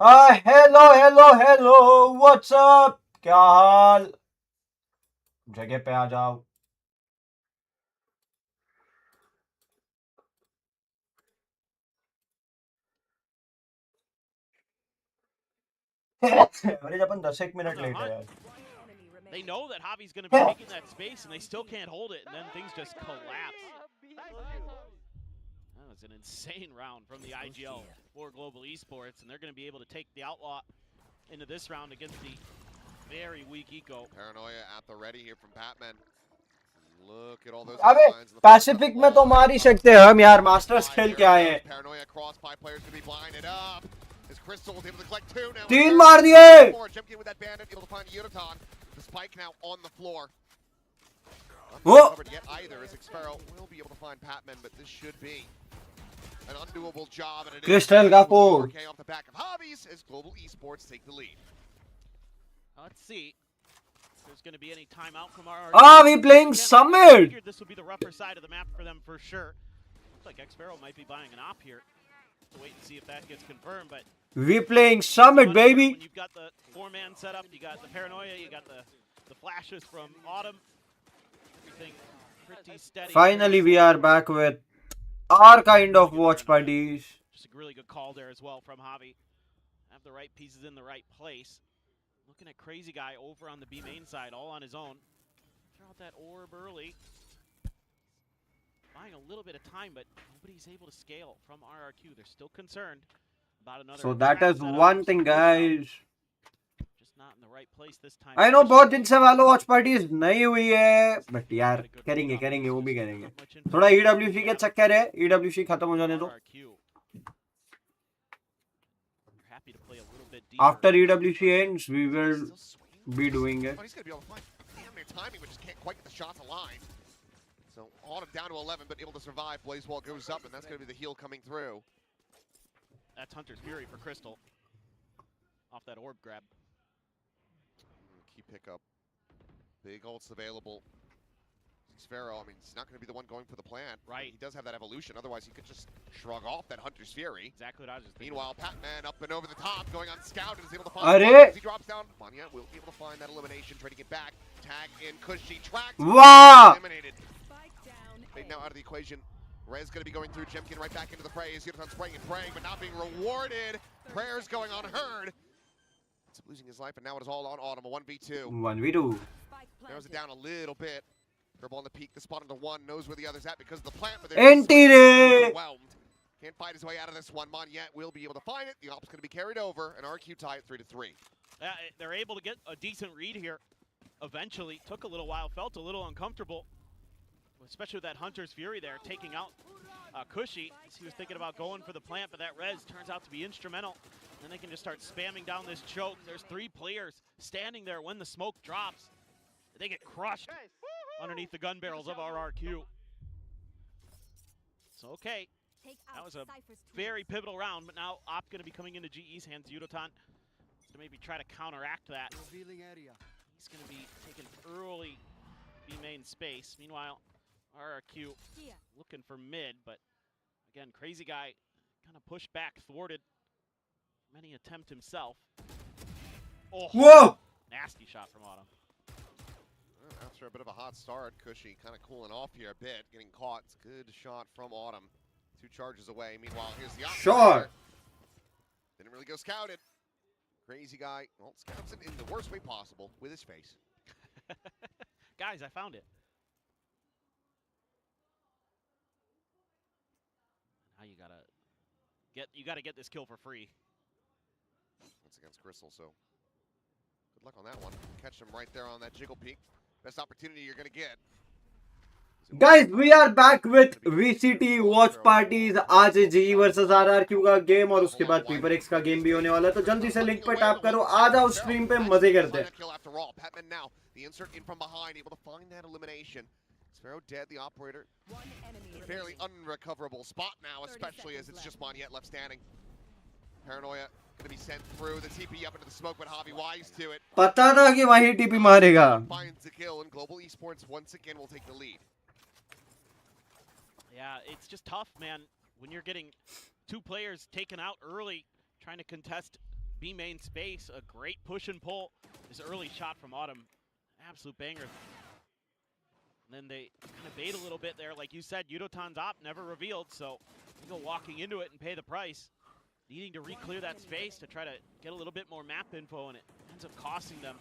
Hello what's up, क्या हाल? जगह पे आ जाओ। अरे अपन 10 एक मिनट लेट है यार। They know that Javi's going to be taking that space, and they still can't hold it, and then things just collapse. That was an insane round from the IGL for Global Esports, and they're going to be able to take the Outlaw into this round against the very weak Eco. Paranoia at the ready here from Batman. Look at all those अबे outlines. Pacific में तो मार ही सकते हैं हम यार, masters खेल के आए हैं। Paranoia cross by players to be blinded up. As Crystal was able to collect two now. 3 मार दिए। Jumping with that bandit, able to find Yunaton. The spike now on the floor. Oh. Not covered yet either, as Xpero will be able to find Patman, but this should be an undoable job. And it Crystal का four. is off the back of Hobbies as Global Esports take the lead. Let's see if there's going to be any timeout from our. We playing Summit. This would be the rougher side of the map for them for sure. Looks like Xpero might be buying an op here. To wait and see if that gets confirmed, but We playing Summit, baby. when you've got the 4-man setup, you got the Paranoia, you got the flashes from Autumn. Everything pretty steady. Finally, we are back with our kind of watch parties. Just a really good call there as well from Javi. Have the right pieces in the right place. Looking at Crazy Guy over on the B main side, all on his own. Throw out that orb early. Buying a little bit of time, but nobody's able to scale from RRQ. They're still concerned about another. So that is one thing, guys. Just not in the right place this time. I know बहुत दिन से वालों watch parties नहीं हुई है, but यार करेंगे वो भी करेंगे। थोड़ा EWC के चक्कर है, EWC खत्म हो जाने दो। After EWC ends, we will be doing it. Oh, he's going to be able to find damn near timing, but just can't quite get the shots aligned. So Autumn down to 11, but able to survive. Blazewall goes up, and that's going to be the heal coming through. That's Hunter's Fury for Crystal. Off that orb grab. Key pickup. Big ults available. Sphero, I mean, he's not going to be the one going for the plant. Right. He does have that evolution, otherwise he could just shrug off that Hunter's Fury. Exactly what I was just thinking. Meanwhile, Pac-Man up and over the top, going unscouted, is able to find Manya. He drops down. Manya will be able to find that elimination, trying to get back. Tag in, Cushy, tracked. Wow! Eliminated. Made now out of the equation. Rez going to be going through Jemkin right back into the fray. Yunaton spraying and praying, but not being rewarded. Prayers going unheard. It's losing his life, and now it is all on Autumn. A 1v2. 1v2. Narrows it down a little bit. Dribble on the peak, the spot on the one, knows where the other's at because of the plant, but they're overwhelmed. Can't fight his way out of this one. Monyet will be able to find it. The op's going to be carried over, and RQ tie at 3-3. They're able to get a decent read here. Eventually, took a little while, felt a little uncomfortable, especially with that Hunter's Fury there, taking out Cushy. He was thinking about going for the plant, but that res turns out to be instrumental. Then they can just start spamming down this choke. There's 3 players standing there when the smoke drops. They get crushed underneath the gun barrels of RRQ. So, okay, that was a very pivotal round, but now Op going to be coming into GE's hands. Yunaton to maybe try to counteract that. He's going to be taking early B main space. Meanwhile, RRQ looking for mid, but again, Crazy Guy kind of pushed back, thwarted many attempt himself. Oh, whoa! Nasty shot from Autumn. After a bit of a hot start, Cushy kind of cooling off here a bit, getting caught. It's a good shot from Autumn. 2 charges away. Meanwhile, here's the option. Sure. Didn't really go scouted. Crazy Guy, well, scouts it in the worst way possible with his face. Guys, I found it. Now you gotta get this kill for free. That's against Crystal, so good luck on that one. Catch him right there on that jiggle peak. Best opportunity you're gonna get. Guys, we are back with VCT watch parties. आज है GE versus RRQ का game और उसके बाद paper x का game भी होने वाला है, तो जल्दी से लिंक पे टैप करो, आ जाओ स्ट्रीम पे, मजे करते हैं. Sphero dead, the operator. Fairly unrecoverable spot now, especially as it's just Monyet left standing. Paranoia gonna be sent through the TP up into the smoke, but Javi wise to it. पता था कि वही TP मारेगा. Finds the kill, and Global Esports once again will take the lead. Yeah, it's just tough, man, when you're getting 2 players taken out early, trying to contest B main space. A great push and pull. This early shot from Autumn, absolute banger. And then they kind of bait a little bit there. Like you said, Yudotan's op never revealed, so they go walking into it and pay the price. Needing to re-clear that space to try to get a little bit more map info, and it ends up costing them.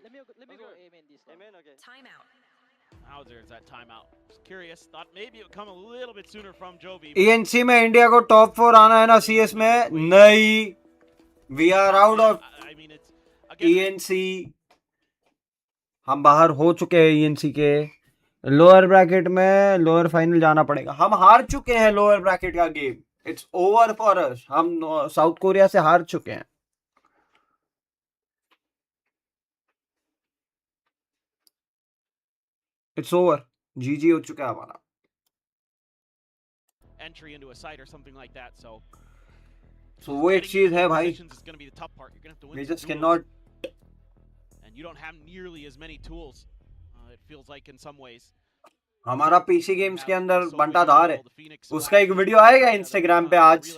Let me go A main this. A main, okay. Timeout. Now there's that timeout. Just curious. Thought maybe it would come a little bit sooner from Jovi. ENC में India को top 4 आना है ना CS में? नहीं. We are out of I mean, it's again, ENC. हम बाहर हो चुके हैं ENC के. लोअर ब्रैकेट में लोअर फाइनल जाना पड़ेगा. हम हार चुके हैं लोअर ब्रैकेट का game. It's over for us. हम साउथ कोरिया से हार चुके हैं. It's over. जीजी हो चुका है हमारा. entry into a site or something like that. So वो एक चीज है भाई. is going to be the tough part. You're going to have to win We some just duels, cannot. and you don't have nearly as many tools. It feels like in some ways. हमारा PC games के अंदर बंटाधार है. उसका एक video आएगा Instagram पे आज.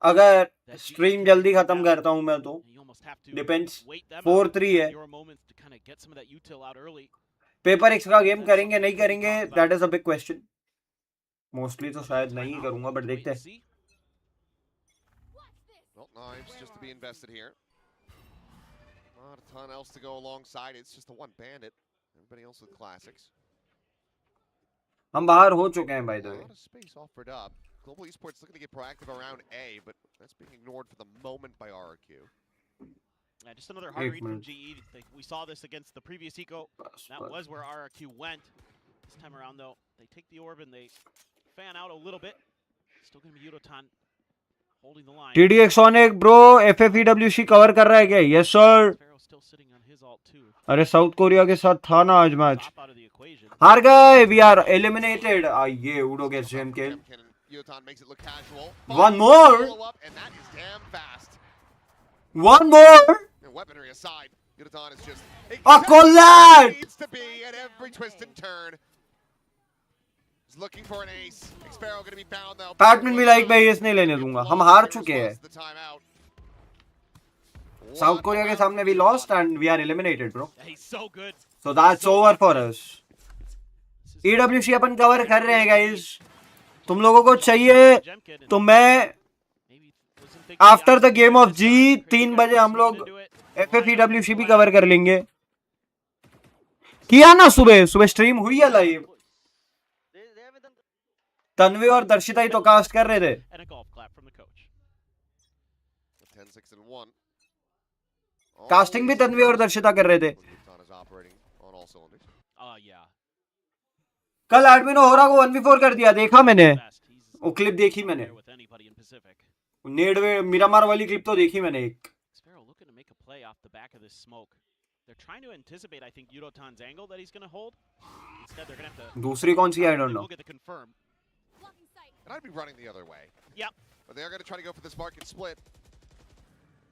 अगर स्ट्रीम जल्दी खत्म करता हूं मैं तो डिपेंड्स. 4-3 है. पेपर एक्स का गेम करेंगे नहीं करेंगे that is a big question. Mostly तो शायद नहीं करूंगा बट देखते हैं. Well, knives just to be invested here. Not a ton else to go alongside. It's just the one bandit. Everybody else with classics. हम बाहर हो चुके हैं by the A way. lot of space offered up. Global Esports looking to get proactive around A, but that's being ignored for the moment by RRQ. Yeah, just another hard read from minute. GE. We saw this against the previous eco. That was where RRQ went. This time around, though, they take the orb and they fan out a little bit. Still going to be Yudotan holding the line. TDX Sonic bro FFEWC cover कर रहा है क्या? Yes sir. Sparrow's still sitting on his ult too. अरे south Korea के साथ था ना आज match. Top out of the equation. हार गए. We are eliminated. ये Udo gets gem kill. Yudotan makes it look casual. One more. Follow-up, and that is damn fast. One more. And weaponry aside, Yudotan is just A collab. needs to be at every twist and turn. He's looking for an ace. Xpero going to be bound though. PadMan भी like भाई S नहीं लेने दूंगा. हम हार चुके हैं. South Korea के सामने we lost and we are eliminated bro. Yeah, he's so good. So that's over for us. EWC upon cover कर रहे हैं guys. तुम लोगों को चाहिए तो मैं आफ्टर द गेम ऑफ जी 3 बजे हम लोग FFEWC भी कवर कर लेंगे. किया ना सुबह स्ट्रीम हुई है live. They haven't done. Tanvi और दर्शिता ही तो कास्ट कर रहे थे. And a golf clap from the coach. 10-6-1. Casting भी तन्वी और दर्शिता कर रहे थे. Yudotan is operating on all cylinders. Yeah. कल एडमिनो होरा को 1v4 कर दिया. देखा मैंने Best. He's वो क्लिप देखी मैंने. there with anybody in Pacific. नेडवे Miramar वाली क्लिप तो देखी मैंने एक. Sparrow looking to make a play off the back of this smoke. They're trying to anticipate, I think, Yudotan's angle that he's going to hold. Instead, they're going to have to दूसरी कौन सी I don't know. we'll get the confirm. And I'd be running the other way. Yep. But they're going to try to go for this market split.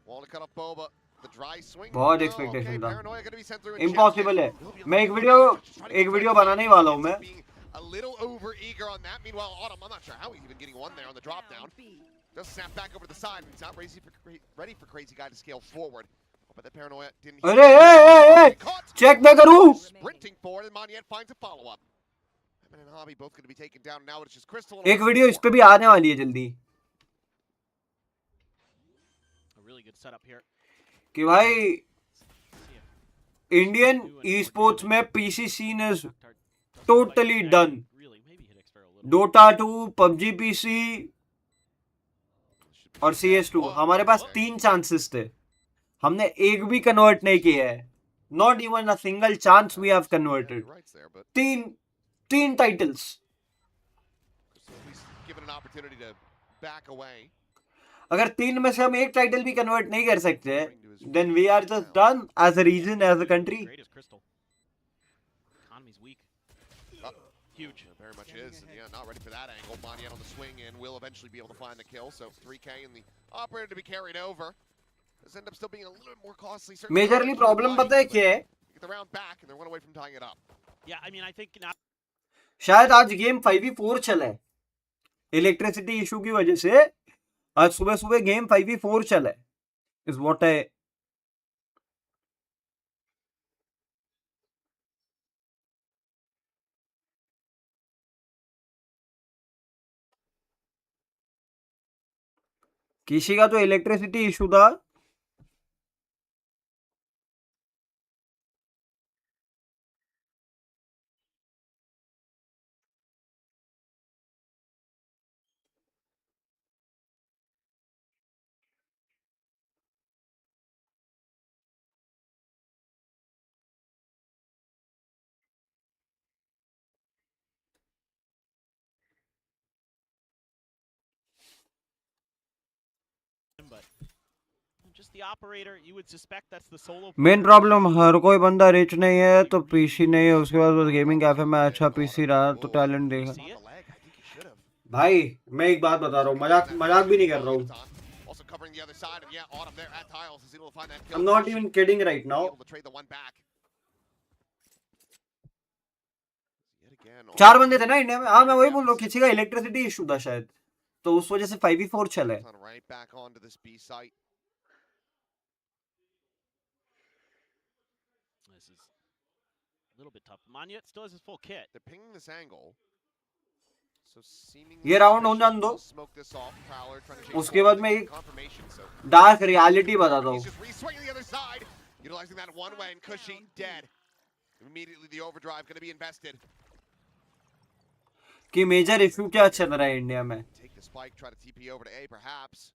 Want to cut off Boba. The dry swing. बहुत No, expectation okay, था. Paranoia going to be sent through and Impossible है. Will be मैं एक able to video बनाने ही वाला हूँ मैं. being a little over eager on that. Meanwhile, Autumn, I'm not sure how he's even getting one there on the drop down. Just snap back over the side. He's not ready for Crazy Guy to scale forward. But the Paranoia didn't. अरे ए Caught. Check मैं करूँ. Sprinting forward, and Moniette finds a follow-up. Evan and Hobby both going to be taken down. Now it's just Crystal. एक video इस पे भी आने वाली है जल्दी. A really good setup here. कि भाई See if Indian esports में PC scene is Totally done. Really, maybe hit Xpero a little. Dota 2, PUBG PC और CS2 हमारे पास 3 चांसेस थे. हमने एक भी कन्वर्ट नहीं किया है. Not even a single chance we have converted. Rights there, but 3 titles. Crystal at least given an opportunity to back away. अगर 3 में से हम एक टाइटल भी कन्वर्ट नहीं कर सकते then we are just done as a region, as a country. Great as Crystal. Economy's weak. Huge. It very much is. And yeah, not ready for that angle. Moniette on the swing and will eventually be able to find the kill. So 3K and the operator to be carried over. This end up still being a little bit more costly. Certainly Majorly problem पता है क्या है? Get the round back and they're one away from tying it up. Yeah, I mean, I think now. शायद आज game 5v4 चला है. Electricity issue की वजह से आज सुबह गेम 5v4 चला है. is what I किसी का तो इलेक्ट्रिसिटी इशू था। but just the operator, you would suspect that's the solo main player. Problem हर कोई बंदा रिच नहीं है तो पीसी नहीं है, उसके बाद बस गेमिंग कैफे में अच्छा पीसी रहा तो टैलेंट देगा। See it? भाई मैं एक बात बता रहा हूँ, मजाक मजाक भी नहीं कर रहा हूँ। Also covering the other side, and yeah, Autumn there at Tiles is able to find that kill. I'm not even kidding right now. Able to trade the one back. Yet again, चार बंदे थे ना India में। हाँ मैं वही बोल रहा हूँ, किसी का इलेक्ट्रिसिटी इशू था शायद, तो उस वजह से 5v4 चला है। Right back onto this B site. This is a little bit tough. Manya still has his full kit. They're pinging this angle. So seemingly ये राउंड हो जाने दो, smoke this off. Prowler trying to chase उसके बाद मैं एक confirmation. So dark reality बताता हूँ। he's just re-swinging the other side, utilizing that one way, and Cushy dead. Immediately the overdrive going to be invested. कि major issue क्या चल रहा है इंडिया में। Take the spike, try to TP over to A, perhaps.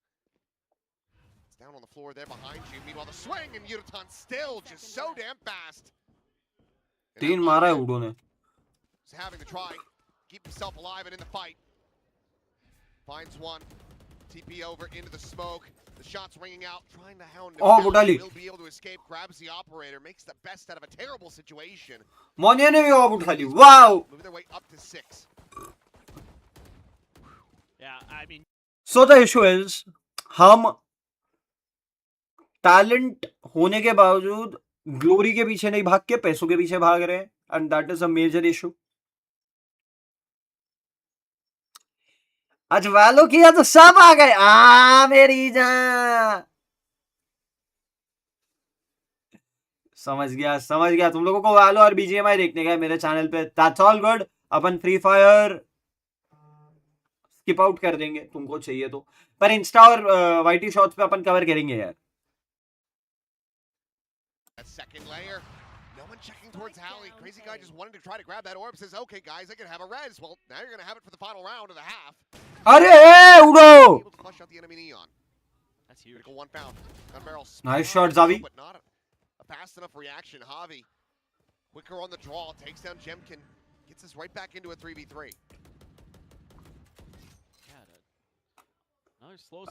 It's down on the floor there behind you. Meanwhile, the swing, and Yudotan still just so damn fast. तीन मारा है उड़ो ने। He's having to try, keep himself alive and in the fight. Finds one, TP over into the smoke. The shot's ringing out, trying to hound him. Oh, down. Budali. Will be able to escape, grabs the operator, makes the best out of a terrible situation. Moniya ने भी of उठा ली। Wow. Moving their way up to 6. Yeah, I mean. So the issue is, हम talent होने के बावजूद glory के पीछे नहीं भाग के पैसों के पीछे भाग रहे हैं, and that is a major issue. आज वालो किया तो सब आ गए। मेरी जान, समझ गया तुम लोगों को वालो और बीजीएमआई देखने का मेरे चैनल पे। That's all good. Upon free fire skip out कर देंगे तुमको चाहिए तो, पर इंस्टा और वाईटी शॉट्स पे अपन कवर करेंगे यार। Second layer. No one checking towards Hallie. Crazy guy just wanted to try to grab that orb. Says, okay, guys, I can have a res. Well, now you're going to have it for the final round of the half. अरे उड़ो। Able to flush out the enemy Neon. That's huge. Critical one found. Gun barrel. Nice shot, Zavi. But not a fast enough reaction. Javi, quicker on the draw. Takes down Jemkin. Gets us right back into a 3v3.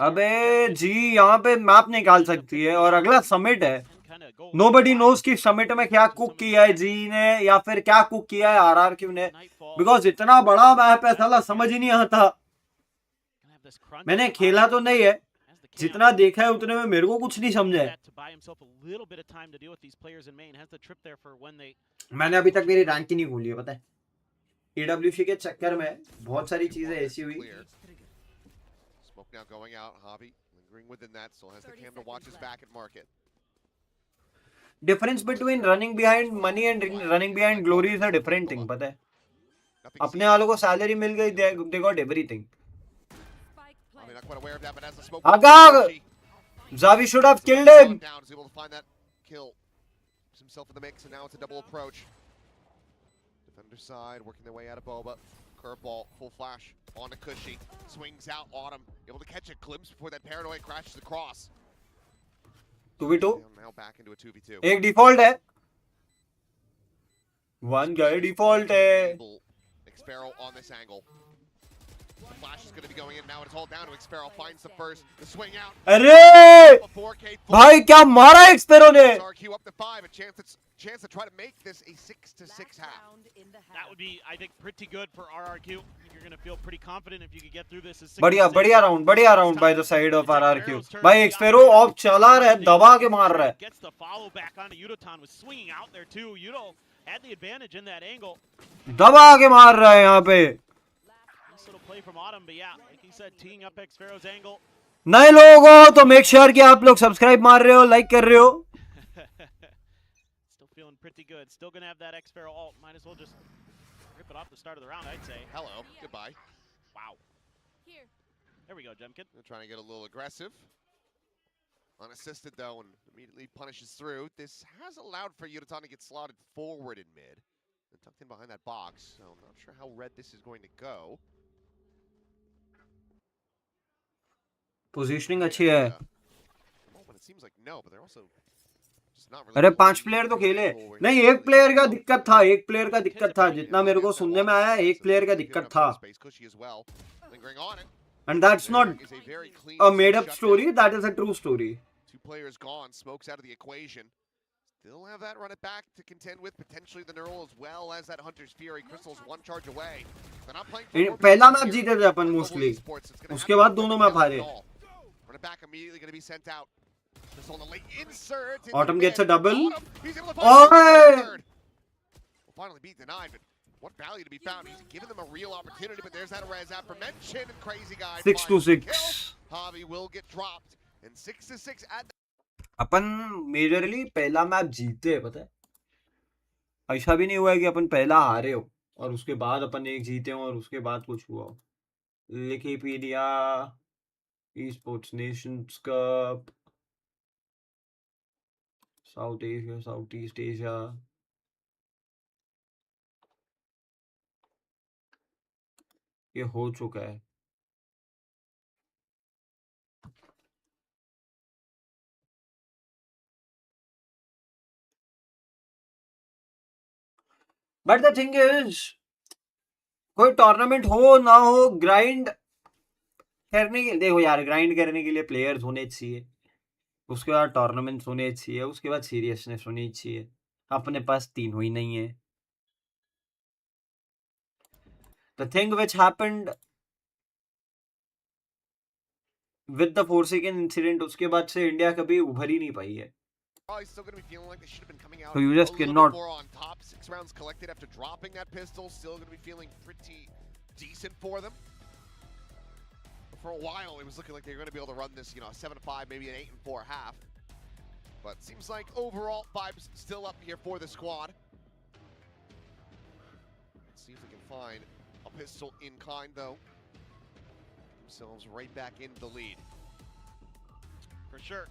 अबे जी यहाँ पे map निकाल सकती है, और अगला summit है। Nobody knows की समिट में क्या कुक किया है जी ने, या फिर क्या कुक किया है आरआरक्यू ने, बिकॉज इतना बड़ा मैप है साला, समझ ही नहीं आता। मैंने खेला तो नहीं है, जितना देखा है उतने में मेरे को कुछ नहीं समझा है। मैंने अभी तक मेरी रैंक ही नहीं खोली है, पता है। एडब्ल्यूसी के चक्कर में बहुत सारी चीजें ऐसी हुई। Smoke now going out. Javi lingering within that, still has the cam to watch his back at market. Difference between running behind money and running behind glory is a different thing, पता है। अपने वालों को salary मिल गई, they got everything. Agag! Zavi should have killed him. Down, is able to find that kill. Puts himself in the mix, and now it's a double approach. Defender side, working their way out of Boba. Curveball, full flash, on to Cushy. Swings out, Autumn. Able to catch a glimpse before that paranoid crashes across. 2v2. Now back into a 2v2. एक default है, one गए default है। Xparrow on this angle. The flash is going to be going in now. It's all down to Xparrow. Finds the first. The swing out. अरे भाई क्या मारा एक्सपेरो ने। RQ up to 5. A chance to try to make this a 6-6 half. That would be, I think, pretty good for RRQ. You're going to feel pretty confident if you could get through this. बढ़िया round by the side of RRQ. भाई एक्सपेरो of चला रहा है, दबा के मार रहा है। Gets the follow back onto Yudotan, was swinging out there too. Yudo had the advantage in that angle. दबा के मार रहा है यहाँ पे। Nice little play from Autumn, but yeah, like he said, teeing up Xfero's angle. नए लोग हो तो मेक श्योर कि आप लोग सब्सक्राइब मार रहे हो, लाइक कर रहे हो. Still feeling pretty good. Still gonna have that X-Barrel ult. Might as well just rip it off the start of the round, I'd say. Hello, goodbye. Wow. There we go, Jemkin. They're trying to get a little aggressive. Unassisted though, and immediately punishes through. This has allowed for Yudotan to get slotted forward in mid. And tucked in behind that box, so I'm not sure how red this is going to go. Positioning अच्छी है. At the moment it seems like no, but they're also just not really अरे 5 playing player तो खेले. forward. नहीं, एक player का दिक्कत था, एक प्लेयर का दिक्कत था. जितना मेरे को सुनने में आया, एक प्लेयर का दिक्कत था. Cushy as well. Lingering on it. And that's not There is a very clean a made up shutdown. story, that is a true story. 2 players gone, smokes out of the equation. Still have that run it back to contend with, potentially the Neural as well as that Hunter's Fury. Crystal's 1 charge away. They're not playing for पहला match जीते थे अपन mostly, उसके बाद दोनों match हारे. Run it back immediately going to be sent out. Just on the late insert. Autumn gets a double. He's able to Oh, find the third. Will finally be denied, but what value to be found? He's given them a real opportunity, but there's that res aforementioned and Crazy Guy. 6-6. Javi will get dropped, and 6-6 at upon majorly पहला match जीते, पता है. ऐसा भी नहीं हुआ है कि अपन पहला हारे हो और उसके बाद अपन एक जीते हो और उसके बाद कुछ हुआ हो. Wikipedia, e sports Nations cup, south Asia, south east Asia. ये हो चुका है. बट द थिंग इज, कोई टूर्नामेंट हो ना हो, ग्राइंड करने के, देखो यार, ग्राइंड करने के लिए प्लेयर्स होने चाहिए, उसके बाद टूर्नामेंट्स होने चाहिए, उसके बाद सीरियसनेस होनी चाहिए. अपने पास तीनों ही नहीं है. The thing which happened with the forsaken incident, उसके बाद से इंडिया कभी उभर ही नहीं पाई है. Probably still going to be feeling like they should have been coming out So you just a little cannot- bit more on top. 6 rounds collected after dropping that pistol. Still going to be feeling pretty decent for them. But for a while, it was looking like they were going to be able to run this, you know, a 7-5, maybe an 8-4 half. But seems like overall vibes still up here for the squad. Let's see if we can find a pistol in kind, though. Themselves right back into the lead. For sure.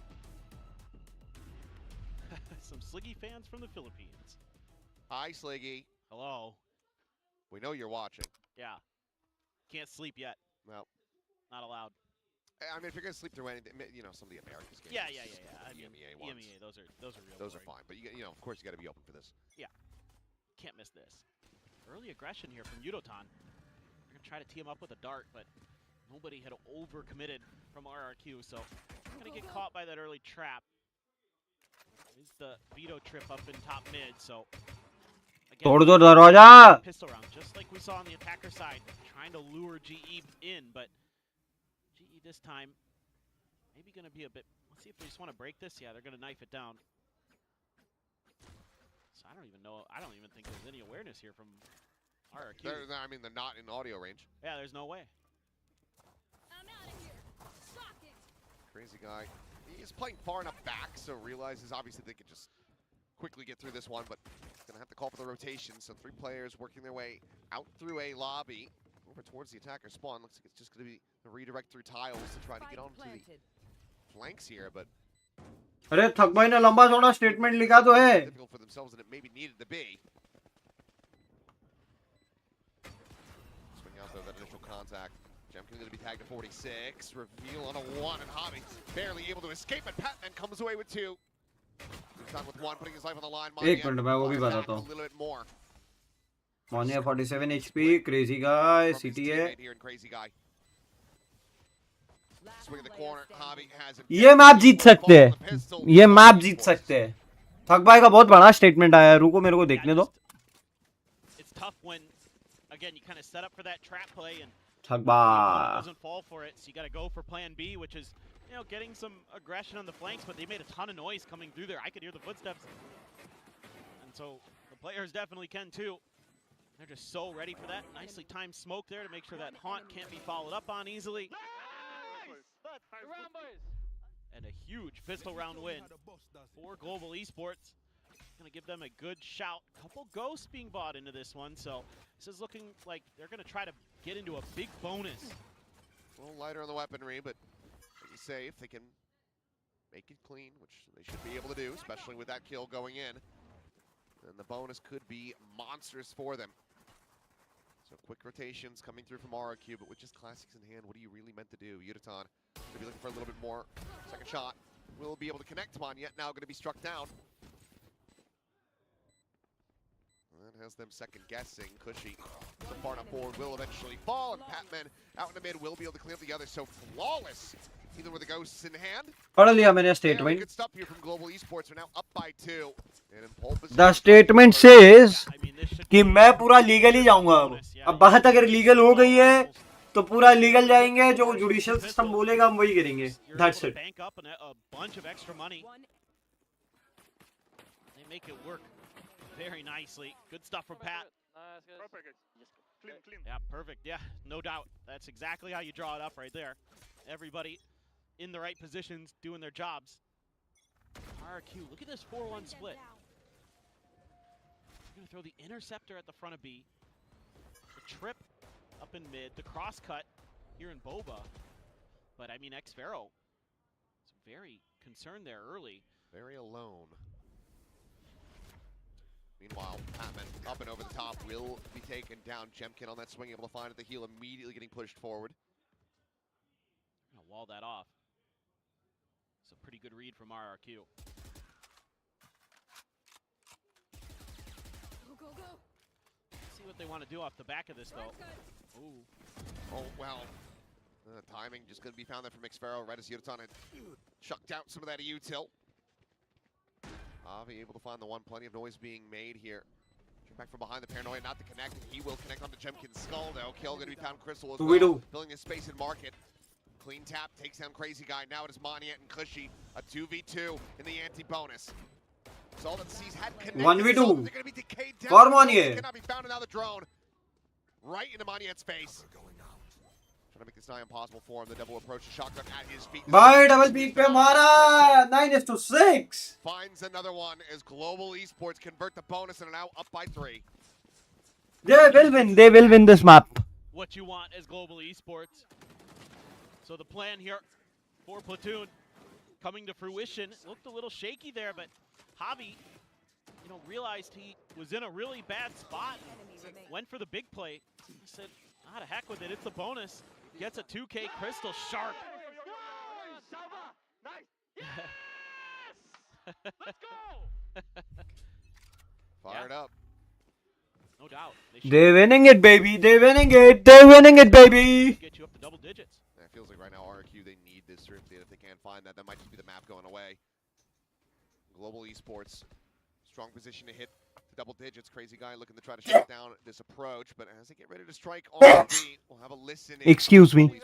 Some Sliggy fans from the Philippines. Hi, Sliggy. Hello. We know you're watching. Yeah. Can't sleep yet. No. Not allowed. I mean, if you're going to sleep through anything, you know, some of the Americas games. Yeah. I mean, EMEA ones. EMEA, those are real. Those are boring. fine, but you know, of course, you got to be open for this. Can't miss this. Early aggression here from Yudotan. They're gonna try to tee him up with a dart, but nobody had overcommitted from RRQ, so gonna get caught by that early trap. Is the veto trip up in top mid, so again, तोड़ दो दरवाजा. pistol round, just like we saw on the attacker side, trying to lure GE in, but GE this time maybe gonna be a bit. Let's see if they just want to break this. Yeah, they're gonna knife it down. So I don't even know. I don't even think there's any awareness here from RRQ. I mean, they're not in audio range. Yeah, there's no way. Crazy Guy. He's playing far enough back, so realizes obviously they could just quickly get through this one, but he's going to have to call for the rotation. So 3 players working their way out through a lobby over towards the attacker spawn. Looks like it's just going to be a redirect through tiles to try to get onto the flanks here, but अरे थक भाई ने लंबा चौड़ा statement लिखा तो है. difficult for themselves than it maybe needed to be. Swing out there, that initial contact. Jemkin going to be tagged to 46. Reveal on a 1, and Hobby barely able to escape, and Patman comes away with 2. Time with 1, putting his life on the line. एक minute मैं वो भी बताता A हूँ. little bit more. Monia 47 HP, Crazy Guy, From his CTA. teammate here in Crazy Guy. Swing in the corner. Hobby has him. ये map जीत सकते हैं. ये मैप जीत सकते हैं. थक भाई का बहुत बड़ा स्टेटमेंट आया है. रुको मेरे को देखने दो. It's tough when, again, you kind of set up for that trap play and थक the opponent भाई. doesn't fall for it, so you got to go for plan B, which is, you know, getting some aggression on the flanks, but they made a ton of noise coming through there. I could hear the footsteps. And so the players definitely can too. They're just so ready for that. Nicely timed smoke there to make sure that Haunt can't be followed up on easily. huge pistol round win for Global Esports. Going to give them a good shout. Couple ghosts being bought into this one, so this is looking like they're going to try to get into a big bonus. A little lighter on the weaponry, but like you say, if they can make it clean, which they should be able to do, especially with that kill going in, then the bonus could be monstrous for them. So quick rotations coming through from RRQ, but with just classics in hand, what are you really meant to do? Yudotan going to be looking for a little bit more. Second shot will be able to connect him on, yet now going to be struck down. That has them second guessing. Cushy, so far enough forward, will eventually fall, and Patman out in the mid will be able to clean up the other. So flawless, either with the ghosts in hand. पढ़ लिया मैंने Yeah, statement. good stuff here from Global Esports. Are now up by 2. And in pole position. The statement says I mean, this should कि मैं पूरा legal ही जाऊंगा अब बात अगर लीगल हो गई है तो पूरा लीगल जाएंगे जो जुडिशियल सिस्टम बोलेगा हम वही करेंगे. You're That's able it. to bank up a bunch of extra money. They make it work very nicely. Good stuff from Pat. Perfect. Clean, clean. Yeah, perfect. Yeah, no doubt. That's exactly how you draw it up right there. Everybody in the right positions doing their jobs. RRQ, look at this 4-1 split. They're going to throw the interceptor at the front of B. The trip up in mid. The cross cut here in Boba. But, I mean, X-Pharaoh is very concerned there early. Very alone. Meanwhile, Patman up and over the top will be taken down. Jemkin on that swing, able to find at the heel, immediately getting pushed forward. Gonna wall that off. It's a pretty good read from RRQ. Let's see what they want to do off the back of this, though. Ooh. Oh, well. Timing just going to be found there from X-Pharaoh, right as Yudotan had chucked out some of that util. Avi able to find the one, plenty of noise being made here. Back from behind the paranoia, not to connect. He will connect onto Jemkin's skull, though. Kill going to be found Crystal as well. Filling his space in market. Clean tap, takes down Crazy Guy. Now it is Moniet and Cushy. A 2v2 in the anti-bonus. So all that sees had connected. 1v2. They're going to be decayed down. For Moniet. Cannot be found, and now the drone. Right into Moniet's face. Trying to make this nigh impossible for him. The double approach, shotgun at his feet. भाई double peak पे मारा 9:6. Finds another one as Global Esports convert the bonus and are now up by 3. They will win this map. What you want as Global Esports. So the plan here for Platoon coming to fruition. Looked a little shaky there, but Javi, realized he was in a really bad spot. Went for the big play. He said, ah, to heck with it, it's the bonus. Gets a 2K Crystal sharp. Nice. Yes! Let's go! Fired up. No doubt. They're winning it, baby. They're winning it. They're winning it, baby. Get you up to double digits. It feels like right now RRQ, they need this drift in. If they can't find that, that might just be the map going away. Global Esports, strong position to hit the double digits. Crazy Guy looking to try to shut down this approach, but as they get ready to strike on the beat, we'll have a listen. Excuse me. Can we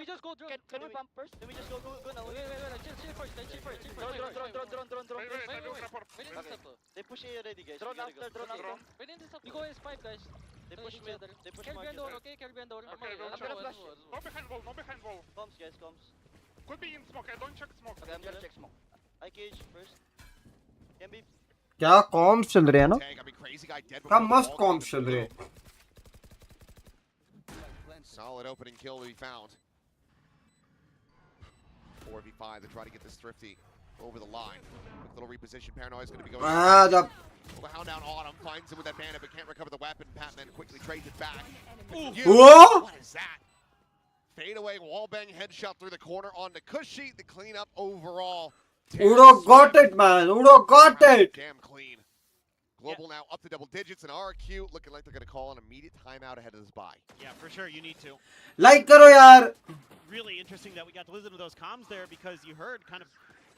just go drone? Can we pump first? Can we just go now? Wait, chill first. Drone. They push A already, guys. Drone after. You go S5, guys. They push mid. They push market. Carry behind wall. No behind wall. Comms, guys, comms. Could be in smoke. I don't check smoke. Okay, I'm gonna check smoke. I cage first. Can be. क्या corms चल रहे हैं ना I mean, Crazy Guy dead क्या before मस्त the ball corms even चल रहे moved. Solid opening kill to be found. 4v5 to try to get this Thrifty over the line. Quick little reposition. Paranoia is going to be going. जब Well, the hound down Autumn finds him with that bandit, but can't recover the weapon. Patman quickly trades it back. Whoa! What is that? Fade away, wallbang headshot through the corner onto Cushy. The cleanup overall. Udo got it, man. Udo got it. Damn clean. Global now up to double digits, and RQ looking like they're going to call an immediate timeout ahead of this bye. Yeah, for sure, you need to. Like करो यार. Really interesting that we got to listen to those comms there, because you heard kind of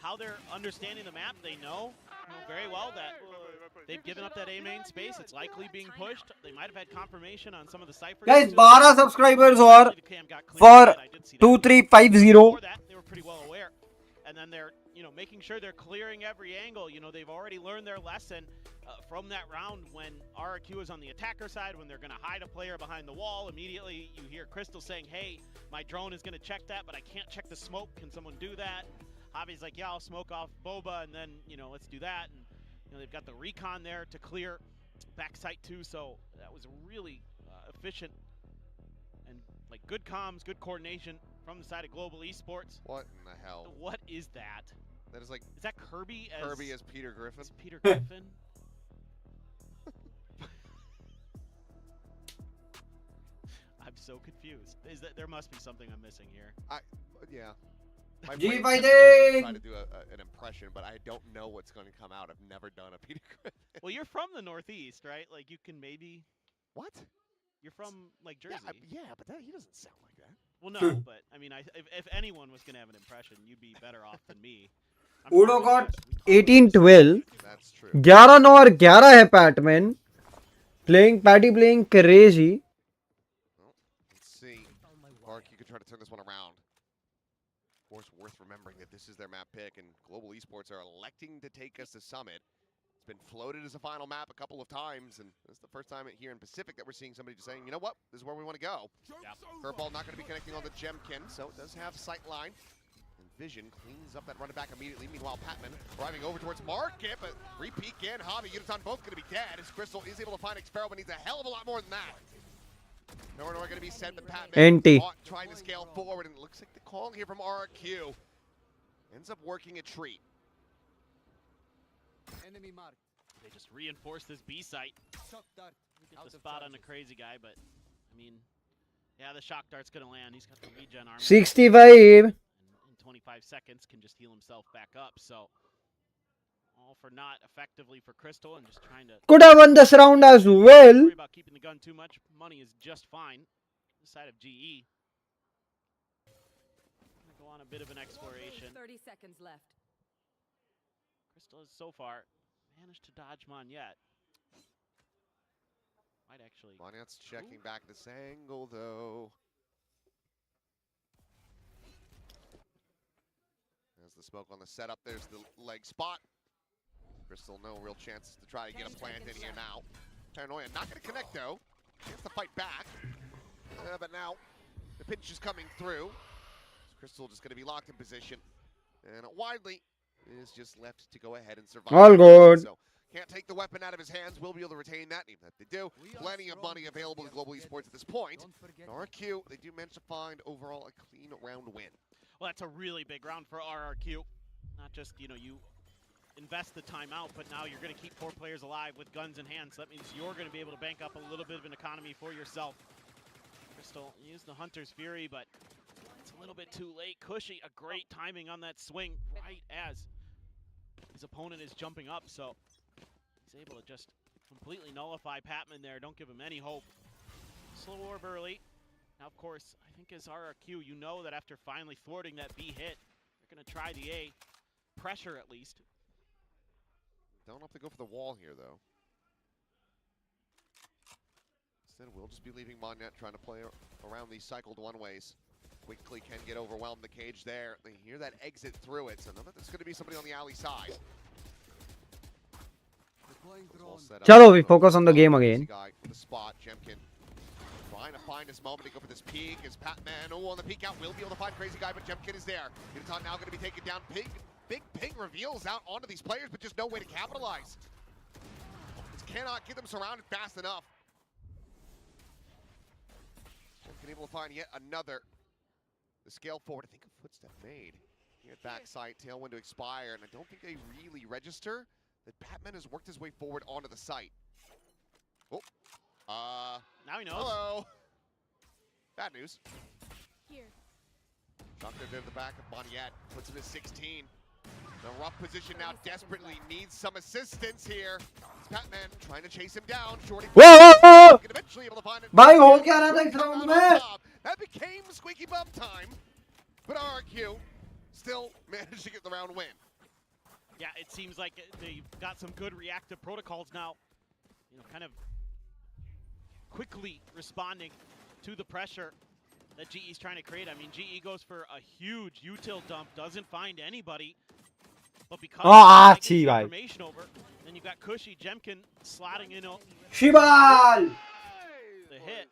how they're understanding the map. They know very well that they've given up that A main space. It's likely being pushed. They might have had confirmation on some of the ciphers. Guys, 12 subscribers और for 2350. Before that, they were pretty well aware. And then they're, making sure they're clearing every angle. They've already learned their lesson. from that round when RRQ is on the attacker side, when they're going to hide a player behind the wall, immediately you hear Crystal saying, hey, my drone is going to check that, but I can't check the smoke. Can someone do that? Javi's like, yeah, I'll smoke off Boba, and then, let's do that. And, they've got the recon there to clear backside too, so that was really efficient and, good comms, good coordination from the side of Global Esports. What in the hell? What is that? That is like Is that Kirby as Peter Griffin? as Peter Griffin? I'm so confused. There must be something I'm missing here. Yeah. My G brain fighting! try to do an impression, but I don't know what's going to come out. I've never done a Peter Griffin. Well, you're from the Northeast, right? Like, you can maybe... What? You're from, Jersey. Yeah, but he doesn't sound like that. Well, no, but, I mean, if anyone was going to have an impression, you'd be better off than me. Udo got 18-12. That's true. 11-9 और 11 है Patman. Patty playing crazy. Well, let's see. Mark, you could try to turn this one around. Of course, worth remembering that this is their map pick, and Global Esports are electing to take us to Summit. It's been floated as a final map a couple of times, and this is the first time here in Pacific that we're seeing somebody just saying, you know what, this is where we want to go. Yep. Curveball not going to be connecting on the Gemkin, so it does have sight line. And Vision cleans up that running back immediately. Meanwhile, Patman driving over towards Market, but repeat again. Javi, Udaton both going to be dead, as Crystal is able to find Expero, but needs a hell of a lot more than that. Nor going to be sent, but Patman trying to scale forward, and it looks like the call here from RRQ ends up working a treat. Enemy marked. They just reinforced this B site. Shock dart. Get the spot on the crazy guy, but, I mean, yeah, the shock dart's going to land. He's got the regen armor. 65. And in 25 seconds can just heal himself back up, so all for naught effectively for Crystal, and just trying to... Could have won this round as well. Don't worry about keeping the gun too much. Money is just fine. This side of GE. Gonna go on a bit of an exploration. 30 seconds left. Crystal has so far managed to dodge Monyet. Might actually... Monyet's checking back this angle, though. There's the smoke on the setup. There's the leg spot. Crystal, no real chances to try to get a plant in here now. Paranoia not going to connect, though. Chance to fight back. But now the pinch is coming through. Crystal just going to be locked in position. And Widely is just left to go ahead and survive. All good. So can't take the weapon out of his hands. Will be able to retain that. Even if they do, plenty of money available to Global Esports at this point. RRQ, they do manage to find overall a clean round win. Well, that's a really big round for RRQ. Not just, you invest the timeout, but now you're going to keep 4 players alive with guns in hand. So that means you're going to be able to bank up a little bit of an economy for yourself. Crystal used the Hunter's Fury, but it's a little bit too late. Cushy, a great timing on that swing right as his opponent is jumping up. So he's able to just completely nullify Patman there. Don't give him any hope. Slow orb early. Now, of course, I think as RRQ, you know that after finally thwarting that B hit, they're going to try the A. Pressure, at least. Don't have to go for the wall here, though. Instead, we'll just be leaving Monyet trying to play around these cycled one-ways. Quickly can get overwhelmed, the cage there. They hear that exit through it, so know that there's going to be somebody on the alley side. Chalo, we focus on the game again. Guy for the spot, Gemkin trying to find his moment to go for this peek. Is Patman, on the peek out, will be able to find Crazy Guy, but Gemkin is there. Udaton now going to be taken down. Big ping reveals out onto these players, but just no way to capitalize. Just cannot get them surrounded fast enough. Gemkin able to find yet another. The scale forward, I think a footstep made. Here at backside, tailwind to expire, and I don't think they really register that Patman has worked his way forward onto the site. Oh. Now he knows. Hello. Bad news. Here. Shocker there to the back of Monyet. Puts him at 16. The rough position now desperately needs some assistance here. It's Patman trying to chase him down. Shorty. Whoa! Eventually able to find it. भाई हो क्या रहा था इस round में? That became squeaky bum time. But RRQ still managed to get the round win. Yeah, it seems like they've got some good reactive protocols now. Kind of quickly responding to the pressure that GE's trying to create. I mean, GE goes for a huge util dump, doesn't find anybody. But because Ah, they get bhai. information over, then then you've got Cushy, Jemkin slotting in शिबाल the hit.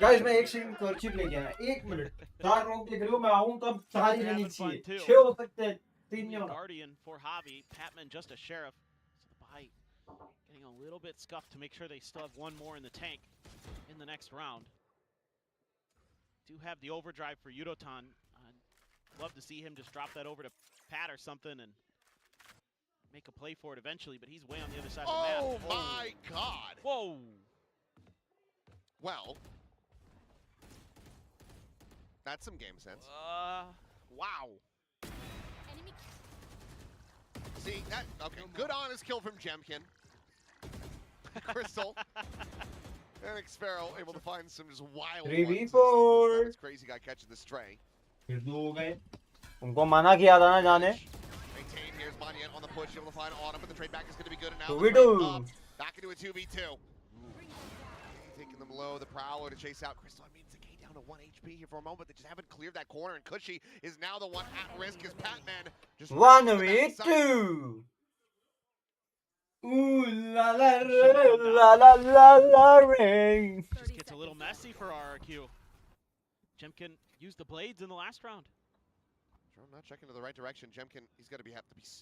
Guys मैं एक second कर्चिप लेके आया 1 minute 4 wrong देख रहे हो मैं आऊं तब 4 ही लेनी चाहिए 6 हो सकते हैं 3 नहीं होना Guardian for Javi, Patman just a sheriff. So the bite getting a little bit scuffed to make sure they still have one more in the tank in the next round. Do have the overdrive for Yudotan. Love to see him just drop that over to Pat or something and make a play for it eventually, but he's way on the other side of the map. Oh my God. Whoa. Well, that's some game sense. Wow. Enemy See, that, okay, good honest kill from Jemkin. Crystal. And Xfero able to find some just wild 3v4 This crazy guy catching the stray. फिर 2 हो गए उनको मना किया था ना जाने Maintain, here's Manya on the push, able to find Autumn, but the trade back is going to be good. And now 2v2 the trade up, back into a 2v2. Taking them low, the Prowler to chase out Crystal. I mean, it's a K down to 1 HP here for a moment. They just haven't cleared that corner, and Cushy is now the one at risk as Patman just 1v2 ooh la la la la la la ring Just gets a little messy for RRQ. Jemkin used the blades in the last round. Drone not checking to the right direction. Jemkin, he's gonna have to be so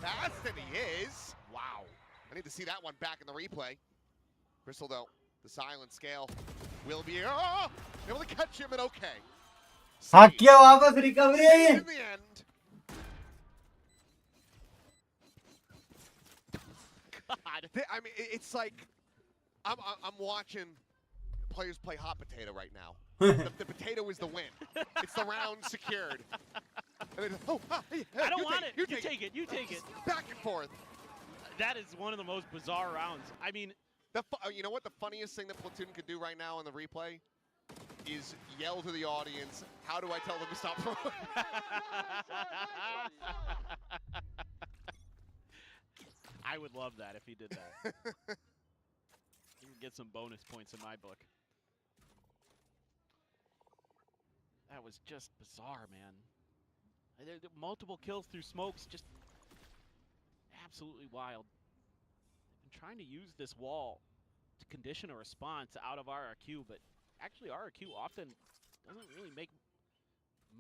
fast, and he is. Wow. I need to see that one back in the replay. Crystal though, the silent scale will be able to catch him, and okay. भाग किया वापस recovery In the end. God. I mean, it's like I'm watching players play hot potato right now. The potato is the win. It's the round secured. And they just, I don't want it. You take it. You take it. Back and forth. That is one of the most bizarre rounds. I mean, you know what? The funniest thing that Platoon could do right now in the replay is yell to the audience, how do I tell them to stop throwing? I would love that if he did that. He would get some bonus points in my book. That was just bizarre, man. There multiple kills through smokes, just absolutely wild. They've been trying to use this wall to condition a response out of RRQ, but actually RRQ often doesn't really make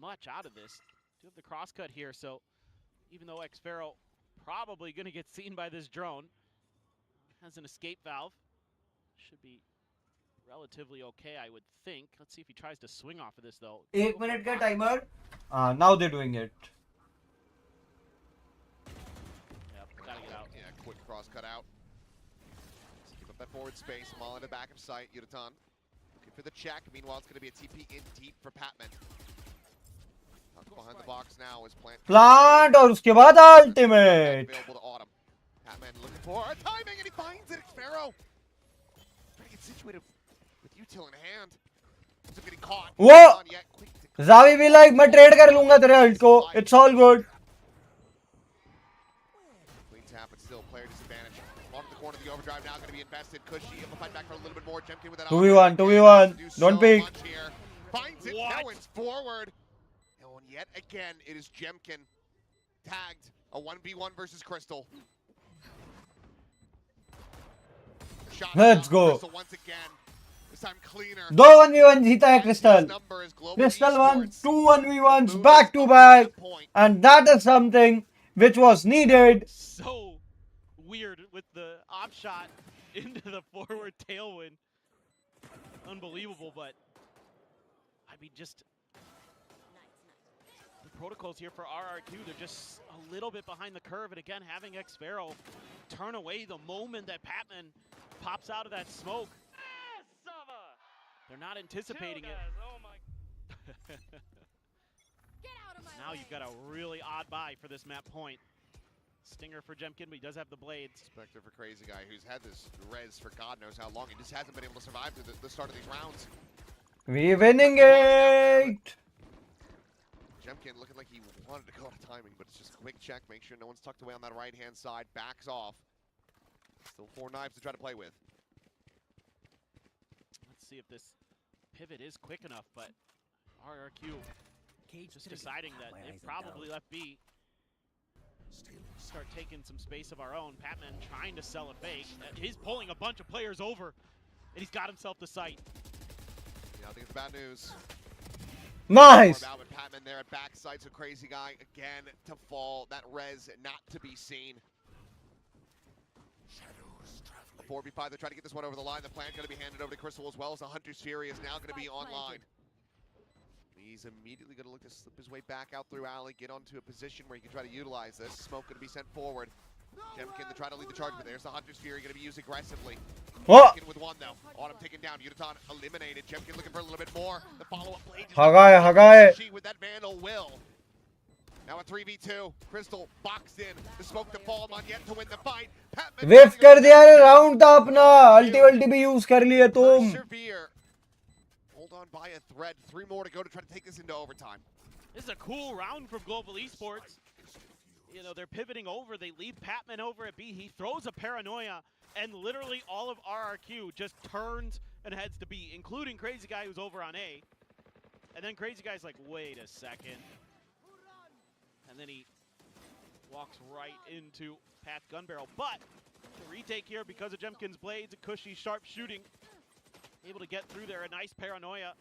much out of this. Do have the crosscut here, so even though Xfero probably going to get seen by this drone, has an escape valve, should be relatively okay, I would think. Let's see if he tries to swing off of this, though. 1 minute का timer now they're doing it Yep, gotta get out. Yeah, quick cross cut out. Let's keep up that forward space. Maul in the back of sight. Yudotan looking for the check. Meanwhile, it's going to be a TP in deep for Patman. Behind the box now is plant और उसके बाद ultimate available to Autumn. Patman looking for a timing, and he finds it. Xfero trying to get situated with util in hand. He's getting caught. वो Not yet. Quick to Zavi भी like मैं trade कर लूंगा तेरे ult को it's all good clean tap, but still player disadvantage. Off the corner of the overdrive now going to be invested. Cushy able to fight back for a little bit more. Jemkin with that 2v1 2v1 don't peek Finds it. Cohen's forward. And yet again, it is Jemkin tagged a 1v1 versus Crystal. Shot Let's down. go. Crystal once again. This time cleaner. 2 1v1 जीता है Crystal Crystal won 2 1v1s back to back and that is something which was needed So weird with the op shot into the forward tailwind. Unbelievable, but I mean, just the protocols here for RRQ, they're just a little bit behind the curve. And again, having Xfero turn away the moment that Patman pops out of that smoke. They're not anticipating it. Oh my. Get out of my Now way. you've got a really odd buy for this map point. Stinger for Jemkin, but he does have the blades. Spectre for Crazy Guy, who's had this res for God knows how long. He just hasn't been able to survive through the start of these rounds. we winning it Jemkin looking like he wanted to go out of timing, but it's just a quick check. Make sure no one's tucked away on that right-hand side. Backs off. Still 4 knives to try to play with. Let's see if this pivot is quick enough, but RRQ just deciding that they probably left B. start taking some space of our own. Patman trying to sell a fake. He's pulling a bunch of players over, and he's got himself the site. Yeah, I think it's bad news. Nice. About with Patman there at backside, so crazy guy again to fall. That res not to be seen. 4v5, they're trying to get this one over the line. The plant going to be handed over to Crystal as well as the Hunter's Fury is now going to be online. He's immediately going to look to slip his way back out through alley, get onto a position where he can try to utilize this. Smoke going to be sent forward. Jemkin to try to lead the charge, but there's the Hunter's Fury going to be used aggressively. Oh. Jemkin with one though. Autumn taken down. Yudotan eliminated. Jemkin looking for a little bit more. The follow-up play. Hagaye. With that Vandal will. Now a 3v2. Crystal boxed in. The smoke to fall on yet to win the fight. वेफ कर दिया रे round था अपना अल्टी भी use कर लिए तुम Persevere. Hold on by a thread. 3 more to go to try to take this into overtime. This is a cool round from Global Esports. You know, they're pivoting over. They leave Patman over at B. He throws a paranoia, and literally all of RRQ just turns and heads to B, including Crazy Guy who's over on A. And then Crazy Guy's like, wait a second. And then he walks right into Pat's gun barrel. But the retake here because of Jemkin's blades, a cushy, sharp shooting. Able to get through there. A nice paranoia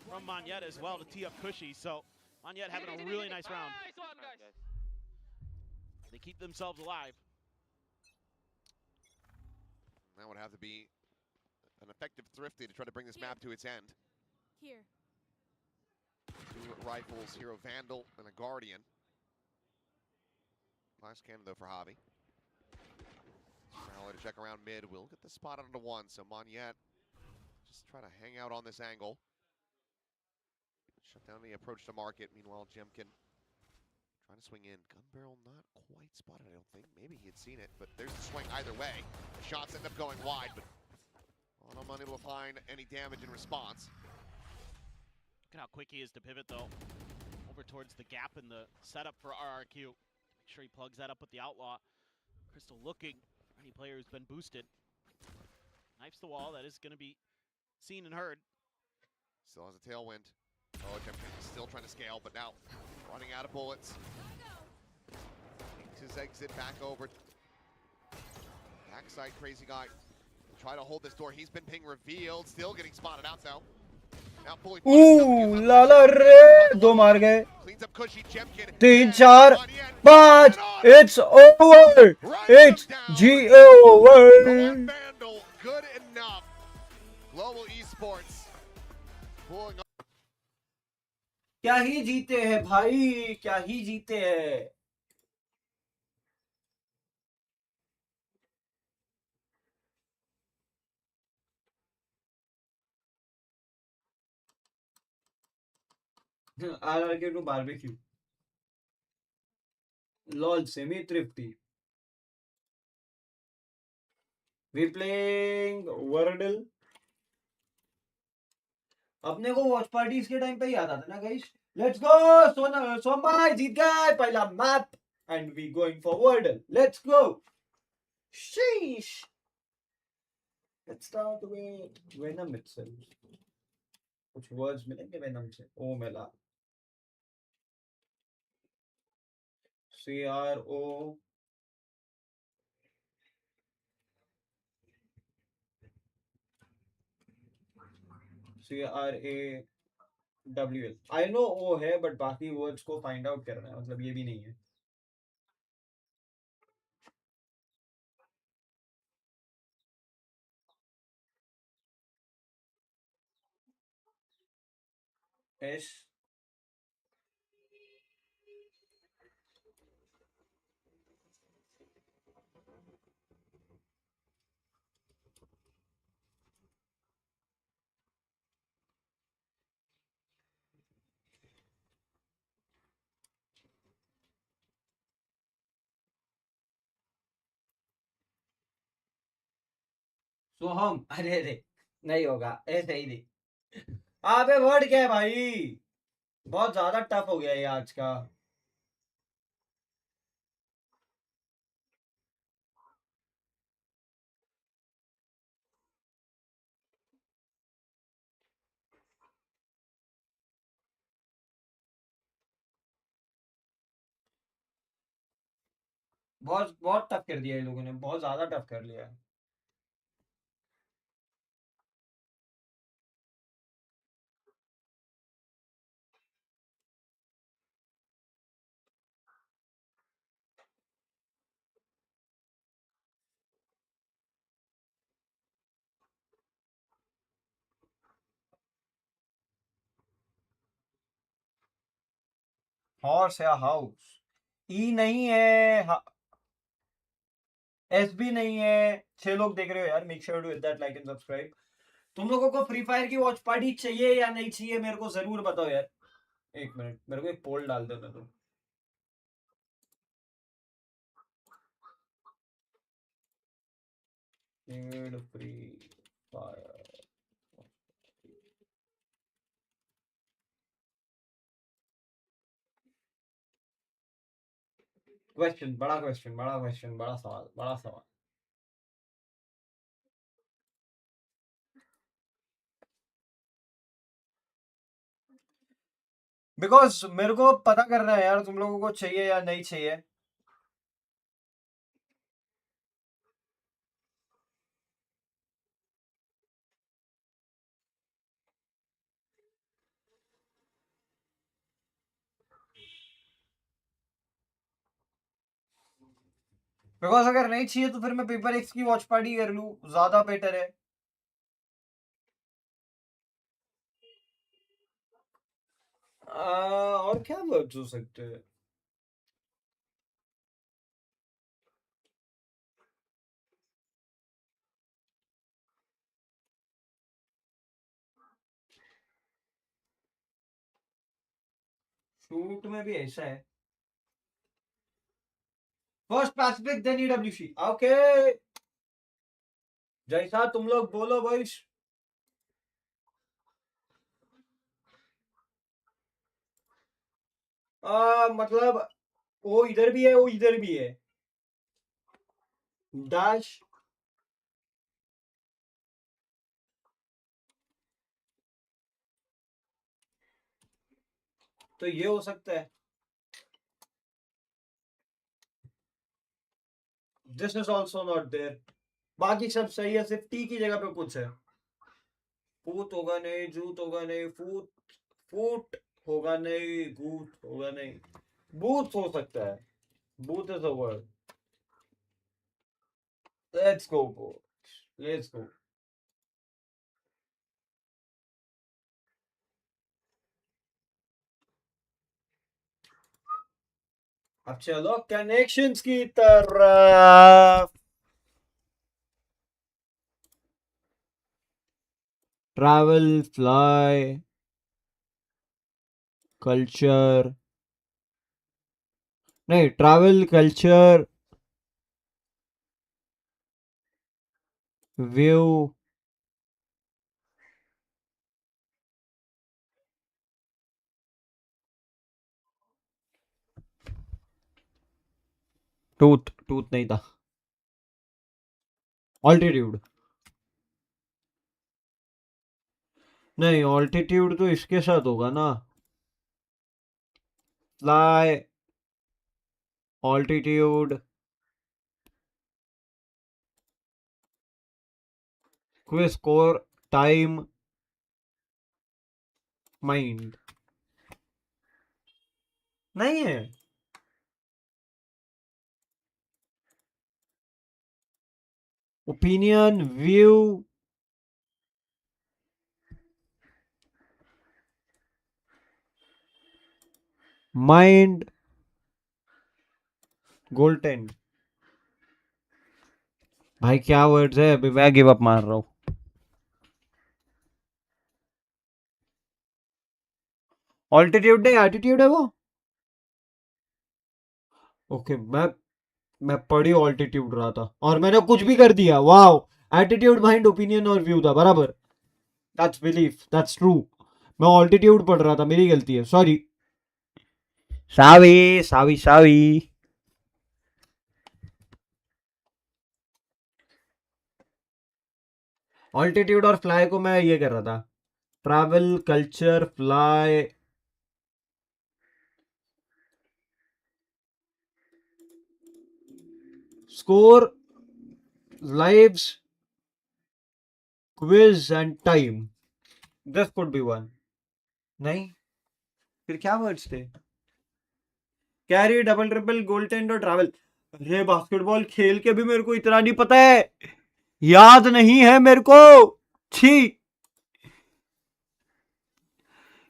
from Monyet as well to tee up Cushy. So Monyet having a really nice round. Nice one, guys. They keep themselves alive. That would have to be an effective thrifty to try to bring this map to its end. Here. 2 rifles, Hero Vandal, and a Guardian. Last cannon though for Javi. Now to check around mid. We'll get the spot onto 1. So Monyet just try to hang out on this angle. Shut down the approach to market. Meanwhile, Jemkin trying to swing in. Gun barrel not quite spotted, I don't think. Maybe he had seen it, but there's the swing either way. The shots end up going wide, but Autumn unable to find any damage in response. Look at how quick he is to pivot though. Over towards the gap in the setup for RRQ. Make sure he plugs that up with the Outlaw. Crystal looking for any player who's been boosted. Knifes the wall. That is going to be seen and heard. Still has a tailwind. Oh, Jemkin is still trying to scale, but now running out of bullets. Makes his exit back over. Backside Crazy Guy. Try to hold this door. He's been ping revealed. Still getting spotted out though. Now fully. लाला रे 2 मार गए Cleans up Cushy. Jemkin. 3 4 5 it's over it's over Vandal, good enough. Global Esports pulling up. क्या ही जीते हैं भाई क्या ही जीते हैं RRQ to barbecue lol semi thrifty we playing Wordle अपने को वॉच पार्टीज के टाइम पे ही याद आता ना गाइस लेट्स गो सोम भाई जीत गए पहला map and we going for Wordle let's go शीश let's start with venom itself कुछ वर्ड्स मिलेंगे वेनम से ओ मिला CRO CRAWL I know O है बट बाकी वर्ड्स को फाइंड आउट करना है मतलब ये भी नहीं है S सोहम अरे अरे नहीं होगा ऐसे ही नहीं अबे वर्ड क्या है भाई बहुत ज्यादा टफ हो गया ये आज का बहुत बहुत टफ कर दिया ये लोगों ने, बहुत ज्यादा टफ कर लिया है। हॉर्स या हाउस, ई नहीं है, एस भी नहीं है। 6 लोग देख रहे हो यार, make sure to hit that like and subscribe. तुम लोगों को फ्री फायर की वॉच पार्टी चाहिए या नहीं चाहिए, मेरे को जरूर बताओ यार। एक मिनट, मेरे को एक पोल डाल देना तुम। फ्री फायर क्वेश्चन, बड़ा क्वेश्चन, बड़ा क्वेश्चन, बड़ा सवाल, बड़ा सवाल। बिकॉज मेरे को पता करना है यार, तुम लोगों को चाहिए या नहीं चाहिए। बिकॉज अगर नहीं चाहिए तो फिर मैं पेपर एक्स की वॉच पार्टी कर लूं, ज्यादा बेटर है। और क्या वर्ड्स हो सकते हैं? शूट में भी ऐसा है, first Pacific then EWC, okay. जैसा तुम लोग बोलो बॉयस। मतलब वो इधर भी है, वो इधर भी है। डैश। तो ये हो सकता है। This is also not there. बाकी सब सही है, सिर्फ टी की जगह पे कुछ है। फूट होगा नहीं, जूत होगा नहीं, फूट फूट होगा नहीं, गूट होगा नहीं, बूथ हो सकता है। Booth is a word. Let's go boat, let's go. अब चलो कनेक्शंस की तरफ। ट्रैवल, फ्लाई, कल्चर, नहीं travel culture, view, tooth, tooth नहीं था। ऑल्टीट्यूड, नहीं ऑल्टीट्यूड तो इसके साथ होगा ना। Fly, altitude, quiz score, time, mind. नहीं है। ओपिनियन, व्यू, माइंड, गोल्टेंड। भाई क्या वर्ड्स है, अभी मैं गिव अप मार रहा हूँ। ऑल्टीट्यूड नहीं, एटीट्यूड है वो। ओके, मैं पढ़ी ऑल्टीट्यूड रहा था और मैंने कुछ भी कर दिया, वाह। एटीट्यूड, माइंड, ओपिनियन और व्यू था बराबर। That's belief, that's true. मैं ऑल्टीट्यूड पढ़ रहा था, मेरी गलती है, सॉरी। सावी सावी सावी। ऑल्टीट्यूड और फ्लाई को मैं ये कर रहा था। Travel, culture, fly. Score, lives, quiz and time. This could be one. नहीं, फिर क्या वर्ड्स थे? कैरी, डबल ट्रिपल, गोलटेंड और ट्रैवल. अरे बास्केटबॉल खेल के भी मेरे को इतना नहीं पता है, याद नहीं है मेरे को. छी,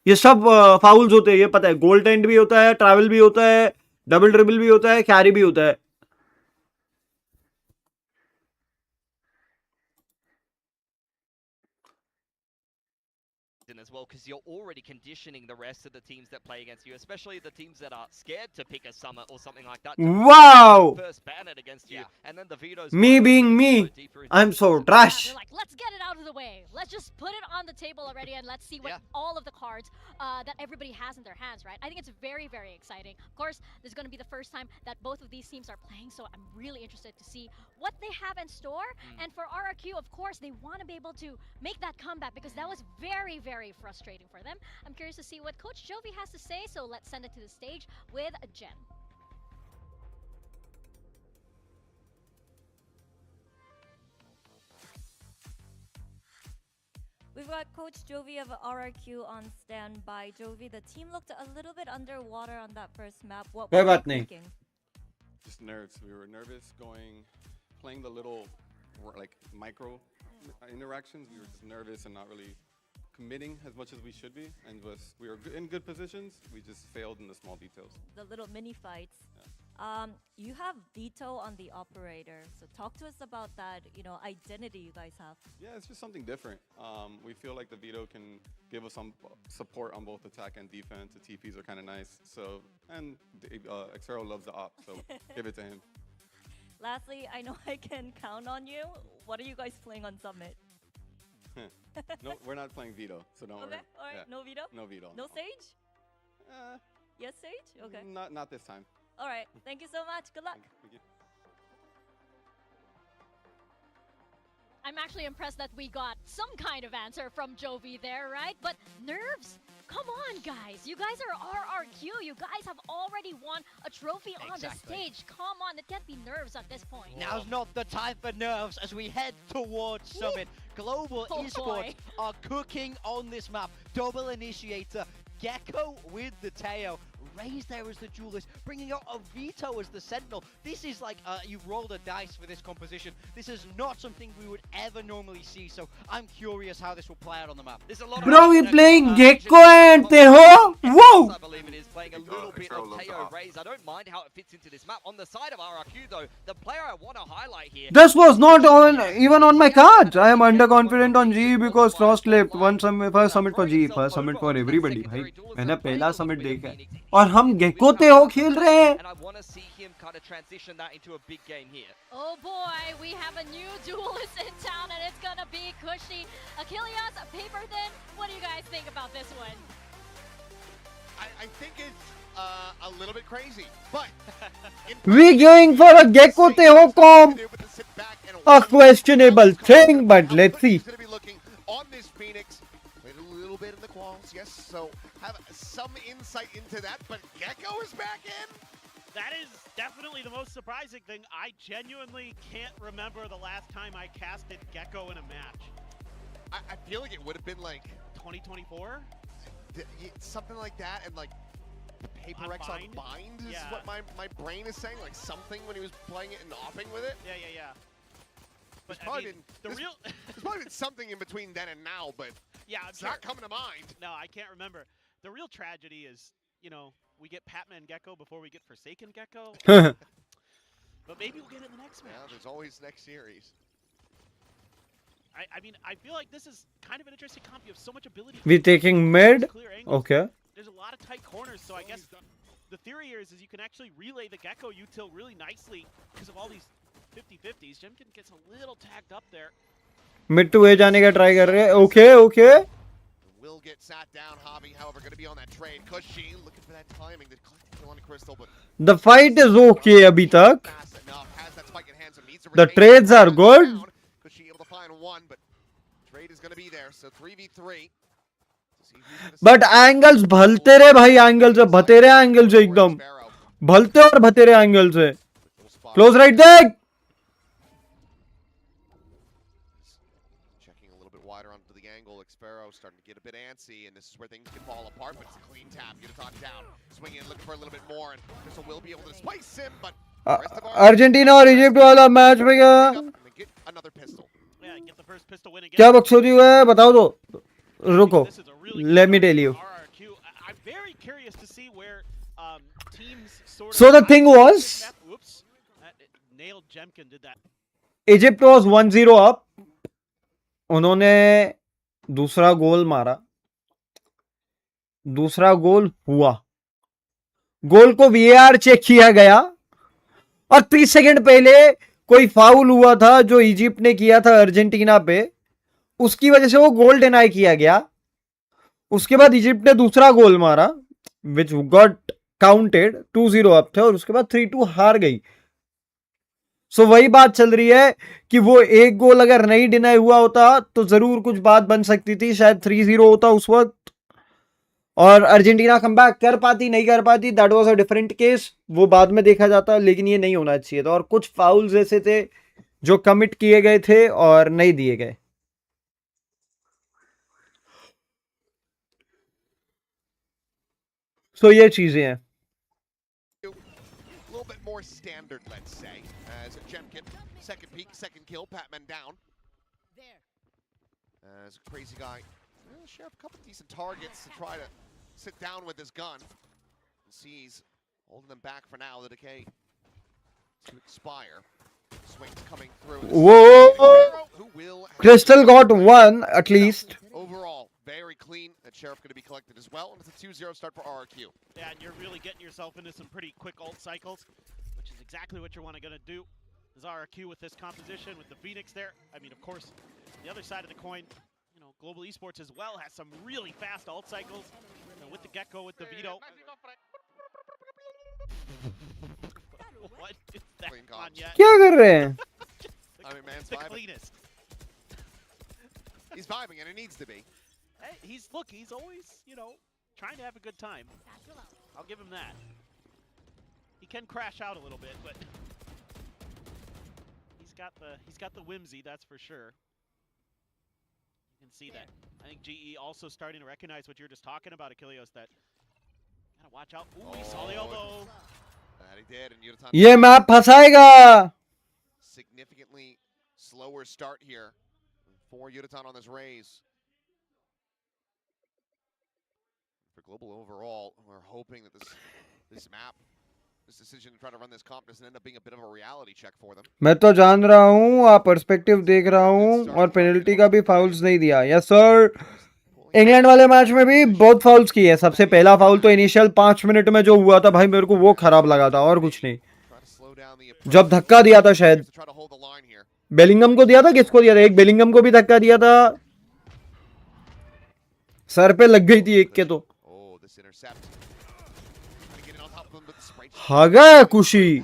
ये सब फाउल्स होते हैं, ये पता है. गोलटेंड भी होता है, ट्रैवल भी होता है, डबल ट्रिपल भी होता है, कैरी भी होता है. as well, because you're already conditioning the rest of the teams that play against you, especially the teams that are scared to pick a summit or something like that. Wow! First ban it against you, and then the vetoes. Me being me, I'm so trash. They're like, let's get it out of the way. Let's just put it on the table already and let's see what all of the cards that everybody has in their hands, right? I think it's very, very exciting. Of course, this is going to be the first time that both of these teams are playing, so I'm really interested to see what they have in store. And for RRQ, of course, they want to be able to make that comeback because that was very, very frustrating for them. I'm curious to see what Coach Jovi has to say, so let's send it to the stage with Jen. We've got Coach Jovi of RRQ on standby. Jovi, the team looked a little bit underwater on that first map. What were you thinking? Just nerves. We were nervous playing the little like micro interactions. We were just nervous and not really committing as much as we should be. And we were in good positions. We just failed in the small details. The little mini fights. Yeah. You have veto on the operator, so talk to us about that, identity you guys have. Yeah, it's just something different. We feel like the veto can give us some support on both attack and defense. The TPs are kind of nice. So, and Xero loves the op, so give it to him. Lastly, I know I can count on you. What are you guys playing on Summit? No, we're not playing veto, so don't worry. Okay, all right, Yeah. no veto? No veto. No Sage? Yes, Sage? Okay. Not this time. All right, thank you so much. Good luck. Thank you. I'm actually impressed that we got some kind of answer from Jovi there, right? But nerves? Come on, guys. You guys are RRQ. You guys have already won a trophy on the stage. Come on, it can't be nerves at this point. Now's not the time for nerves as we head towards Summit. Global esports are cooking on this map. Double initiator, Gecko with the Teo. Raze there as the duelist, bringing out a veto as the sentinel. This is like you've rolled a dice for this composition. This is not something we would ever normally see, so I'm curious how this will play out on the map. There's a lot Bro, we playing Gecko and Teho. Whoa! I believe it is playing a little bit of Teo Raze. I don't mind how it fits into this map. On the side of RRQ though, the player I want to highlight here. This was not even on my cards. I am underconfident on GE because Frost left first summit for GE, first summit for everybody. भाई मैंने पहला summit देखा है और हम gecko तेहो खेल रहे हैं. And I want to see him kind of transition that into a big game here. Oh boy, we have a new duelist in town and it's gonna be Cushy. Achilles, Paper Thin, what do you guys think about this one? I think it's a little bit crazy, but We going for a Gecko Teho comp. A questionable thing, but let's see. He's going to be looking on this Phoenix. Wait a little bit in the quals, yes, so have some insight into that, but Gecko is back in. That is definitely the most surprising thing. I genuinely can't remember the last time I casted Gecko in a match. I feel like it would have been like 2024? something like that, and like Paper X on Bind is what my brain is saying, like something when he was playing it and opping with it. Yeah. But there's probably been something in between then and now, but yeah, it's not coming to mind. No, I can't remember. The real tragedy is, we get Patman Gecko before we get Forsaken Gecko. But maybe we'll get it in the next match. Yeah, there's always next series. I mean, I feel like this is kind of an interesting comp. You have so much ability. We taking mid? Okay. There's a lot of tight corners, so I guess the theory here is you can actually relay the Gecko util really nicely because of all these 50-50s. Jemkin gets a little tagged up there. Mid to A जाने का try कर रहे हैं. Okay. Will get sat down. Javi, however, going to be on that trade. Cushy looking for that timing. The collecting kill on the crystal, but The fight is okay अभी तक. fast enough. Has that spike in hand, so needs to The retain trades are down. good. Cushy able to find one, but trade is going to be there. So 3v3. But angles भलते रे भाई, angles से भतेरे angles से एकदम भलते और भतेरे angles से. Close right there. fancy, and this is where things can fall apart, but it's a clean tap. Yudotan down, swinging, looking for a little bit more, and Crystal will be able to spice him, but Argentina और Egypt वाला match में get another pistol. Yeah, get the first pistol win again. क्या बकचोदी हुआ है बताओ तो रुको let me tell you. I'm very curious to see where teams sort of. So the thing was, whoops, nailed Jemkin did that. Egypt was 1-0 up. उन्होंने दूसरा गोल मारा, दूसरा गोल हुआ, गोल को VAR चेक किया गया और 30 सेकंड पहले कोई फाउल हुआ था जो इजिप्ट ने किया था अर्जेंटीना पे, उसकी वजह से वो गोल डिनाई किया गया। उसके बाद इजिप्ट ने दूसरा गोल मारा विच गॉट काउंटेड, 2-0 अप थे और उसके बाद 3-2 हार गई। सो वही बात चल रही है कि वो एक गोल अगर नहीं डिनाई हुआ होता तो जरूर कुछ बात बन सकती थी, शायद 3-0 होता उस वक्त और अर्जेंटीना कमबैक कर पाती नहीं कर पाती, that was a different case, वो बाद में देखा जाता, लेकिन ये नहीं होना चाहिए था। और कुछ फाउल्स ऐसे थे जो कमिट किए गए थे और नहीं दिए गए। सो ये चीजें हैं। A little bit more standard, let's say, as Jemkin, second peak, second kill, Patman down. As a crazy guy, Sheriff, a couple decent targets to try to sit down with his gun. Sees holding them back for now. The decay to expire. Swings coming through. Whoa! Crystal got one at least. Overall, very clean. That Sheriff going to be collected as well. And it's a 2-0 start for RRQ. Yeah, and you're really getting yourself into some pretty quick ult cycles, which is exactly what you're going to do. Is RRQ with this composition, with the Phoenix there. I mean, of course, the other side of the coin, you know, Global Esports as well has some really fast ult cycles. You know, with the Gecko, with the Vito. What is that on yet? क्या कर रहे हैं? I mean, man's the vibing. cleanest. He's vibing, and it needs to be. Hey, he's always, you know, trying to have a good time. I'll give him that. He can crash out a little bit, but he's got the whimsy, that's for sure. You can see that. I think GE also starting to recognize what you're just talking about, Achilleos, that gotta watch out. Ooh, he saw the elbow. That he did, and Yudotan ये map फंसाएगा। significantly slower start here for Yudotan on this raise. For Global overall, we're hoping that this map, this decision to try to run this comp doesn't end up being a bit of a reality check for them. मैं तो जान रहा हूँ, आप perspective देख रहा हूँ और पेनल्टी का भी फाउल्स नहीं दिया। यस सर, इंग्लैंड वाले मैच में भी बहुत फाउल्स किए। सबसे पहला फाउल तो इनिशियल 5 मिनट में जो हुआ था भाई, मेरे को वो खराब लगा था और कुछ नहीं। जब धक्का दिया था शायद बेलिंगम को दिया था, किसको दिया था? एक बेलिंगम को भी धक्का दिया था, सर पे लग गई थी एक के तो। हागा खुशी।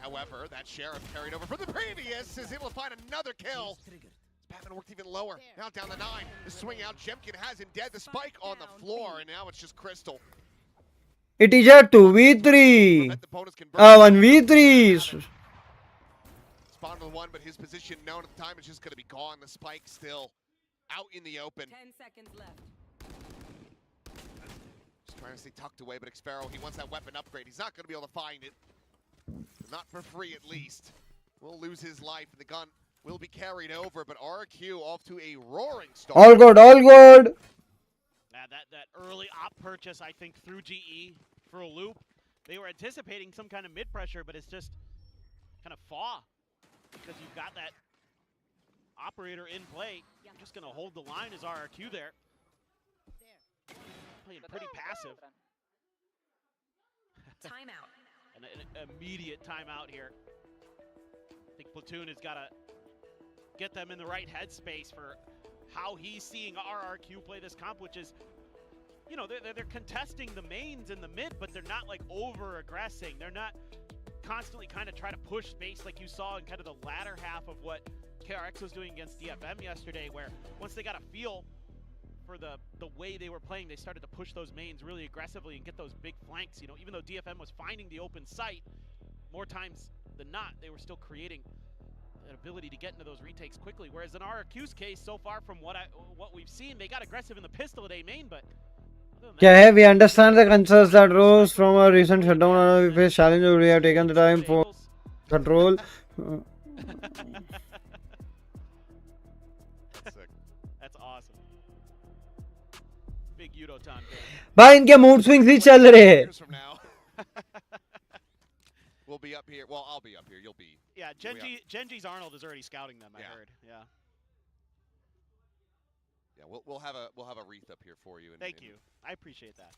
However, that Sheriff carried over from the previous is able to find another kill. Batman worked even lower. Now down the 9. The swing out. Jemkin has him dead. The spike on the floor, and now it's just Crystal. It is a 2v3. 1v3. Spawn to the 1, but his position known at the time is just going to be gone. The spike still out in the open. 10 seconds left. Just trying to stay tucked away, but Xfero, he wants that weapon upgrade. He's not going to be able to find it. Not for free, at least. Will lose his life, and the gun will be carried over, but RQ off to a roaring start. All good, all good. That early op purchase, I think, through GE for a loop. They were anticipating some kind of mid-pressure, but it's just kind of far because you've got that operator in play. You're just going to hold the line as RRQ there. Playing pretty passive. Timeout. An immediate timeout here. I think Platoon has got to get them in the right headspace for how he's seeing RRQ play this comp, which is, you know, they're contesting the mains in the mid, but they're not like over aggressing. They're not constantly kind of trying to push space like you saw in kind of the latter half of what KRX was doing against DFM yesterday, where once they got a feel for the way they were playing, they started to push those mains really aggressively and get those big flanks. You know, even though DFM was finding the open site more times than not, they were still creating an ability to get into those retakes quickly. Whereas in RRQ's case, so far from what we've seen, they got aggressive in the pistol at A main, but yeah, we understand the concerns that rose from a recent shutdown. We face challenges. We have taken the time for control. That's awesome. Big Yudotan fan. भाई इनके mood swings ही चल रहे हैं. Years from now. We'll be up here. Well, I'll be up here. You'll be. Yeah, Genji's Arnold is already scouting them. I heard. Yeah. Yeah, we'll have a wreath up here for you. Thank you. I appreciate that.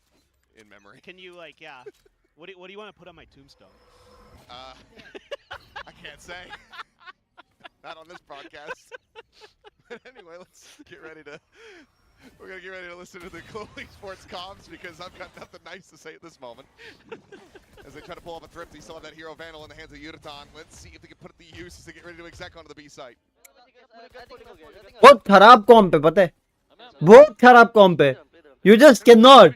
In memory. Can you what do you want to put on my tombstone? I can't say. Not on this broadcast. Anyway, let's get ready to. We're gonna get ready to listen to the Global Esports comms because I've got nothing nice to say at this moment. As they try to pull up a thrift, you still have that hero vandal in the hands of Yudotan. Let's see if they can put it to use as they get ready to exec onto the B site. बहुत खराब कॉम्प है पता है. बहुत खराब कॉम्प है. You just cannot.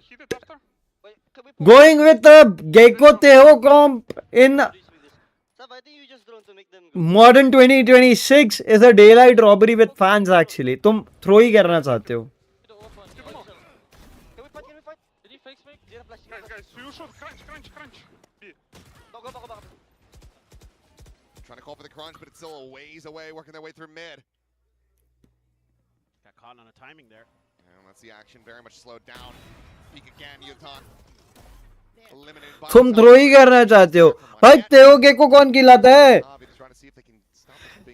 Going with the Gecko Theo comp in modern 2026 is a daylight robbery with fans actually. तुम throw ही करना चाहते हो. Guys, you should crunch. Trying to call for the crunch, but it's still a ways away, working their way through mid. Got caught on a timing there. And that's the action very much slowed down. Peek again, Yudotan. Eliminated by तुम throw ही करना चाहते हो. भाई तेओ gecko कौन खिलाता है?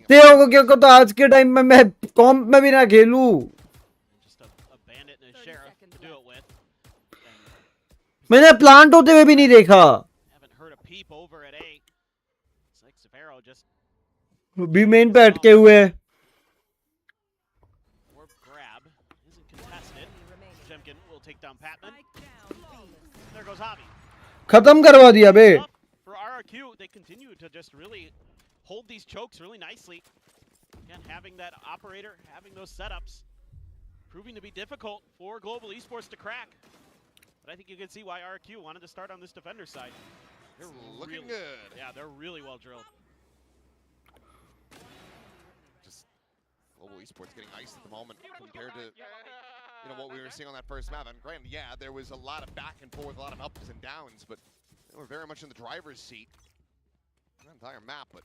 तेओ को गेको तो आज के टाइम में मैं कॉम्प में भी ना खेलूं. मैंने प्लांट होते हुए भी नहीं देखा. बी मेन पे अटके हुए. खत्म करवा दिया बे. For RRQ, they continue to just really hold these chokes really nicely. Again, having that operator, having those setups, proving to be difficult for Global Esports to crack. But I think you can see why RRQ wanted to start on this defender side. They're looking good. Yeah, they're really well drilled. Just Global Esports getting iced at the moment compared to what we were seeing on that first map. And granted, yeah, there was a lot of back and forth, a lot of ups and downs, but they were very much in the driver's seat. Not entire map, but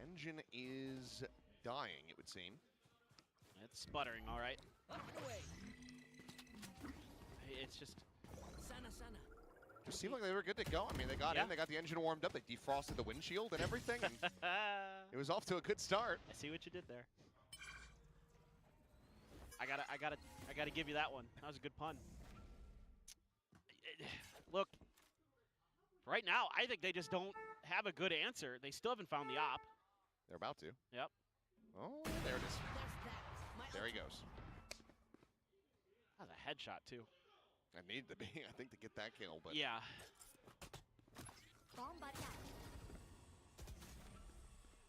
engine is dying, it would seem. It's sputtering, all right. It's just seemed like they were good to go. I mean, they got in, they got the engine warmed up, they defrosted the windshield and everything, and it was off to a good start. I see what you did there. I gotta give you that one. That was a good pun. Look, right now, I think they just don't have a good answer. They still haven't found the op. They're about to. Yep. Oh, there it is. There he goes. That was a headshot, too. I needed to be, I think, to get that kill, but... Yeah.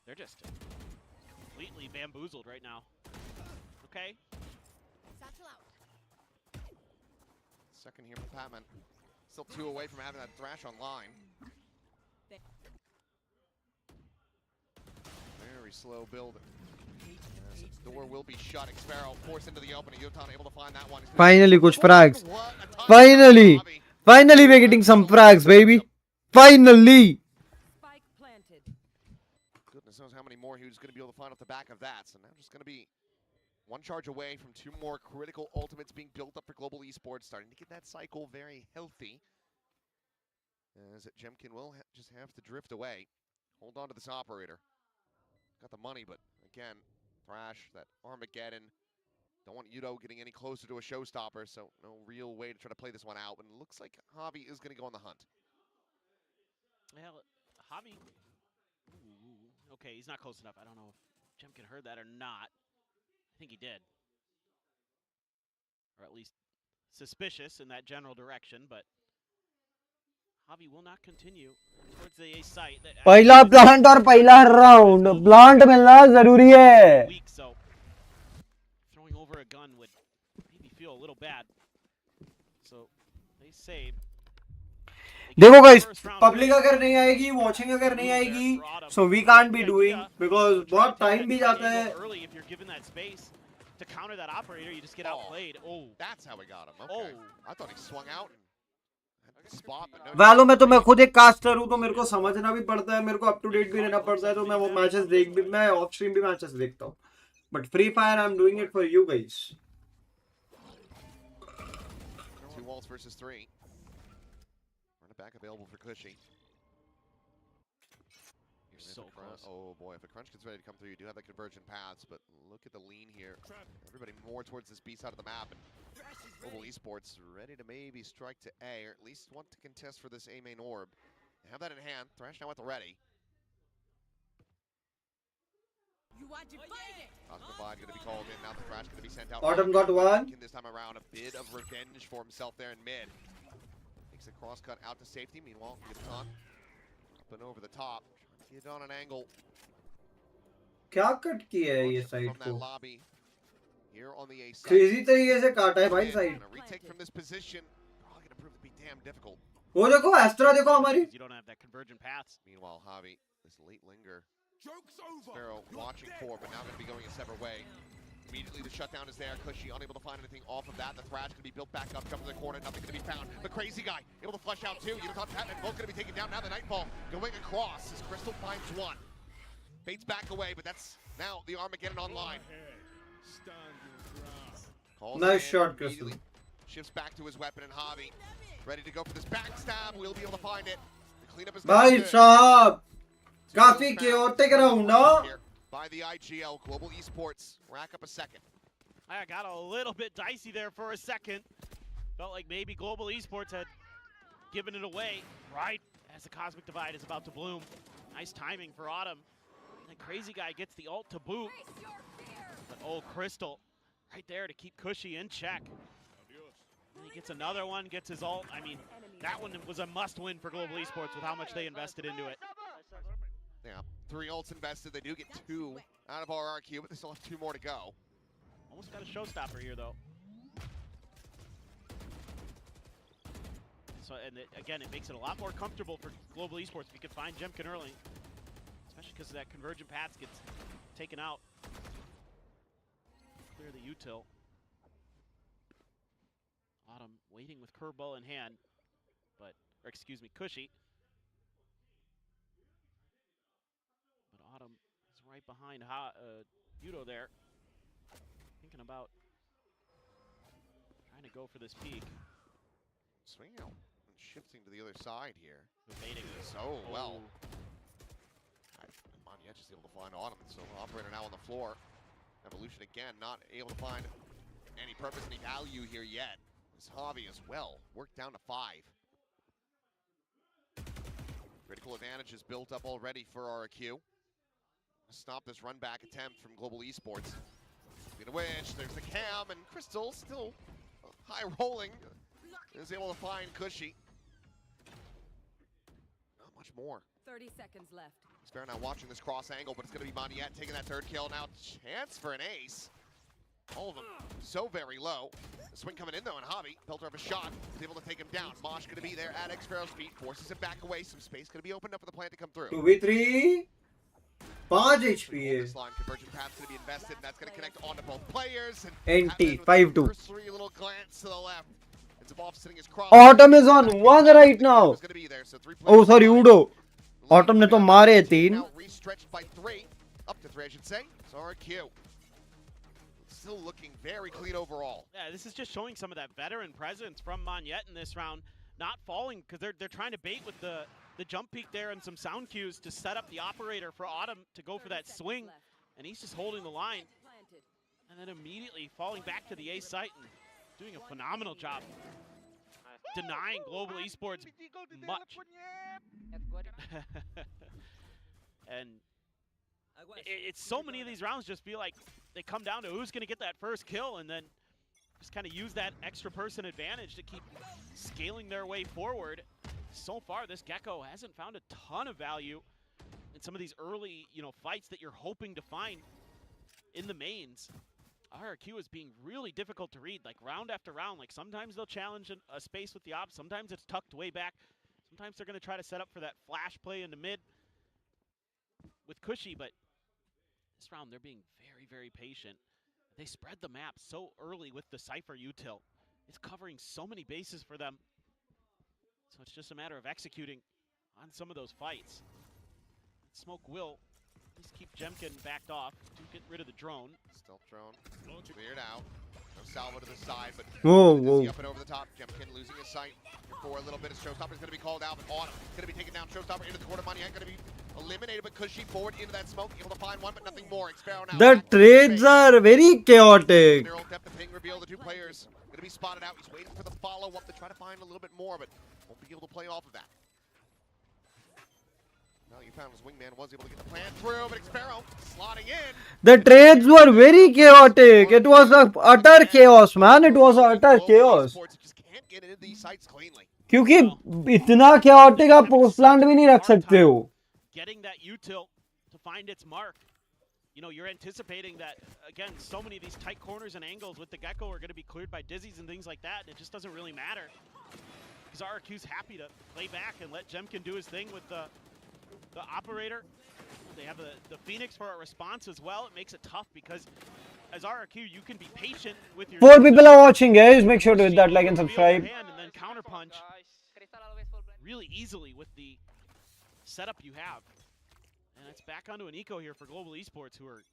They're just completely bamboozled right now. Okay. Second here for Patman. Still 2 away from having that Thrash online. Very slow build. Yes, its door will be shut. Xparrow forced into the opening. Yudotan able to find that one. Finally, kuch frags. Finally we're getting some frags, baby. Finally. Goodness knows how many more he was going to be able to find off the back of that. So now just going to be one charge away from 2 more critical ultimates being built up for Global Esports, starting to get that cycle very healthy. As Jemkin will just have to drift away. Hold on to this operator. Got the money, but again, Thrash, that Armageddon. Don't want Yudo getting any closer to a showstopper, so no real way to try to play this one out. But it looks like Javi is going to go on the hunt. Well, Javi... Ooh, okay, he's not close enough. I don't know if Jemkin heard that or not. I think he did. Or at least suspicious in that general direction, but Javi will not continue towards the A site. पहला plant और पहला round plant मिलना जरूरी है. Weak, so throwing over a gun would maybe feel a little bad. So they save. देखो guys, public अगर नहीं आएगी, वॉचिंग अगर नहीं आएगी, so we can't be doing because बहुत टाइम भी जाता है. To counter that operator, you just get outplayed. Oh, that's how we got him. Okay. I thought he swung out and spot, but no. वैलो में तो मैं खुद एक caster हूँ, तो मेरे को समझना भी पड़ता है, मेरे को अप टू डेट भी रहना पड़ता है, तो मैं वो मैचेस मैं ऑफ स्ट्रीम भी मैचेस देखता हूँ. But free fire I am doing it for you guys. 2 walls versus 3. Run it back available for Cushy. So close. Oh boy, if a crunch gets ready to come through, you do have the convergent paths, but look at the lean here. Everybody more towards this B side of the map. And Global Esports ready to maybe strike to A, or at least want to contest for this A main orb. They have that in hand. Thresh now at the ready. Divide going to be called in. Now the Thrash going to be sent out. Autumn got one. This time around, a bit of revenge for himself there in mid. Makes the cross cut out to safety. Meanwhile, Yutan up and over the top. Get on an angle. क्या cut किया है ये side को? Here on the A side. Crazy तरीके से काटा है भाई side. Retake from this position. Probably going to prove to be damn difficult. वो देखो एस्ट्रा देखो हमारी. You don't have that convergent paths. Meanwhile, Javi, this late linger. Sparrow watching for, but now going to be going a separate way. Immediately the shutdown is there. Cushy unable to find anything off of that. The Thrash going to be built back up, jump to the corner, nothing going to be found. The crazy guy able to flush out too. Unicorn Pat and both going to be taken down. Now the Nightfall going across as Crystal finds one. Bates back away, but that's now the Armageddon online. Nice shot, Crystal. Shifts back to his weapon and Javi ready to go for this backstab. We'll be able to find it. The cleanup is भाई साहब काफी chaotic round ना. By the IGL, Global Esports, rack up a second. I got a little bit dicey there for a second. Felt like maybe Global Esports had given it away right as the Cosmic Divide is about to bloom. Nice timing for Autumn. And the crazy guy gets the ult to boot. But oh, Crystal right there to keep Cushy in check. And he gets another one, gets his ult. I mean, that one was a must-win for Global Esports with how much they invested into it. Yeah, 3 ults invested. They do get 2 out of RRQ, but they still have 2 more to go. Almost got a showstopper here, though. So, and again, it makes it a lot more comfortable for Global Esports if you can find Jemkin early. Especially because that convergent paths gets taken out. Clear the util. Autumn waiting with curveball in hand, but, or excuse me, Cushy. But Autumn is right behind Yudo there. Thinking about trying to go for this peak. Swing out and shifting to the other side here. Evading so well. Manya just able to find Autumn, so operator now on the floor. Evolution again, not able to find any purpose, any value here yet. This Javi as well, worked down to 5. Critical advantage is built up already for RRQ. Stop this run back attempt from Global Esports. Speaking of which, there's the cam, and Crystal still high rolling. Is able to find Cushy. Not much more. 30 seconds left. Spare now watching this cross angle, but it's going to be Moniette taking that 3rd kill. Now chance for an ace. All of them so very low. The swing coming in though, and Javi, Pelter of a shot, is able to take him down. Mosh going to be there at X-Pharaoh's feet, forces him back away. Some space going to be opened up for the plant to come through. 2v3. 5 HP है. This line convergent path's going to be invested, and that's going to connect onto both players. And NT 5-2. A little glance to the left. It's Vaibhav sitting his cross. Autumn is on 1 right now. Oh sorry, Udo. Autumn ने तो मारे 3. Now restretched by 3, up to 3 I should say. So RQ still looking very clean overall. Yeah, this is just showing some of that veteran presence from Moniette in this round, not falling because they're trying to bait with the jump peek there and some sound cues to set up the operator for Autumn to go for that swing, and he's just holding the line, and then immediately falling back to the A site and doing a phenomenal job denying Global Esports much. And it's so many of these rounds just feel like they come down to who's going to get that first kill, and then just kind of use that extra person advantage to keep scaling their way forward. So far, this Gecko hasn't found a ton of value in some of these early, fights that you're hoping to find in the mains. RRQ is being really difficult to read, like round after round. Like sometimes they'll challenge a space with the ops, sometimes it's tucked way back. Sometimes they're going to try to set up for that flash play in the mid with Cushy, but this round they're being very, very patient. They spread the map so early with the Cypher util. It's covering so many bases for them. So it's just a matter of executing on some of those fights. Smoke will at least keep Jemkin backed off to get rid of the drone. Stealth drone cleared out. No salvo to the side, but Whoa. up and over the top. Jemkin losing his sight for a little bit. Showstopper's going to be called out, but Autumn going to be taken down. Showstopper into the corner. Maniac going to be eliminated, but Cushy forward into that smoke, able to find one, but nothing more. Xpero now. The trades are very chaotic. Neural depth of ping reveal. The two players going to be spotted out. He's waiting for the follow-up to try to find a little bit more, but won't be able to play off of that. Now you found his wingman was able to get the plan through, but Xpero slotting in. The trades were very chaotic. It was a utter chaos, man. It was a utter chaos. Just can't get into these sites cleanly. क्योंकि इतना chaotic आप post plant भी नहीं रख सकते हो. Getting that util to find its mark. You know, you're anticipating that, again, so many of these tight corners and angles with the Gecko are going to be cleared by Dizzies and things like that, and it just doesn't really matter. Because RRQ's happy to play back and let Jemkin do his thing with the operator. They have the Phoenix for a response as well. It makes it tough because as RRQ, you can be patient with your... 4 people are watching, guys. Make sure to hit that like and subscribe. And then counterpunch really easily with the setup you have. And it's back onto an eco here for Global Esports, who are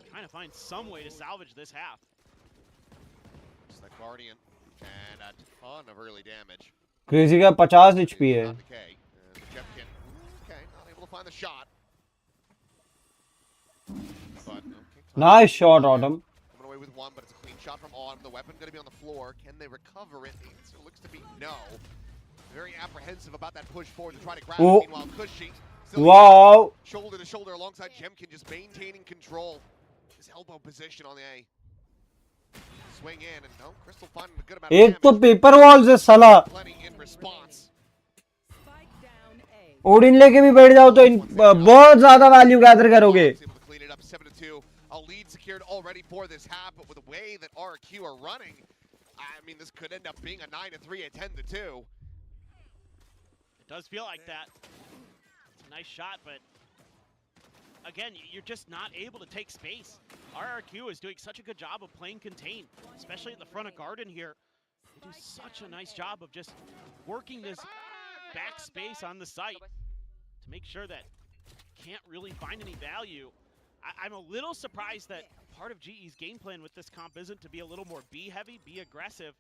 trying to find some way to salvage this half. Just that Guardian and a ton of early damage. Crazy का 50 HP है. Jemkin, okay, not able to find the shot. But, okay, Nice shot, Autumn. coming away with one, but it's a clean shot from Autumn. The weapon going to be on the floor. Can they recover it? The answer looks to be no. Very apprehensive about that push forward to try to grab it. Meanwhile, Cushy still Wow. shoulder to shoulder alongside Jemkin, just maintaining control. His elbow position on the A. Swing in, and no, Crystal finding a good amount of एक तो damage. Paper wall से साला Plenty in response. Odin लेके भी बैठ जाओ तो बहुत ज्यादा वैल्यू गैदर करोगे. Able to clean it up 7-2. A lead secured already for this half, but with the way that RRQ are running, I mean, this could end up being a 9-3, a 10-2. It does feel like that. It's a nice shot, but again, you're just not able to take space. RRQ is doing such a good job of playing contain, especially at the front of Garden here. They do such a nice job of just working this back space on the site to make sure that can't really find any value. I'm a little surprised that part of GE's game plan with this comp isn't to be a little more B heavy, be aggressive.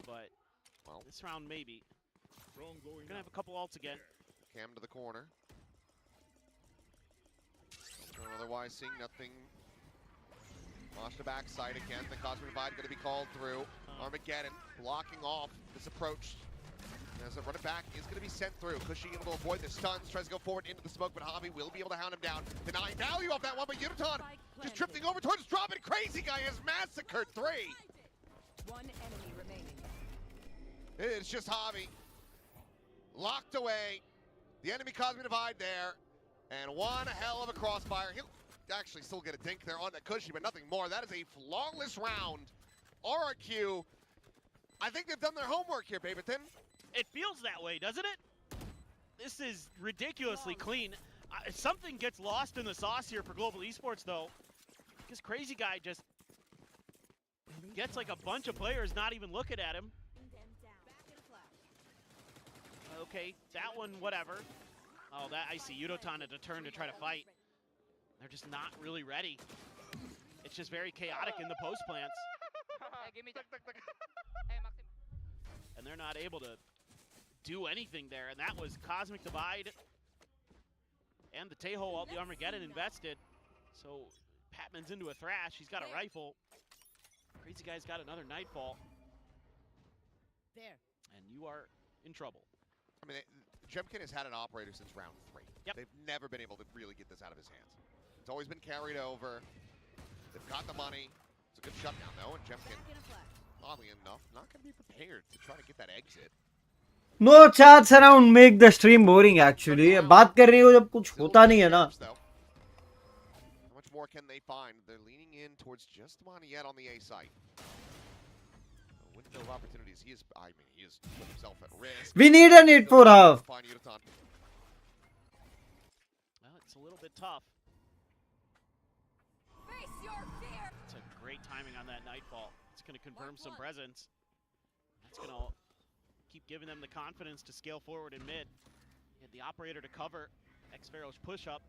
But well, this round maybe. We're gonna have a couple ults again. Cam to the corner. Otherwise, seeing nothing. Lost the backside again. The Cosmic Divide going to be called through. Armageddon blocking off this approach. As a run it back is going to be sent through. Cushy able to avoid the stuns. Tries to go forward into the smoke, but Javi will be able to hound him down. Denying value off that one, but Unoton just drifting over towards drop it. Crazy guy has massacred 3. One enemy remaining. It's just Javi. Locked away. The enemy Cosmic Divide there. And one hell of a crossfire. He'll actually still get a dink there on that Cushy, but nothing more. That is a flawless round. RRQ, I think they've done their homework here, Babyton. It feels that way, doesn't it? This is ridiculously clean. Something gets lost in the sauce here for Global Esports, though. This crazy guy just gets like a bunch of players not even looking at him. Okay, that one, whatever. Oh, that I see Unoton at a turn to try to fight. They're just not really ready. It's just very chaotic in the post plants. And they're not able to do anything there. And that was Cosmic Divide and the Tejo all the Armageddon invested. So Patman's into a thrash. He's got a rifle. Crazy guy's got another Nightfall. There. And you are in trouble. I mean, Jemkin has had an operator since round 3. Yep. They've never been able to really get this out of his hands. It's always been carried over. They've got the money. It's a good shutdown, though, and Jemkin, oddly enough, not going to be prepared to try to get that exit. No chats around make the stream boring actually. बात कर रही हो जब कुछ होता नहीं है ना. How much more can they find? They're leaning in towards just Maniet on the A site. window of opportunities. He is put himself at risk. We need a need for her. Find Yudotan. Well, it's a little bit tough. Face your fear. It's a great timing on that Nightfall. It's going to confirm some presence. That's going to keep giving them the confidence to scale forward in mid. He had the operator to cover xFaro's push-up.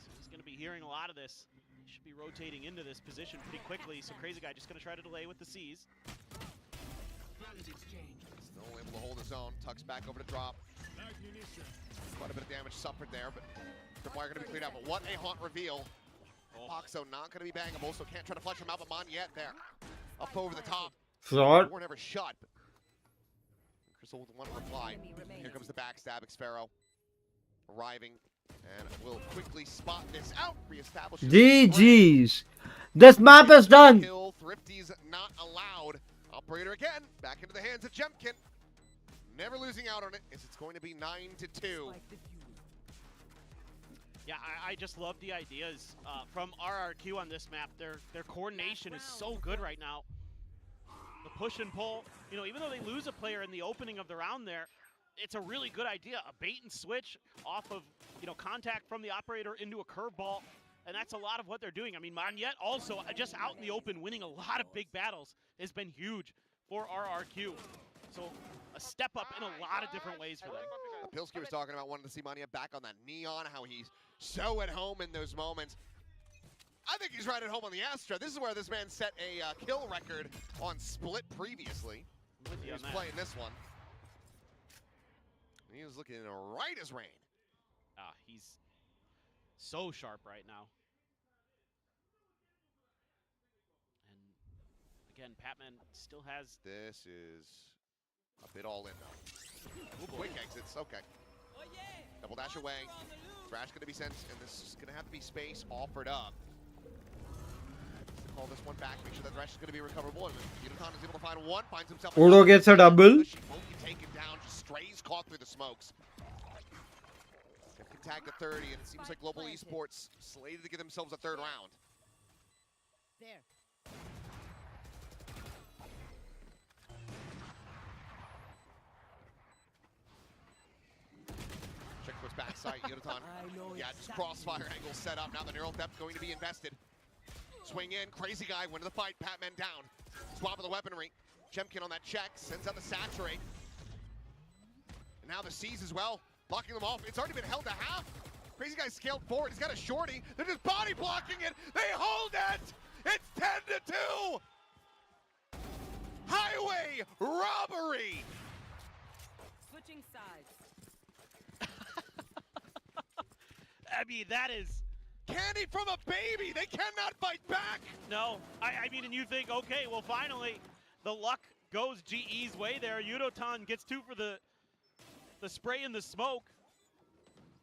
So he's going to be hearing a lot of this. He should be rotating into this position pretty quickly. So Crazy Guy just going to try to delay with the C's. Still able to hold his own. Tucks back over to drop. Quite a bit of damage suffered there, but Tripwire going to be cleared out. But what a haunt reveal. Poxo not going to be bangable, so can't try to flush him out, but Monyet there. Up over the top. Shot. Door never shut. But Crystal with one reply. Here comes the backstab. xFaro arriving and will quickly spot this out. Reestablish. GG's. This map is done. Kill. Thrifty's not allowed. Operator again. Back into the hands of Jemkin. Never losing out on it, as it's going to be 9-2. Yeah, I just love the ideas from RRQ on this map. Their coordination is so good right now. The push and pull, you know, even though they lose a player in the opening of the round there, it's a really good idea. A bait and switch off of, you know, contact from the operator into a curveball, and that's a lot of what they're doing. I mean, Monyet also just out in the open winning a lot of big battles has been huge for RRQ. So a step up in a lot of different ways for them. Pilsky was talking about wanting to see Monyet back on that neon, how he's so at home in those moments. I think he's right at home on the Astra. This is where this man set a kill record on Split previously. He was playing this one. He was looking right as rain. He's so sharp right now. And again, Patman still has... This is a bit all in though. Ooh, quick exits, okay. Double dash away. Thrash gonna be sent, and this is gonna have to be space offered up. Call this one back, make sure that Thrash is gonna be recoverable, and Yudotan is able to find one, finds himself... Odo gets a double. She won't be taken down, just strays caught through the smokes. Can tag to 30, and it seems like Global Esports slated to give themselves a third round. There. Check for his backside, Yudotan. Yeah, just crossfire angle set up. Now the neural depth going to be invested. Swing in, Crazy Guy, win the fight, Patman down. Swap of the weaponry. Jemkin on that check, sends out the saturate. And now the C's as well, blocking them off. It's already been held to half. Crazy Guy scaled forward, he's got a shorty. They're just body blocking it. They hold it. It's 10-2. Highway robbery. Switching sides. I mean, that is... Candy from a baby! They cannot fight back! No, I mean, and you think, okay, well, finally, the luck goes GE's way there. Yudotan gets two for the spray and the smoke.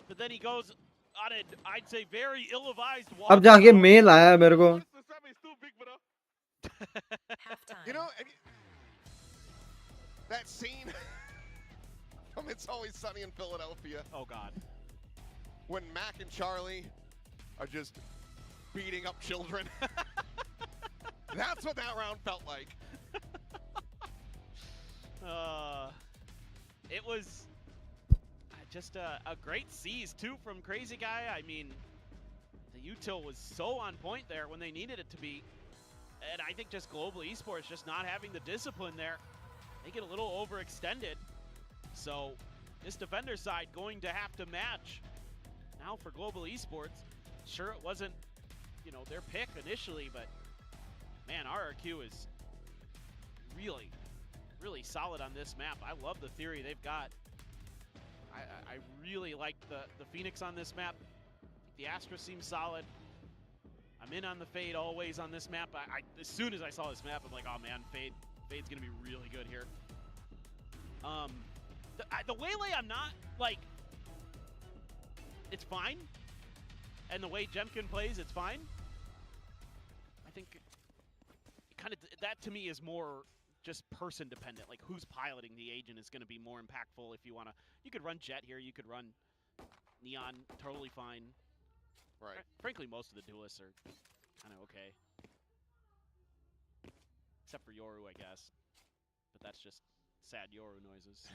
But then he goes on an, I'd say, very ill-advised walk. अब जाके mail आया मेरे को. You know, that scene from It's Always Sunny in Philadelphia. Oh, God. When Mac and Charlie are just beating up children. That's what that round felt like. It was just a great seize, too, from Crazy Guy. I mean, the util was so on point there when they needed it to be. And I think just Global Esports just not having the discipline there. They get a little overextended. So this defender side going to have to match. Now for Global Esports, sure it wasn't, you know, their pick initially, but man, RRQ is really, really solid on this map. I love the theory they've got. I really like the Phoenix on this map. The Astra seems solid. I'm in on the Fade always on this map. As soon as I saw this map, I'm like, oh man, Fade's gonna be really good here. The Waylay, I'm not like. It's fine. And the way Jemkin plays, it's fine. I think kind of that to me is more just person dependent. Like who's piloting the agent is going to be more impactful if you want to. You could run Jet here, you could run Neon, totally fine. Right. Frankly, most of the duelists are kind of okay. Except for Yoru, I guess. But that's just sad Yoru noises.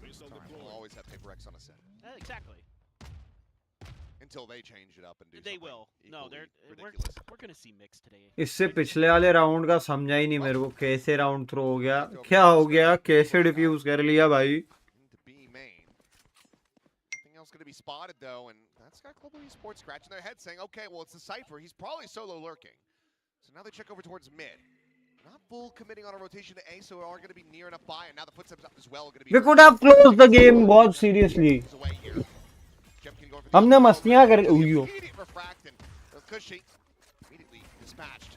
We'll always have Paper X on a set. Exactly. Until they change it up and do They something will. No, ridiculous. we're gonna see mix today. इससे पिछले वाले round का समझा ही नहीं मेरे को कैसे round throw हो गया क्या हो गया कैसे डिफ्यूज कर लिया भाई Into B main. Nothing else going to be spotted though, and that's got Global Esports scratching their head saying, okay, well it's the Cypher. He's probably solo lurking. So now they check over towards mid. Not full committing on a rotation to A, so are going to be near enough by, and now the footsteps up as well are going to be. we could have closed the game बहुत seriously हमने मस्तियां कर उइयो Cushy immediately dispatched.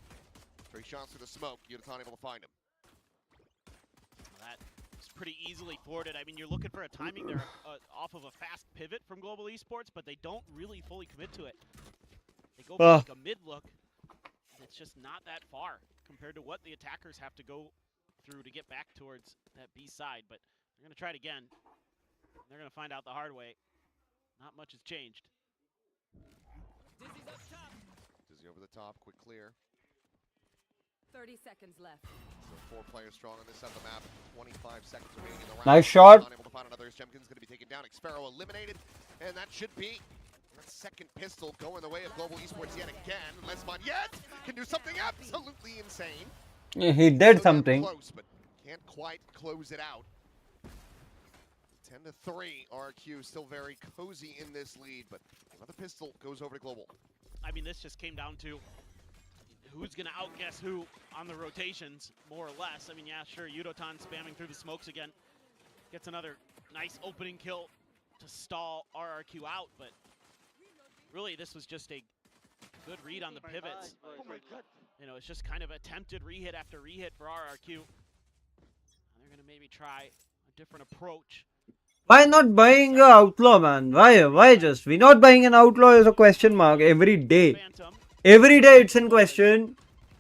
3 shots through the smoke. Yudotan able to find him. That was pretty easily thwarted. I mean, you're looking for a timing there off of a fast pivot from Global Esports, but they don't really fully commit to it. They go for like a mid look. It's just not that far compared to what the attackers have to go through to get back towards that B side. But they're going to try it again. They're going to find out the hard way. Not much has changed. Dizzy's up top. Dizzy over the top, quick clear. 30 seconds left. So 4 players strong on this side of the map. 25 seconds remaining in the round. Nice shot. Unable to find another. Jemkin's going to be taken down. Xpero eliminated, and that should be that second pistol going the way of Global Esports yet again. Unless Yet can do something absolutely insane. he did something Close, but can't quite close it out. 10-3. RQ still very cozy in this lead, but another pistol goes over to Global. I mean, this just came down to who's going to outguess who on the rotations, more or less. I mean, yeah, sure, Yudotan spamming through the smokes again. Gets another nice opening kill to stall RRQ out, but really this was just a good read on the pivots. Oh my god. You know, it's just kind of attempted rehit after rehit for RRQ. And they're going to maybe try a different approach. why not buying a outlaw man why just we not buying an outlaw is a question mark every day it's in question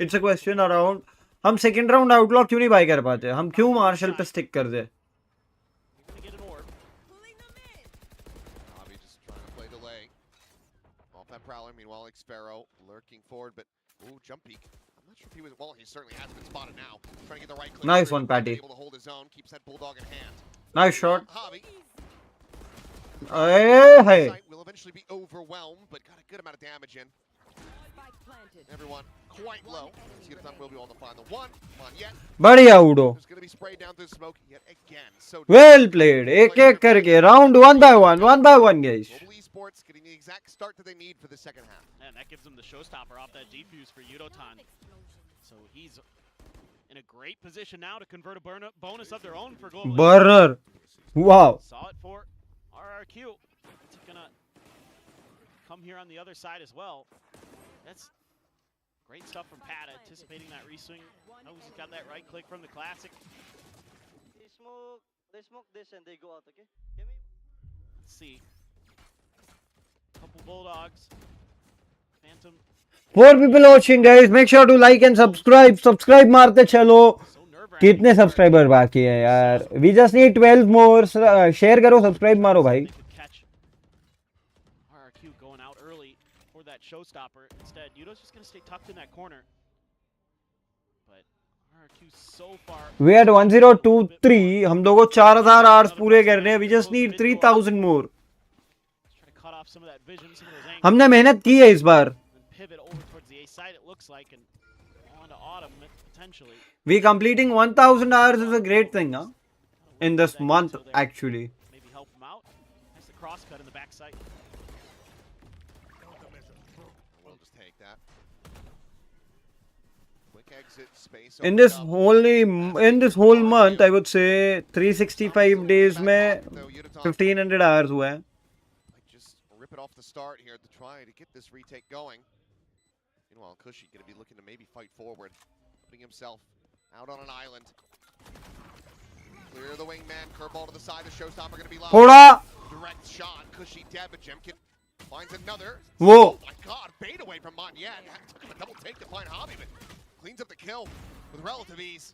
it's a question around हम second round outlaw क्यों नहीं buy कर पाते हम क्यों marshal पे stick कर दे Navi just trying to play delay. Off that prowler, meanwhile, Xpero lurking forward, but ooh, jump peek. I'm not sure if he was. Well, he certainly has been spotted now. Trying to get the right click. Nice one, Patty. Able to hold his own, keeps that bulldog in hand. nice shot Javi hey will eventually be overwhelmed, but got a good amount of damage in. Spike planted. Everyone quite low. Yudotan will be able to find the one. Come on, Yet. बढ़िया उड़ो There's going to be sprayed down through smoke yet again. So well played एक एक करके round one by one guys Global Esports getting the exact start that they need for the second half. And that gives them the showstopper off that defuse for Yudotan. So he's in a great position now to convert a bonus of their own for Global. burner wow Saw it for RRQ. It's gonna come here on the other side as well. That's great stuff from Pat, anticipating that reswing. Knows he's got that right click from the classic. They smoke this and they go out, okay? Give me. Let's see. Couple bulldogs. Phantom. 4 people watching guys make sure to like and subscribe मारते चलो कितने subscriber बाकी हैं यार we just need 12 more share करो subscribe मारो भाई RRQ going out early for that showstopper. Instead, Yudo's just going to stay tucked in that corner. But RRQ so far. we at 1023 हम लोगों को 4000 hours पूरे करने हैं we just need 3000 more Try to cut off some of that vision, some of those angles. हमने मेहनत की है इस बार Pivot over towards the A side, it looks like, and on to Autumn potentially. we completing 1000 hours is a great thing huh? in this month actually Maybe help him out. That's the cross cut in the backside. We'll just take that. Quick exit space. in this whole month I would say 365 days में 1500 hours हुआ है Just rip it off the start here to try to get this retake going. Meanwhile, Cushy going to be looking to maybe fight forward, putting himself out on an island. Clear the wingman, curveball to the side. The showstopper going to be low. थोड़ा Direct shot, Cushy dead, but Jemkin finds another. Whoa. Oh my god, bait away from Monyet. Took him a double take to find Hobby, but cleans up the kill with relative ease.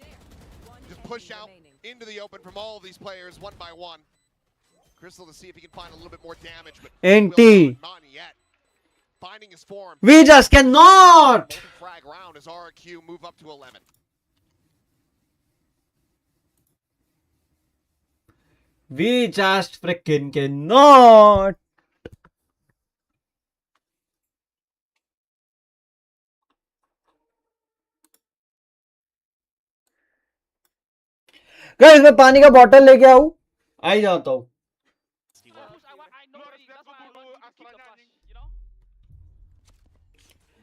Just push out into the open from all of these players one by one. Crystal to see if he can find a little bit more damage, but NT. Monyet finding his form. We just cannot. Frag round as RRQ move up to 11. We just freaking cannot. Guys मैं पानी का bottle लेके आऊं आ ही जाता हूं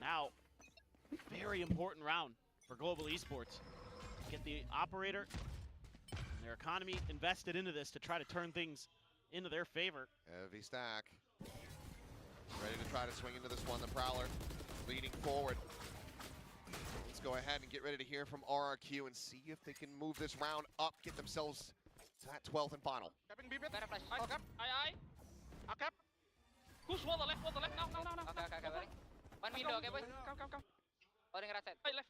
Now, very important round for global esports. Get the operator and their economy invested into this to try to turn things into their favor. Heavy stack. Ready to try to swing into this one. The Prowler leading forward. Let's go ahead and get ready to hear from RRQ and see if they can move this round up, get themselves to that 12th and final. Push wall the left, now. Okay, ready. One window, okay, boys. Come. Holding right side. Left.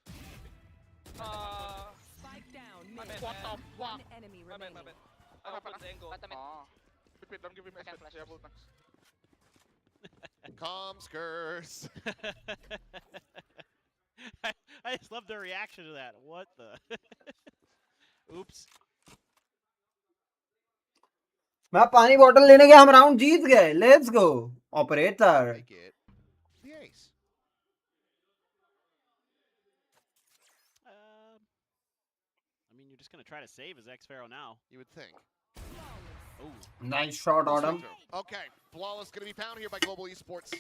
Spike down. What Mid. the fuck? One enemy remaining. Wait, don't give him Okay, space. flash. Yeah, both next. Calm skirts. I just love their reaction to that. What the? Oops. मैं पानी bottle लेने गया हम round जीत गए let's go operator Make it the ace. I mean, you're just going to try to save his X-Pharaoh now. You would think. Oh. Nice shot ऑडम Okay, Flawless going to be found here by Global Esports.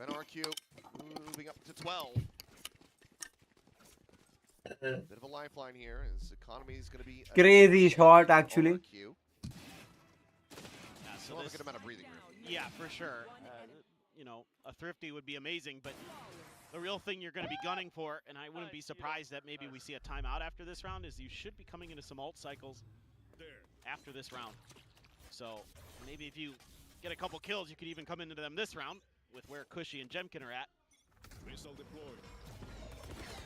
RRQ moving up to 12. Bit of a lifeline here. His economy is going to be crazy shot actually RRQ. Yeah, Still have a good amount of breathing room. Yeah, for sure. You know, a thrifty would be amazing, but the real thing you're going to be gunning for, and I wouldn't be surprised that maybe we see a timeout after this round, is you should be coming into some ult cycles after this round. So maybe if you get a couple kills, you could even come into them this round with where Cushy and Jemkin are at.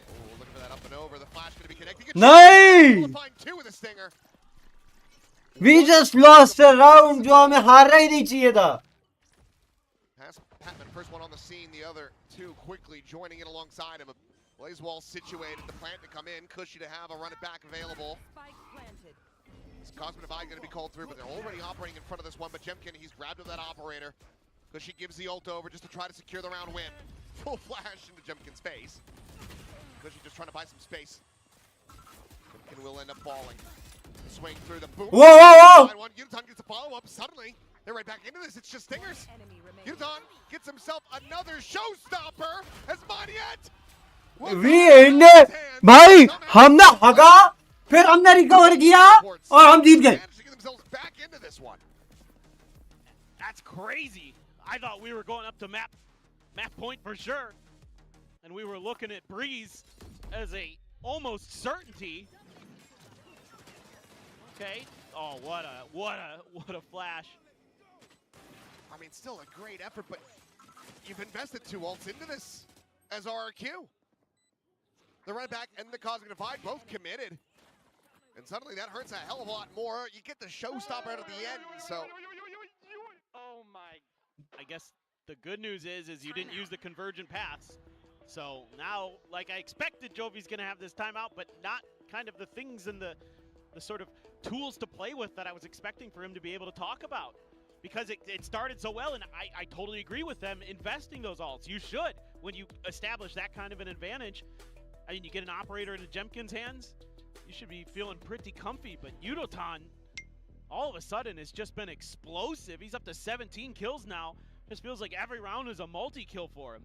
Oh, looking for that up and over. The flash going to be connecting. नहीं Find two with a stinger. we just lost a round जो हमें हारना ही नहीं चाहिए था Pass Patman, first one on the scene. The other two quickly joining in alongside him. Blaze wall situated. The plant to come in. Cushy to have a run it back available. Spike planted. Cosmic Divide going to be called through, but they're already operating in front of this one. But Jemkin, he's grabbed that operator. Cushy gives the ult over just to try to secure the round win. Full flash into Jemkin's face. Cushy just trying to buy some space. Jemkin will end up falling. Swing through the boom. Whoa! One. Yuton gets a follow-up. Suddenly, they're right back into this. It's just stingers. Enemy remaining. Yuton gets himself another showstopper as Maniet. we ended भाई हमने हगा फिर हमने recover किया और हम जीत गए Managed to get themselves back into this one. That's crazy. I thought we were going up to map point for sure. And we were looking at Breeze as a almost certainty. Okay. Oh, what a flash. I mean, still a great effort, but you've invested two ults into this as RRQ. The right back and the Cosmic Divide both committed. And suddenly that hurts a hell of a lot more. You get the showstopper out at the end, so. Oh my. I guess the good news is you didn't use the convergent paths. So now, like I expected, Jovi's going to have this timeout, but not kind of the things and the sort of tools to play with that I was expecting for him to be able to talk about. Because it started so well, and I totally agree with them investing those ults. You should, when you establish that kind of an advantage. I mean, you get an operator into Jemkin's hands, you should be feeling pretty comfy, but Yudotan, all of a sudden, has just been explosive. He's up to 17 kills now. Just feels like every round is a multi-kill for him.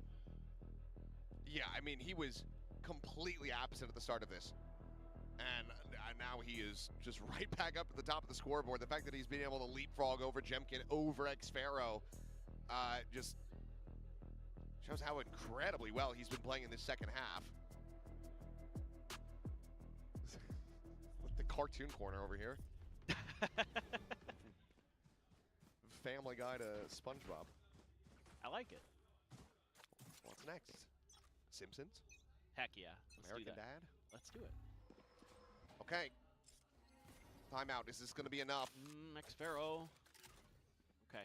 Yeah, I mean, he was completely absent at the start of this. And now he is just right back up at the top of the scoreboard. The fact that he's been able to leapfrog over Jemkin, over X-Pharaoh, just shows how incredibly well he's been playing in this second half. The cartoon corner over here. Family Guy to SpongeBob. I like it. What's next? Simpsons? Heck yeah. Let's American do that. Dad? Let's do it. Okay. Timeout. Is this going to be enough? X-Pharaoh. Okay.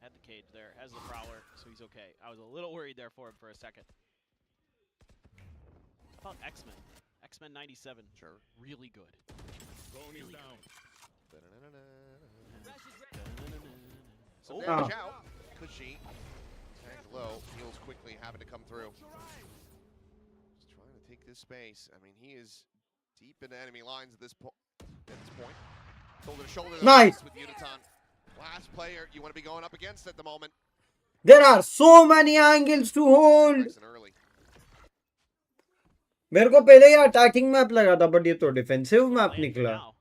Had the cage there, has the prowler, so he's okay. I was a little worried there for him for a second. How about X-Men? X-Men 97. Sure. Really good. Going down. Some Oh. damage out. Cushy. Tagged low. Heals quickly, having to come through. Just trying to take this space. I mean, he is deep into enemy lines at this point. Shoulder to shoulder. Nice. With Udaton. Last player you want to be going up against at the moment. There are so many angles to hold. Nice and early. मेरे को पहले ये attacking map लगा था but ये तो defensive map Landing निकला. now.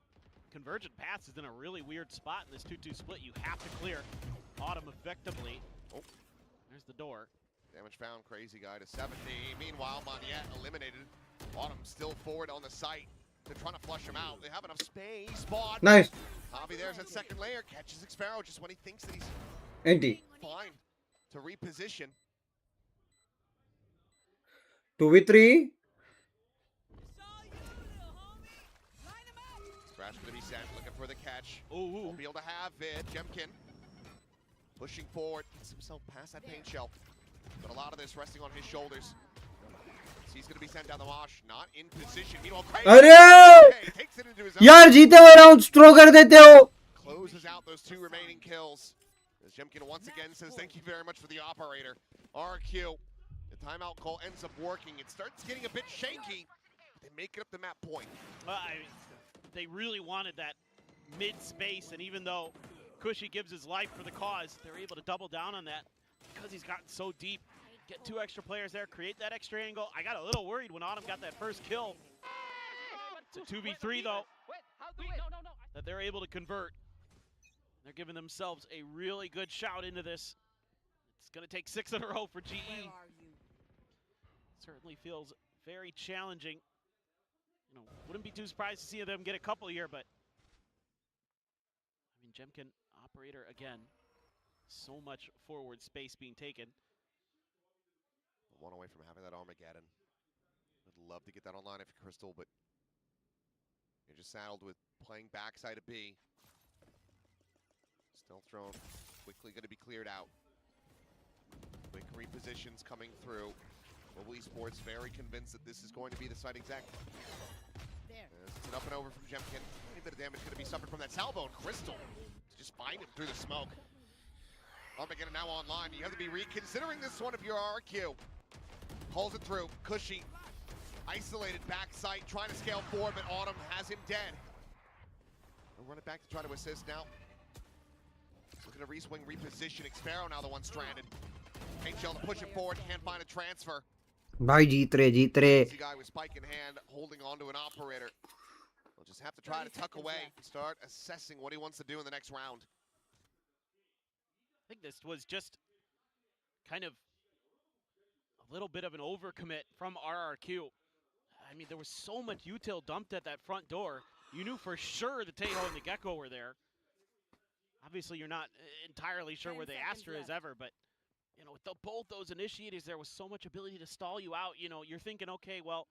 Convergent Paths is in a really weird spot in this 2-2 split. You have to clear Autumn effectively. Oh. There's the door. Damage found, crazy guy to 70. Meanwhile, Moniette eliminated. Autumn still forward on the site. They're trying to flush him out. They have enough space. Spot. Nice. Javi there's that second layer. Catches Xpharaoh just when he thinks that he's NT. fine to reposition. 2v3. Crash gonna be sent, looking for the catch. Ooh. Won't be able to have it. Jemkin pushing forward, gets himself past that paint shell. But a lot of this resting on his shoulders. So he's gonna be sent down the wash, not in position. Meanwhile, अरे takes it into his own. यार जीते हुए round throw कर देते हो. Closes out those two remaining kills. As Jemkin once again says, thank you very much for the operator. RQ, the timeout call ends up working. It starts getting a bit shaky. They make it up the map point. They really wanted that mid space, and even though Cushy gives his life for the cause, they're able to double down on that because he's gotten so deep. Get two extra players there, create that extra angle. I got a little worried when Autumn got that first kill. It's a 2v3 though, that they're able to convert. They're giving themselves a really good shout into this. It's going to take 6 in a row for GE. Certainly feels very challenging. You know, wouldn't be too surprised to see them get a couple here, but I mean, Jemkin, operator again. So much forward space being taken. One away from having that Armageddon. I'd love to get that online if you're Crystal, but you're just saddled with playing backside of B. Stealth drone quickly going to be cleared out. Quick repositions coming through. Mobile Esports very convinced that this is going to be the site exec. It's an up and over from Jemkin. Any bit of damage going to be suffered from that salvo, and Crystal to just find him through the smoke. Armageddon now online. You have to be reconsidering this one if you're RQ. Pulls it through. Cushy, isolated backside, trying to scale forward, but Autumn has him dead. We'll run it back to try to assist now. Looking to re-swing, reposition. Xpharaoh now the one stranded. Paint shell to push it forward, can't find a transfer. भाई जीत रहे. Easy guy with spike in hand, holding on to an operator. We'll just have to try to tuck away and start assessing what he wants to do in the next round. I think this was just kind of a little bit of an overcommit from RRQ. I mean, there was so much util dumped at that front door. You knew for sure the Tejo and the Gecko were there. Obviously, you're not entirely sure where the Astra is ever, but you know, with both those initiators, there was so much ability to stall you out. You know, you're thinking, okay, well,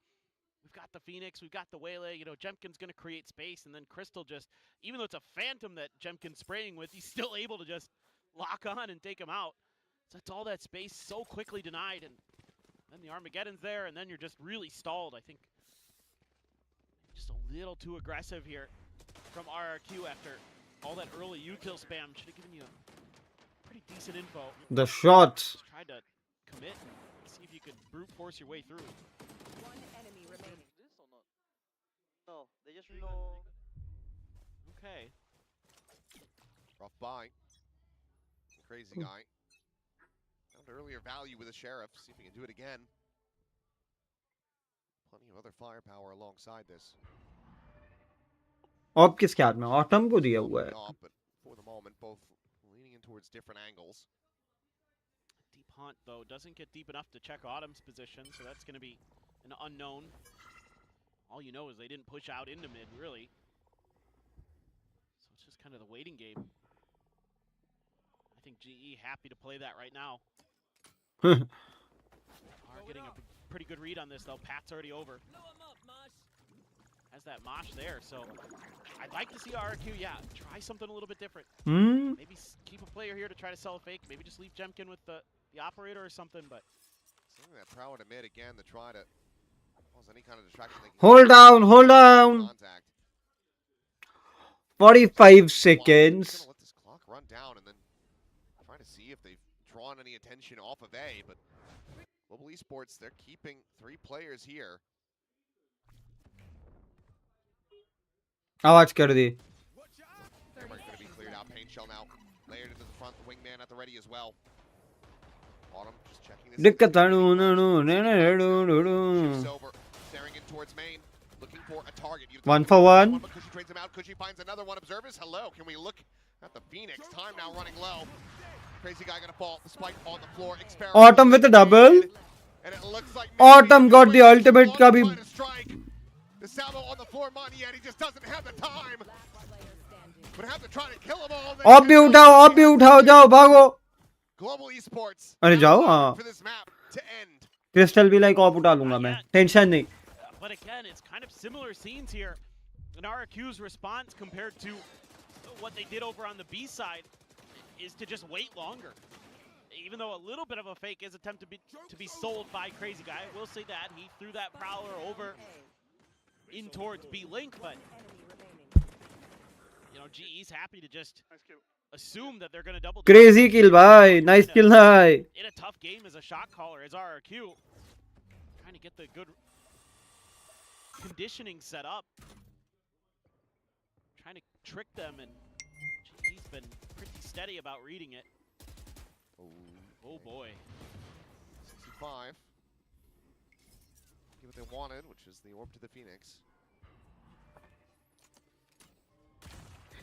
we've got the Phoenix, we've got the Waylay, you know, Jemkin's going to create space, and then Crystal just, even though it's a Phantom that Jemkin's spraying with, he's still able to just lock on and take him out. So that's all that space so quickly denied, and then the Armageddon's there, and then you're just really stalled. I think just a little too aggressive here from RRQ after all that early util spam. Should have given you a pretty decent info. The shots. Just tried to commit and see if you could brute force your way through. One enemy remaining. This or not? No, they just know. Okay. Rough buy. Crazy guy. Found earlier value with the Sheriff. See if he can do it again. Plenty of other firepower alongside this. अब किसके हाथ में? Autumn को दिया हुआ है. But for the moment, both leaning in towards different angles. Deep Hunt, though, doesn't get deep enough to check Autumn's position, so that's going to be an unknown. All you know is they didn't push out into mid, really. So it's just kind of the waiting game. I think GE happy to play that right now. Are getting a pretty good read on this, though. Pat's already over. has that mosh there. So I'd like to see RRQ, yeah, try something a little bit different. Maybe keep a player here to try to sell a fake. Maybe just leave Jemkin with the operator or something. But something that Proud admit again to try to cause any kind of distraction. Hold down, hold down. 45 seconds. Gonna let this clock run down and then try to see if they've drawn any attention off of A. But Global Esports, they're keeping 3 players here. आवाज कर दी. They're going to be cleared out. Paint shell now layered into the front. The wingman at the ready as well. Autumn just checking this. दिक्कत है. Shifts over, staring in towards main, looking for a target. 1 for 1. Cushy trades him out. Cushy finds another one. Observers, hello. Can we look at the Phoenix? Time now running low. Crazy guy gonna fall. The spike on the floor. Autumn with a double. And it looks like Autumn got the ultimate का भी. The salvo on the floor, money, yet he just doesn't have the time. But have to try to kill them all. अब भी उठाओ, जाओ, भागो. Global Esports. अरे जाओ, हाँ. For this map to end. Crystal भी like ऑप उठा लूँगा मैं. Tension नहीं. But again, it's kind of similar scenes here. And RRQ's response compared to what they did over on the B side is to just wait longer. Even though a little bit of a fake is attempted to be sold by Crazy Guy, I will say that he threw that prowler over in towards B Link, but you know, GE's happy to just assume that they're going to double. Crazy kill, bhai. Nice kill, bhai. In a tough game as a shot caller, as RRQ trying to get the good conditioning set up, trying to trick them, and GE's been pretty steady about reading it. Oh boy. 65. Get what they wanted, which is the orb to the Phoenix.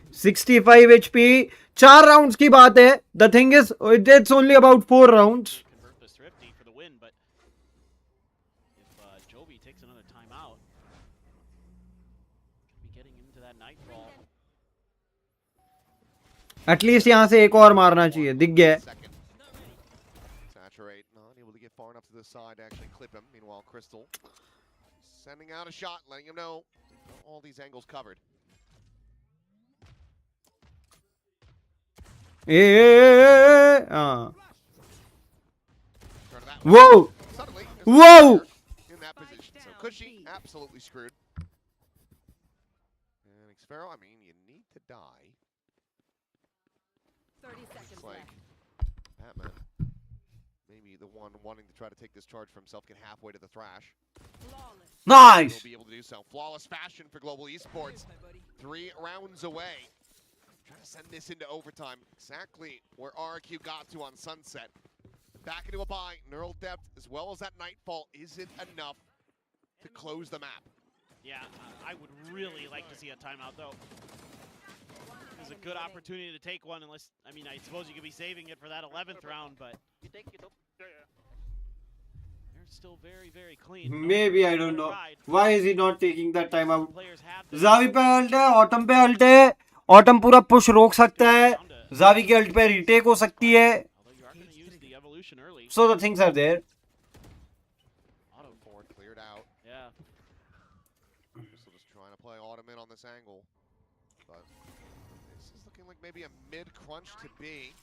65 HP. 4 rounds की बात है. The thing is, it's only about 4 rounds. Convert this Thrifty for the win, but if Jovi takes another timeout, be getting into that nightfall. At least यहाँ से एक और मारना चाहिए. दिख गया. Saturate, not able to get far enough to the side to actually clip him. Meanwhile, Crystal sending out a shot, letting him know all these angles covered. Whoa! Suddenly, Whoa! in that position. So Cushy absolutely screwed. And Xfero, I mean, you need to die. 30 seconds Like left. Batman, maybe the one wanting to try to take this charge for himself, get halfway to the thrash. Nice! He'll be able to do so. Flawless fashion for Global Esports. 3 rounds away. Trying to send this into overtime. Exactly where RRQ got to on Sunset. Back into a bye. Neural depth as well as that nightfall isn't enough to close the map. Yeah, I would really like to see a timeout though. It's a good opportunity to take one, unless, I mean, I suppose you could be saving it for that 11th round, but they're still very, very clean. Maybe, I don't know. Why is he not taking that time out? Zavi पे ult है, Autumn पे ult है. Autumn पूरा push रोक सकता है. Zavi की ult पे retake हो सकती है. So the things are there. Autumn forward cleared out. Yeah. Crystal just trying to play Autumn in on this angle. But this is looking like maybe a mid-crunch to be.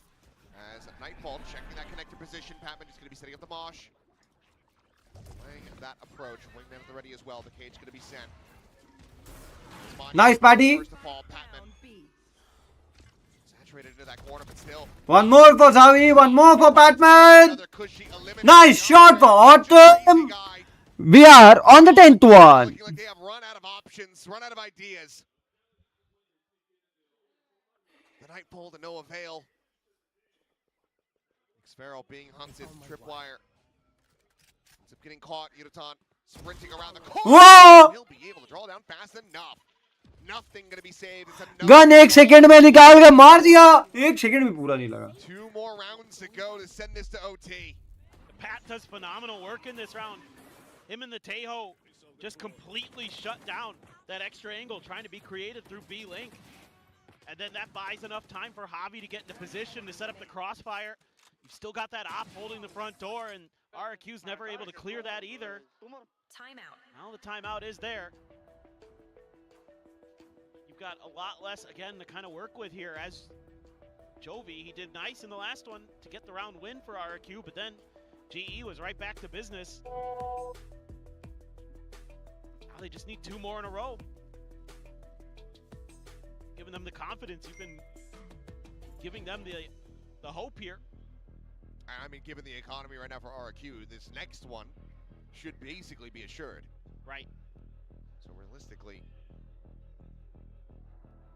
As Nightfall checking that connected position. Patman is going to be setting up the mosh. Playing that approach. Wingman at the ready as well. The cage going to be sent. Nice, Patty. First of all, Patman saturated into that corner, but still. One more for Zavi. One more for Batman. Nice shot for Autumn. We are on the 10th one. Looking like they have run out of options, run out of ideas. The Nightfall to no avail. Xfero being hunted, tripwire. Ends up getting caught. Yudotan sprinting around the corner. Whoa! He'll be able to draw down fast enough. Nothing gonna be saved. Gun 1 second में निकाल के मार दिया. 1 second भी पूरा नहीं लगा. 2 more rounds to go to send this to OT. Pat does phenomenal work in this round. Him and the Tejo just completely shut down that extra angle, trying to be creative through B-Link. And then that buys enough time for Javi to get into position to set up the crossfire. You've still got that op holding the front door, and RRQ's never able to clear that either. Timeout. Now the timeout is there. you've got a lot less, again, to kind of work with here. As Jovi, he did nice in the last one to get the round win for RRQ, but then GE was right back to business. Now they just need 2 more in a row. Giving them the confidence. You've been giving them the hope here. I mean, given the economy right now for RRQ, this next one should basically be assured. Right. So realistically,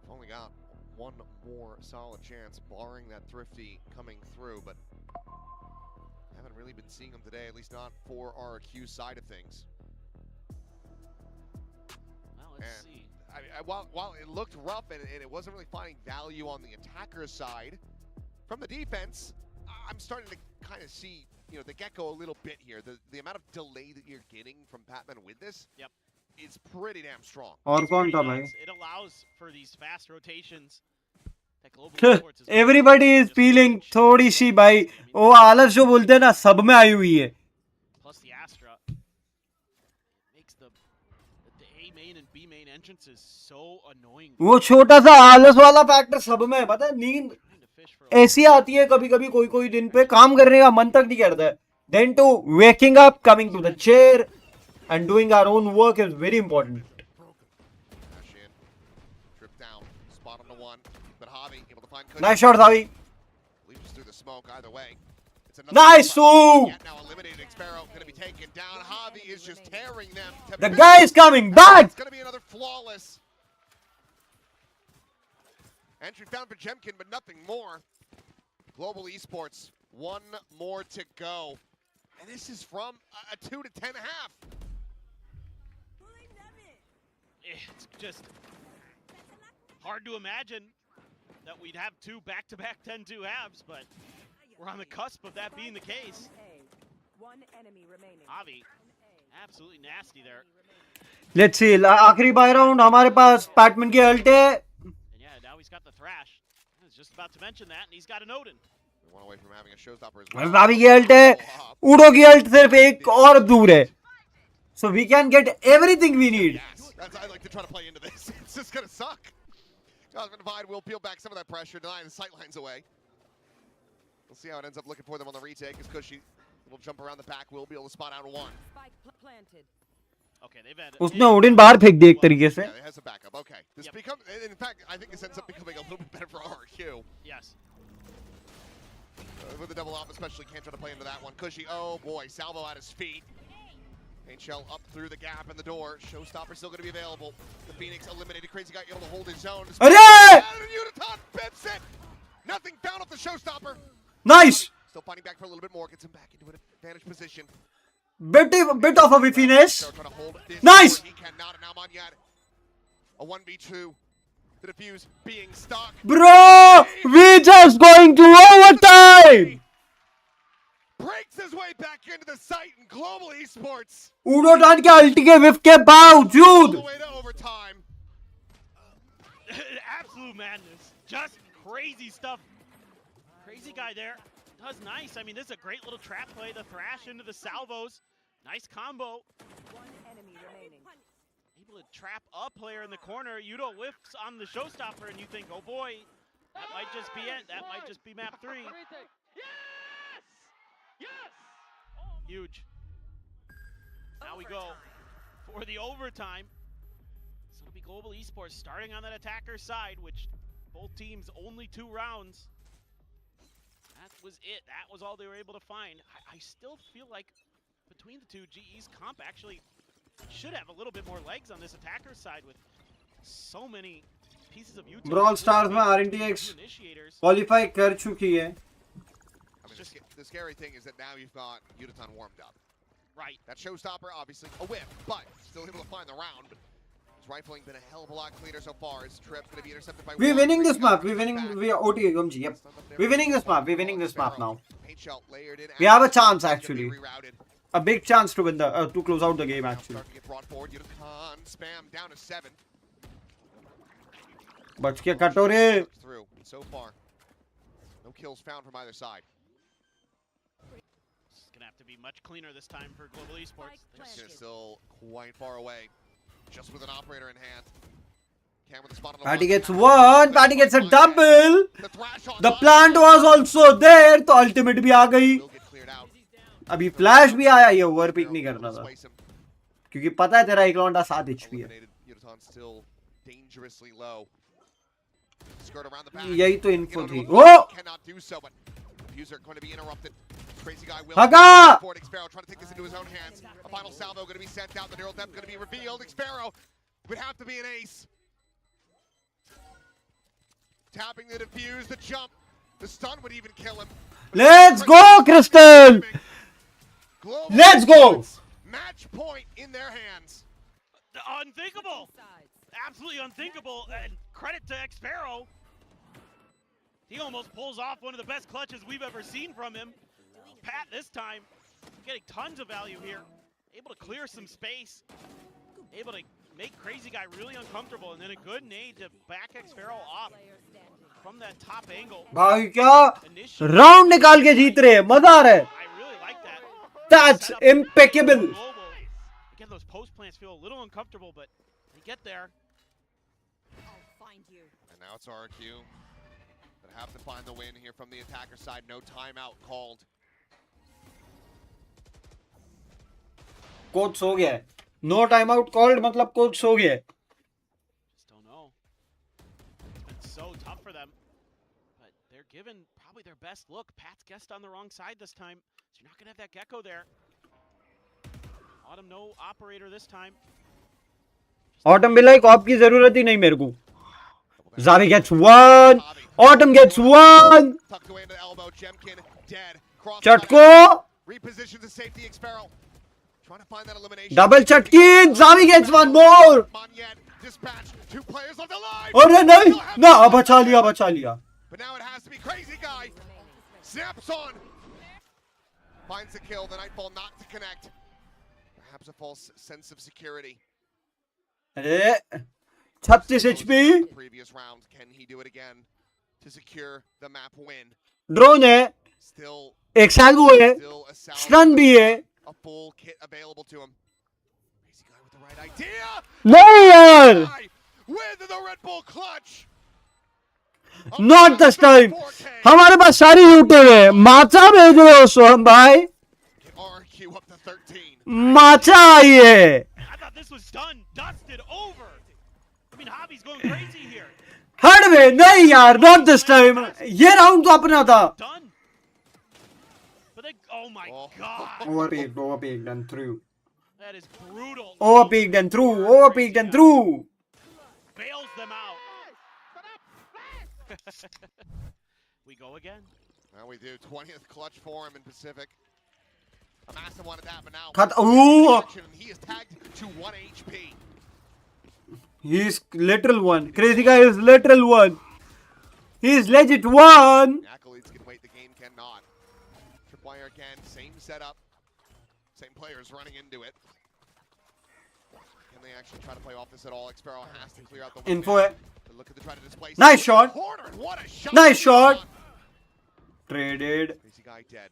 we've only got one more solid chance, barring that Thrifty coming through, but haven't really been seeing them today, at least not for RRQ side of things. Well, let's see. While it looked rough and it wasn't really finding value on the attacker side, from the defense, I'm starting to kind of see, you know, the Gecko a little bit here. The amount of delay that you're getting from Patman with this, yep, is pretty damn strong. और कौन था भाई? It allows for these fast rotations. That Global Esports is Everybody is feeling थोड़ी सी भाई वो आलस जो बोलते हैं ना सब में आई हुई है. Plus the Astra makes the A main and B main entrances so annoying. वो छोटा सा आलस वाला फैक्टर सब में है, पता है? नींद ऐसी आती है कभी-कभी कोई दिन पे काम करने का मन तक नहीं करता है. Then to waking up, coming to the chair and doing our own work is very important. Trip down, spot on the one, but Javi able to find Nice shot, Javi. Leaps through the smoke either way. Nice! Ooh! Now eliminated Sparrow going to be taken down. Javi is just tearing them. The guy is coming back. It's going to be another flawless entry found for Jemkin, but nothing more. Global Esports, 1 more to go. And this is from a 2 to 10 half. It's just hard to imagine that we'd have 2 back-to-back 10-2 halves, but we're on the cusp of that being the case. One enemy remaining. Avi, absolutely nasty there. Let's see. आखिरी bye round हमारे पास PadMan की alt है. And yeah, now he's got the Thrash. I was just about to mention that, and he's got an Odin. One away from having a showstopper as Vavi की alt है. उडो की alt सिर्फ एक और दूर है. So we can get everything we need. Yes, I like to try to play into this. It's just going to suck. Cosmic Divide will peel back some of that pressure, denying the sight lines away. We'll see how it ends up looking for them on the retake. As Cushy will jump around the back, will be able to spot out one. Spike planted. Okay, they've had. उसने Odin बाहर फेंक दिया एक तरीके से. Yeah, it has a backup. Okay, this becomes. In fact, I think this ends up becoming a little bit better for RRQ. Yes. With the double off, especially can't try to play into that one. Cushy, oh boy, salvo at his feet. Paint Shell up through the gap in the door. Showstopper still going to be available. The Phoenix eliminated. Crazy guy able to hold his own. Uniton bips it. Nothing found off the Showstopper. Nice. Still fighting back for a little bit more. Gets him back into an advantage position. Bit of a whiffiness. Nice. He cannot. Now Monyad. A 1v2. The defuse being stuck. Bro, we just going to overtime. Breaks his way back into the site in Global Esports. उडोटान के अल्टी के whiff के बावजूद. All the way to overtime. Absolute madness. Just crazy stuff. Crazy guy there. Does nice. I mean, this is a great little trap play. The Thrash into the salvos. Nice combo. One enemy remaining. Able to trap a player in the corner. Yudo whiffs on the Showstopper, and you think, oh boy, that might just be it. That might just be map 3. Huge. Now we go for the overtime. So it'll be Global Esports starting on that attacker side, which both teams only 2 rounds. That was it. That was all they were able to find. I still feel like between the two, GE's comp actually should have a little bit more legs on this attacker side with so many pieces of YouTube. Brawl Stars में RNTX qualify कर चुकी है. I mean, the scary thing is that now you've got Uniton warmed up. Right. That Showstopper, obviously a whip, but still able to find the round. But his rifling been a hell of a lot cleaner so far. His trip's going to be intercepted by. We're winning this map. We're winning. We are OT Gumji. Yep. We're winning this map. We're winning this map now. We have a chance actually. A big chance to win the to close out the game actually. Spam down to 7. बच के कटोरे. Through so far. No kills found from either side. It's gonna have to be much cleaner this time for Global Esports. They're still quite far away, just with an operator in hand. Patty gets one. Patty gets a double. The plant was also there. तो ultimate भी आ गई. अभी flash भी आया. ये overpick नहीं करना था. क्योंकि पता है तेरा इकलौता 7 HP है. यही तो info थी. Oh! Haga! Xpero trying to take this into his own hands. A final salvo going to be sent out. The neural depth going to be revealed. Xpero would have to be an ace. Tapping the defuse, the jump, the stun would even kill him. Let's go, Crystal! Let's go! Match point in their hands. Unthinkable! Absolutely unthinkable, and credit to Xpero. He almost pulls off one of the best clutches we've ever seen from him. Pat this time getting tons of value here. Able to clear some space. Able to make Crazy Guy really uncomfortable, and then a good nade to back Xpero off from that top angle. भाई क्या round निकाल के जीत रहे हैं, मजा आ रहा है. I really like that. That's impeccable. Again, those post plants feel a little uncomfortable, but they get there. I'll find you. And now it's RQ. But have to find the win here from the attacker side. No timeout called. Coach सो गया है. No timeout called मतलब coach सो गया है. Just don't know. It's been so tough for them. But they're given probably their best look. Pat's guessed on the wrong side this time. So you're not going to have that Gecko there. Autumn, no operator this time. Autumn भी like op की जरूरत ही नहीं मेरे को. Zavi gets one. Autumn gets one. Tucked away into the elbow. Jemkin dead. Chatko. Repositions to safety. Xpero trying to find that elimination. Double Chatkin. Zavi gets one more. Dispatch. 2 players left alive. अरे नहीं. ना बचा लिया. But now it has to be Crazy Guy. Snaps on. Finds the kill. The Nightfall not to connect. Perhaps a false sense of security. अरे 36 HP. Previous round, can he do it again to secure the map win? Drone है. Still, एक salvo है. Stun भी है. A full kit available to him. Crazy Guy with the right idea. नहीं यार. With the Red Bull clutch. Not this time. हमारे पास सारी लूटे हैं. माचा भेज रहे हो सोहम भाई. RQ up to 13. माचा आई है. I thought this was done, dusted, over. I mean, Hobby's going crazy here. हट वे नहीं यार. Not this time. ये राउंड तो अपना था. Done. But they, oh my god. Overpeaked and through. That is brutal. Overpeaked and through. Bails them out. We go again. Now we do. 20th clutch for him in Pacific. A massive one at that, but now he is tagged to 1 HP. He's literal one. Crazy Guy is literal one. He's legit one. The accolades can wait, the game cannot. Tripwire again, same setup. Same players running into it. Can they actually try to play off this at all? Xpero has to clear out the Info है. Look at the try to displace. Nice shot. What a shot. Nice shot. Traded. Crazy Guy dead.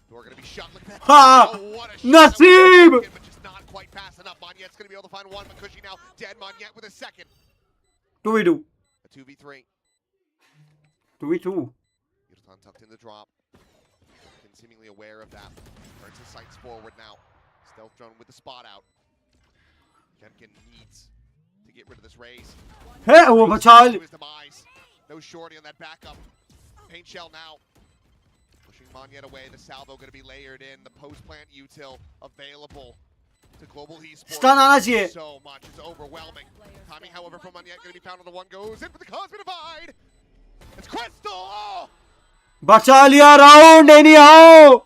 We're gonna be shot. Look at that. Ha! Oh, what a shot. Naseeb! But just not quite fast enough. Monyet's gonna be able to find one. Makushi now dead. Monyet with a second. 2v2. A 2v3. 2v2. Yudotan tucked in the drop. Jemkin seemingly aware of that. Turns his sights forward now. Stealth drone with the spot out. Jemkin needs to get rid of this raise. Hey, वो बचा To his demise. No shorty on that backup. Paint shell now. Pushing Monyet away. The salvo going to be layered in. The post plant util available to Global Esports. Stun आना चाहिए. So much. It's overwhelming. Timing, however, from Monyet going to be found on the one. Goes in for the Cosmic Divide. It's Crystal. Oh! बचा लिया round anyhow.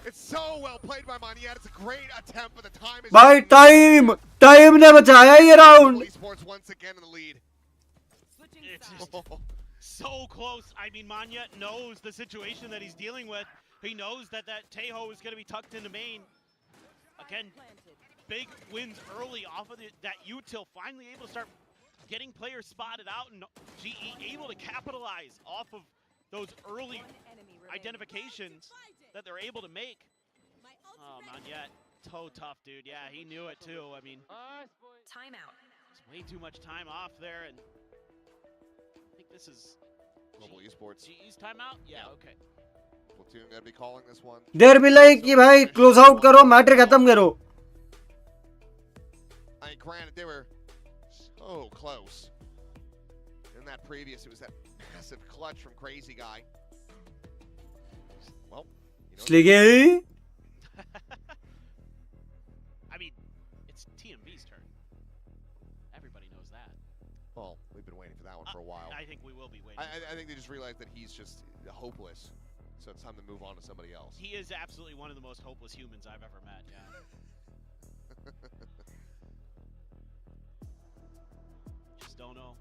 It's so well played by Monyet. It's a great attempt, but the time is. भाई time ने बचाया ये round. Global Esports once again in the lead. It's just so close. I mean, Monyet knows the situation that he's dealing with. He knows that Tejo is going to be tucked into main. Again, big wins early off of that util. Finally able to start getting players spotted out, and GE able to capitalize off of those early identifications that they're able to make. Oh, Monyet, so tough, dude. Yeah, he knew it too. I mean, Timeout. It's way too much time off there, and I think this is Global Esports. GE's timeout? Yeah, okay. Platoon gonna be calling this one. They'll be like कि भाई close out करो, matter खत्म करो. I mean, granted, they were so close. In that previous, it was that massive clutch from Crazy Guy. Well, Sliggy. I mean, it's TMV's turn. Everybody knows that. Well, we've been waiting for that one for a while. I think we will be waiting. I think they just realized that he's just hopeless. So it's time to move on to somebody else. He is absolutely one of the most hopeless humans I've ever met, yeah. Just don't know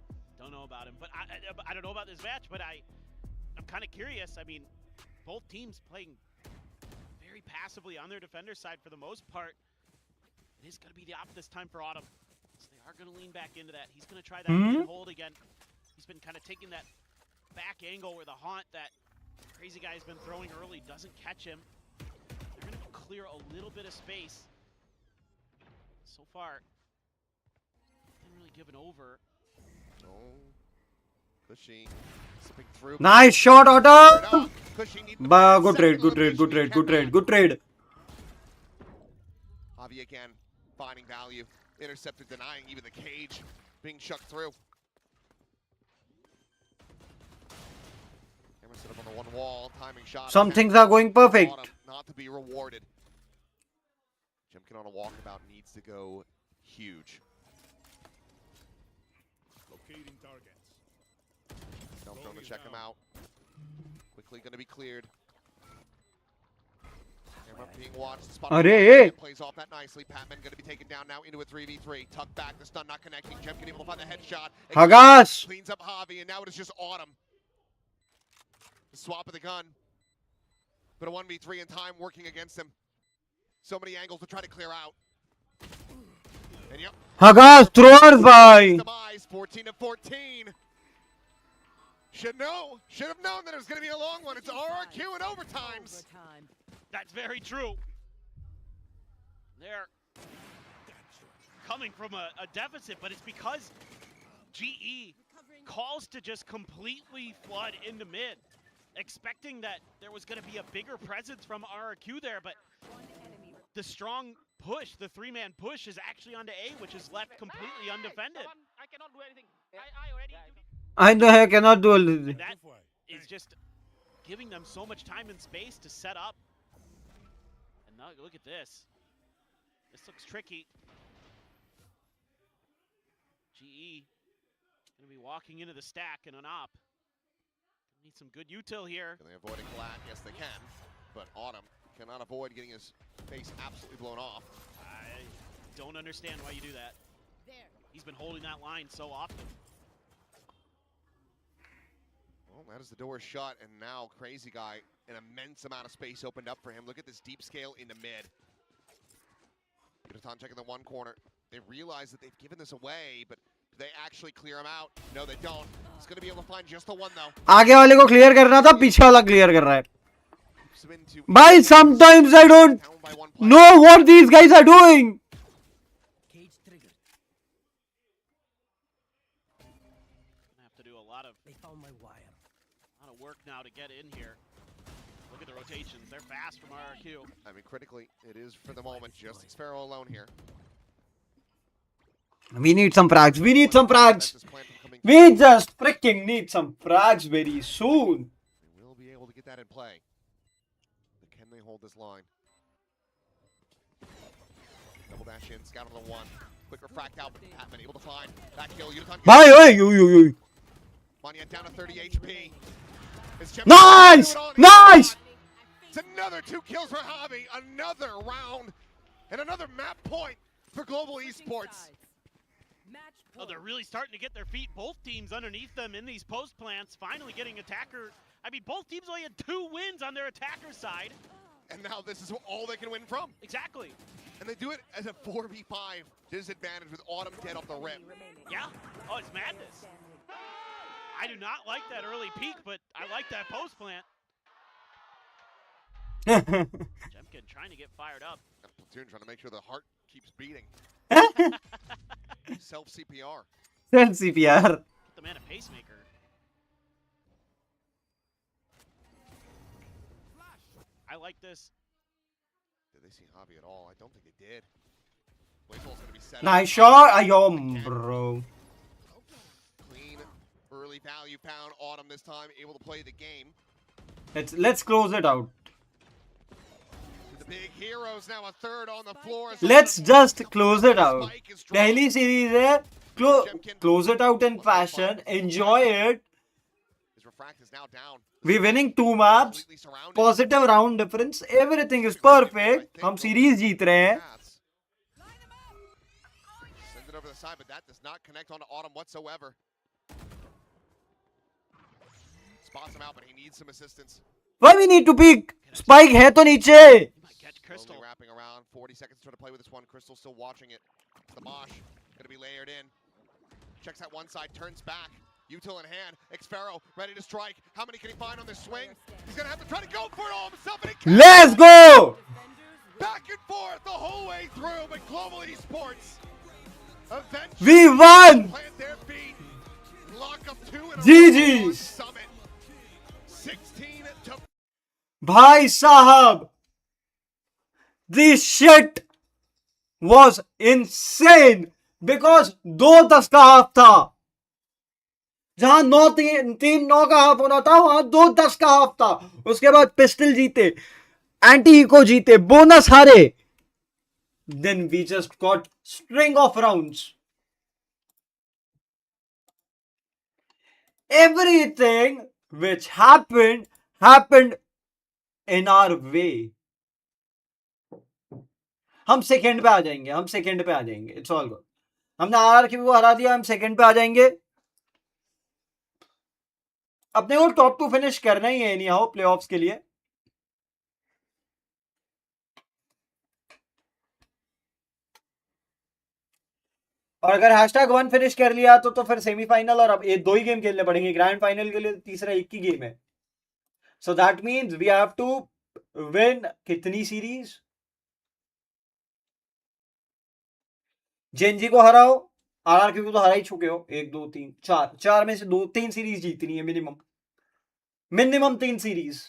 about him. But I don't know about this match, but I'm kind of curious. I mean, both teams playing very passively on their defender side for the most part. It is going to be the op this time for Autumn. So they are going to lean back into that. He's going to try that hold again. He's been kind of taking that back angle where the haunt that Crazy Guy has been throwing early doesn't catch him. They're going to clear a little bit of space. So far, haven't really given over. Oh, Cushy slipping through. Nice shot, Autumn. Good trade. Javi again finding value. Intercepted, denying even the cage being chucked through. Camera set up on the one wall, timing shot. Some things are going perfect. Not to be rewarded. Jemkin on a walkabout needs to go huge. Locating targets. Don't throw to check him out. Quickly going to be cleared. Camera being watched. Spot plays off that nicely. Patman going to be taken down now into a 3v3. Tuck back. The stun not connecting. Jemkin able to find the headshot. Hagas Cleans up Javi, and now it is just Autumn. The swap of the gun. But a 1v3 in time working against him. So many angles to try to clear out. And yep. Hagas throwers by 14-14. Should have known that it was going to be a long one. It's RRQ in overtimes. That's very true. They're coming from a deficit, but it's because GE calls to just completely flood into mid, expecting that there was going to be a bigger presence from RRQ there, but the strong push, the three-man push, is actually onto A, which is left completely undefended. I cannot do anything. I already... I know I cannot do anything. That is just giving them so much time and space to set up. And now look at this. This looks tricky. GE gonna be walking into the stack in an op. Need some good util here. Can they avoid a Glad? Yes, they can. But Autumn cannot avoid getting his face absolutely blown off. I don't understand why you do that. He's been holding that line so often. Well, that is the door shut, and now Crazy Guy, an immense amount of space opened up for him. Look at this deep scale into mid. Yudotan checking the one corner. They realize that they've given this away, but do they actually clear him out? No, they don't. He's going to be able to find just the one, though. आगे वाले को clear करना था, पीछे वाला clear कर रहा है. भाई, sometimes I don't know what these guys are doing. Work now to get in here. Look at the rotations. They're fast from RRQ. I mean, critically, it is for the moment just Sparrow alone here. We need some frags. We need some frags. We just freaking need some frags very soon. They will be able to get that in play. But can they hold this line? Double dash in, scout on the one. Quick refract out, but Patman able to find that kill. Bye, you. Manya down to 30 HP. Nice! Nice! It's another 2 kills for Javi, another round, and another map point for Global Esports. Oh, they're really starting to get their feet. Both teams underneath them in these post plants, finally getting attacker. I mean, both teams only had 2 wins on their attacker side. And now this is all they can win from. Exactly. And they do it as a 4v5 disadvantage with Autumn dead off the rip. Yeah. Oh, it's madness. I do not like that early peak, but I like that post plant. Jemkin trying to get fired up. Platoon trying to make sure the heart keeps beating. self CPR. Self CPR. Get the man a pacemaker. I like this. Did they see Javi at all? I don't think they did. Waypole's gonna be set Nice up. shot. Ayom, bro. Clean early value pound. Autumn this time able to play the game. Let's close it out. The big heroes now a third on the floor. Let's just close it out. पहली series है. Close it out in fashion. Enjoy it. His refract is now down. We're winning 2 maps. Positive round difference. Everything is perfect. हम series जीत रहे हैं. Sends it over the side, but that does not connect onto Autumn whatsoever. Spots him out, but he needs some assistance. Why we need to peek? Spike है तो नीचे. Slowly wrapping around. 40 seconds to try to play with this one. Crystal still watching it. The Mosh gonna be layered in. Checks that one side, turns back. Util in hand. Xpharaoh ready to strike. How many can he find on this swing? He's gonna have to try to go for it all himself, and he can. Let's go. Back and forth the whole way through, but Global Esports eventually We won. plant their feet. Lock up 2 in a GG. Summit. 16 to भाई साहब, this shit was insane because 2-10 का half था. जहां 9-3 का half होना था, वहां 2-10 का हाफ था. उसके बाद पिस्टल जीते, एंटी इको जीते, बोनस हारे. Then we just got string of rounds. Everything which happened in our way. हम सेकंड पे आ जाएंगे. It's all good. हमने आरआरक्यू को हरा दिया, हम सेकंड पे आ जाएंगे. अपने को टॉप 2 फिनिश करना ही है एनी हाउ प्लेऑफ्स के लिए. और अगर #1 फिनिश कर लिया तो फिर सेमीफाइनल और अब ये 2 ही गेम खेलने पड़ेंगे. ग्रैंड फाइनल के लिए तीसरा एक ही गेम है. So that means we have to win कितनी सीरीज? जेनजी को हराओ, आरआरक्यू को तो हरा ही चुके हो. 1 2 3 4 में से 3 सीरीज जीतनी है मिनिमम 3 सीरीज.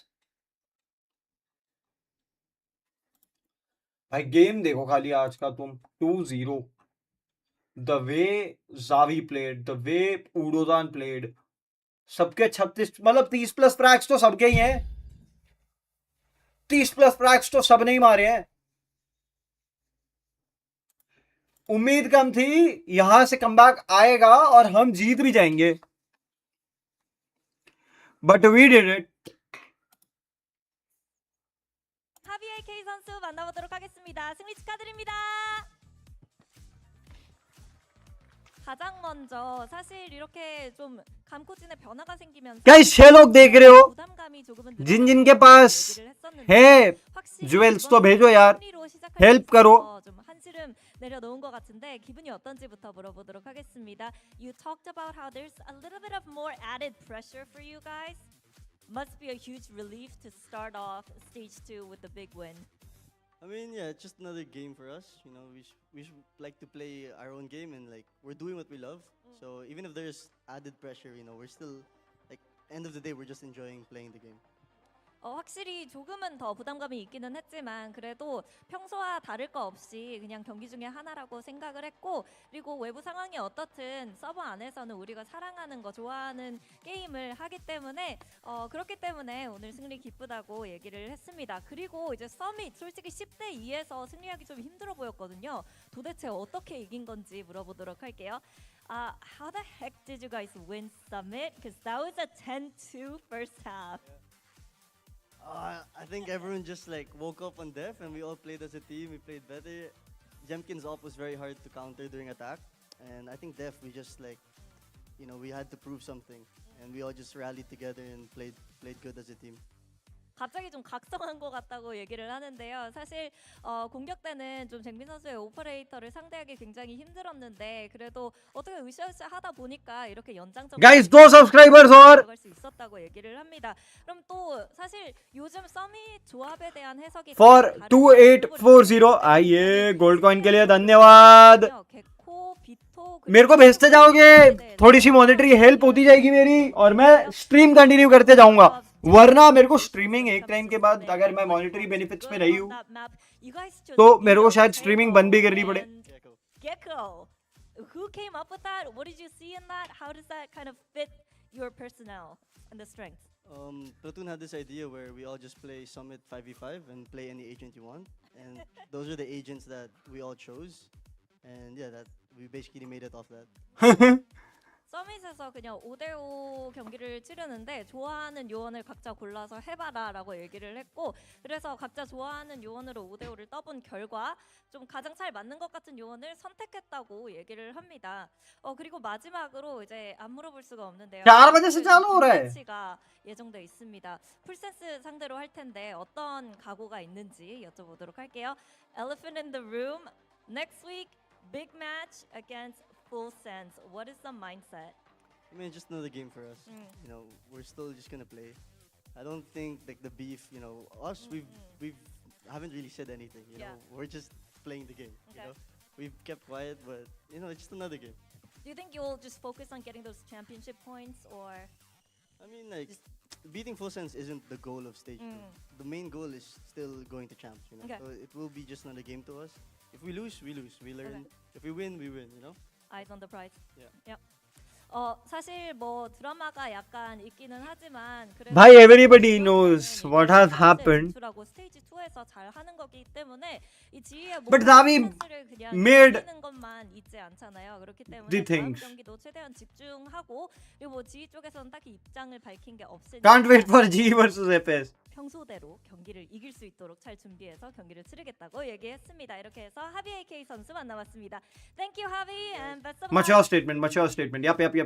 भाई गेम देखो खाली आज का तुम. 2-0. The way Javi played, the way उडोदान प्लेड, सबके 36 मतलब 30+ फ्रैक्स तो सबके ही हैं. 30+ फ्रैक्स तो सबने ही मारे हैं. उम्मीद कम थी यहां से कमबैक आएगा और हम जीत भी जाएंगे, but we did it. 하비의 K 선수 만나보도록 하겠습니다. 승리 축하드립니다. 가장 먼저 사실 이렇게 좀 감코진의 변화가 생기면서 guys 6 लोग देख रहे हो, 부담감이 조금은 जिन जिनके पास है ज्वेल्स तो भेजो यार, हेल्प करो. 좀 한시름 내려놓은 것 같은데 기분이 어떤지부터 물어보도록 하겠습니다. You talked about how there's a little bit of more added pressure for you guys. Must be a huge relief to start off stage 2 with the big win. I mean, yeah, it's just another game for us. You know, we should like to play our own game, and like we're doing what we love. So even if there's added pressure, you know, we're still like end of the day we're just enjoying playing the game. 확실히 조금은 더 부담감이 있기는 했지만 그래도 평소와 다를 거 없이 그냥 경기 중에 하나라고 생각을 했고, 그리고 외부 상황이 어떻든 서버 안에서는 우리가 사랑하는 거 좋아하는 게임을 하기 때문에 그렇기 때문에 오늘 승리 기쁘다고 얘기를 했습니다. 그리고 이제 서밋 솔직히 10대 2에서 승리하기 좀 힘들어 보였거든요. 도대체 어떻게 이긴 건지 물어보도록 할게요. How the heck did you guys win Summit? Because that was a 10-2 first half. I think everyone just like woke up on Def, and we all played as a team. We played better. Jemkin's op was very hard to counter during attack, and I think Def we just like, you know, we had to prove something, and we all just rallied together and played good as a team. 갑자기 좀 각성한 것 같다고 얘기를 하는데요. 사실 공격 때는 좀 쟁빈 선수의 오퍼레이터를 상대하기 굉장히 힘들었는데 그래도 어떻게 으쌰으쌰 하다 보니까 이렇게 연장전 Guys, 2 subscribers और 들어갈 수 있었다고 얘기를 합니다. 그럼 또 사실 요즘 서밋 조합에 대한 해석이 for 2840 आइए gold coin के लिए धन्यवाद. 개코, 비토 मेरे को भेजते जाओगे, थोड़ी सी मॉनिटरी हेल्प होती जाएगी मेरी, और मैं स्ट्रीम कंटिन्यू करते जाऊंगा। वरना मेरे को स्ट्रीमिंग एक टाइम के बाद, अगर मैं मॉनिटरी बेनिफिट्स में रही हूँ, तो मेरे को शायद स्ट्रीमिंग बंद भी करनी पड़े। Gecko, who came up with that? What did you see in that? How does that kind of fit your personnel and the strengths? Platoon had this idea where we all just play Summit 5v5 and play any agent you want, and those are the agents that we all chose, and yeah, that we basically made it off that. 서밋에서 그냥 5대5 경기를 치르는데 좋아하는 요원을 각자 골라서 해봐라라고 얘기를 했고, 그래서 각자 좋아하는 요원으로 5대5를 떠본 결과 좀 가장 잘 맞는 것 같은 요원을 선택했다고 얘기를 합니다. 그리고 마지막으로 이제 안 물어볼 수가 없는데요. 4 चालू हो रहा है। 매치가 예정돼 있습니다. 풀센스 상대로 할 텐데 어떤 각오가 있는지 여쭤보도록 할게요. Elephant in the room. Next week, big match against Full Sense. What is the mindset? I mean, just another game for us. You know, we're still just gonna play. I don't think like the beef. You know, us we've haven't really said anything. You know, we're just playing the game. Okay. You know, we've kept quiet, but you know, it's just another game. Do you think you'll just focus on getting those championship points, or? I mean, like beating Full Sense isn't the goal of stage 2. The main goal is still going to champs. You know, Okay. so it will be just another game to us. If we lose, we lose. We learn. If we win, we win. You know. Eyes on the prize. Yeah. Yep. 사실 뭐 드라마가 약간 있기는 하지만 그래도 भाई everybody knows what has happened. 스테이지 2에서 잘 하는 거기 때문에 이 지휘의 But Davi 그냥 made 이기는 것만 있지 않잖아요. 그렇기 때문에 the 다음 things. 경기도 최대한 집중하고, 그리고 뭐 지휘 쪽에서는 딱히 입장을 밝힌 게 없으니까 Can't wait for G versus FS. 평소대로 경기를 이길 수 있도록 잘 준비해서 경기를 치르겠다고 얘기했습니다. 이렇게 해서 하비 AK 선수 만나봤습니다. Thank you, Javi, and best of luck. Mature statement. Mature statement. Yep.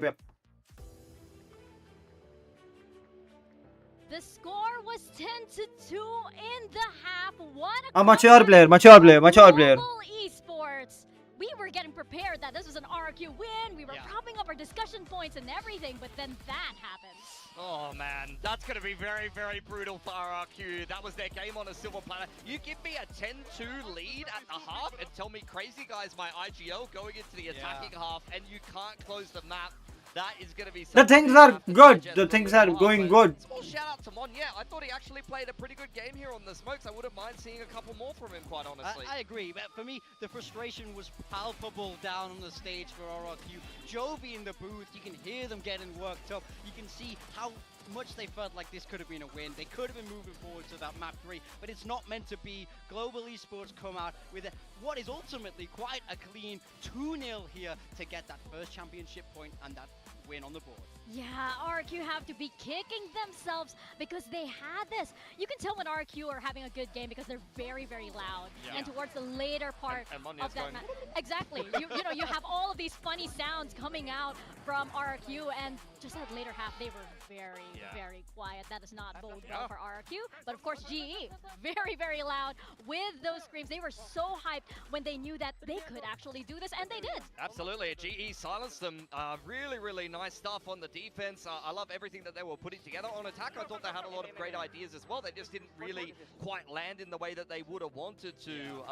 The score was 10-2 in the half. What A mature player. Global Esports. We were getting prepared that this was an RQ win. We were propping up our discussion points and everything, but then that happened. Oh man, that's going to be very, very brutal for RRQ. That was their game on a silver platter. You give me a 10-2 lead at the half and tell me Crazy Guy's my IGL going into the attacking half and you can't close the map. That is going to be The things are good. The things are going good. Small shout out to Mon. Yeah, I thought he actually played a pretty good game here on the smokes. I wouldn't mind seeing a couple more from him, quite honestly. I agree. But for me, the frustration was palpable down on the stage for RRQ. Joby in the booth, you can hear them getting worked up. You can see how much they felt like this could have been a win. They could have been moving forward to that map 3, but it's not meant to be. Global Esports come out with what is ultimately quite a clean 2-0 here to get that first championship point and that win on the board. Yeah, RQ have to be kicking themselves because they had this. You can tell when RQ are having a good game because they're very, very loud. Yeah. And towards the later part and of that match, exactly. you know, you have all of these funny sounds coming out from RQ, and just that later half, they were very, very quiet. That does not bode well for RQ. But of course, GE, very, very loud with those screams. They were so hyped when they knew that they could actually do this, and they did. Absolutely, GE silenced them. Really, really nice stuff on the defense. I love everything that they were putting together. On attack, I thought they had a lot of great ideas as well. They just didn't really quite land in the way that they would have wanted to.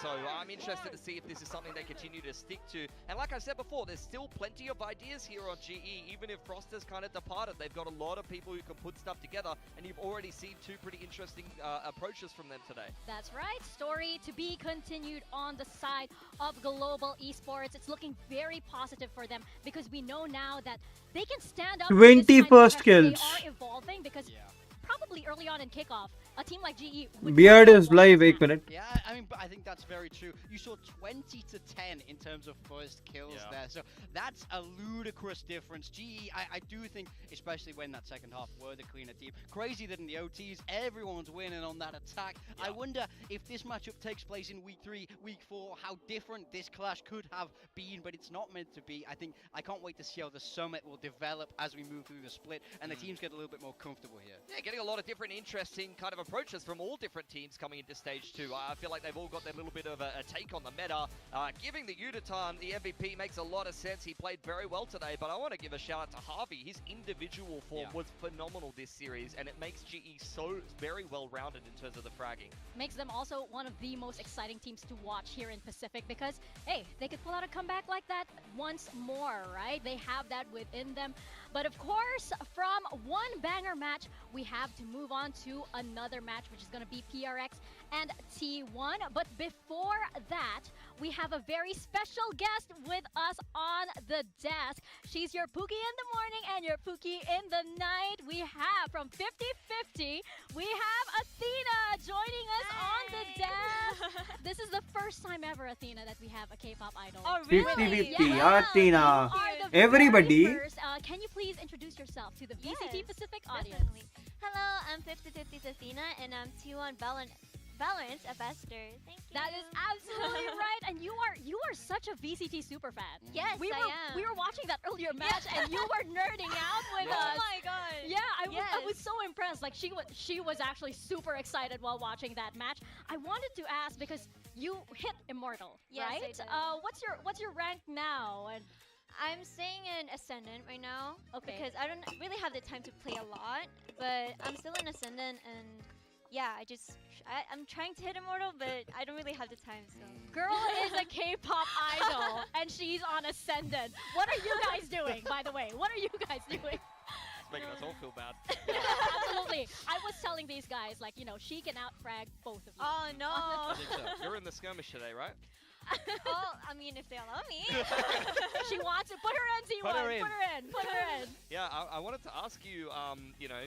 So I'm interested to see if this is something they continue to stick to. And like I said before, there's still plenty of ideas here on GE. Even if Frost has kind of departed, they've got a lot of people who can put stuff together. And you've already seen two pretty interesting approaches from them today. That's right. Story to be continued on the side of Global Esports. It's looking very positive for them because we know now that they can stand up. 21st kills. They are evolving because probably early on in kickoff, a team like GE. Beard is live. 1 minute. Yeah, I mean, but I think that's very true. You saw 20 to 10 in terms of first kills there, so that's a ludicrous difference. GE, I do think, especially when that second half were the cleaner team. Crazy that in the OTs, everyone's winning on that attack. I wonder if this matchup takes place in week 3, week 4, how different this clash could have been, but it's not meant to be. I can't wait to see how the summit will develop as we move through the split and the teams get a little bit more comfortable here. Yeah, getting a lot of different interesting kind of approaches from all different teams coming into stage 2. I feel like they've all got their little bit of a take on the meta. Giving the Yudotan the MVP makes a lot of sense. He played very well today, but I want to give a shout out to Harvey. His individual form was phenomenal this series, and it makes GE so very well-rounded in terms of the fragging. Makes them also one of the most exciting teams to watch here in Pacific because, hey, they could pull out a comeback like that once more, right? They have that within them. But of course, from one banger match, we have to move on to another match, which is going to be PRX and T1. But before that, we have a very special guest with us on the desk. She's your Pookie in the morning and your Pookie in the night. We have from 50/50, we have Athena joining us on the desk. This is the first time ever, Athena, that we have a K-pop idol. Oh, really? 50/50, Yeah. Athena. You are the Everybody. very first. Can you please introduce yourself to the VCT Pacific audience? Definitely. Hello, I'm 50/50 Athena, and I'm T1 Valorant ambassador. Thank you. That is absolutely right, and you are such a VCT super fan. Yes, we I were am. we were watching that earlier match, and you were nerding out with Oh us. my god. Yeah, I Yes. was so impressed. Like she was actually super excited while watching that match. I wanted to ask because you hit Immortal, Yes, I right? did. What's your rank now? And I'm staying in Ascendant right now. Okay. Because I don't really have the time to play a lot, but I'm still in Ascendant, and yeah, I'm trying to hit Immortal, but I don't really have the time, so. girl is a K-pop idol, and she's on Ascendant. What are you guys doing, by the way? What are you guys doing? It's making us all feel bad. Absolutely. I was telling these guys, like, she can out-frag both of you. Oh no. I think so. You're in the skirmish today, right? Well, I mean, if they allow me. She wants it. Put her in, T1. Put her in. Put her in. Put her in. Yeah, I wanted to ask you,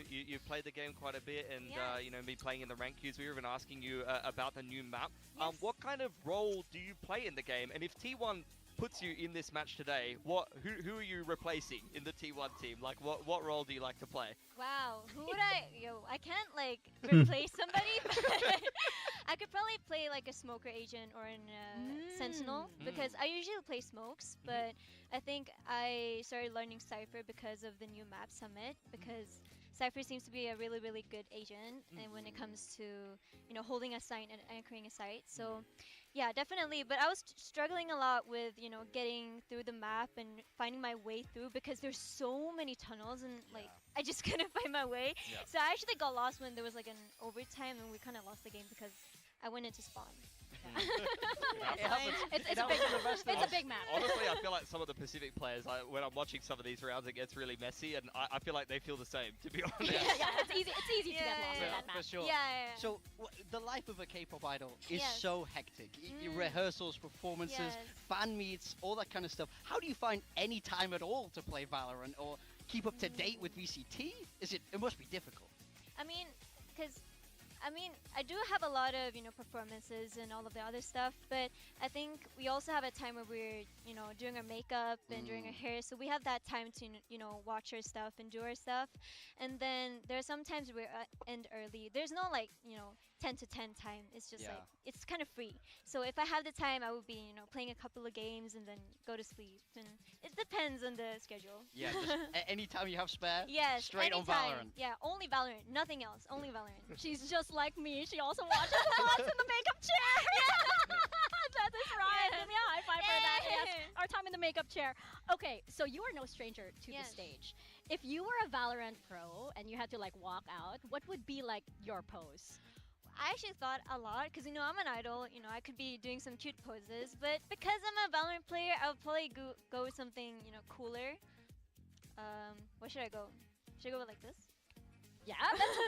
you've played the game quite a bit and, Yes. been playing in the rank queues. We were even asking you about the new map. Yes. What kind of role do you play in the game? And if T1 puts you in this match today, who are you replacing in the T1 team? Like, what role do you like to play? Wow, who would I can't like replace somebody, but I could probably play like a smoker agent or a sentinel because I usually play smokes, but I think I started learning Cypher because of the new map Summit because Cypher seems to be a really, really good agent and when it comes to, holding a site and anchoring a site. So yeah, definitely. But I was struggling a lot with, getting through the map and finding my way through because there's so many tunnels and like I just couldn't find my way. Yeah. So I actually got lost when there was like an overtime and we kind of lost the game because I went into spawn. It's a big map. Honestly, I feel like some of the Pacific players, when I'm watching some of these rounds, it gets really messy, and I feel like they feel the same, to be honest. Yeah, it's easy to get lost in that map. For sure. Yeah. So the life of a K-pop idol is Yes. so hectic. Rehearsals, performances, Yes. fan meets, all that kind of stuff. How do you find any time at all to play Valorant or keep up to date with VCT? It must be difficult. I do have a lot of, performances and all of the other stuff, but I think we also have a time where we're, doing our makeup and doing our hair, so we have that time to, watch our stuff and do our stuff. And then there are some times we end early. There's no, 10 to 10 time. It's just, it's kind of free. So if I have the time, I would be, playing a couple of games and then go to sleep. And it depends on the schedule. Yeah, just anytime you have spare, Yes, straight on anytime. Valorant. Yeah, only Valorant, nothing else, only Valorant. She's just like me. She also watches vlogs in the makeup chair. That is right. Yes. Give me a high five for that. Yes. Yay. Our time in the makeup chair. Okay, so you are no stranger to the Yes. stage. If you were a Valorant pro and you had to walk out, what would be your pose? I actually thought a lot because I'm an idol. I could be doing some cute poses, but because I'm a Valorant player, I would probably go with something cooler. What should I go? Should I go with like this? Yeah,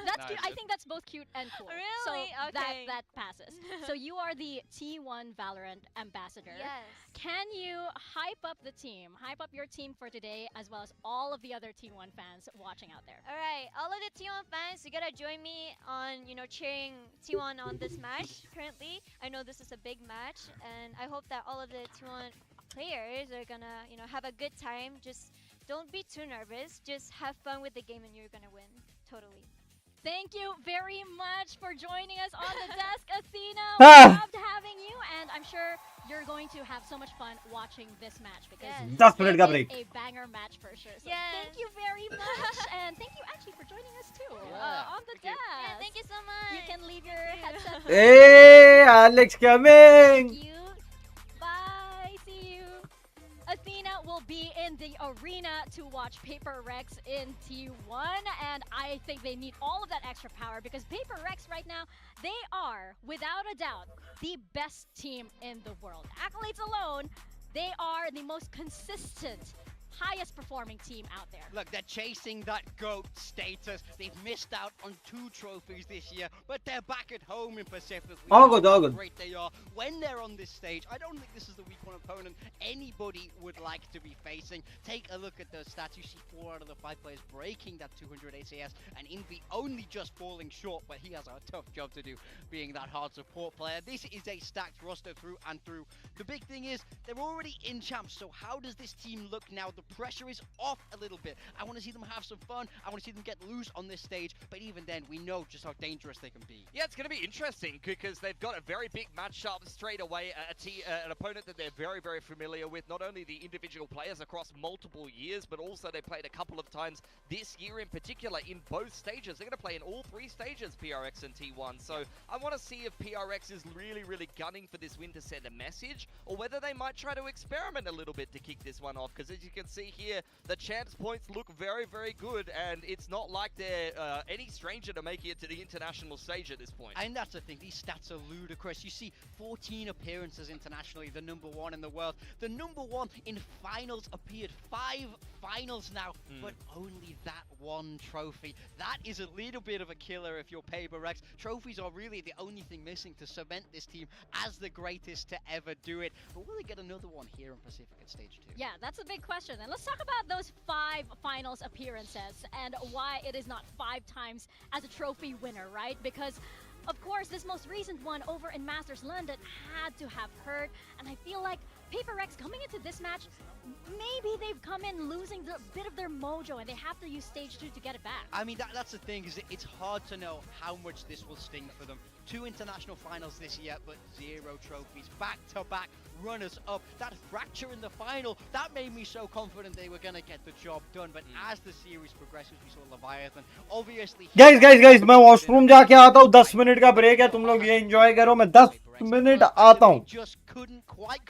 that's cute. Nice. I think that's both cute and cool. Really? So Okay. that passes. So you are the T1 Valorant ambassador. Yes. Can you hype up the team? Hype up your team for today as well as all of the other T1 fans watching out there. All right, all of the T1 fans, you gotta join me on cheering T1 on this match. Currently, I know this is a big match, and I hope that all of the T1 players are gonna have a good time. Just don't be too nervous. Just have fun with the game, and you're gonna win. Totally. Thank you very much for joining us on the desk, Athena. Ah. We loved having you, and I'm sure you're going to have so much fun watching this match because Yes. 10 minute का it break. is a banger match for sure. So Yes. thank you very much, and thank you actually for joining us too on the desk. Yeah, thank you so much. You can leave your headset. Hey, Alex coming. Thank you. Bye. See you. Athena will be in the arena to watch Paper Rex in T1, and I think they need all of that extra power because Paper Rex right now, they are, without a doubt, the best team in the world. Accolades alone, they are the most consistent, highest performing team out there. Look, they're chasing that GOAT status. They've missed out on 2 trophies this year, but they're back at home in Pacific. We All know good, all how good. great they are when they're on this stage. I don't think this is the week 1 opponent anybody would like to be facing. Take a look at those stats. You see 4 out of the 5 players breaking that 200 ACS, and Envy only just falling short, but he has a tough job to do being that hard support player. This is a stacked roster through and through. The big thing is they're already in champs, so how does this team look now? The pressure is off a little bit. I want to see them have some fun. I want to see them get loose on this stage, but even then, we know just how dangerous they can be. Yeah, it's going to be interesting because they've got a very big matchup straight away. An opponent that they're very, very familiar with. Not only the individual players across multiple years, but also they played a couple of times this year in particular in both stages. They're going to play in all 3 stages, PRX and T1. So I want to see if PRX is really, really gunning for this win to send a message, or whether they might try to experiment a little bit to kick this one off. Because as you can see here, the champs points look very, very good, and it's not like they're any stranger to making it to the international stage at this point. And that's the thing, these stats are ludicrous. You see 14 appearances internationally, the #1 in the world. The #1 in finals appeared 5 finals now, but only that 1 trophy. That is a little bit of a killer if you're Paper Rex. Trophies are really the only thing missing to cement this team as the greatest to ever do it. But will they get another one here in Pacific at stage 2? Yeah, that's a big question. And let's talk about those 5 finals appearances and why it is not 5 times as a trophy winner, right? Because of course, this most recent one over in Masters London had to have hurt, and I feel like Paper Rex coming into this match, maybe they've come in losing a bit of their mojo and they have to use stage 2 to get it back. I mean, that's the thing, is it's hard to know how much this will sting for them. 2 international finals this year, but 0 trophies. Back-to-back runners-up. That fracture in the final, that made me so confident they were going to get the job done. But as the series progresses, we saw Leviathan. Obviously... Guys, मैं washroom जाके आता हूँ. 10 minute का break है. तुम लोग ये enjoy करो. मैं 10 मिनट आता हूँ.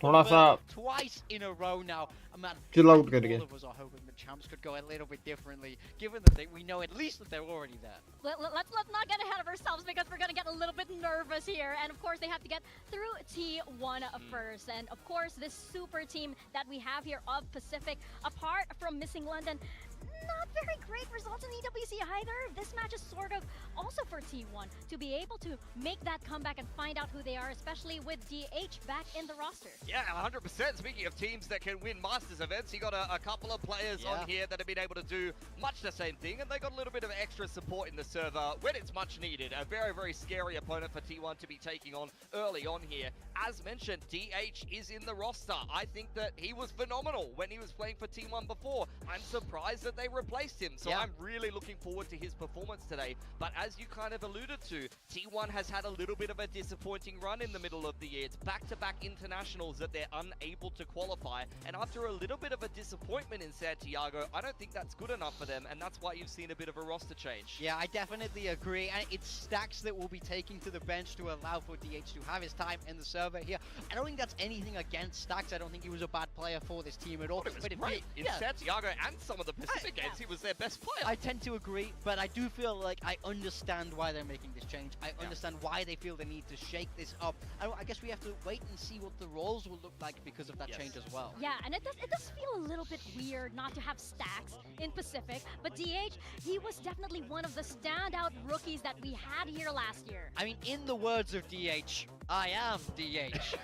थोड़ा सा twice in a row now. Man, chill out करके. all of us are hoping the champs could go a little bit differently, given that we know at least that they're already there. Let's not get ahead of ourselves because we're going to get a little bit nervous here. And of course, they have to get through T1 first. And of course, this super team that we have here of Pacific, apart from missing London, not very great results in EWC either. This match is sort of also for T1 to be able to make that comeback and find out who they are, especially with DH back in the roster. Yeah, 100%. Speaking of teams that can win Masters events, you got a couple of players on here that have been able to do much the same thing, and they got a little bit of extra support in the server when it's much needed. A very, very scary opponent for T1 to be taking on early on here. As mentioned, DH is in the roster. I think that he was phenomenal when he was playing for T1 before. I'm surprised that they replaced him, so I'm really looking forward to his performance today. But as you kind of alluded to, T1 has had a little bit of a disappointing run in the middle of the year. It's back-to-back internationals that they're unable to qualify, and after a little bit of a disappointment in Santiago, I don't think that's good enough for them, and that's why you've seen a bit of a roster change. Yeah, I definitely agree, and it's Stacks that will be taking to the bench to allow for DH to have his time in the server here. I don't think that's anything against Stacks. I don't think he was a bad player for this team at all. It was great in Santiago and some of the Pacific games. He was their best player. I tend to agree, but I do feel like I understand why they're making this change. I understand why they feel the need to shake this up. I guess we have to wait and see what the roles will look like because of that change as well. Yeah, and it does feel a little bit weird not to have Stacks in Pacific, but DH, he was definitely one of the standout rookies that we had here last year. I mean, in the words of DH, I am DH. It's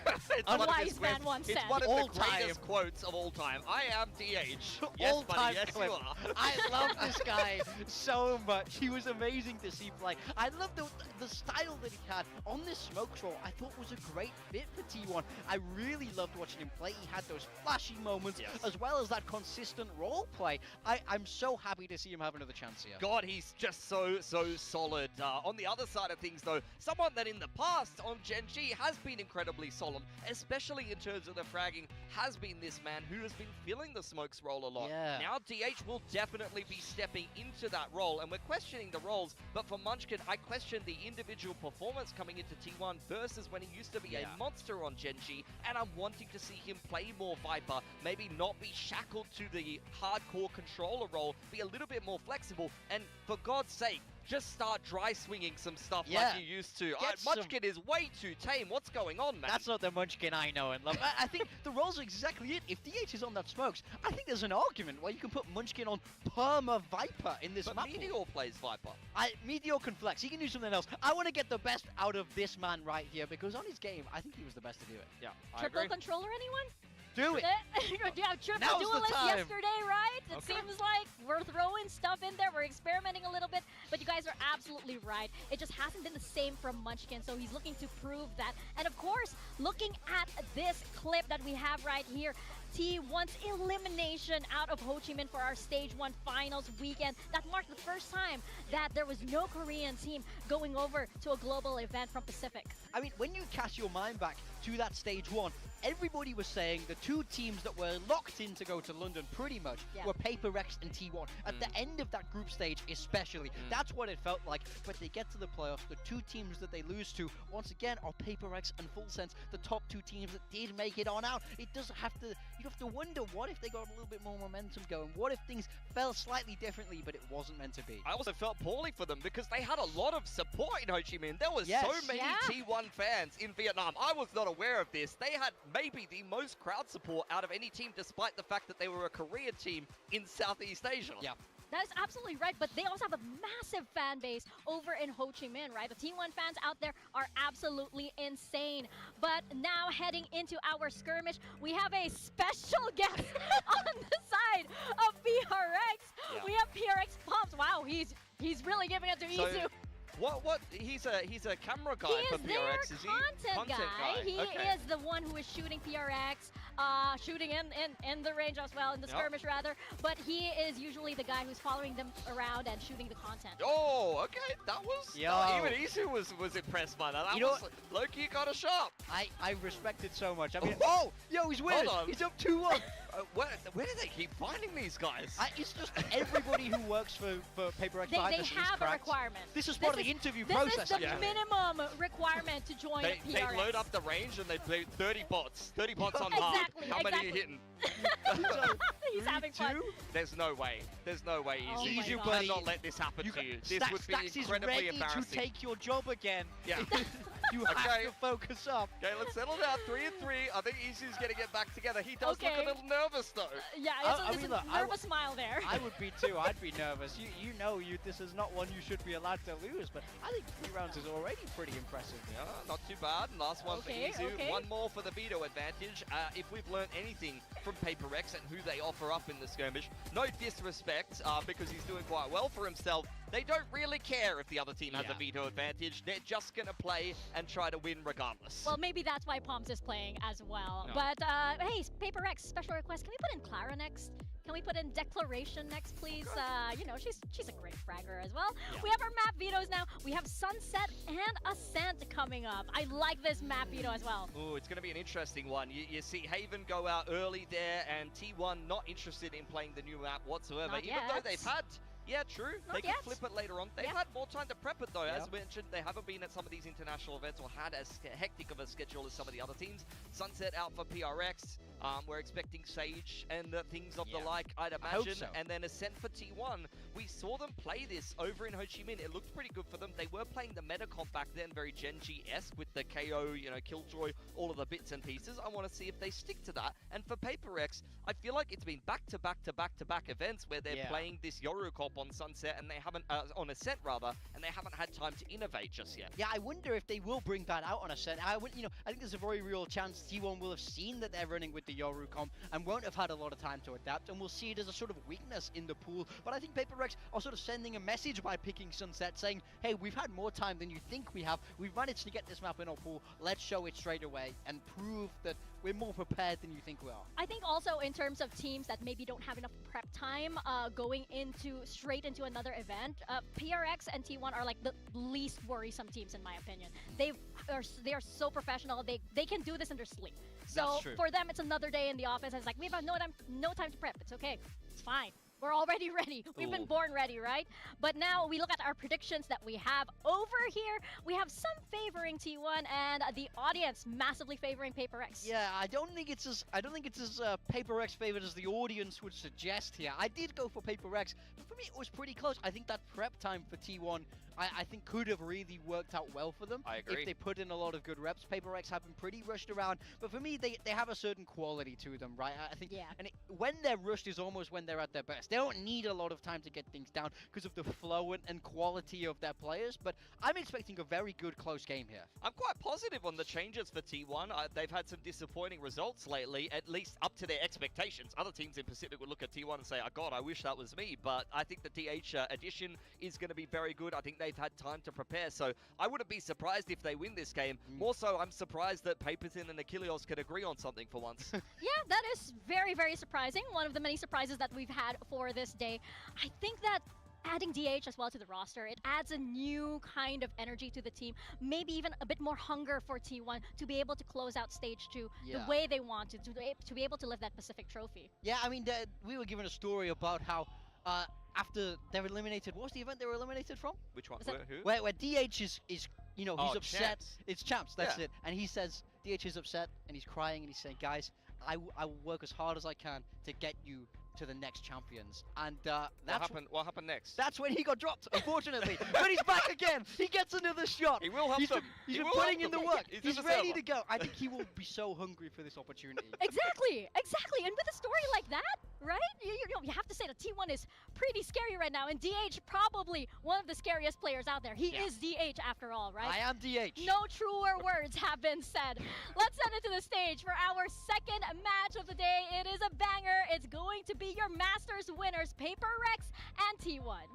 A one of wise his man great- once It's said. one of All the greatest time. quotes of all time. I am DH. Yes, All-time buddy, yes clip. you are. I love this guy so much. He was amazing to see play. I love the style that he had on this smoke roll. I thought was a great fit for T1. I really loved watching him play. He had those flashy moments Yes. as well as that consistent role play. I'm so happy to see him have another chance here. God, he's just so solid. On the other side of things, though, someone that in the past on Gen G has been incredibly solid, especially in terms of the fragging, has been this man who has been filling the smokes role a lot. Yeah. Now DH will definitely be stepping into that role, and we're questioning the roles, but for Munchkin, I question the individual performance coming into T1 versus when he used to be a monster on Gen G, and I'm wanting to see him play more Viper, maybe not be shackled to the hardcore controller role, be a little bit more flexible, and for God's sake, just start dry swinging some stuff like you used to. Munchkin is way too tame. What's going on, man? That's not the Munchkin I know and love. I think the roles are exactly it. If DH is on that smokes, I think there's an argument where you can put Munchkin on Perma Viper in this But map. Meteor plays Viper. Meteor can flex. He can do something else. I want to get the best out of this man right here because on his game, I think he was the best to do it. Yeah, Triple controller, anyone? Do it. Yeah, triple Now's the duelist time. yesterday, right? It Okay. seems like we're throwing stuff in there. We're experimenting a little bit, but you guys are absolutely right. It just hasn't been the same from Munchkin, so he's looking to prove that. And of course, looking at this clip that we have right here, T1's elimination out of Ho Chi Minh for our Stage 1 Finals weekend. That marked the first time that there was no Korean team going over to a global event from Pacific. I mean, when you cast your mind back to that Stage 1, everybody was saying the two teams that were locked in to go to London pretty much were Paper Rex and T1. At the end of that group stage especially, that's what it felt like. But they get to the playoffs, the two teams that they lose to, once again, are Paper Rex and Full Sense, the top two teams that did make it on out. It doesn't have to, you have to wonder, what if they got a little bit more momentum going? What if things fell slightly differently, but it wasn't meant to be? I also felt poorly for them because they had a lot of support in Ho Chi Minh. There was Yes. so many T1 fans in Vietnam. I was not aware of this. They had maybe the most crowd support out of any team, despite the fact that they were a Korean team in Southeast Asia. Yeah. That is absolutely right, but they also have a massive fan base over in Ho Chi Minh, right? The T1 fans out there are absolutely insane. But now heading into our skirmish, we have a special guest on the side of PRX. Yeah. We have PRX Pumps. Wow, he's really giving it to Isu. What? He's a camera guy He for is their PRX, is he? content guy. He Okay. is the one who is shooting PRX, shooting in the range as well, in the skirmish rather. But he is usually the guy who's following them around and shooting the content. Oh, okay. That was... Yo. Even Isu was impressed by that. That You know was... Loki got a shot. I respect it so much. I mean, yo, he's winning. Hold on. He's up 2-1. Where do they keep finding these guys? It's just everybody who works for Paper X They behind the scenes have a cracks. requirement. This is part of the interview process. This is the minimum requirement to join They PRX. load up the range and they play 30 bots. 30 bots on hard. Exactly, How many are you exactly. hitting? He's having fun. There's no way. There's no way, Oh Easy. my You God. cannot let this happen to you. This would be Stacks is incredibly ready embarrassing. to take your job again. Yeah. You have Okay. to focus up. Okay, let's settle down. 3 and 3. I think Isu's going to get back together. He does look Okay. a little nervous, though. Yeah, I it's mean, a look, I nervous smile there. I would be too. I'd be nervous. You know, this is not one you should be allowed to lose. But I think 3 rounds is already pretty impressive. Yeah, not too bad. Last one Okay, for Isu. okay. One more for the veto advantage. If we've learned anything from Paper Rex and who they offer up in the skirmish, no disrespect, because he's doing quite well for himself. They don't really care if the other team has a veto advantage. They're just going to play and try to win regardless. Well, maybe that's why Pomps is playing as well. No. But hey, Paper X, special request. Can we put in Clara next? Can we put in Declaration next, please? You know, she's a great fragger as well. Yeah. We have our map vetoes now. We have Sunset and Ascent coming up. I like this map veto as well. Ooh, it's going to be an interesting one. You see Haven go out early there, and T1 not interested in playing the new map whatsoever. Not Even yet. though they've had... Yeah, true. Not They can yet. flip it later on. They've Yeah. had more time to prep it, though. Yeah. As mentioned, they haven't been at some of these international events or had as hectic of a schedule as some of the other teams. Sunset out for PRX. We're expecting Sage and things of the like, I'd I hope imagine. so. And then Ascent for T1. We saw them play this over in Ho Chi Minh. It looked pretty good for them. They were playing the meta comp back then, very Gen G-esque with the KO, you know, Killjoy, all of the bits and pieces. I want to see if they stick to that. And for Paper X, I feel like it's been back-to-back-to-back-to-back events where they're Yeah. playing this Yoru comp on Sunset, and they haven't on Ascent rather, and they haven't had time to innovate just yet. Yeah, I wonder if they will bring that out on Ascent. I think there's a very real chance T1 will have seen that they're running with the Yoru comp and won't have had a lot of time to adapt, and we'll see it as a sort of weakness in the pool. But I think Paper Rex are sort of sending a message by picking Sunset, saying, hey, we've had more time than you think we have. We've managed to get this map in our pool. Let's show it straight away and prove that we're more prepared than you think we are. I think also in terms of teams that maybe don't have enough prep time going straight into another event, PRX and T1 are like the least worrisome teams in my opinion. They are so professional. They can do this in their sleep. So for them, it's another day in the office. It's like, we have no time to prep. It's okay. It's fine. We're already ready. We've been born ready, right? But now we look at our predictions that we have over here. We have some favoring T1 and the audience massively favoring Paper X. Yeah, I don't think it's as Paper X favored as the audience would suggest here. I did go for Paper X, but for me it was pretty close. I think that prep time for T1 I think could have really worked out well for them. I agree. If they put in a lot of good reps. Paper X have been pretty rushed around, but for me, they have a certain quality to them, right? I think, when they're rushed is almost when they're at their best. They don't need a lot of time to get things down because of the flow and quality of their players, but I'm expecting a very good close game here. I'm quite positive on the changes for T1. They've had some disappointing results lately, at least up to their expectations. Other teams in Pacific would look at T1 and say, oh God, I wish that was me, but I think the DH addition is going to be very good. I think they've had time to prepare, so I wouldn't be surprised if they win this game. More so, I'm surprised that Paperton and Achilleos could agree on something for once. Yeah, that is very, very surprising. One of the many surprises that we've had for this day. I think that adding DH as well to the roster, it adds a new kind of energy to the team, maybe even a bit more hunger for T1 to be able to close out stage 2 the way they want to be able to lift that Pacific trophy. Yeah, I mean, we were given a story about how after they're eliminated, what was the event they were eliminated from? Which one? Who? Where DH is he's upset. Champs. It's Champs, that's it. And he says, DH is upset, and he's crying, and he's saying, guys, I will work as hard as I can to get you to the next champions. And what happened next? That's when he got dropped, unfortunately. But he's back again. He gets another shot. He will help them. He's been putting in the work. He's ready to go. I think he will be so hungry for this opportunity. Exactly. And with a story like that, right? You have to say that T1 is pretty scary right now, and DH probably one of the scariest players out there. He is DH after all, right? I am DH. No truer words have been said. Let's send it to the stage for our second match of the day. It is a banger. It's going to be your Masters winners, Paper Rex and T1.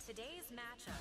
Today's matchup.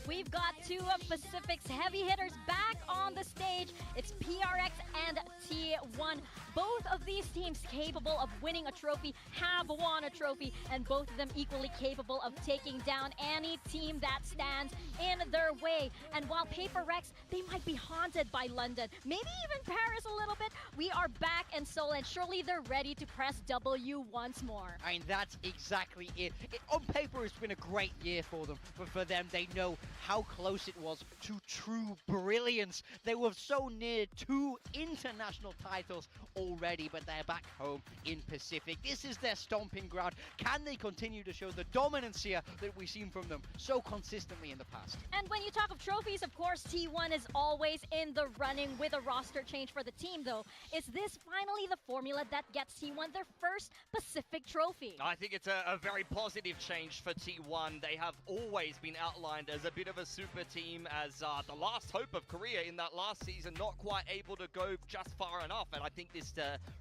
We've got two of Pacific's heavy hitters back on the stage. It's PRX and T1. Both of these teams capable of winning a trophy, have won a trophy, and both of them equally capable of taking down any team that stands in their way. And while Paper Rex, they might be haunted by London, maybe even Paris a little bit, we are back in Seoul, and surely they're ready to press W once more. I mean, that's exactly it. On paper, it's been a great year for them, but for them, they know how close it was to true brilliance. They were so near 2 international titles already, but they're back home in Pacific. This is their stomping ground. Can they continue to show the dominance here that we've seen from them so consistently in the past? And when you talk of trophies, of course, T1 is always in the running with a roster change for the team, though. Is this finally the formula that gets T1 their first Pacific trophy? I think it's a very positive change for T1. They have always been outlined as a bit of a super team, as the last hope of Korea in that last season, not quite able to go just far enough. And I think this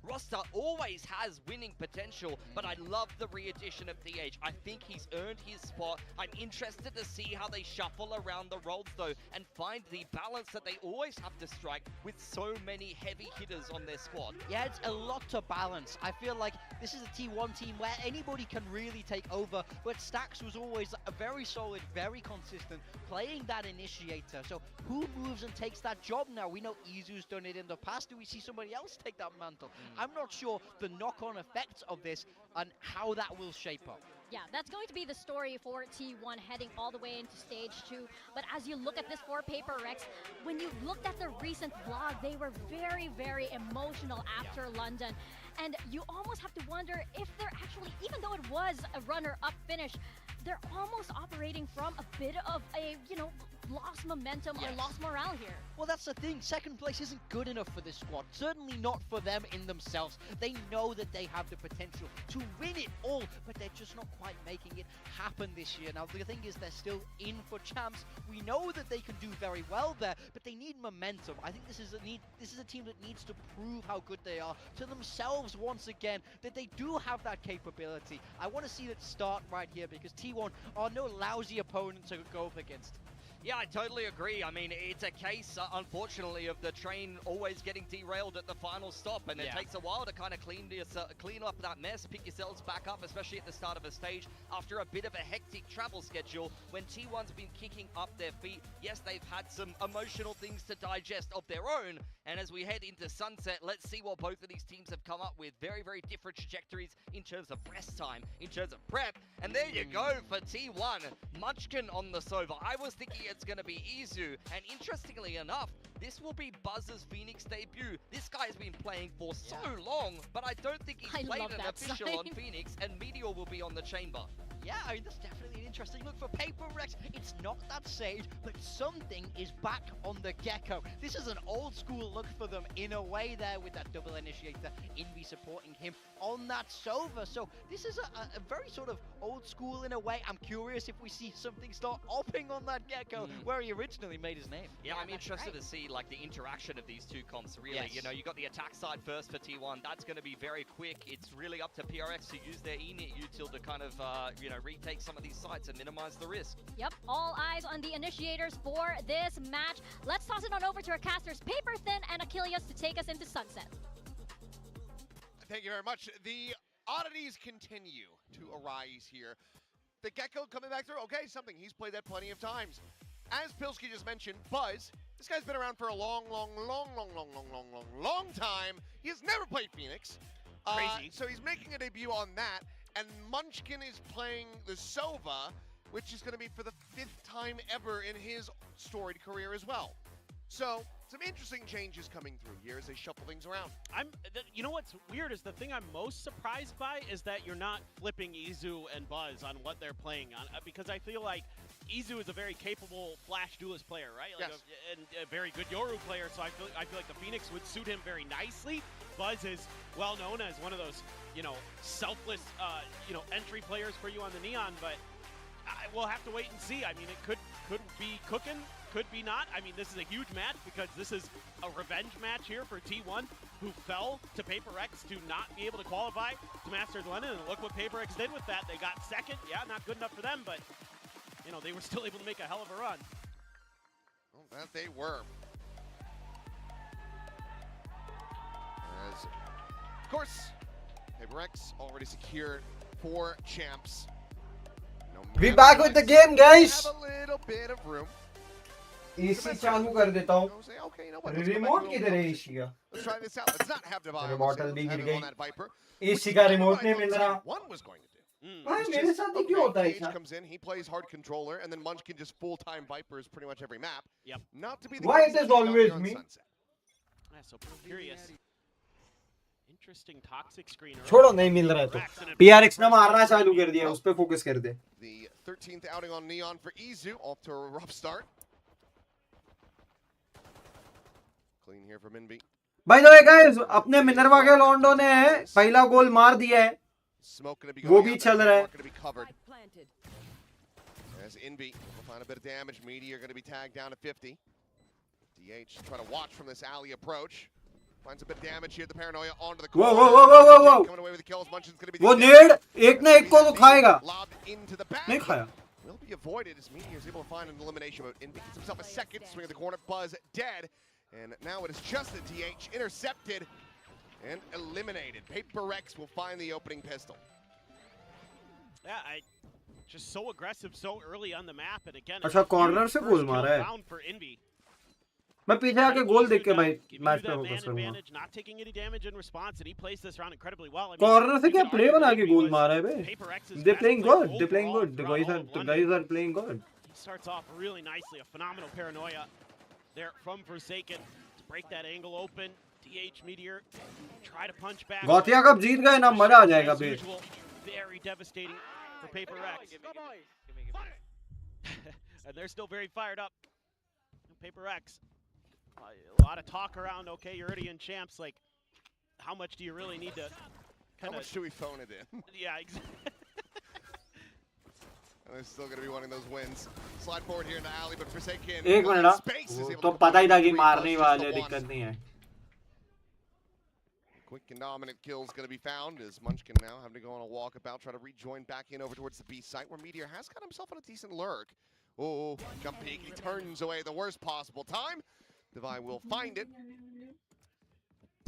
roster always has winning potential, but I love the re-addition of TH. I think he's earned his spot. I'm interested to see how they shuffle around the roles, though, and find the balance that they always have to strike with so many heavy hitters on their squad. Yeah, it's a lot to balance. I feel like this is a T1 team where anybody can really take over, but Stax was always a very solid, very consistent, playing that initiator. So who moves and takes that job now? We know Izu's done it in the past. Do we see somebody else take that mantle? I'm not sure the knock-on effects of this and how that will shape up. Yeah, that's going to be the story for T1 heading all the way into stage 2. But as you look at this for Paper Rex, when you looked at the recent vlog, they were very, very emotional after London. And you almost have to wonder if they're actually, even though it was a runner-up finish, they're almost operating from a bit of a, lost momentum or lost morale here. Well, that's the thing. Second place isn't good enough for this squad. Certainly not for them in themselves. They know that they have the potential to win it all, but they're just not quite making it happen this year. Now, the thing is, they're still in for champs. We know that they can do very well there, but they need momentum. I think this is a team that needs to prove how good they are to themselves once again, that they do have that capability. I want to see that start right here, because T1 are no lousy opponent to go up against. Yeah, I totally agree. I mean, it's a case, unfortunately, of the train always getting derailed at the final stop, and it takes a while to kind of clean up that mess, pick yourselves back up, especially at the start of a stage after a bit of a hectic travel schedule when T1's been kicking up their feet. Yes, they've had some emotional things to digest of their own, and as we head into Sunset, let's see what both of these teams have come up with. Very, very different trajectories in terms of rest time, in terms of prep, and there you go for T1. Munchkin on the Sova. I was thinking it's going to be Izu, and interestingly enough, this will be Buzz's Phoenix debut. This guy's been playing for so long, but I don't think he's played an official on Phoenix, and Meteor will be on the chamber. Yeah, I mean, that's definitely an interesting look for Paper Rex. It's not that Sage, but something is back on the Gecko. This is an old school look for them in a way there, with that double initiator, Envy supporting him on that Sova. So this is a very sort of old school in a way. I'm curious if we see something start opping on that Gecko where he originally made his name. Yeah, I'm interested to see like the interaction of these two comps, really. You know, you got the attack side first for T1. That's going to be very quick. It's really up to PRX to use their E-Nit util to kind of, retake some of these sites and minimize the risk. Yep, all eyes on the initiators for this match. Let's toss it on over to our casters, Paper Thin and Achilles, to take us into Sunset. Thank you very much. The oddities continue to arise here. The Gecko coming back through. Okay, something. He's played that plenty of times. As Pilsky just mentioned, Buzz, this guy's been around for a long time. He has never played Phoenix. Crazy. So he's making a debut on that. And Munchkin is playing the Sova, which is going to be for the 5th time ever in his storied career as well. So, some interesting changes coming through here as they shuffle things around. You know what's weird is the thing I'm most surprised by is that you're not flipping Izu and Buzz on what they're playing on, because I feel like Izu is a very capable Flash duelist player, right? Like yes. And a very good Yoru player, so I feel like the Phoenix would suit him very nicely. Buzz is well known as one of those, selfless, entry players for you on the Neon, but we'll have to wait and see. I mean, it could be cooking, could be not. I mean, this is a huge match because this is a revenge match here for T1, who fell to Paper X to not be able to qualify to Masters London, and look what Paper X did with that. They got second. Yeah, not good enough for them, but they were still able to make a hell of a run. Well, that they were. As, of course, Paper X already secured 4 champs. We back with the game, guys. Have a little bit of room. AC चालू कर देता हूँ. Okay, remote किधर है AC का? Let's try this out. Let's not have Divine Immortal भी गिर on that Viper. गई. AC का रिमोट नहीं मिल रहा. One was going to do. भाई मेरे साथ ही क्यों होता है ऐसा? Comes in, he plays hard controller, and then Munchkin just full-time Vipers pretty much every map. Yep. Not to be the Why case it is down always here on me? Sunset. Yeah, so curious. Interesting toxic screen. छोड़ो नहीं मिल रहा है तो PRX ने मारना चालू कर दिया, उस पे फोकस कर दे. The 13th outing on Neon for Izu, off to a rough start. Clean here from Invi. By the way guys, अपने मिनर्वा के लॉन्डो ने पहला गोल मार दिया है. वो भी चल रहा है. As Invi will find a bit of damage, Meteor going to be tagged down to 50. DH trying to watch from this alley approach. Finds a bit of damage here. The paranoia onto the corner. Whoa. Coming away with the kills. Munchin's going to be. वो नेड एक ना एक को तो खाएगा. नहीं खाया. Will be avoided as Meteor is able to find an elimination, but Invi gets himself a second swing of the corner. Buzz dead, and now it is just the DH intercepted and eliminated. Paper Rex will find the opening pistol. Yeah, just so aggressive so early on the map, and again. अच्छा corner से गोल मारा है. मैं पीछे आके गोल देख के भाई मैच पे फोकस करूंगा. Not taking any damage in response, and he plays this round incredibly well. Corner से क्या प्ले बना के गोल मारा है बे. They playing good. They playing good. The guys are playing good. He starts off really nicely. A phenomenal paranoia there from Forsaken to break that angle open. DH Meteor try to punch back. गौतिया कब जीत गए ना, मजा आ जाएगा बे. Very devastating for Paper Rex. And they're still very fired up. Paper Rex. A lot of talk around, okay, you're already in champs, like, how much do you really need to How much do we phone it in? Yeah, exactly. And they're still going to be wanting those wins. Slide forward here in the alley, but Forsaken. एक minute ना, तो पता ही था कि मारने वाले, दिक्कत नहीं है. Quick and dominant kills going to be found as Munchkin now having to go on a walkabout, try to rejoin back in over towards the B site where Meteor has got himself on a decent lurk. Oh, jump peek, he turns away the worst possible time. Devi will find it.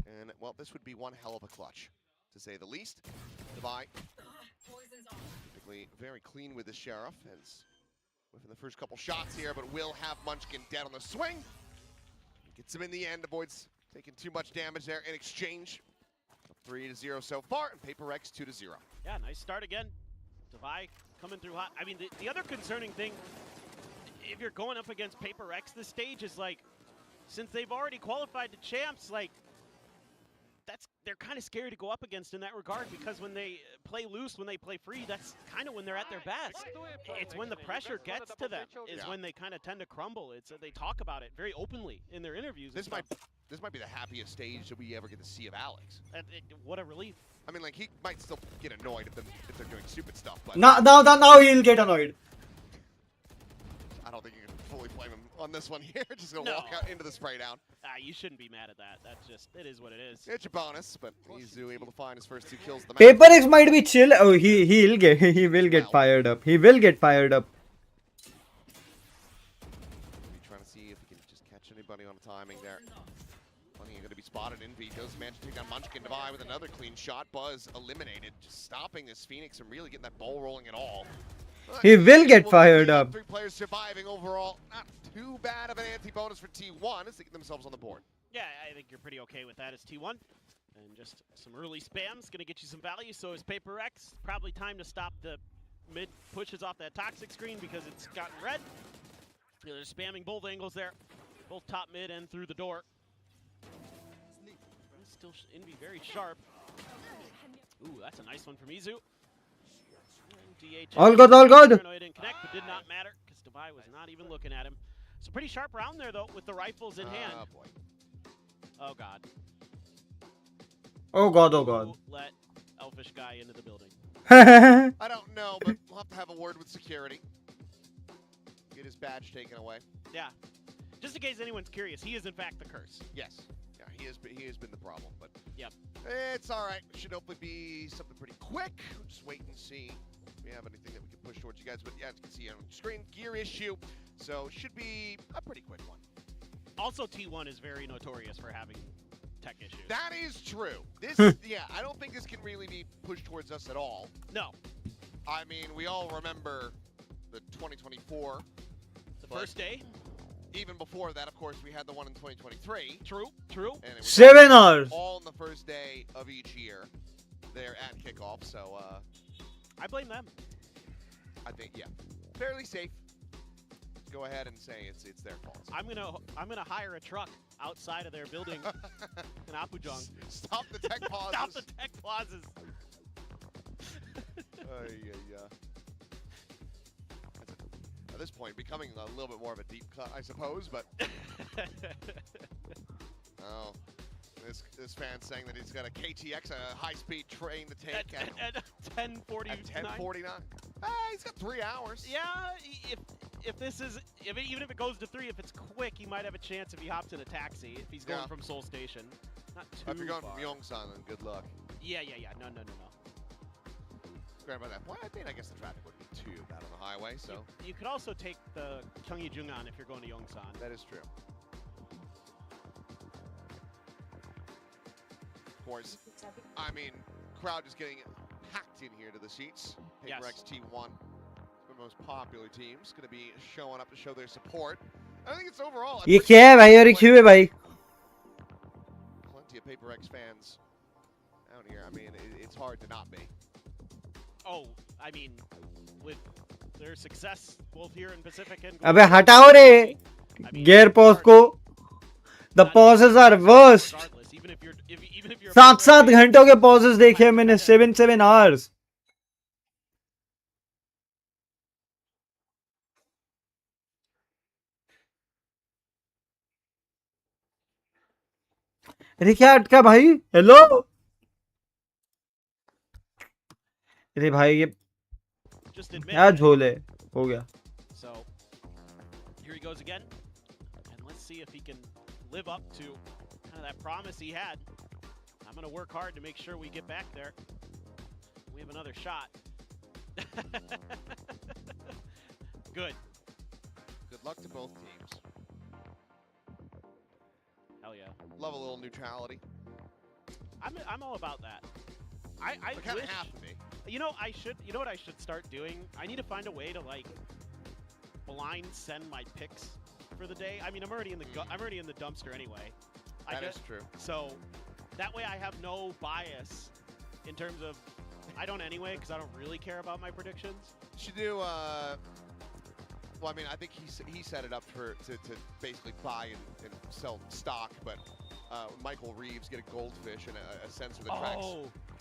And, well, this would be one hell of a clutch, to say the least. Devi, typically very clean with the Sheriff, as within the first couple shots here, but will have Munchkin dead on the swing. Gets him in the end, avoids taking too much damage there in exchange. 3-0 so far, and Paper Rex 2-0. Yeah, nice start again. Devi coming through hot. I mean, the other concerning thing, if you're going up against Paper Rex this stage, is like, since they've already qualified to champs, like, they're kind of scary to go up against in that regard, because when they play loose, when they play free, that's kind of when they're at their best. It's when the pressure gets to them is when they kind of tend to crumble. It's they talk about it very openly in their interviews. This might be the happiest stage that we ever get to see of Alex. What a relief. I mean, like, he might still get annoyed if they're doing stupid stuff, but now he'll get annoyed. I don't think you can fully blame him on this one here. Just gonna walk out into the spray down. You shouldn't be mad at that. That's just, it is what it is. It's a bonus, but Izu able to find his first 2 kills. Paper X might be chill. Oh, he will get fired up. He will get fired up. Trying to see if he can just catch anybody on the timing there. Plenty going to be spotted. Envy does manage to take down Munchkin. Devi with another clean shot. Buzz eliminated, just stopping this Phoenix and really getting that ball rolling at all. He will get fired up. 3 players surviving overall. Not too bad of an anti-bonus for T1 as they get themselves on the board. Yeah, I think you're pretty okay with that as T1. And just some early spams going to get you some value. So is Paper X. Probably time to stop the mid pushes off that toxic screen because it's gotten red. They're spamming both angles there. Both top mid and through the door. Still Envy very sharp. Ooh, that's a nice one from Izu. All good, all good. Didn't connect, but did not matter because Devi was not even looking at him. So pretty sharp round there though, with the rifles in hand. Oh boy. Oh god. Oh god, oh god. Let Elfish guy into the building. I don't know, but we'll have to have a word with security. Get his badge taken away. Yeah. Just in case anyone's curious, he is in fact the curse. Yes. Yeah, he has been the problem, but yep. It's all right. It should hopefully be something pretty quick. We'll just wait and see if we have anything that we can push towards you guys. But yeah, as you can see on the screen, gear issue. So it should be a pretty quick one. Also, T1 is very notorious for having tech issues. That is true. This, yeah, I don't think this can really be pushed towards us at all. No. I mean, we all remember the 2024. The first day. Even before that, of course, we had the one in 2023. True, true. And it was 7 hours. All on the first day of each year there at kickoff. So, I blame them. I think, yeah, fairly safe. go ahead and say it's their fault. I'm gonna hire a truck outside of their building in Apujong. Stop the tech pauses. Stop the tech pauses. At this point, becoming a little bit more of a deep cut, I suppose, but oh, this fan's saying that he's got a KTX, a high-speed train to take at 10:49. At 10:49. He's got 3 hours. Yeah, if this is even if it goes to 3, if it's quick, he might have a chance if he hops in a taxi. If he's going from Seoul Station, not too If you're going far. from Yongsan, then good luck. Yeah. No. Granted, by that point, I guess the traffic wouldn't be too bad on the highway. So you could also take the Gyeongi-Jungan if you're going to Yongsan. that is true. Of course, I mean, crowd is getting packed in here to the seats. Paper X T1, one of the most popular teams, going to be showing up to show their support. I think it's overall. ये क्या है भाई और ये क्यों है भाई? Plenty of Paper X fans out here. I mean, it's hard to not be. Oh, I mean, with their success both here in Pacific and अबे हटाओ रे gear pause को. The pauses are worst. 7 घंटों के pauses देखे मैंने 7 hours. अरे क्या अटका भाई? हेलो? अरे भाई ये क्या झोल है? हो गया. So here he goes again, and let's see if he can live up to kind of that promise he had. I'm gonna work hard to make sure we get back there. We have another shot. Good. Good luck to both teams. Hell yeah. Love a little neutrality. I'm all about that. I kind of wish, have to be. You know what I should start doing? I need to find a way to like blind send my picks for the day. I mean, I'm already in the dumpster anyway. That is true. So that way I have no bias in terms of I don't anyway because I don't really care about my predictions. Should do. Well, I mean, I think he set it up to basically buy and sell stock, but Michael Reeves get a goldfish and a sensor that tracks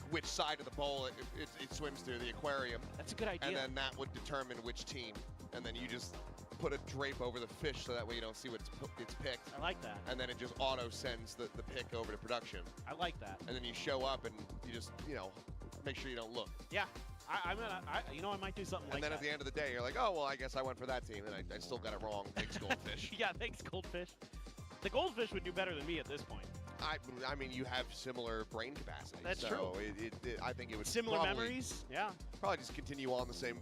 which side of the bowl it swims through, the aquarium. That's a good idea. And then that would determine which team. And then you just put a drape over the fish so that way you don't see what it's picked. I like that. And then it just auto sends the pick over to production. I like that. And then you show up and you just, make sure you don't look. Yeah. I might do something like that. And then at the end of the day, you're like, oh, well, I guess I went for that team, and I still got it wrong. Thanks, Goldfish. Yeah, thanks, Goldfish. The Goldfish would do better than me at this point. I mean, you have similar brain capacity. That's so true. I think it would similar probably, memories. Yeah. Probably just continue on the same.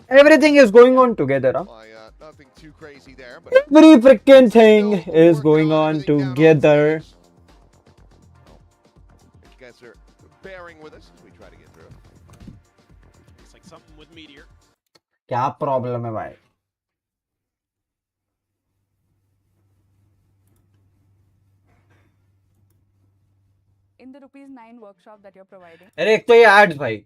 Everything is going on together. Huh? Nothing too crazy there, but every freaking thing is going on together. If you guys are bearing with us as we try to get through it. It's like something with Meteor. क्या problem है भाई? In the ₹9 workshop that you're providing. अरे एक तो ये ads भाई.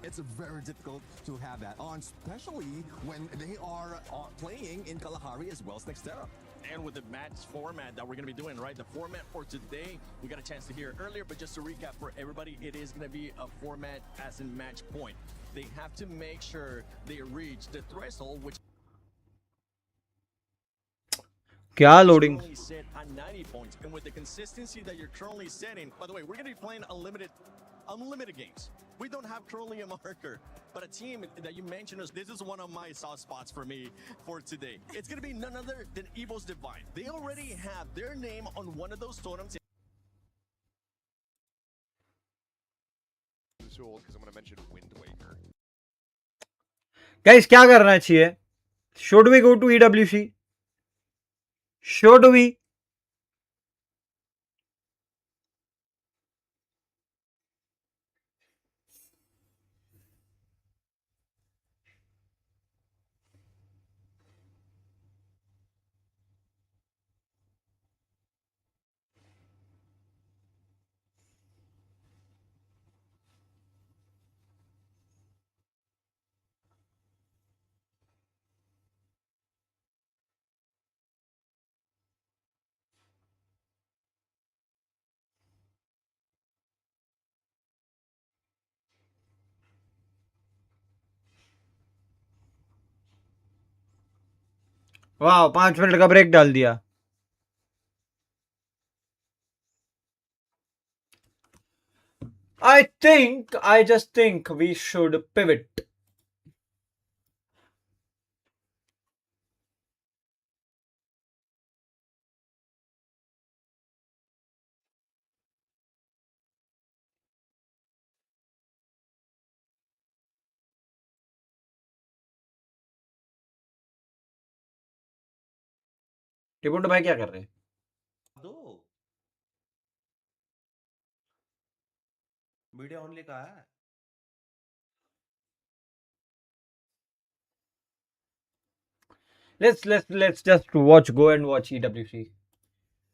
It's very difficult to have that on, especially when they are playing in Kalahari as well as Nextera. And with the match format that we're going to be doing, right? The format for today, we got a chance to hear it earlier, but just to recap for everybody, it is going to be a format as in match point. They have to make sure they reach the threshold, which क्या loading? currently set at 90 points. And with the consistency that you're currently setting, by the way, we're going to be playing unlimited games. We don't have currently a marker, but a team that you mentioned, this is one of my soft spots for me for today. It's going to be none other than Evo's Divine. They already have their name on one of those totems. Because I'm going to mention Wind Waker. Guys, क्या करना चाहिए? Should we go to EWC? Should we? वाह 5 minute का break डाल दिया. I just think we should pivot. टिपुंड भाई क्या कर रहे हैं? दो वीडियो ओनली का है. Let's just go and watch EWC.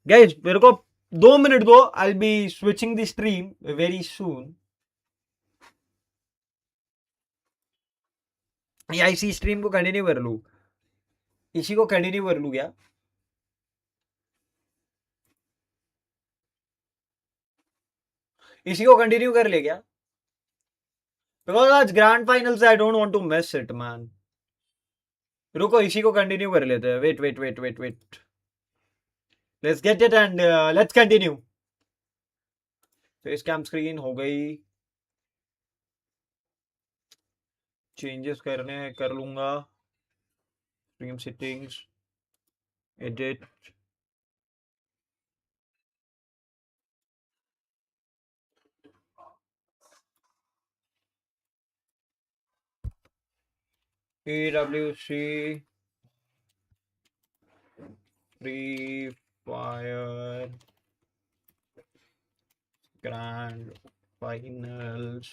Guys, मेरे को 2 मिनट दो. I'll be switching the stream very soon. या इसी स्ट्रीम को कंटिन्यू कर लूं? इसी को कंटिन्यू कर लूं क्या? इसी को कंटिन्यू कर ले क्या? Because आज ग्रैंड फाइनल से I don't want to miss it, man. रुको इसी को कंटिन्यू कर लेते हैं. Wait. Let's get it and let's continue. Face cam screen हो गई. चेंजेस करने हैं कर लूंगा. Stream settings, edit. EWC Free Fire Grand Finals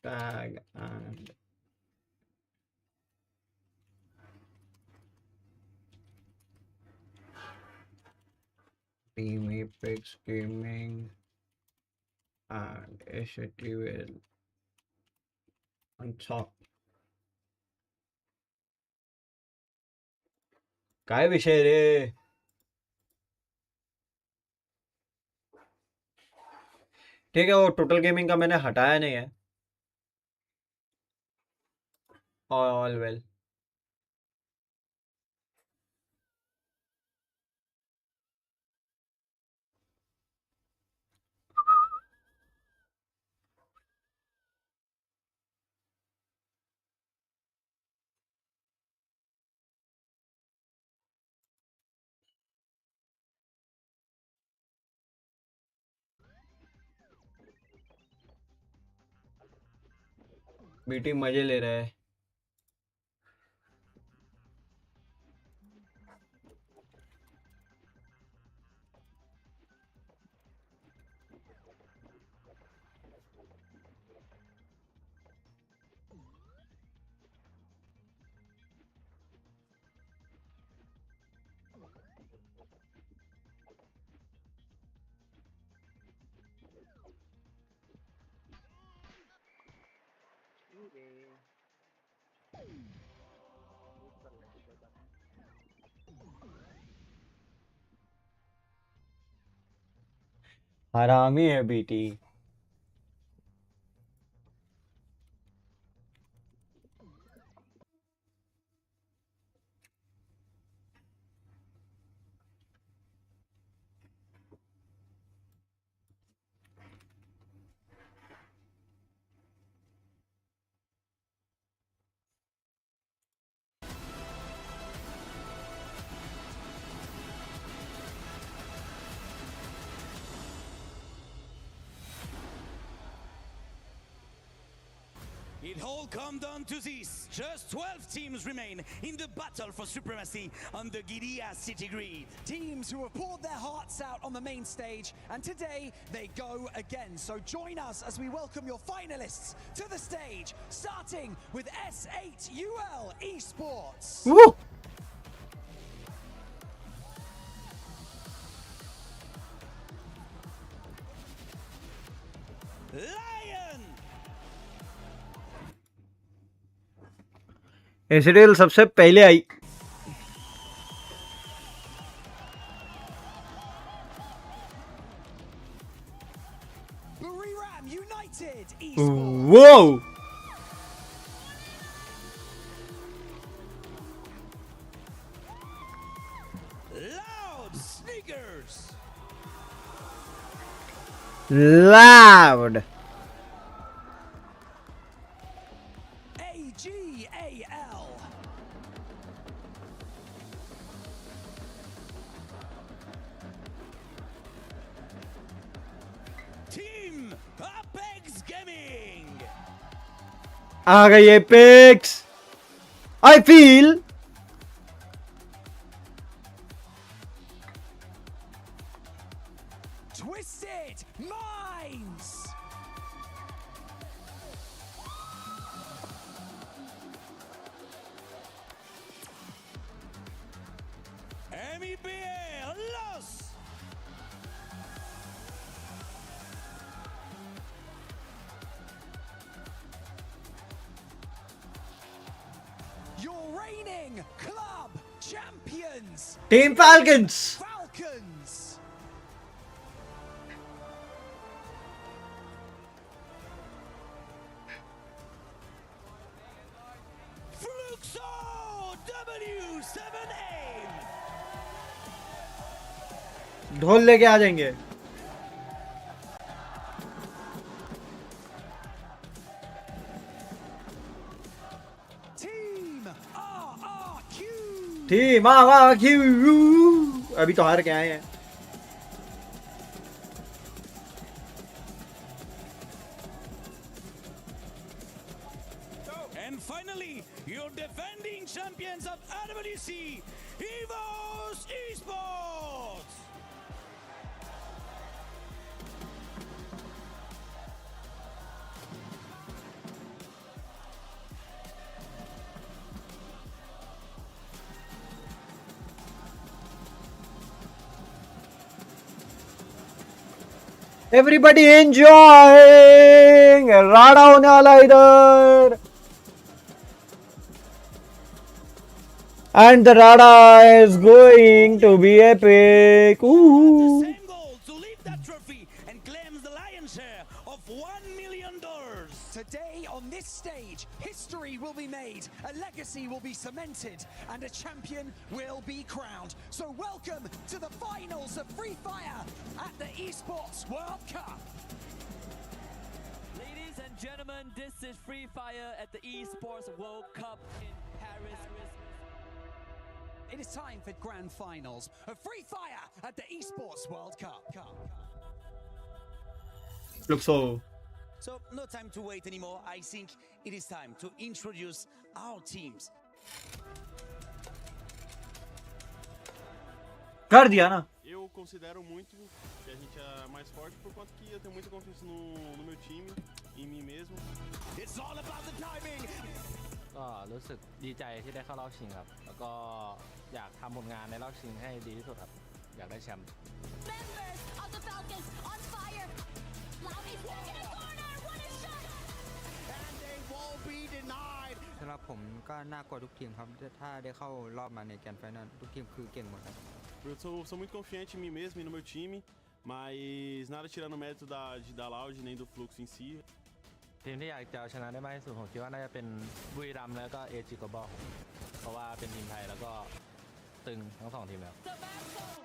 tag and Team Apex Gaming and S8UL on top. काय विषय रे? ठीक है, वो टोटल गेमिंग का मैंने हटाया नहीं है. All well. बीटी मजे ले रहा है. हरामी है BT. It all come down to this. Just 12 teams remain in the battle for supremacy on the Giria City Grid. Teams who have poured their hearts out on the main stage, and today they go again. So join us as we welcome your finalists to the stage, starting with S8UL Esports. Woo! Lion! SDL सबसे पहले आई. United Whoa! Tigers. Loud. AGAL. Team Apex Gaming. आ गई Apex. I feel. Twisted Minds. MEBA Los. Your reigning club champions. Team Falcons. Falcons. Fluxo W7A. ढोल लेके आ जाएंगे. Team RRQ. Team RRQ. अभी तो हार के आए हैं. And finally, your defending champions of RWC, EVOS Esports. Everybody enjoying. राडा होने वाला है इधर. And the Rada is going to be epic. Ooh. To leave that trophy and claims the lion's share of $1 million. Today on this stage, history will be made, a legacy will be cemented, and a champion will be crowned. So welcome to the finals of Free Fire at the Esports World Cup. Ladies and gentlemen, this is Free Fire at the Esports World Cup in Paris. It is time for grand finals of Free Fire at the Esports World Cup. Fluxo. So no time to wait anymore. I think it is time to introduce our teams. कर दिया ना. Eu considero muito que a gente é mais forte por conta que eu tenho muita confiança no meu time, em mim mesmo. It's all about the timing. ก็รู้สึกดีใจที่ได้เข้ารอบชิงครับแล้วก็อยากทำผลงานในรอบชิงให้ดีที่สุดครับอยากได้แชมป์ Members of the Falcons on fire. Loud is stuck in a corner. What a shot! And they won't be denied. สำหรับผมก็น่ากลัวทุกทีมครับถ้าได้เข้ารอบมาในแกรนด์ไฟนอลทุกทีมคือเก่งหมดครับ Eu sou muito confiante em mim mesmo e no meu time, mas nada tirando o mérito da Loud nem do Fluxo em si. ทีมที่อยากจะเอาชนะได้มากที่สุดผมคิดว่าน่าจะเป็นบุรีรัมย์แล้วก็เอจิโกบอลเพราะว่าเป็นทีมไทยแล้วก็ตึงทั้งสองทีมแล้ว The mantle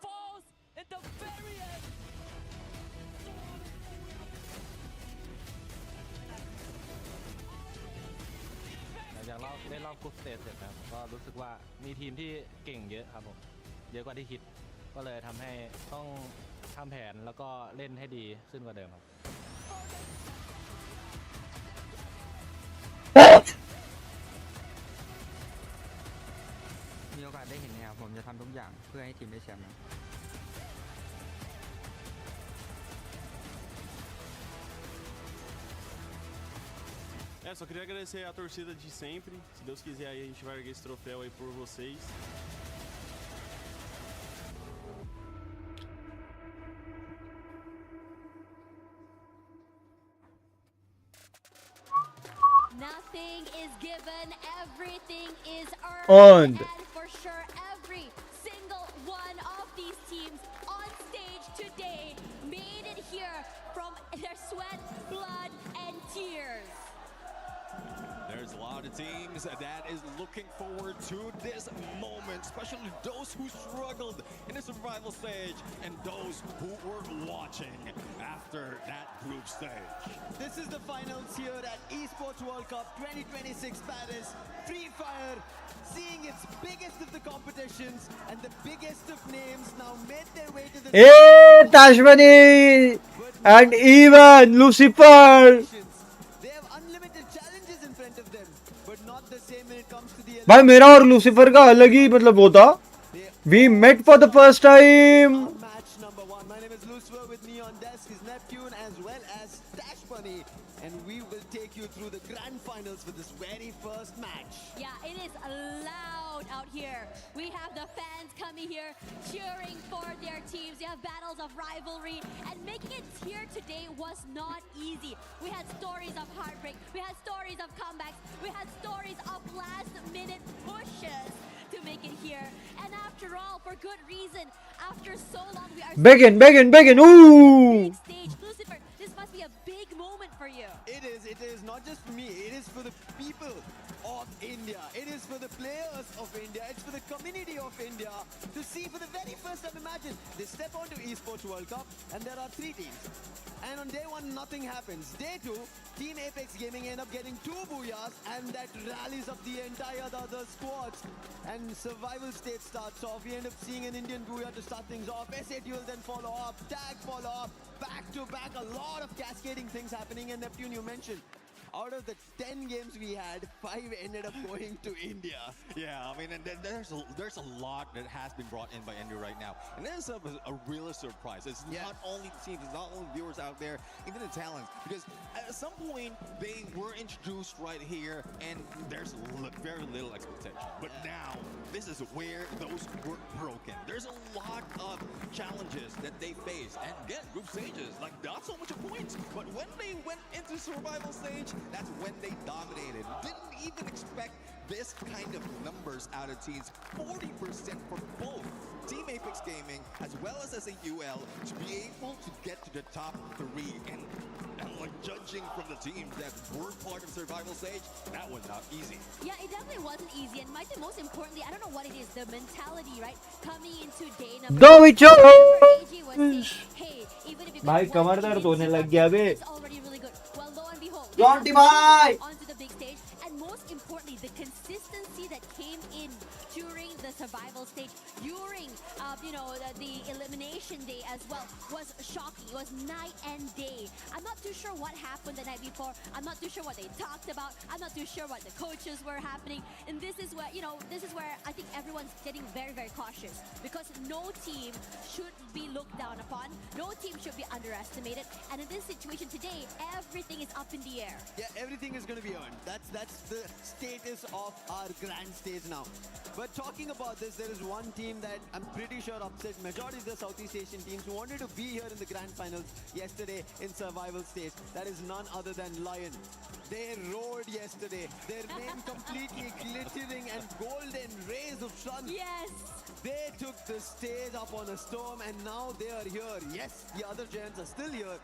falls at the very end. หลังจากเล่นรอบกรุ๊ปสเตจเสร็จนะครับก็รู้สึกว่ามีทีมที่เก่งเยอะครับผมเยอะกว่าที่คิดก็เลยทำให้ต้องทำแผนแล้วก็เล่นให้ดีขึ้นกว่าเดิมครับ มีโอกาสได้เห็นนะครับผมจะทำทุกอย่างเพื่อให้ทีมได้แชมป์ Só queria agradecer a torcida de sempre. Se Deus quiser aí a gente vai erguer esse troféu aí por vocês. Nothing is given, everything is earned. And for sure, every single one of these teams on stage today made it here from their sweat, blood, and tears. There's there's a lot of teams that is looking forward to this moment, especially those who struggled in the survival stage and those who were watching after that group stage. This is the finals here at Esports World Cup 2026 Paris. Free Fire seeing its biggest of the competitions and the biggest of names now made their way to the Hey, Tashmani and even Lucifer. They have unlimited challenges in front of them, but not the same when it comes to the भाई मेरा और Lucifer का अलग ही मतलब वो था. We met for the first time. match number 1. My name is Lucifer, with me on desk is Neptune as well as Dash Bunny, and we will take you through the grand finals for this very first match. Yeah, it is loud out here. We have the fans coming here cheering for their teams. We have battles of rivalry, and making it here today was not easy. We had stories of heartbreak, we had stories of comebacks, we had stories of last minute pushes to make it here. And after all, for good reason, after so long we are Begin. Ooh. big stage. Lucifer, this must be a big moment for you. It is not just for me, it is for the people of India. It is for the players of India. It's for the community of India to see for the very first time. Imagine they step onto Esports World Cup and there are 3 teams. And on day 1, nothing happens. Day 2, Team Apex Gaming end up getting 2 booyahs, and that rallies up the entire other squads. And survival state starts off. We end up seeing an Indian booyah to start things off. S8UL then follow up. Tag follow up. Back to back. A lot of cascading things happening. And Neptune, you mentioned, out of the 10 games we had, 5 ended up going to India. Yeah, I mean, and there's a lot that has been brought in by India right now, and this is a real surprise. It's not only the teams, it's not only viewers out there, even the talents, because at some point they were introduced right here, and there's very little expectation. But now this is where those were broken. There's a lot of challenges that they face, and again, group stages, like not so much a point, but when they went into survival stage, that's when they dominated. Didn't even expect this kind of numbers out of teams. 40% for both Team Apex Gaming as well as S8UL to be able to get to the top 3. And like judging from the teams that were part of survival stage, that was not easy. Yeah, it definitely wasn't easy, and might most importantly, I don't know what it is, the mentality, right? Coming into day number Go with your भाई कमर दर्द होने लग गया बे. it's already really good. Well, lo and behold, Jonty bhai. onto the big stage, and most importantly, the consistency that came in during the survival stage, during the elimination day as well, was shocking. It was night and day. I'm not too sure what happened the night before. I'm not too sure what they talked about. I'm not too sure what the coaches were happening. And this is where, this is where I think everyone's getting very, very cautious, because no team should be looked down upon. No team should be underestimated. And in this situation today, everything is up in the air. Yeah, everything is going to be earned. That's the status of our grand stage now. But talking about this, there is one team that I'm pretty sure upset majority of the Southeast Asian teams who wanted to be here in the grand finals yesterday in survival stage. That is none other than Lion. They roared yesterday. Their name completely glittering and golden rays of sun. Yes. They took the stage up on a storm, and now they are here. Yes, the other giants are still here,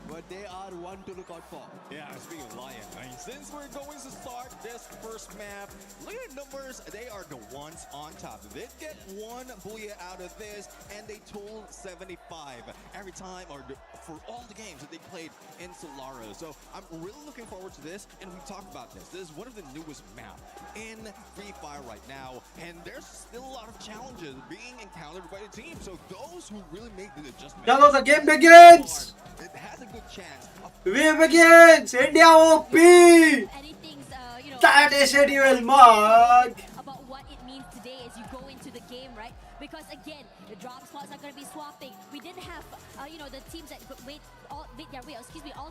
but they are one to look out for. Yeah, speaking of Lion, I mean, since we're going to start this first map, look at the numbers. They are the ones on top. They get 1 booyah out of this, and they total 75 every time, or for all the games that they played in Solara. So I'm really looking forward to this, and we talked about this. This is one of the newest maps in Free Fire right now, and there's still a lot of challenges being encountered by the team. So those who really make the adjustment, Chalo, the game begins. it has a good chance of We begins. India OP. That is S8UL mug. About what it means today as you go into the game, right? Because again, the drop spots are going to be swapping. We did have, the teams that wait all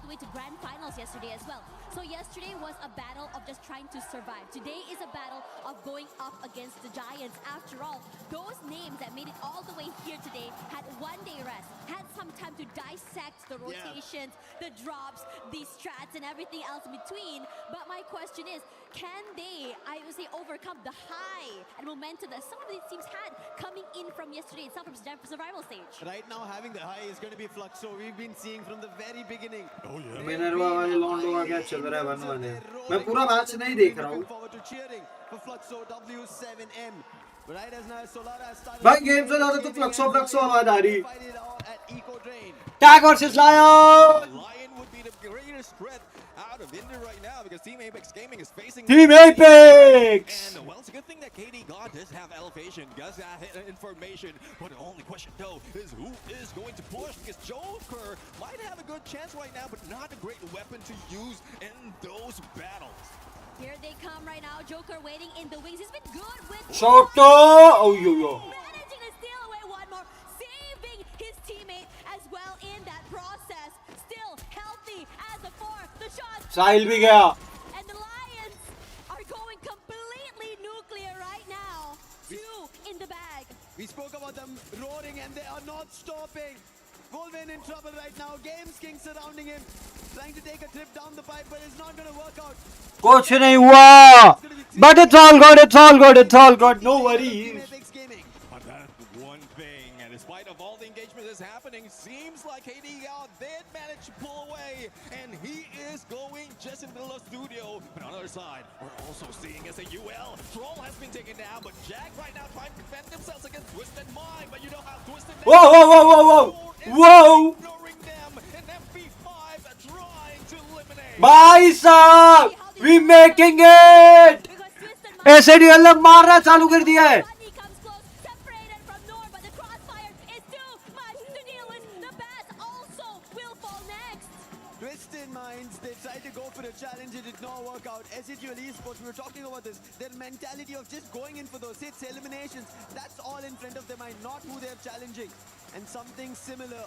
the way to grand finals yesterday as well. So yesterday was a battle of just trying to survive. Today is a battle of going up against the giants. After all, those names that made it all the way here today had 1 day rest, had some time to dissect the rotations, the drops, the strats, and everything else in between. But my question is, can they, overcome the high and momentum that some of these teams had coming coming in from yesterday itself from survival stage. Right now, having the high is going to be Fluxo. We've been seeing from the very beginning. Oh yeah. Minerva वाले लॉन्डो का क्या चल रहा है one वाले? मैं पूरा match नहीं देख रहा हूँ. Forward to cheering for Fluxo W7M. Right as now, Solara has started. भाई गेम से ज़्यादा तो फ्लक्सो आवाज आ रही. Tag versus Lion. Lion would be the greatest threat out of India right now because Team Apex Gaming is facing Team Apex. And well, it's a good thing that KD God does have elevation, does have information. But the only question though is who is going to push, because Joker might have a good chance right now, but not a great weapon to use in those battles. Here they come right now. Joker waiting in the wings. He's been good with Shoto. Oh yo. managing to steal away one more, saving his teammate as well in that process. Still healthy as the four. The shot. साहिल भी गया. And the Lions are going completely nuclear right now. 2 in the bag. We spoke about them roaring and they are not stopping. Wolverine in trouble right now. Games King surrounding him. Trying to take a trip down the pipe, but it's not going to work out. कुछ नहीं हुआ. But it's all good. It's all good. It's all good. No worries. But that's one thing, and despite of all the engagement that's happening, seems like KD God did manage to pull away, and he is going just in the middle of studio. But on the other side, we're also seeing S8UL. Troll has been taken down, but Jack right now trying to defend themselves against Twisted Mind. But you know how Twisted Mind Whoa. भाई साहब, we making it. S8UL ने मारना चालू कर दिया है. Twisted Minds, they tried to go for a challenge, it did not work out. S8UL Esports, we were talking about this, their mentality of just going in for those hits, eliminations, that's all in front of their mind, not who they're challenging. And something similar,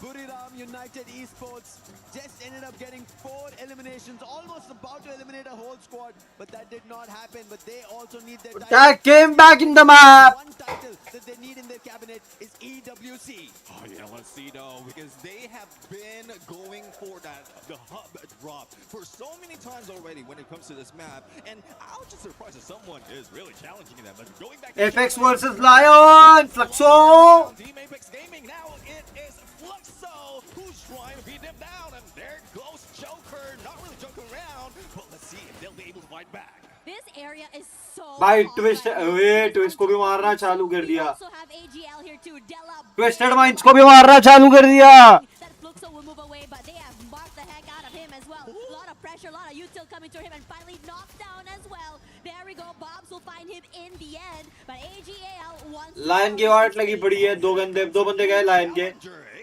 Buriram United Esports just ended up getting 4 eliminations, almost about to eliminate a whole squad, but that did not happen. But they also need their title. That came back in the map. One title that they need in their cabinet is EWC. Oh yeah, let's see though, because they have been going for the hub drop for so many times already when it comes to this map, and I was just surprised that someone is really challenging them. But going back to FX versus Lion. Fluxo. Team Apex Gaming, now it is Fluxo who's trying to beat them down, and there goes Joker, not really joking around, but let's see if they'll be able to fight back. This area is so भाई twist को भी मारना चालू कर दिया. also have AGL here too. Della twisted minds को भी मारना चालू कर दिया. that Fluxo will move away, but they have marked the heck out of him as well. A lot of pressure, a lot of util coming to him, and finally knocked down as well. There we go. Bobs will find him in the end, but AGL wants. Lion की वाट लगी पड़ी है. दो बंदे गए lion के.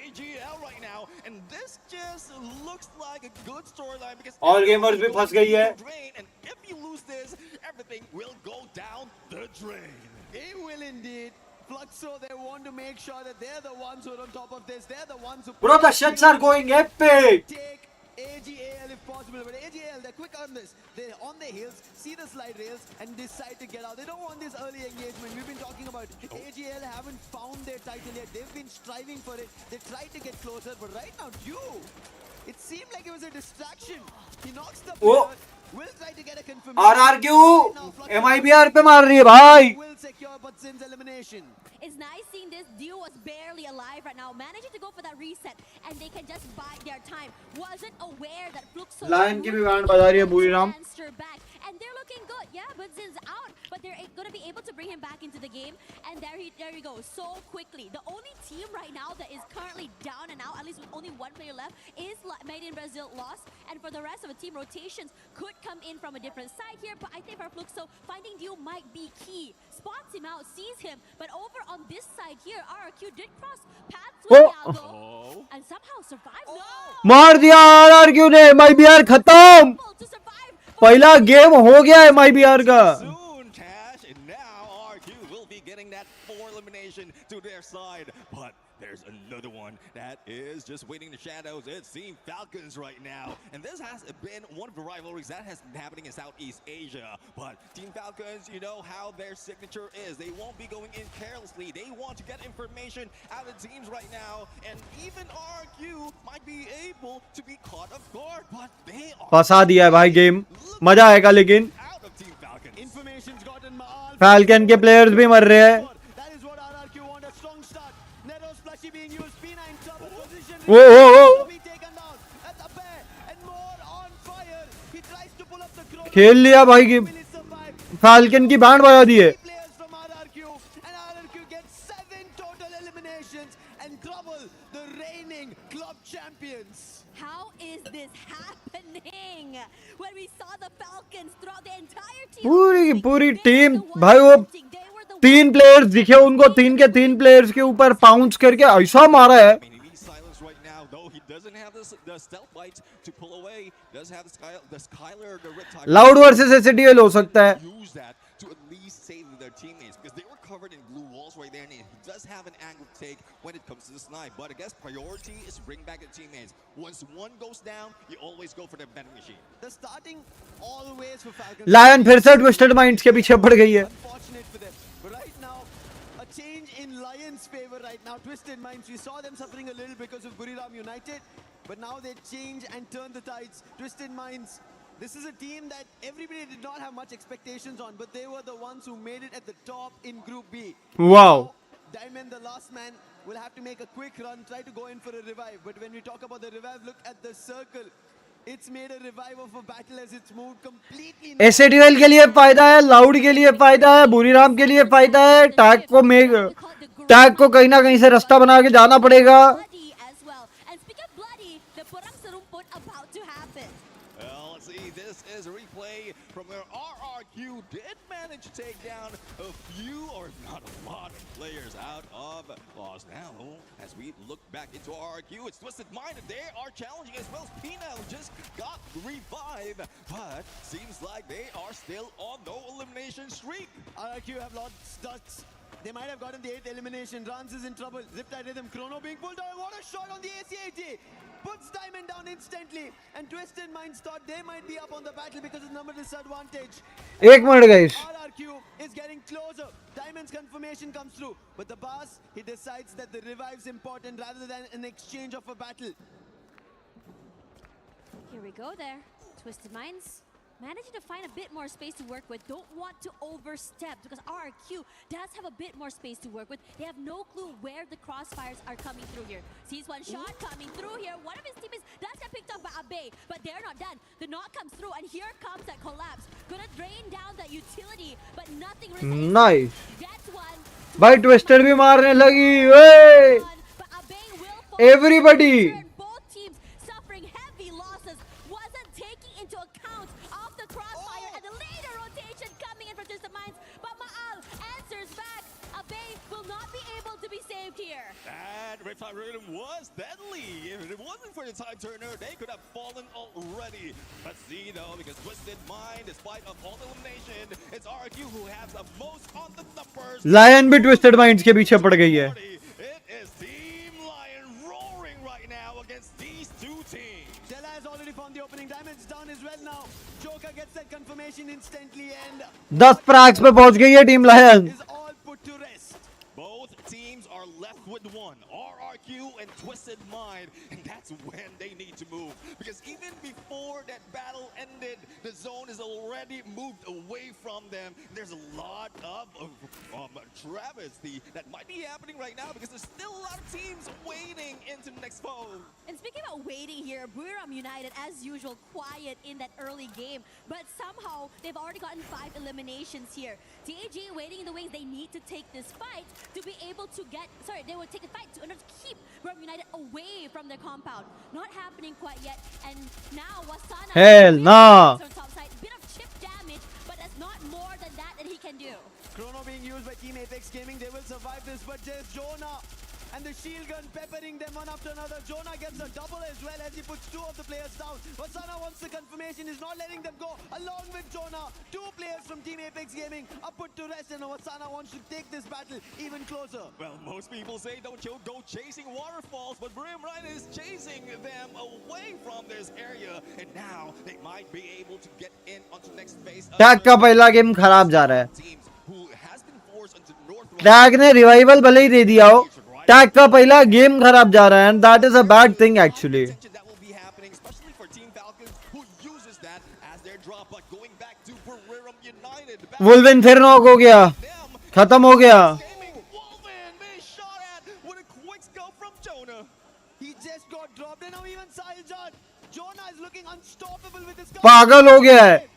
AGL right now, and this just looks like a good storyline because All gamers भी फंस गई है. And if you lose this, everything will go down the drain. It will indeed. Fluxo, they want to make sure that they're the ones who are on top of this. They're the ones who. Bro, the shits are going epic. Take AGL if possible, but AGL, they're quick on this. They're on their heels, see the slide rails, and decide to get out. They don't want this early engagement. We've been talking about AGL haven't found their title yet. They've been striving for it. They tried to get closer, but right now, it seemed like it was a distraction. He knocks the player. Will try to get a confirmation. RRQ MIBR पे मार रही है भाई. Will secure Butzin's elimination. It's nice seeing this duo was barely alive right now, managing to go for that reset, and they can just buy their time. Wasn't aware that Fluxo Lion की भी band बजा रही है Buriram. And they're looking good. Yeah, Butzin's out, but they're going to be able to bring him back into the game. And there he goes so quickly. The only team right now that is currently down and out, at least with only one player left, is Made in Brazil lost. And for the rest of the team, rotations could come in from a different side here. But I think for Fluxo, finding Dio might be key. Spots him out, sees him. But over on this side here, RRQ did cross paths with Yago and somehow survived. No! मार दिया RRQ ने. MIBR खत्म. पहला game हो गया है MIBR का. Getting that 4 elimination to their side, but there's another one that is just waiting in the shadows. It's Team Falcons right now, and this has been one of the rivalries that has been happening in Southeast Asia. But Team Falcons, you know how their signature is. They won't be going in carelessly. They want to get information out of the teams right now, and even RQ might be able to be caught off guard, but they are फंसा दिया है भाई game. मजा आएगा लेकिन. out of Team Falcons. Information's gotten falcon के players भी मर रहे हैं. वो खेल लिया भाई की फाल्कन की बैंड बजा दी है। How is this happening? When we saw the Falcons throughout the entire team. पूरी की पूरी टीम भाई, वो 3 प्लेयर्स दिखे उनको, 3 के 3 प्लेयर्स के ऊपर पाउंस करके ऐसा मारा है। लाउड वर्सेस एसएटीएल हो सकता है। to at least save their teammates because they were covered in blue walls right there, and he does have an angle to take when it comes to the snipe. But I guess priority is to bring back the teammates. Once one goes down, you always go for the vending machine. The starting always for Falcons. Lion फिर से twisted Minds के पीछे पड़ गई है। Unfortunate for them, but right now a change in Lions' favor right now. Twisted Minds, we saw them suffering a little because of Buriram United, but now they change and turn the tides. Twisted Minds. This is a team that everybody did not have much expectations on, but they were the ones who made it at the top in Group B. Wow. Diamond, the last man, will have to make a quick run, try to go in for a revive. But when we talk about the revive, look at the circle. It's made a revive of a battle as it's moved completely. एसएटीएल के लिए फायदा है, loud के लिए फायदा है, Buriram के लिए फायदा है। टैग को कहीं ना कहीं से रास्ता बना के जाना पड़ेगा। This is a replay from where RRQ did manage to take down a few, or not a lot, of players out of Lost. Now, as we look back into RRQ, it's Twisted Mind, and they are challenging as well. Pina just got revive, but seems like they are still on no elimination streak. RRQ have lost stats. They might have gotten the 8th elimination. Rans is in trouble. Ziptide Rhythm, Chrono being pulled down. What a shot on the ACAT! Puts Diamond down instantly. And Twisted Minds thought they might be up on the battle because of number disadvantage. 1 minute guys. RRQ is getting closer. Diamond's confirmation comes through. But the boss, he decides that the revive's important rather than an exchange of a battle. Here we go there. Twisted Minds managing to find a bit more space to work with. Don't want to overstep because RRQ does have a bit more space to work with. They have no clue where the crossfires are coming through here. Sees one shot coming through here. One of his teammates does get picked up by Abe, but they're not done. The knock comes through, and here comes that collapse. Gonna drain down that utility, but nothing remains. Nice. That's one. भाई twister भी मारने लगी। Everybody. Both teams suffering heavy losses. Wasn't taking into account of the crossfire and the later rotation coming in from Twisted Minds. But Ma'al answers back. Abe will not be able to be saved here. That Riptide Rhythm was deadly. If it wasn't for the time turner, they could have fallen already. Let's see though, because Twisted Mind, despite of all the elimination, it's RQ who has the most on the numbers. Lion भी Twisted Minds के पीछे पड़ गई है। It is Team Lion roaring right now against these two teams. Stella has already found the opening. Diamond's down as well now. Joker gets that confirmation instantly, and 10 फ्रैग्स पे पहुंच गई है team Lion. is all put to rest. Both teams are left with one, RRQ and Twisted Mind, and that's when they need to move. Because even before that battle ended, the zone is already moved away from them. There's a lot of travesty that might be happening right now because there's still a lot of teams waiting into the next phase. And speaking about waiting here, Buriram United, as usual, quiet in that early game. But somehow, they've already gotten 5 eliminations here. TAG waiting in the wings. They need to take this fight to be able to get... Sorry, they will take the fight to keep Buriram United away from their compound. Not happening quite yet. And now, Wasana... Hell nah. Bit of chip damage, but that's not more than that he can do. Chrono being used by Team Apex Gaming. They will survive this, but there's Jonah. And the shield gun peppering them one after another. Jonah gets a double as well as he puts 2 of the players down. Wasana wants the confirmation, is not letting them go. Along with Jonah, 2 players from Team Apex Gaming are put to rest, and Wasana wants to take this battle even closer. Well, most people say don't go chasing waterfalls, but Brim Ryan is chasing them away from this area, and now they might be able to get in onto next phase. Tag का पहला game खराब जा रहा है। Tag ने revival भले ही दे दिया हो, टैग का पहला गेम खराब जा रहा है, and that is a bad thing actually. वुल्विन फिर नॉक हो गया, खत्म हो गया। He just got looking unstoppable with this. पागल हो गया है.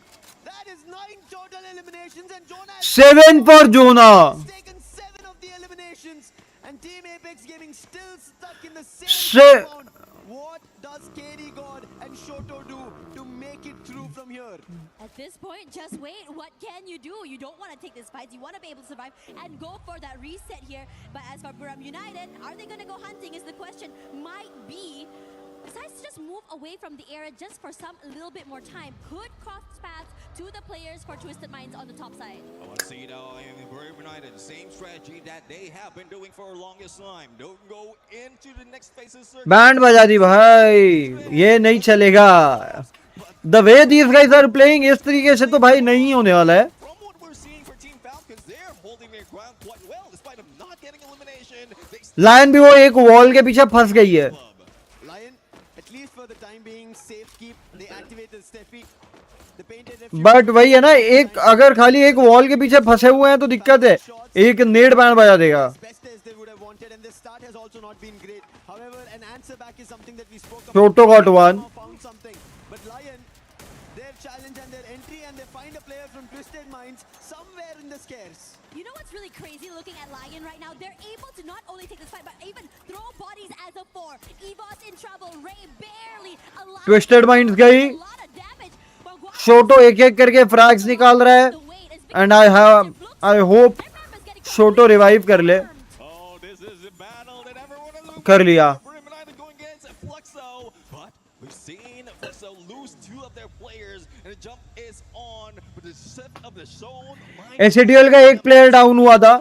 That is 9 total eliminations and Jonah 7 for Jonah. has taken 7 of the eliminations and Team Apex Gaming still stuck in the same Se- compound. What does KD God and Shoto do to make it through from here? At this point, just wait. What can you do? You don't want to take this fight. You want to be able to survive and go for that reset here. But as for Buram United, are they going to go hunting is the question. Might be. Decides to just move away from the area just for a little bit more time. Could cross paths to the players for Twisted Minds on the top side. I want to see now in Vaibhav United, same strategy that they have been doing for the longest time. Don't go into the next phases. Band बजा दी भाई. ये नहीं चलेगा. The way these guys are playing इस तरीके से तो भाई नहीं होने वाला है. लायन भी वो एक वॉल के पीछे फंस गई है. बट वही है ना, एक अगर खाली एक वॉल के पीछे फंसे हुए हैं तो दिक्कत है. एक नेड बैंड बजा देगा. Shoto got one. Challenge and their entry and they find a player from Twisted Minds somewhere in the scarce. You know what's really crazy looking at Lion right now? They're able to not only take this fight but even throw bodies as a 4. Evo's in trouble. Ray barely alive. Twisted Minds गई. Shoto एक एक करके फ्रैग्स निकाल रहा है. And I hope Shoto revive कर ले. कर लिया. We've seen Fluxo lose 2 of their players, and the jump is on with the shift of the zone. S8UL का एक प्लेयर डाउन हुआ था.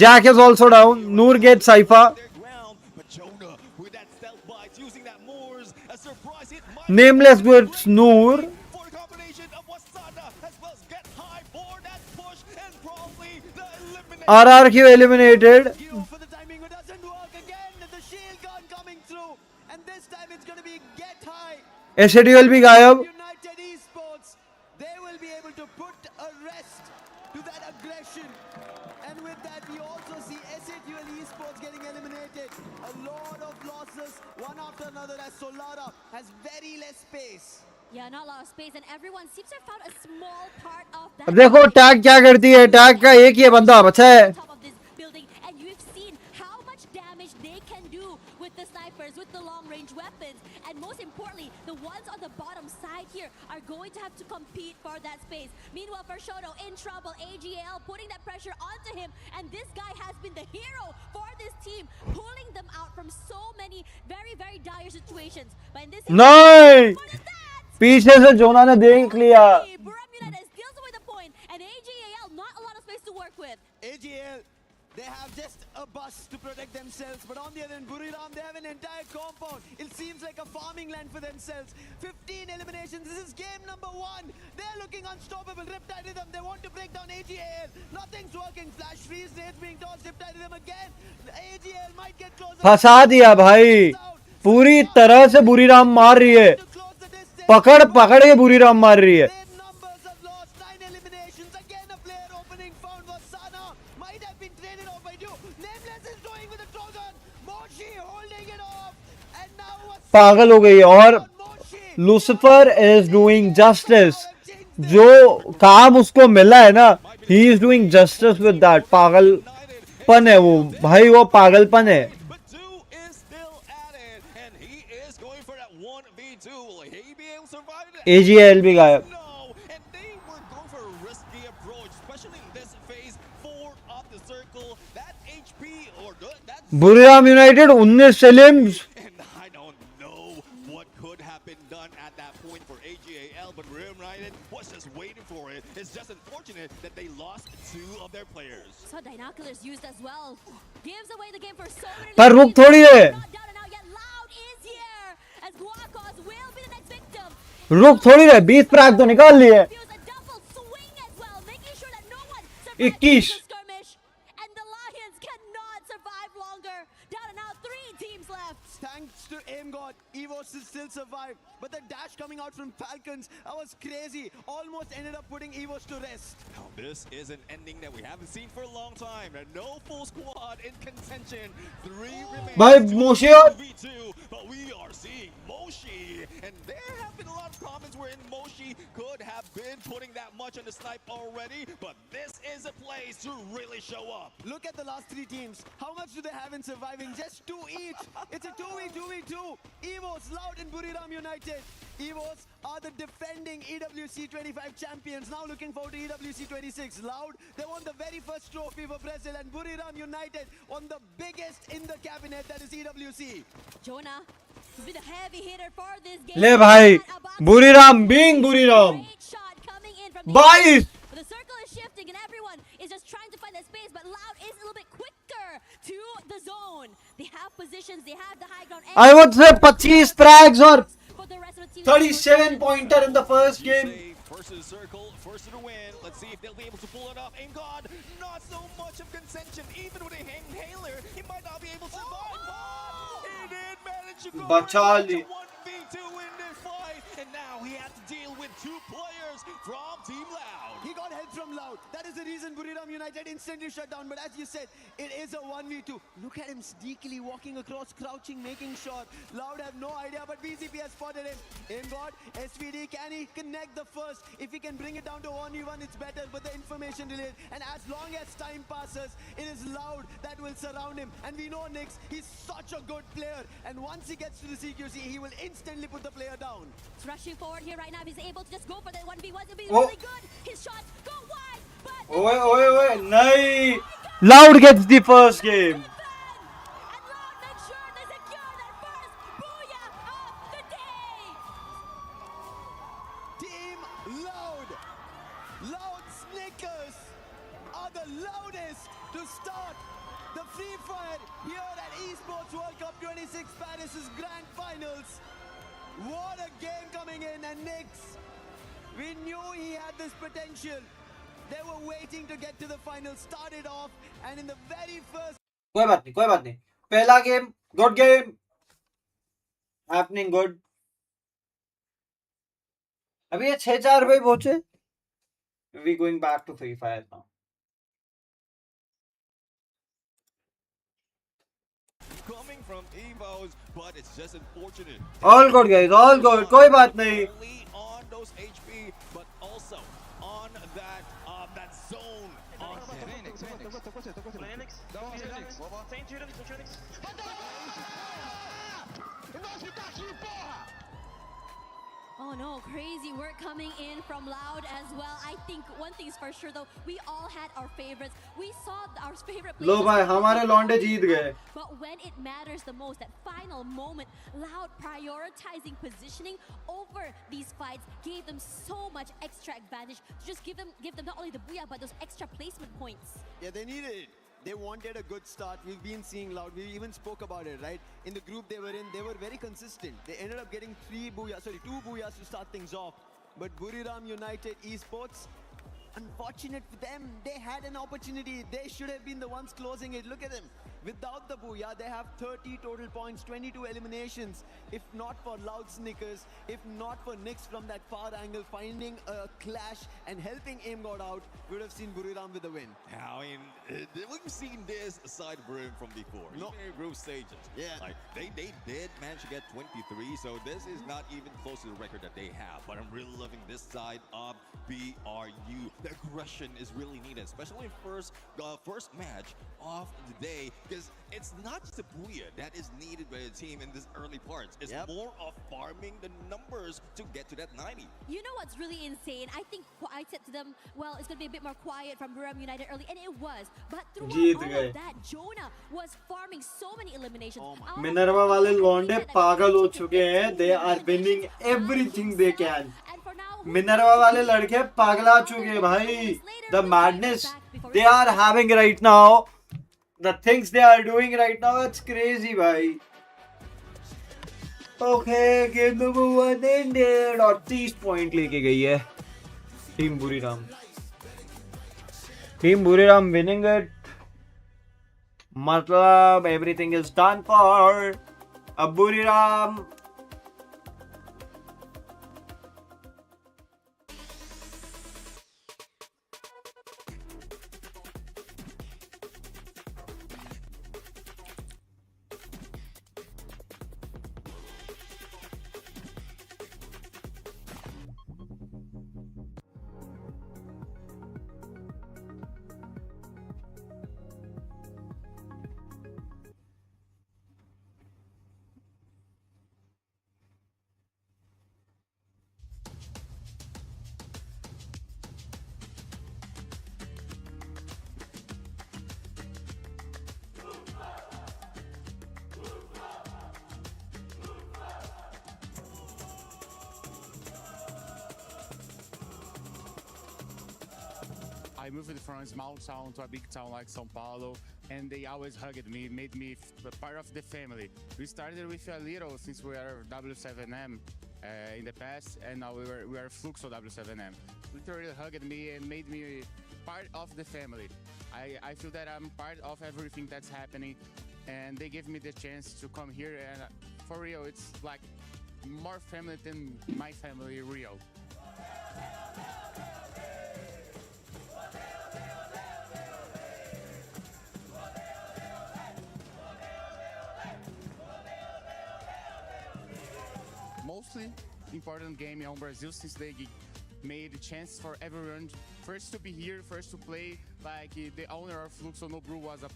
Jack is also down. Noor gets Cypher. Nameless gets Noor. RRQ eliminated. S8UL भी गायब. They will be able to put a rest to that aggression, and with that we also see S8UL esports getting eliminated. A lot of losses, one after another, as Solara has very less space. Yeah, not a lot of space, and everyone seems to have found a small part of that. अब देखो tag क्या करती है. Tag का एक ही बंदा बचा है. And you've seen how much damage they can do with the snipers, with the long-range weapons, and most importantly, the ones on the bottom side here are going to have to compete for that space. Meanwhile, for Shoto in trouble, AGL putting that pressure onto him, and this guy has been the hero for this team, pulling them out from so many very, very dire situations. But in this नहीं. पीछे से जोना ने देख लिया. steals away the point, and AGL not a lot of space to work with. AGL, they have just a bus to protect themselves, but on the other end, Buriram, they have an entire compound. It seems like a farming land for themselves. 15 eliminations. This is game number 1. They're looking unstoppable. Riptide Rhythm, they want to break down AGL. Nothing's working. Flash freeze, nades being tossed. Riptide Rhythm again. AGL might get closer. फंसा दिया भाई. पूरी तरह से Buriram मार रही है. पकड़ पकड़ के बुरीराम मार रही है. पागल हो गई है. और लूसिफर इज डूइंग जस्टिस. जो काम उसको मिला है ना, he is doing justice with that. पागलपन है वो भाई. वो पागलपन है. AGL भी गायब. Buriram United 19 सेलिम्स. It's just unfortunate that they lost 2 of their players. So Dinoculars used as well. Gives away the game for so many. पर रुक थोड़ी है. रुक थोड़ी है. 20 फ्रैग तो निकाल लिए. 21. Thanks to Aim God, Evo still survived, but the dash coming out out from Falcons. That was crazy. Almost ended up putting Evos to rest. Now, this is an ending that we haven't seen for a long time. No full squad in contention. 3 remain. Bhai, Moshi और- V2, but we are seeing Moshi. And there have been a lot of comments wherein Moshi could have been putting that much on the snipe already. But this is a place to really show up. Look at the last 3 teams. How much do they have in surviving? Just 2 each. It's a 2v2v2. Evos, Loud and Buriram United. Evos are the defending EWC 25 champions. Now looking forward to EWC 26. Loud, they won the very first trophy for Brazil, and Buriram United won the biggest in the cabinet, that is EWC. Jonah has been a heavy hitter for this game. ले भाई Buriram being Buriram 22 The circle is shifting and everyone is just trying to find that space, but Loud is a little bit quicker to the zone. They have positions, they have the high ground. I would say 25 frags or 37 pointer in the first game. First to the circle, first to the win. Let's see if they'll be able to pull it off. Aim God, not so much of contention. Even with a inhaler, he might not be able to survive. But he did manage to go Bachali. 1v2 in this fight. And now he has to deal with 2 players from Team Loud. He got help from Loud. That is the reason Buriram United instantly shut down. But as you said, it is a 1v2. Look at him sneakily walking across, crouching, making shot. Loud have no idea, but BCP has spotted him. Aim God, SVD, can he connect the first? If he can bring it down to 1v1, it's better. But the information delayed. And as long as time passes, it is Loud that will surround him. And we know Nix, he's such a good player. And once he gets to the CQC, he will instantly put the player down. He's rushing forward here right now. He's able to just go for that 1v1. It'll be Oh. really good. His shots go wide, but Oi, nahi. Loud gets the first game. Team Loud. Loud Snickers are the loudest to start the Free Fire here at Esports World Cup 26 Paris' Grand Finals. What a game coming in, and Nix, we knew he had this potential. They were waiting to get to the final, started off, and in the very first... कोई बात नहीं पहला game good game happening good अभी ये 6-4 पे पहुंचे we going back to free fire now Coming from Evos, but it's just unfortunate. All good guys all good कोई बात नहीं On those HP, but also on that zone. Oh no, crazy work coming in from Loud as well. I think one thing's for sure though, we all had our favorites. We saw our favorite low players. भाई हमारे लौंडे जीत गए But when it matters the most, that final moment, Loud prioritizing positioning over these fights gave them so much extra advantage to just give them not only the booyah but those extra placement points. Yeah, they needed it. They wanted a good start. We've been seeing Loud. We even spoke about it, right? In the group they were in, they were very consistent. They ended up getting 2 booyahs to start things off. But Buriram United Esports, unfortunate for them, they had an opportunity. They should have been the ones closing it. Look at them. Without the booyah, they have 30 total points, 22 eliminations. If not for Loud Snickers, if not for Nix from that far angle, finding a clash and helping Aim God out, we would have seen Buriram with the win. I mean, we've seen this side of Brim from before. No. Even in group stages. Yeah. Like, they did manage to get 23, so this is not even close to the record that they have. But I'm really loving this side of BRU. The aggression is really needed, especially in first match of the day, because it's not just a booyah that is needed by the team in this early parts. It's more of farming the numbers to get to that 90. You know what's really insane? I think I said to them, well, it's going to be a bit more quiet from Buriram United early, and it was. But throughout all of that, Jonah was farming so many eliminations. Minerva वाले लौंडे पागल हो चुके हैं they are winning everything they can Minerva वाले लड़के पागला चुके हैं भाई the madness they are having right now the things they are doing right now it's crazy भाई okay game number 1 ended और 30 पॉइंट लेके गई है टीम बुरीराम winning it मतलब everything is done for अब Buriram I moved from a small town to a big town like São Paulo, and they always hugged me, made me part of the family. We started with a little since we are W7M in the past, and now we are Fluxo W7M. Literally hugged me and made me part of the family. I feel that I'm part of everything that's happening, and they give me the chance to come here, and for real, it's like more family than my family real. Mostly important game on Brazil since they made a chance for everyone first to be here, first to play. Like the owner of Fluxo Nobru was a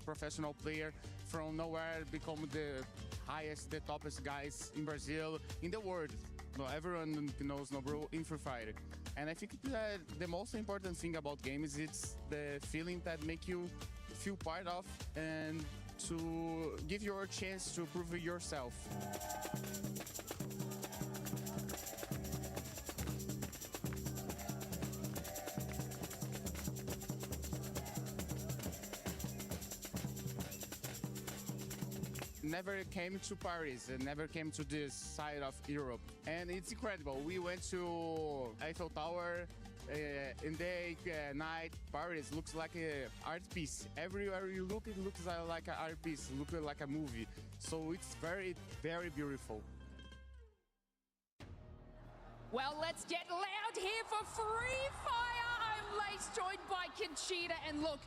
professional player from nowhere, become the highest, the toppest guys in Brazil, in the world. No, everyone knows Nobru in Free Fire. And I think that the most important thing about games is it's the feeling that make you feel part of and to give you a chance to prove yourself. Never came to Paris and never came to this side of Europe, and it's incredible. We went to Eiffel Tower in the night. Paris looks like an art piece. Everywhere you look, it looks like an art piece, looks like a movie. So it's very, very beautiful. Well, let's get loud here for Free Fire. I'm Lace, joined by Conchita, and look,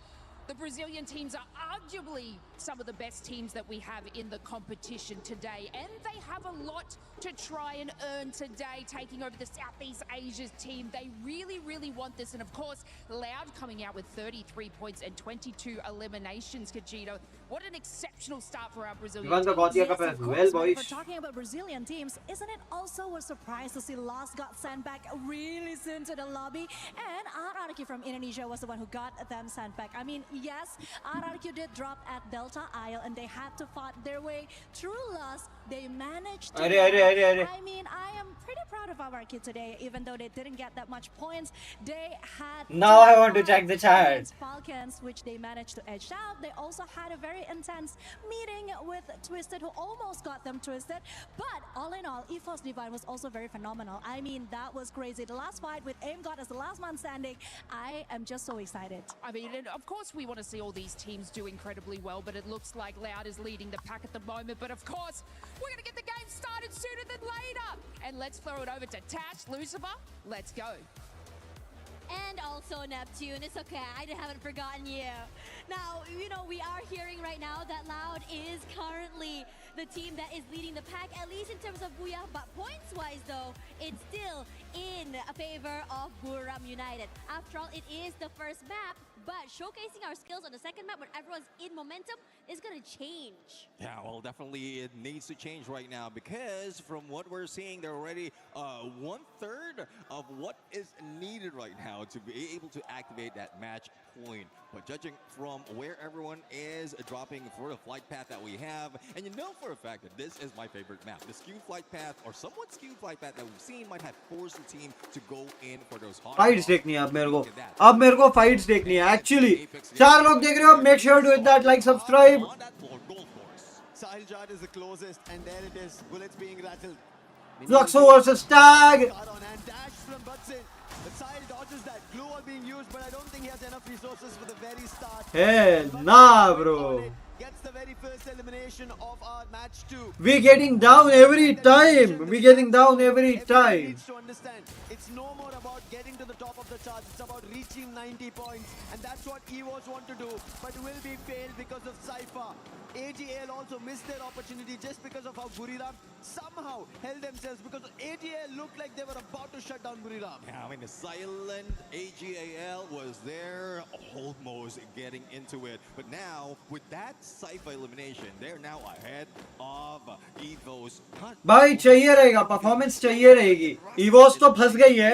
the Brazilian teams are arguably some of the best teams that we have in the competition today, and they have a lot to try and earn today, taking over the Southeast Asia's team. They really, really want this, and of course, Loud coming out with 33 points and 22 eliminations, Kajito. What an exceptional start for our Brazilian team. Yes, of course, Well, boys. If we're talking about Brazilian teams, isn't it also a surprise to see Lost got sent back really soon to the lobby? And RRQ from Indonesia was the one who got them sent back. I mean, yes, RRQ did drop at Delta Isle and they had to fight their way through Lost. They managed to I mean, I am pretty proud of RRQ today, even though they didn't get that much points. They had Now I want to check the chat. against Falcons, which they managed to edge out. They also had a very intense meeting with Twisted, who almost got them twisted. But all in all, EFOS Divine was also very phenomenal. I mean, that was crazy. The last fight with Aim God as the last man standing, I am just so excited. I mean, and of course we want to see all these teams do incredibly well, but it looks like Loud is leading the pack at the moment. But of course, we're going to get the game started sooner than later. And let's throw it over to Tash, Lucifer. Let's go. And also Neptune, it's okay, I haven't forgotten you. Now, you know, we are hearing right now that Loud is currently the team that is leading the pack, at least in terms of Booyah, but points-wise though, it's still in favor of Buram United. After all, it is the first map, but showcasing our skills on the second map when everyone's in momentum is gonna change. Yeah, well, definitely it needs to change right now, because from what we're seeing, they're already 1/3 of what is needed right now to be able to activate that match point. But judging from where everyone is dropping for the flight path that we have, and you know for a fact that this is my favorite map, the skewed flight path, or somewhat skewed flight path that we've seen, might have forced the team to go in for those hot fights देखनी है अब मेरे को fights देखनी है actually 4 लोग देख रहे हो make sure to hit that like subscribe Sahil Jad is the closest, and there it is, bullets being rattled. Fluxo versus Tag. And dash from Butson. But Sahil dodges that. Glue wall being used, but I don't think he has enough resources for the very start. Hey, nah, bro. Gets the very first elimination of our match 2. We getting down every time. We getting down every time. Needs to understand, it's no more about getting to the top of the charts. It's about reaching 90 points, and that's what EVOS want to do, but will be failed because of Cypher. AGL also missed their opportunity just because of how Buriram somehow held themselves, because AGL looked like they were about to shut down Buriram. Yeah, I mean, the silent AGAL was there almost getting into it. But now, with that Cypher elimination. They're now ahead of Evo's. भाई चाहिए रहेगा, performance चाहिए रहेगी. इवोस तो फंस गई है.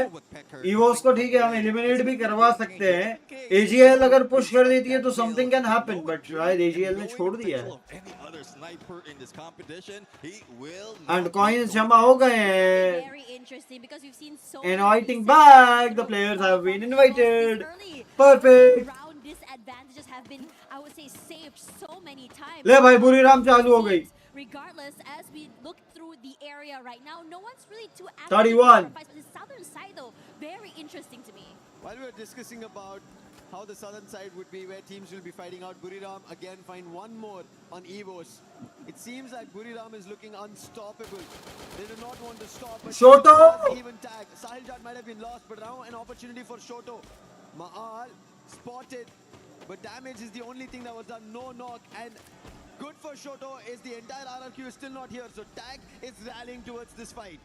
इवोस को ठीक है हम एलिमिनेट भी करवा सकते हैं. AGL अगर पुश कर देती है तो समथिंग कैन हैपन, बट शायद AGL ने छोड़ दिया है. एंड कॉइंस जमा हो गए हैं. Inviting back, the players have been invited. Perfect. Disadvantages have been, I would say, saved so many times. ले भाई बुरी राम चालू हो गई. Regardless, as we look through the area right now, no one's really too active. 31. But the southern side, though, very interesting to me. While we were discussing about how the southern side would be, where teams will be fighting out, Buriram again find one more on Evos. It seems like Buriram is looking unstoppable. They do not want to stop. But Shoto! Even tag. Sahil Jat might have been lost, but now an opportunity for Shoto. Maal spotted, but damage is the only thing that was done. No knock, and good for Shoto is the entire RRQ is still not here, so Tag is rallying towards this fight.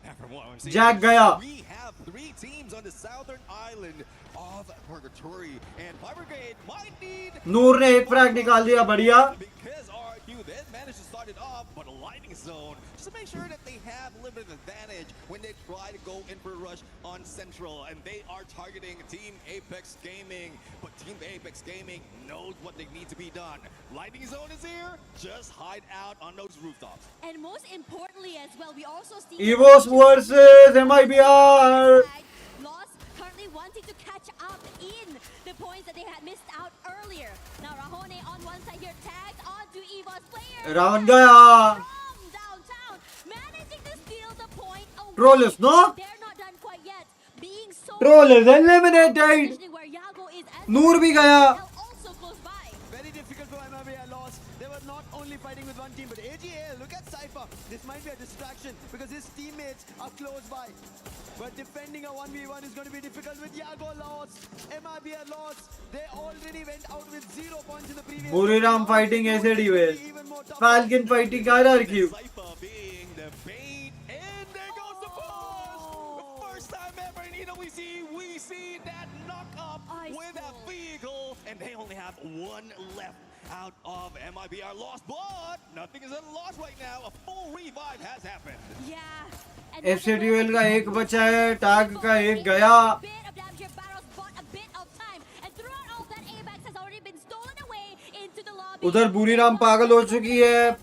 Jack gaya. We have 3 teams on the southern island of Purgatory, and Fire Brigade might need. नूर ने एक frag निकाल दिया, बढ़िया. Because RRQ then managed to start it off, but a lightning zone just to make sure that they have limited advantage when they try to go in for a rush on Central, and they are targeting Team Apex Gaming, but Team Apex Gaming knows what they need to be done. Lightning zone is here, just hide out on those rooftops. And most importantly as well, we also see Evos versus MIBR. Lost currently wanting to catch up in the points that they had missed out earlier. Now Rahone on one side here, tagged onto Evos player. Ravan गया. From downtown, managing to steal the point away. Troll is not. They're not done quite yet. Being so Troll is eliminated. नूर भी गया. also close by. Very difficult for MIBR loss. They were not only fighting with one team, but AGL, look at Cypher. This might be a distraction because his teammates are close by. But defending a 1v1 is going to be difficult with Yago lost. MIBR lost. They already went out with 0 points in the previous. बुरी Ram fighting S8UL. Falcon fighting RRQ. Cypher being the bait, and there goes the push. The first time ever in EWC, we see that knock up with a vehicle, and they only have 1 left out of MIBR lost, but nothing is at a loss right now. A full revive has happened. Yeah. S8UL का एक बचा है, tag का एक गया. उधर बुरी राम पागल हो चुकी है.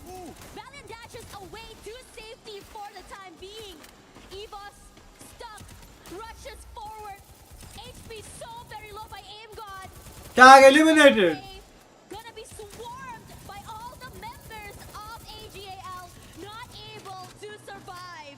Tag eliminated. Gonna be swarmed by all the members of AGAL, not able to survive.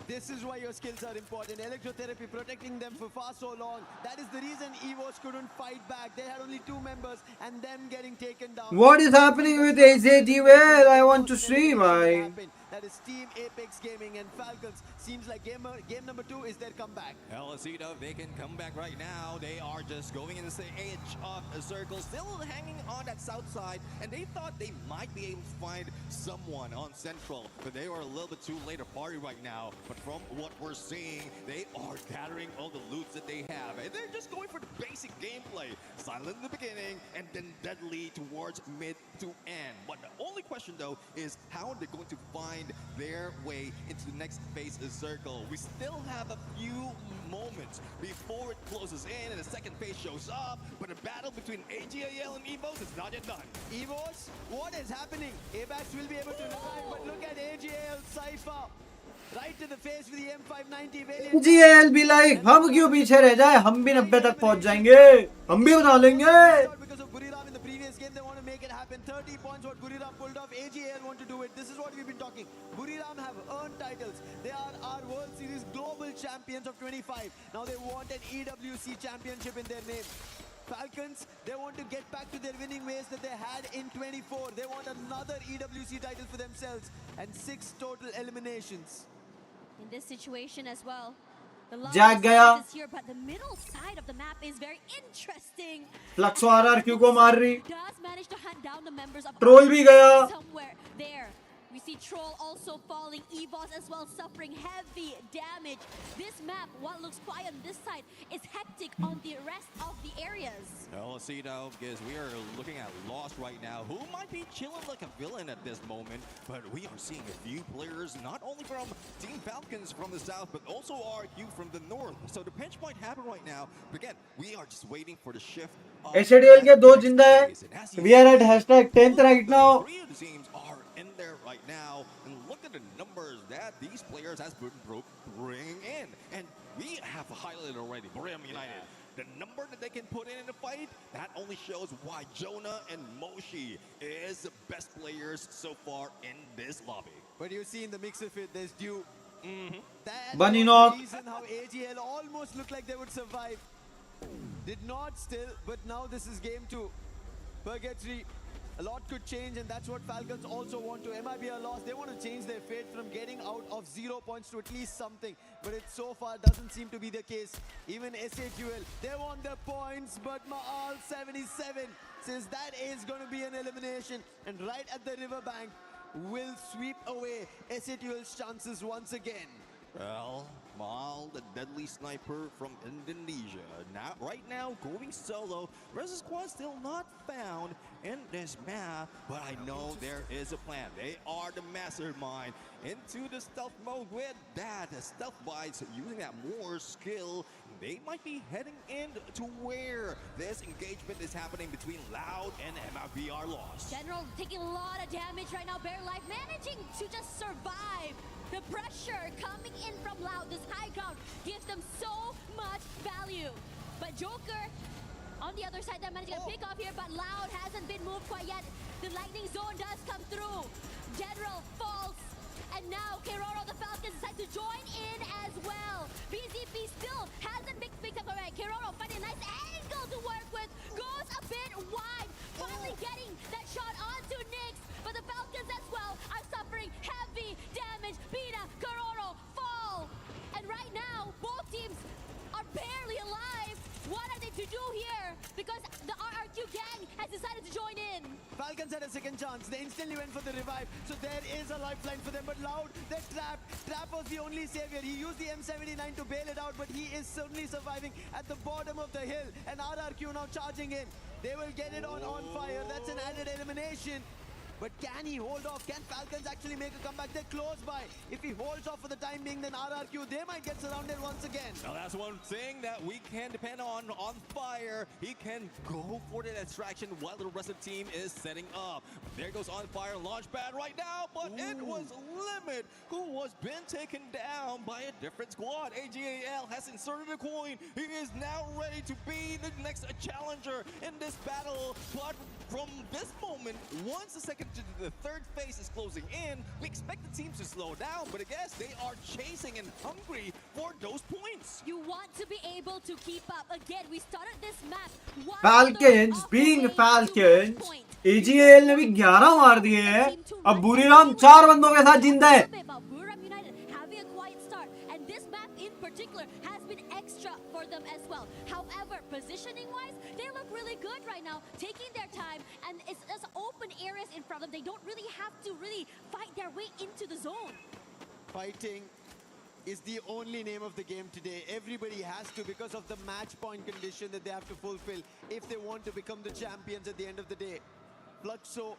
This is why your skills are important. Electrotherapy protecting them for far so long. That is the reason Evos couldn't fight back. They had only 2 members and them getting taken down. What is happening with S8UL? I want to see, bhai. That is Team Apex Gaming and Falcons. Seems like game number 2 is their comeback. Alcida, they can come back right now. They are just going in the edge of a circle, still hanging on that south side, and they thought they might be able to find someone on Central, but they were a little bit too late to party right now. But from what we're seeing, they are gathering all the loots that they have, and they're just going for the basic gameplay. Silent in the beginning, and then deadly towards mid to end. But the only question, though, is how are they going to find their way into the next phase of circle? We still have a few moments before it closes in and the second phase shows up, but the battle between AGAL and Evos is not yet done. Evos, what is happening? Abax will be able to revive, but look at AGAL Cypher. Right to the face with the M590 variant. GL be like, हम क्यों पीछे रह जाए? हम भी 90 तक पहुंच जाएंगे. हम भी बना लेंगे. Because of Buriram in the previous game, they want to make it happen. 30 points what Buriram pulled off. AGL want to do it. This is what we've been talking. Buriram have earned titles. They are our World Series global champions of 25. Now they want an EWC championship in their name. Falcons, they want to get back to their winning ways that they had in 24. They want another EWC title for themselves and 6 total eliminations. In this situation as well, the Jack gaya. is here, but the middle side of the map is very interesting. Fluxo RRQ को मार रही. Does manage to hunt down the members of Troll भी गया. somewhere there. We see Troll also falling, Evos as well suffering heavy damage. This map, what looks quiet on this side, is hectic on the rest of the areas. Well, let's see now, because we are looking at Lost right now, who might be chilling like a villain at this moment, but we are seeing a few players, not only from Team Falcons from the south, but also RQ from the north. So the pinch might happen right now, but again, we are just waiting for the shift. S8UL के 2 जिंदा है. We are at #10th right now. Three of the teams are in there right now, and look at the numbers that these players has been bringing in. And we have highlighted already, Brim United. The number that they can put in a fight, that only shows why Jonah and Moshi is the best players so far in this lobby. But you see in the mix of it, there's Dew. That Bunny was knock. the reason how AGL almost looked like they would survive. Did not still, but now this is game 2. Purgatory, a lot could change, and that's what Falcons also want to. MIB are lost. They want to change their fate from getting out of 0 points to at least something. But it so far doesn't seem to be the case. Even S8UL, they want their points, but Maal 77 says that is going to be an elimination. And right at the riverbank will sweep away S8UL's chances once again. Well, Maal, the deadly sniper from Indonesia. Right now, going solo. Rest of the squad still not found in this map, but I know there is a plan. They are the mastermind into the stealth mode with that. The stealth bites using that more skill. They might be heading in to where this engagement is happening between Loud and MIB are lost. General taking a lot of damage right now. Bare Life managing to just survive. The pressure coming in from Loud, this high ground, gives them so much value. But Joker, on the other side, they're managing to pick off here, but Loud hasn't been moved quite yet. The lightning zone does come through. General falls, and now Keroro, the Falcons, decide to join in as well. BZP still hasn't picked up already. Keroro finding a nice angle to work with, goes a bit wide, finally getting that shot onto Nyx, but the Falcons as well are suffering heavy damage. Bina, Keroro fall, and right now both teams are barely alive. What are they to do here? Because the RRQ gang has decided to join in. Falcons had a second chance. They instantly went for the revive. So there is a lifeline for them. But Loud, they're trapped. Trap was the only savior. He used the M79 to bail it out, but he is certainly surviving at the bottom of the hill. And RRQ now charging in. They will get it on fire. That's an added elimination. But can he hold off? Can Falcons actually make a comeback? They're close by. If he holds off for the time being, then RRQ, they might get surrounded once again. Now that's one thing that we can depend on fire. He can go for the distraction while the rest of the team is setting up. There goes on fire launch pad right now, but it was Limit who was been taken down by a different squad. AGAL has inserted a coin. He is now ready to be the next challenger in this battle. But from this moment, once the third phase is closing in, we expect the teams to slow down, but I guess they are chasing and hungry for those points. You want to be able to keep up. Again, we started this map. Falcons being Falcons, AGL ने भी 11 मार दिए हैं. अब Buriram 4 बंदों के साथ जिंदा है. Having a quiet start, and this map in particular has been extra for them as well. However, positioning-wise, they look really good right now, taking their time, and it's just open areas in front of them. They don't really have to really fight their way into the zone. Fighting is the only name of the game today. Everybody has to, because of the match point condition that they have to fulfill if they want to become the champions at the end of the day. Fluxo,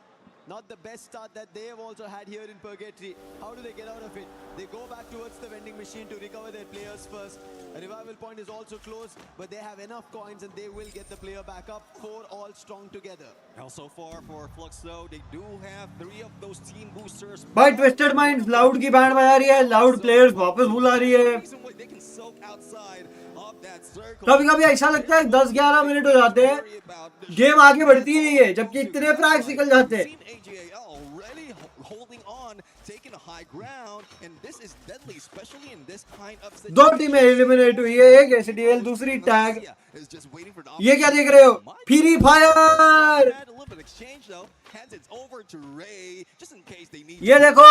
not the best start that they have also had here in Purgatory. How do they get out of it? They go back towards the vending machine to recover their players first. A revival point is also close, but they have enough coins and they will get the player back up. 4 all strong together. Now so far for Fluxo, they do have 3 of those team boosters. भाई Twisted Minds Loud की band बजा रही है. Loud players वापस बुला रही है. कभी-कभी ऐसा लगता है 10-11 मिनट हो जाते हैं, गेम आगे बढ़ती ही नहीं है, जबकि इतने फ्रैग्स निकल जाते हैं. दो टीमें एलिमिनेट हुई है, एक एसडीएल, दूसरी टैग. ये क्या देख रहे हो? Free fire. ये देखो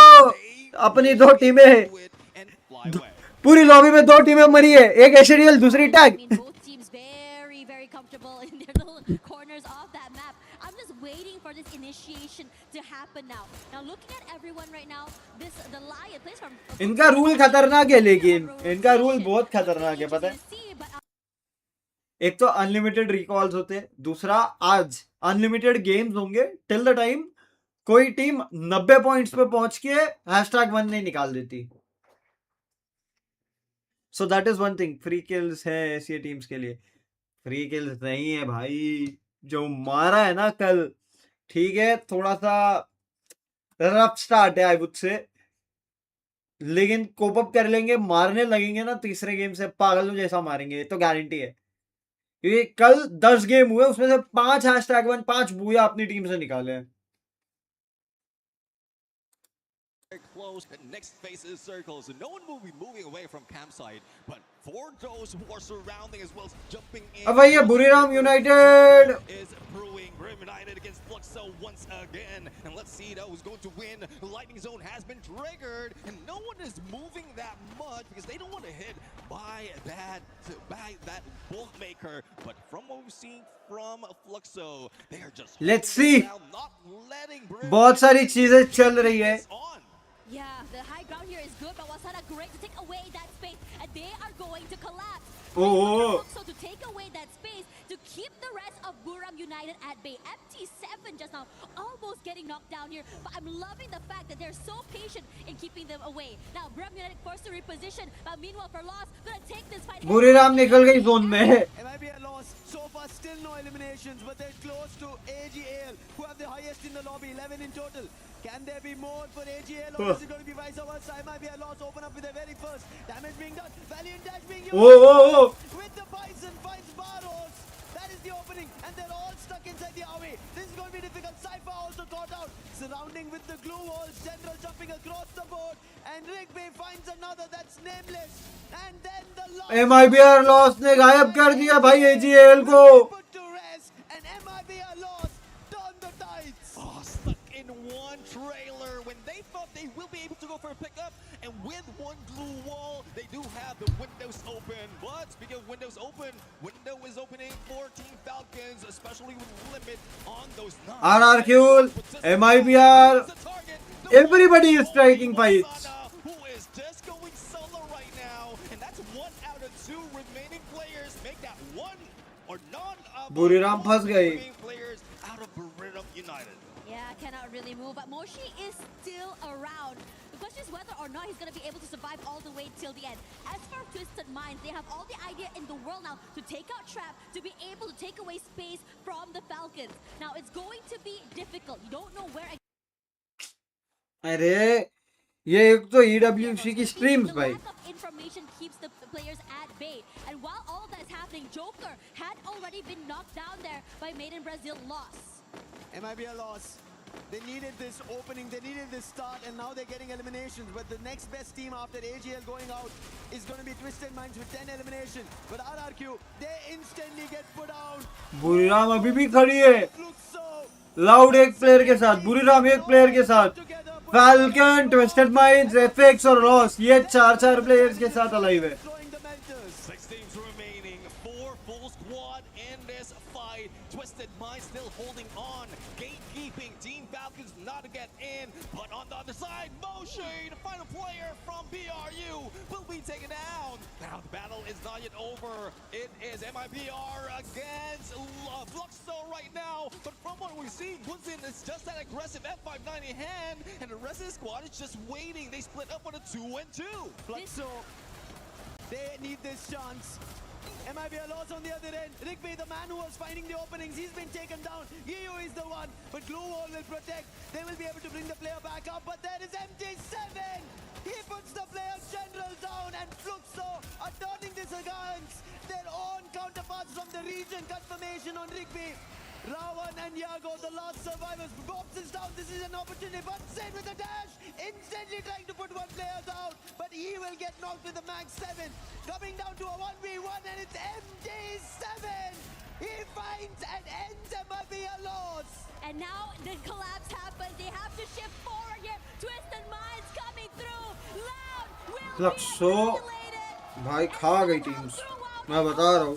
अपनी 2 टीमें, पूरी लॉबी में 2 टीमें मरी है, एक एसडीएल, दूसरी tag. Both teams very comfortable in their little corners of that map. I'm just waiting for this initiation to happen now. Now looking at everyone right now, the Lion plays from. इनका rule खतरनाक है, लेकिन इनका rule बहुत खतरनाक है, पता है? एक तो अनलिमिटेड रिकॉल्स होते हैं, दूसरा आज अनलिमिटेड गेम्स होंगे टिल द टाइम कोई टीम 90 पॉइंट्स पे पहुंच के #1 नहीं निकाल देती. So that is one thing. Free kills है ऐसी टीम्स के लिए. फ्री किल्स नहीं है भाई. जो मारा है ना कल, ठीक है, थोड़ा सा रफ स्टार्ट है आई वुड से, लेकिन कोप अप कर लेंगे. मारने लगेंगे ना तीसरे गेम से पागलों जैसा मारेंगे, तो गारंटी है. क्योंकि कल 10 गेम हुए, उसमें से 5 #1 5 बूया अपनी टीम से निकाले हैं. Close. The next phase is circles. No one will be moving away from campsite, but for those who are surrounding as well, jumping in. अब ये Buriram United is brewing. Brim United against Fluxo once again, and let's see who's going to win. The lightning zone has been triggered, and no one is moving that much because they don't want to hit by that bolt maker. But from what we've seen from Fluxo, they are just. Let's see. Not letting Brim बहुत सारी चीजें चल रही है. Yeah, the high ground here is good, but Wasana great to take away that space, and they are going to collapse. Oh. So to take away that space, to keep the rest of Buram United at bay. MT7 just now almost getting knocked down here, but I'm loving the fact that they're so patient in keeping them away. Now Buram United forced to reposition, but meanwhile for loss, gonna take this fight. Buriram निकल गई zone में. It might be a loss. So far, still no eliminations, but they're close to AGL, who have the highest in the lobby, 11 in total. Can there be more for AGL, or is it going to be vice versa? It might be a loss. Open up with their very first damage being done. Valiant dash being used. Oh. With the Bison finds Barros. That is the opening, and they're all stuck inside the away. This is going to be difficult. Cypher also caught out, surrounding with the glue walls. General jumping across the board, and Rigby finds another that's nameless. And then the loss. MIBR loss ने गायब कर दिया भाई AGL को. Put to rest, and MIBR loss turn the tides. Oh, stuck in one trailer when they thought they will be able to go for a pickup, and with one glue wall, they do have the windows open. But speaking of windows open, window is opening for Team Falcons, especially with limit on those 9. RRQ, MIBR, everybody is striking fights. Who is just going solo right now, and that's 1 out of 2 remaining players. Make that one or none of Buriram फंस गए. players out of Buram United. Yeah, cannot really move, but Moshi is still around. The question is whether or not he's going to be able to survive all the way till the end. As for Twisted Minds, they have all the idea in the world now to take out Trap, to be able to take away space from the Falcons. Now, it's going to be difficult. You don't know where... अरे ये एक तो EWC की streams भाई. The lack of information keeps the players at bay. And while all of that is happening, Joker had already been knocked down there by Made in Brazil loss. MIBR loss. They needed this opening, they needed this start, and now they're getting eliminations. But the next best team after AGL going out is going to be Twisted Minds with 10 eliminations. But RRQ, they instantly get put out. Buriram अभी भी खड़ी है. Loud एक player के साथ, Buriram एक player के साथ, फैल्कन, ट्विस्टेड माइंड्स, एफएक्स और लॉस, ये 4 प्लेयर्स के साथ अलाइव है. 6 teams remaining, 4 full squad in this fight. Twisted Minds still holding on, gatekeeping. Team Falcons not to get in, but on the other side, Moshi, the final player from BRU, will be taken down. Now the battle is not yet over. It is MIBR against Fluxo right now, but from what we see, Woodson is just that aggressive F590 hand, and the rest of the squad is just waiting. They split up on a 2-2. Fluxo, they need this chance. MIBR loss on the other end. Rigby, the man who was finding the openings, he's been taken down. Giyu is the one, but Glue Wall will protect. They will be able to bring the player back up, but there is MT7. He puts the player General down, and Fluxo are turning this against their own counterparts from the region. Confirmation on Rigby. Ravan and Yago, the last survivors. Bobs is down. This is an opportunity. But Zen with a dash, instantly trying to put one player down. But he will get knocked with the max 7. Coming down to a 1v1, and it's MT7. He finds and ends MIBR loss. And now the collapse happens. They have to shift forward here. Twisted Minds coming through. Loud will Fluxo भाई खा गई teams, मैं बता रहा हूँ.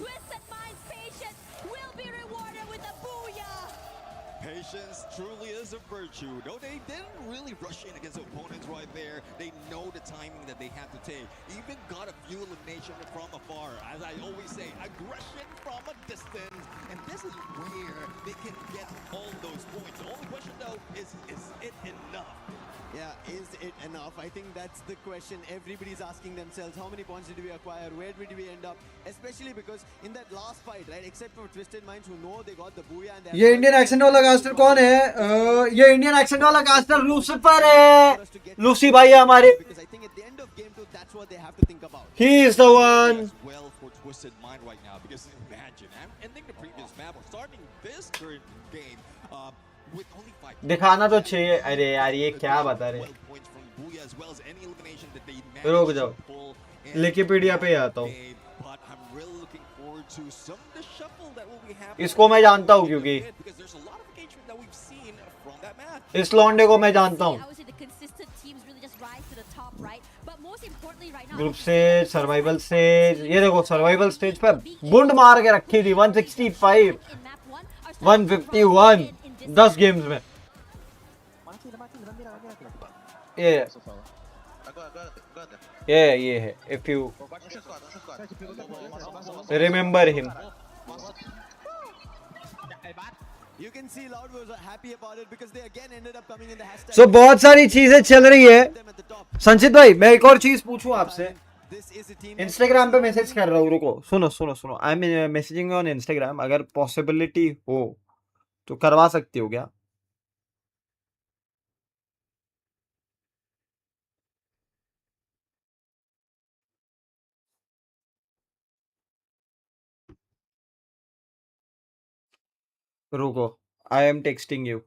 Patience truly is a virtue. No, they didn't really rush in against opponents right there. They know the timing that they have to take. Even got a few elimination from afar. As I always say, aggression from a distance. And this is where they can get all those points. The only question though is it enough? Yeah, is it enough? I think that's the question everybody's asking themselves. How many points did we acquire? Where did we end up? Especially because in that last fight, right, except for Twisted Minds who know they got the booyah and ये Indian accent वाला caster कौन है? ये Indian accent वाला caster Lucifer है. Lucy भाई है हमारे. because I think at the end of game 2 that's what they have to think about. He is the one. Well for Twisted Mind right now, because imagine, I'm ending the previous map or starting this current game with only 5 दिखाना तो चाहिए. अरे यार ये क्या बता रहे. रुक जाओ. विकिपीडिया पे आता हूँ. इसको मैं जानता हूँ क्योंकि इस लॉन्डे को मैं जानता हूँ. Group stage, survival stage. ये देखो सर्वाइवल स्टेज पर बुंड मार के रखी थी 165 151 10 गेम्स में. ये है. If you remember him. You can see Loud was happy about it because they again ended up coming in the hashtag. So बहुत सारी चीजें चल रही है. संचित भाई मैं एक और चीज पूछूं आपसे. इंस्टाग्राम पे मैसेज कर रहा हूँ. रुको सुनो. I am messaging on Instagram. अगर पॉसिबिलिटी हो तो करवा सकती हो क्या? रुको, I am texting you.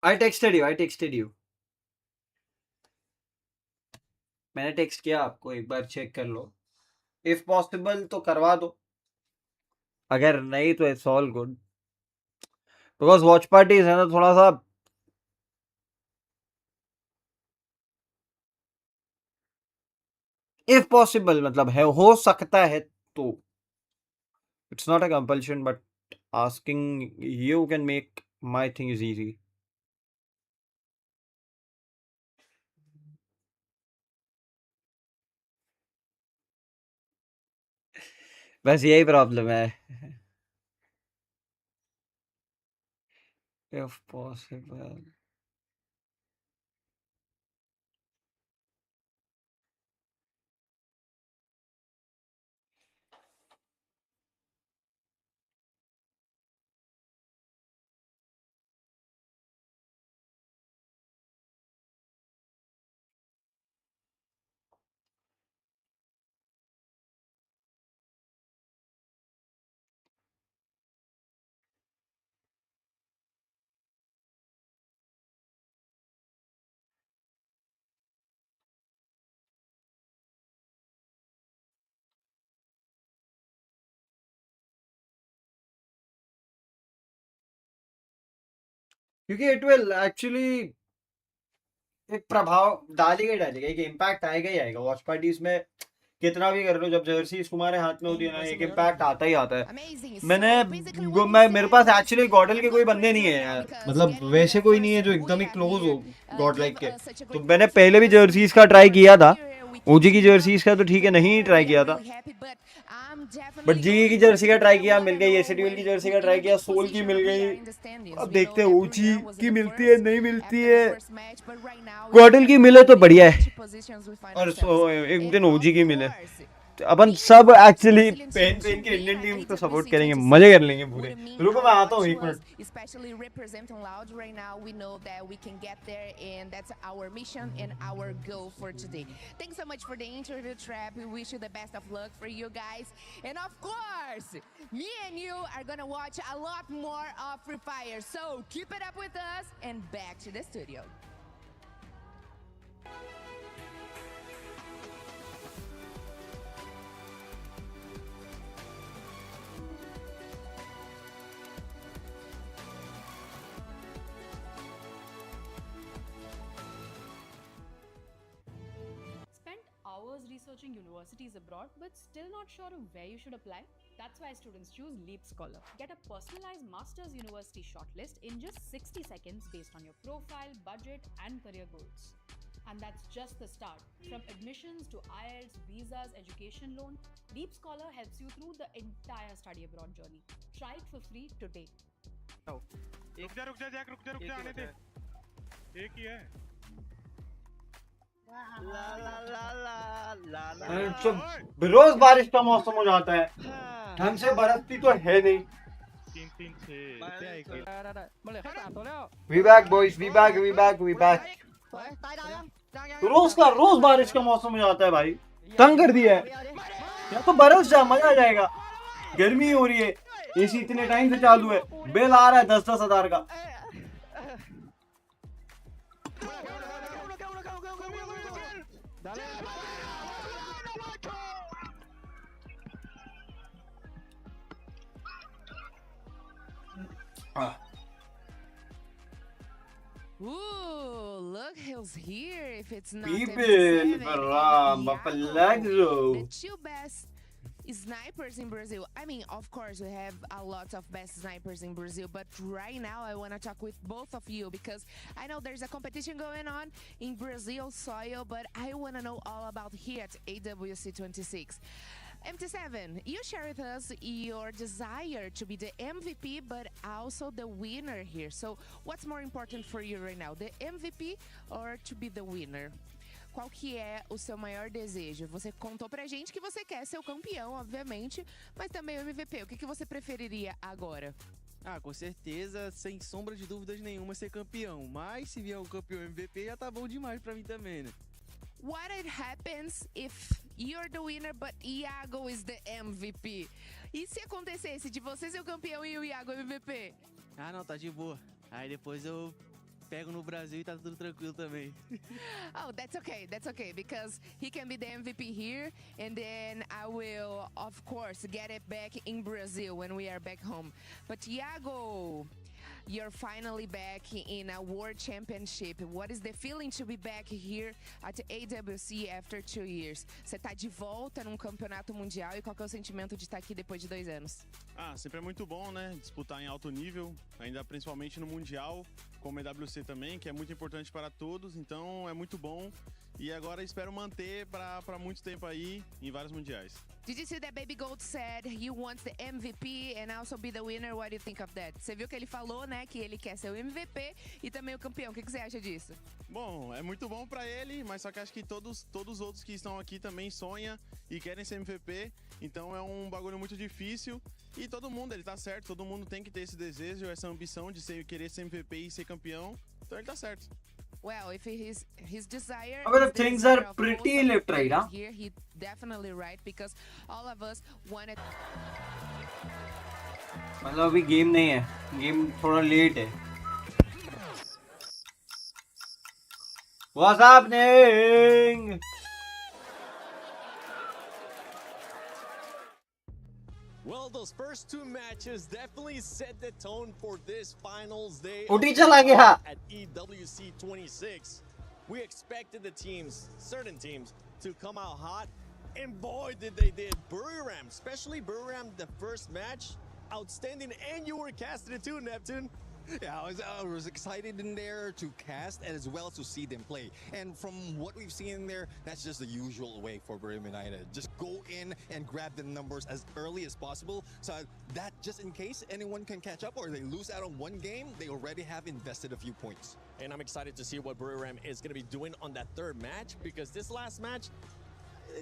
I texted you. मैंने टेक्स्ट किया आपको. एक बार चेक कर लो. इफ पॉसिबल तो करवा दो. अगर नहीं तो it's all good. Because watch parties है ना थोड़ा सा इफ पॉसिबल मतलब है, हो सकता है तो. It's not a compulsion but asking you can make my thing is easy. बस यही प्रॉब्लम है. If possible. क्योंकि इट विल एक्चुअली एक प्रभाव डालेगा. एक इम्पैक्ट आएगा ही आएगा. वॉच पार्टीज में कितना भी कर लो, जब जर्सीज तुम्हारे हाथ में होती है ना, एक इम्पैक्ट आता ही आता है. मेरे पास एक्चुअली गॉडल के कोई बंदे नहीं है यार. मतलब वैसे कोई नहीं है जो एकदम ही क्लोज हो गॉड लाइक के. तो मैंने पहले भी जर्सीज का ट्राई किया था. ओजी की जर्सीज का तो ठीक है नहीं ट्राई किया था, बट जी की जर्सी का ट्राई किया, मिल गई. S8UL की जर्सी का ट्राई किया, सोल की मिल गई. अब देखते हैं ओजी की मिलती है नहीं मिलती है. गॉडल की मिले तो बढ़िया है, और एक दिन ओजी की मिले. अपन सब एक्चुअली पेन पेन के इंडियन टीम को सपोर्ट करेंगे, मजे कर लेंगे पूरे। रुको मैं आता हूँ 1 minute. Especially representing Loud right now, we know that we can get there, and that's our mission and our goal for today. Thanks so much for the interview, Trap. We wish you the best of luck for you guys, and of course, me and you are gonna watch a lot more of Free Fire. So keep it up with us, and back to the studio. Hours researching universities abroad but still not sure of where you should apply? That's why students choose Leap Scholar. Get a personalized master's university shortlist in just 60 seconds based on your profile, budget, and career goals. And that's just the start. From admissions to IELTS, visas, education loan, Leap Scholar helps you through the entire study abroad journey. Try it for free today. रुक जा Jack, रुक जा आने दे। एक ही है। रोज बारिश का मौसम हो जाता है, ढंग से बरसती तो है नहीं। 3-3-6 We back boys, we back. रोज बारिश का मौसम हो जाता है भाई, तंग कर दिया है। या तो बरस जा, मजा आ जाएगा। गर्मी हो रही है, एसी इतने टाइम से चालू है, बिल आ रहा है 10-10 हजार का। Ooh, look who's here. If it's not People, M7, the two best snipers in Brazil. I mean, of course, we have a lot of best snipers in Brazil, but right now I want to talk with both of you because I know there's a competition going on in Brazil soil, but I want to know all about here at AWC 26. MT7, you share with us your desire to be the MVP, but also the winner here. So what's more important for you right now, the MVP or to be the winner? Qual que é o seu maior desejo? Você contou pra gente que você quer ser o campeão, obviamente, mas também o MVP. O que você preferiria agora? Ah, com certeza, sem sombra de dúvidas nenhuma, ser campeão. Mas se vier um campeão MVP, já tá bom demais pra mim também, né? What happens if you're the winner, but Iago is the MVP? E se acontecesse de você ser o campeão e o Iago MVP? Ah, não, tá de boa. Aí depois eu pego no Brasil e tá tudo tranquilo também. Oh, that's okay, because he can be the MVP here, and then I will, of course, get it back in Brazil when we are back home. But Iago, you're finally back in a World Championship. What is the feeling to be back here at AWC after 2 years? Você tá de volta num campeonato mundial e qual que é o sentimento de estar aqui depois de 2 anos? Ah, sempre é muito bom, né? Disputar em alto nível, ainda principalmente no Mundial, como EWC também, que é muito importante para todos, então é muito bom. E agora espero manter para muito tempo aí em vários mundiais. Did you see that Baby Gold said he wants the MVP and also be the winner? What do you think of that? Você viu que ele falou, né, que ele quer ser o MVP e também o campeão. O que você acha disso? Bom, é muito bom pra ele, mas só que acho que todos os outros que estão aqui também sonham e querem ser MVP. Então é um bagulho muito difícil e todo mundo, ele tá certo, todo mundo tem que ter esse desejo, essa ambição de querer ser MVP e ser campeão. Então ele tá certo. Well, if his desire, But things are pretty left, right? Huh? Here, he definitely right because all of us wanted. मतलब अभी game नहीं है, game थोड़ा late है। What's happening? Well, those first 2 matches definitely set the tone for this finals day उठी चला गया। at EWC 26. We expected the teams, certain teams, to come out hot, and boy did they did. Buriram, especially Buriram, the first match, outstanding, and you were casted it too, Neptune. Yeah, I was excited in there to cast and as well to see them play. And from what we've seen in there, that's just the usual way for Buriram United. Just go in and grab the numbers as early as possible so that just in case anyone can catch up or they lose out on one game, they already have invested a few points. And I'm excited to see what Buriram is going to be doing on that 3rd match because this last match,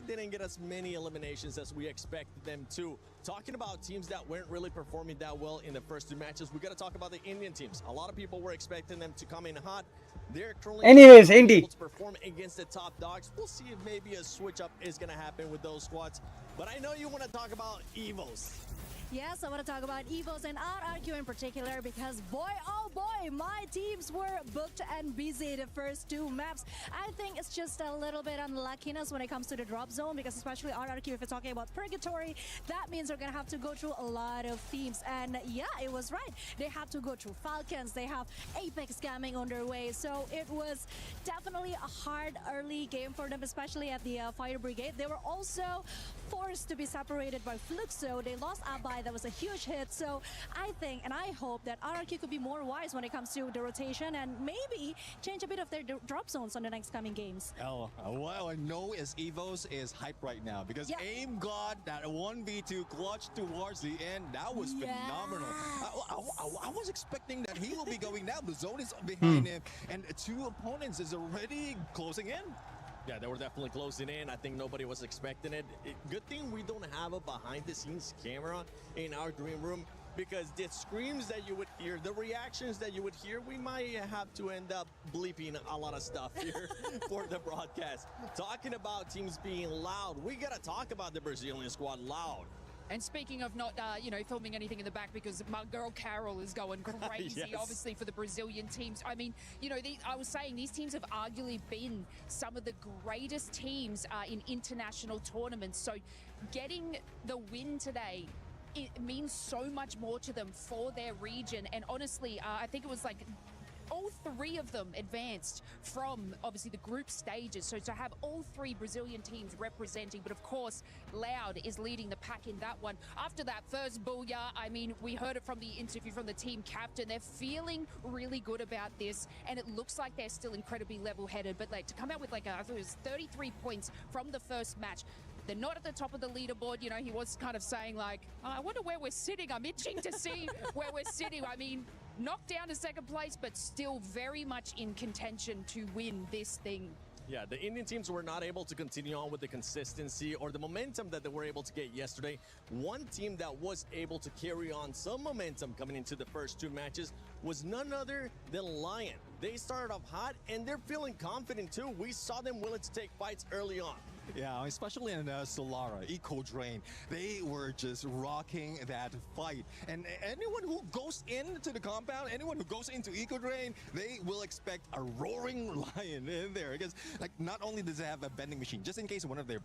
they didn't get as many eliminations as we expected them to. Talking about teams that weren't really performing that well in the first 2 matches, we got to talk about the Indian teams. A lot of people were expecting them to come in hot. They're currently Anyways, Indy. able to perform against the top dogs. We'll see if maybe a switch up is going to happen with those squads. But I know you want to talk about Evos. Yes, I want to talk about EVOs and RRQ in particular because boy, oh boy, my teams were booked and busy the first 2 maps. I think it's just a little bit unluckiness when it comes to the drop zone because especially RRQ, if you're talking about Purgatory, that means they're going to have to go through a lot of themes. And yeah, it was right. They had to go through Falcons. They have Apex coming on their way. So it was definitely a hard early game for them, especially at the Fire Brigade. They were also forced to be separated by Fluxo. They lost Abai. That was a huge hit. So I think and I hope that RRQ could be more wise when it comes to the rotation and maybe change a bit of their drop zones on the next coming games. Oh, what I know is Evos is hype right now because AIM got that 1v2 clutch towards the end. That was phenomenal. I was expecting that he will be going down. The zone is behind him and 2 opponents is already closing in. Yeah, they were definitely closing in. I think nobody was expecting it. Good thing we don't have a behind-the-scenes camera in our green room because the screams that you would hear, the reactions that you would hear, we might have to end up bleeping a lot of stuff here for the broadcast. Talking about teams being loud, we got to talk about the Brazilian squad loud. And speaking of not, filming anything in the back because my girl Carol is going crazy, obviously, for the Brazilian teams. I mean, I was saying these teams have arguably been some of the greatest teams in international tournaments. So getting the win today, it means so much more to them for their region. And honestly, I think it was like all 3 of them advanced from obviously the group stages. So to have all 3 Brazilian teams representing, but of course Loud is leading the pack in that one. After that first booyah, I mean, we heard it from the interview from the team captain. They're feeling really good about this and it looks like they're still incredibly level-headed, but like to come out with like I think it was 33 points from the first match. They're not at the top of the leaderboard. He was kind of saying like, I wonder where we're sitting. I'm itching to see where we're sitting. I mean, knocked down to second place, but still very much in contention to win this thing. Yeah, the Indian teams were not able to continue on with the consistency or the momentum that they were able to get yesterday. One team that was able to carry on some momentum coming into the first 2 matches was none other than Lion. They started off hot and they're feeling confident too. We saw them willing to take fights early on. Yeah, especially in Solara, Eco Drain, they were just rocking that fight. And anyone who goes into the compound, anyone who goes into Eco Drain, they will expect a roaring lion in there. Because like not only does it have a vending machine, just in case one of their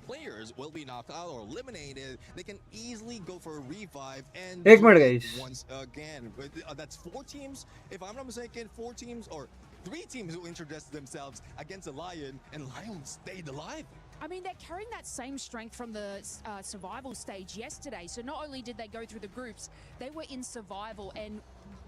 players will be knocked out or eliminated, they can easily go for a revive and Ek minute, guys. once again. That's 4 teams, if I'm not mistaken, 4 teams or 3 teams who introduced themselves against a lion, and Lion stayed alive. I mean, they're carrying that same strength from the survival stage yesterday. So not only did they go through the groups, they were in survival and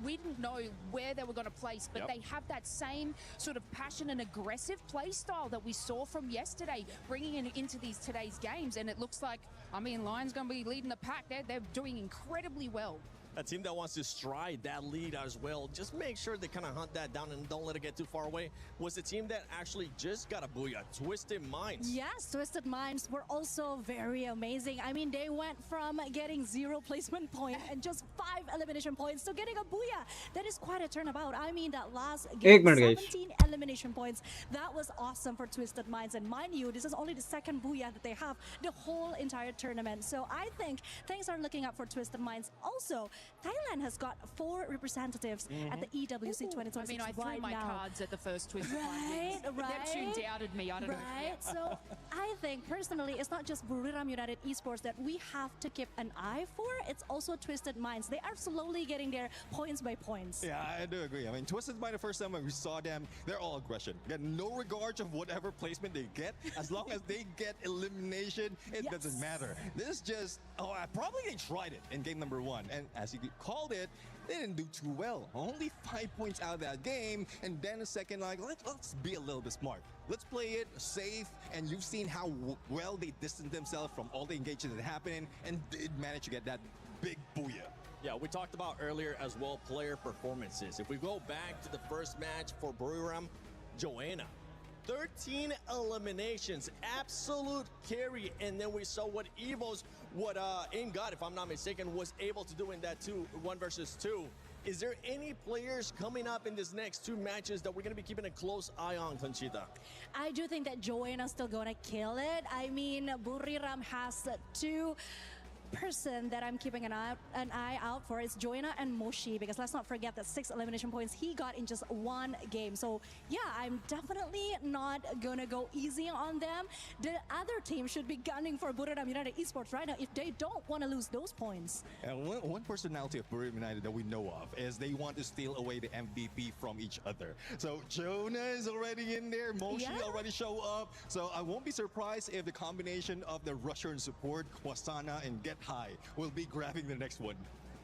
we didn't know where they were going to place, but they have that same sort of passion and aggressive play style that we saw from yesterday, bringing it into today's games. And it looks like, I mean, Lion's going to be leading the pack. They're doing incredibly well. A team that wants to stride that lead as well, just make sure they kind of hunt that down and don't let it get too far away, was the team that actually just got a booyah, Twisted Minds. Yes, Twisted Minds were also very amazing. I mean, they went from getting 0 placement point and just 5 elimination points to getting a booyah. That is quite a turnabout. I mean, that last game, 17 elimination points. That was awesome for Twisted Minds. And mind you, this is only the 2nd booyah that they have the whole entire tournament. So I think things are looking up for Twisted Minds. Also, Thailand has got 4 representatives at the EWC 2026 I mean, I threw my cards at the first Twisted Minds. Neptune doubted me. I don't know. So I think personally, it's not just Buriram United Esports that we have to keep an eye for. It's also Twisted Minds. They are slowly getting their points by points. Yeah, I do agree. I mean, Twisted Mind, the first time when we saw them, they're all aggression. Get no regard of whatever placement they get. As long as they get elimination, it doesn't matter. This just, probably they tried it in game number 1. And as you called it, they didn't do too well. Only 5 points out of that game. And then a second, like, let's be a little bit smart. Let's play it safe. And you've seen how well they distanced themselves from all the engagements that happened and did manage to get that big booyah. Yeah, we talked about earlier as well player performances. If we go back to the first match for Buriram, Joanna, 13 eliminations, absolute carry, and then we saw what Ingod, if I'm not mistaken, was able to do in that 1 versus 2. Is there any players coming up in this next 2 matches that we're going to be keeping a close eye on, Conchita? I do think that Joanna's still gonna kill it. I mean, Buriram has 2 person that I'm keeping an eye out for is Joanna and Moshi, because let's not forget that 6 elimination points he got in just 1 game. So yeah, I'm definitely not gonna go easy on them. The other team should be gunning for Buriram United Esports right now if they don't want to lose those points. And one personality of Buriram United that we know of is they want to steal away the MVP from each other. So Jonah is already in there, Moshi already show up. So I won't be surprised if the combination of the Russian support, Wasana and Get High will be grabbing the next one.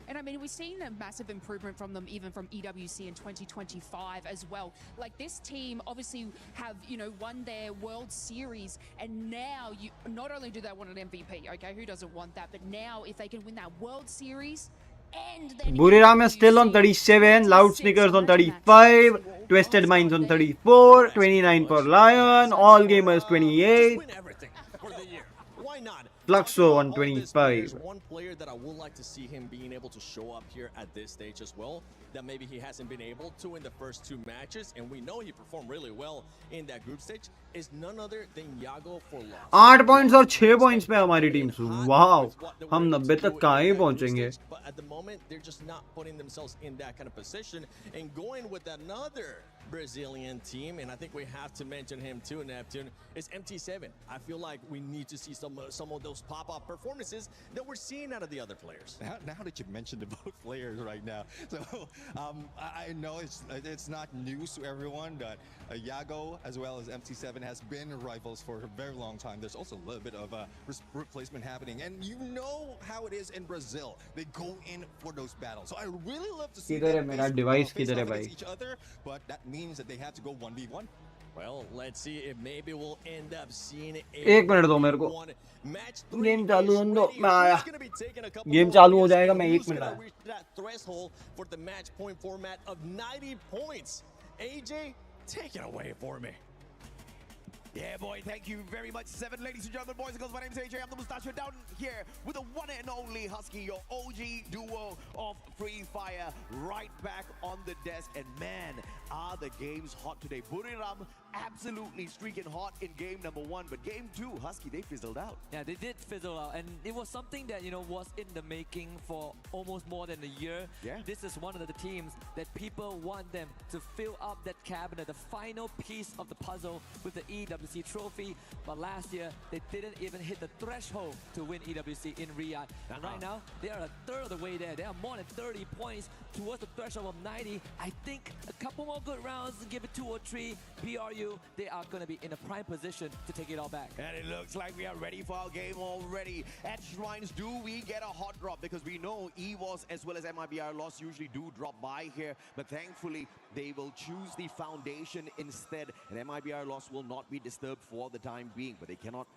And I mean, we've seen a massive improvement from them, even from EWC in 2025 as well. Like, this team obviously have, won their World Series, and now not only do they want an MVP, okay, who doesn't want that, but now if they can win that World Series, and then Buriram is still on 37, Loud Sneakers on 35, Twisted Minds on 34, 29 for Lion, All Gamers 28. Why not? Fluxo on 25. There's one player that I would like to see him being able to show up here at this stage as well, that maybe he hasn't been able to in the first 2 matches, and we know he performed really well in that group stage, is none other than Yago for Lost. 8 points और 6 points पे हमारी team से wow हम 90 तक कहाँ ही पहुंचेंगे. But at the moment they're just not putting themselves in that kind of position, and going with another Brazilian team, and I think we have to mention him too, Neptune, is MT7. I feel like we need to see some of those pop-up performances that we're seeing out of the other players. Now that you mentioned the both players right now, so I know it's not news to everyone that Yago as well as MT7 has been rivals for a very long time. There's also a little bit of a replacement happening, and you know how it is in Brazil. They go in for those battles. So I really love to see them face off against each other, but that means that they have to go 1v1. Well, let's see if maybe we'll end up seeing एक minute दो मेरे को game चालू होने दो मैं आया game चालू हो जाएगा मैं 1 मिनट आया that threshold for the match point format of 90 points. AJ, take it away for me. Yeah, boy, thank you very much, 7. Ladies and gentlemen, boys and girls, my name is AJ. I'm the Mustachio down here with the one and only Husky, your OG duo of Free Fire, right back on the desk. And man, are the games hot today. Buriram absolutely streaking hot in game number 1, but game 2, Husky, they fizzled out. Yeah, they did fizzle out, and it was something that, was in the making for almost more than a year. Yeah. This is one of the teams that people want them to fill up that cabinet, the final piece of the puzzle with the EWC trophy. But last year, they didn't even hit the threshold to win EWC in Riyadh. And right now, they are a third of the way there. They are more than 30 points towards the threshold of 90. I think a couple more good rounds, give it 2 or 3, BRU, they are going to be in a prime position to take it all back. And it looks like we are ready for our game already. At Shrines, do we get a hot drop? Because we know EVOS as well as MIBR Lost usually do drop by here. But thankfully, they will choose the Foundation instead. And MIBR Lost will not be disturbed for the time being. But they cannot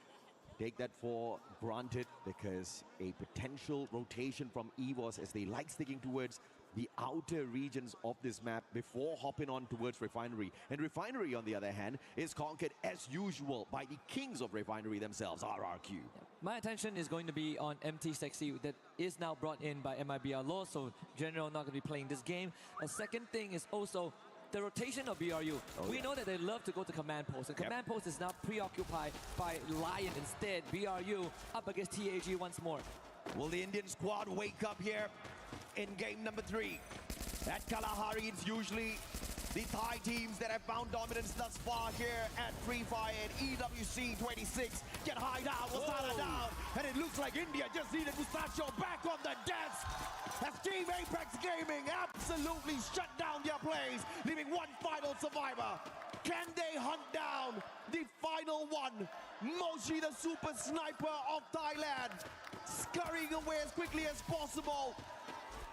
take that for granted, because a potential rotation from EVOS, as they like sticking towards the outer regions of this map before hopping on towards Refinery. And Refinery, on the other hand, is conquered as usual by the kings of Refinery themselves, RRQ. My attention is going to be on MT Sexy, that is now brought in by MIBR Law, so General not going to be playing this game. A second thing is also the rotation of BRU. We know that they love to go to command post, and command post is now preoccupied by Lion instead. BRU up against TAG once more. Will the Indian squad wake up here in game number 3? At Kalahari, it's usually the Thai teams that have found dominance thus far here at Free Fire and EWC 26. Get high down, Wasana down, and it looks like India just needed Mustachio back on the desk. As Team Apex Gaming absolutely shut down their plays, leaving one final survivor. Can they hunt down the final one? Moshi, the super sniper of Thailand, scurrying away as quickly as possible.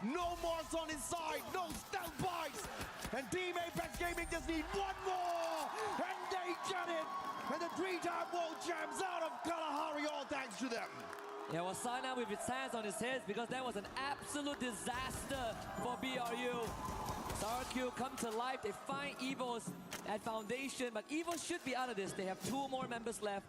No more on his side, no stealth bites. And Team Apex Gaming just need one more, and they get it. And the 3-time world champs out of Kalahari, all thanks to them. Yeah, Wasana with his hands on his head, because that was an absolute disaster for BRU. RRQ come to life, they find Evos, at foundation, but Evo should be out of this. They have 2 more members left.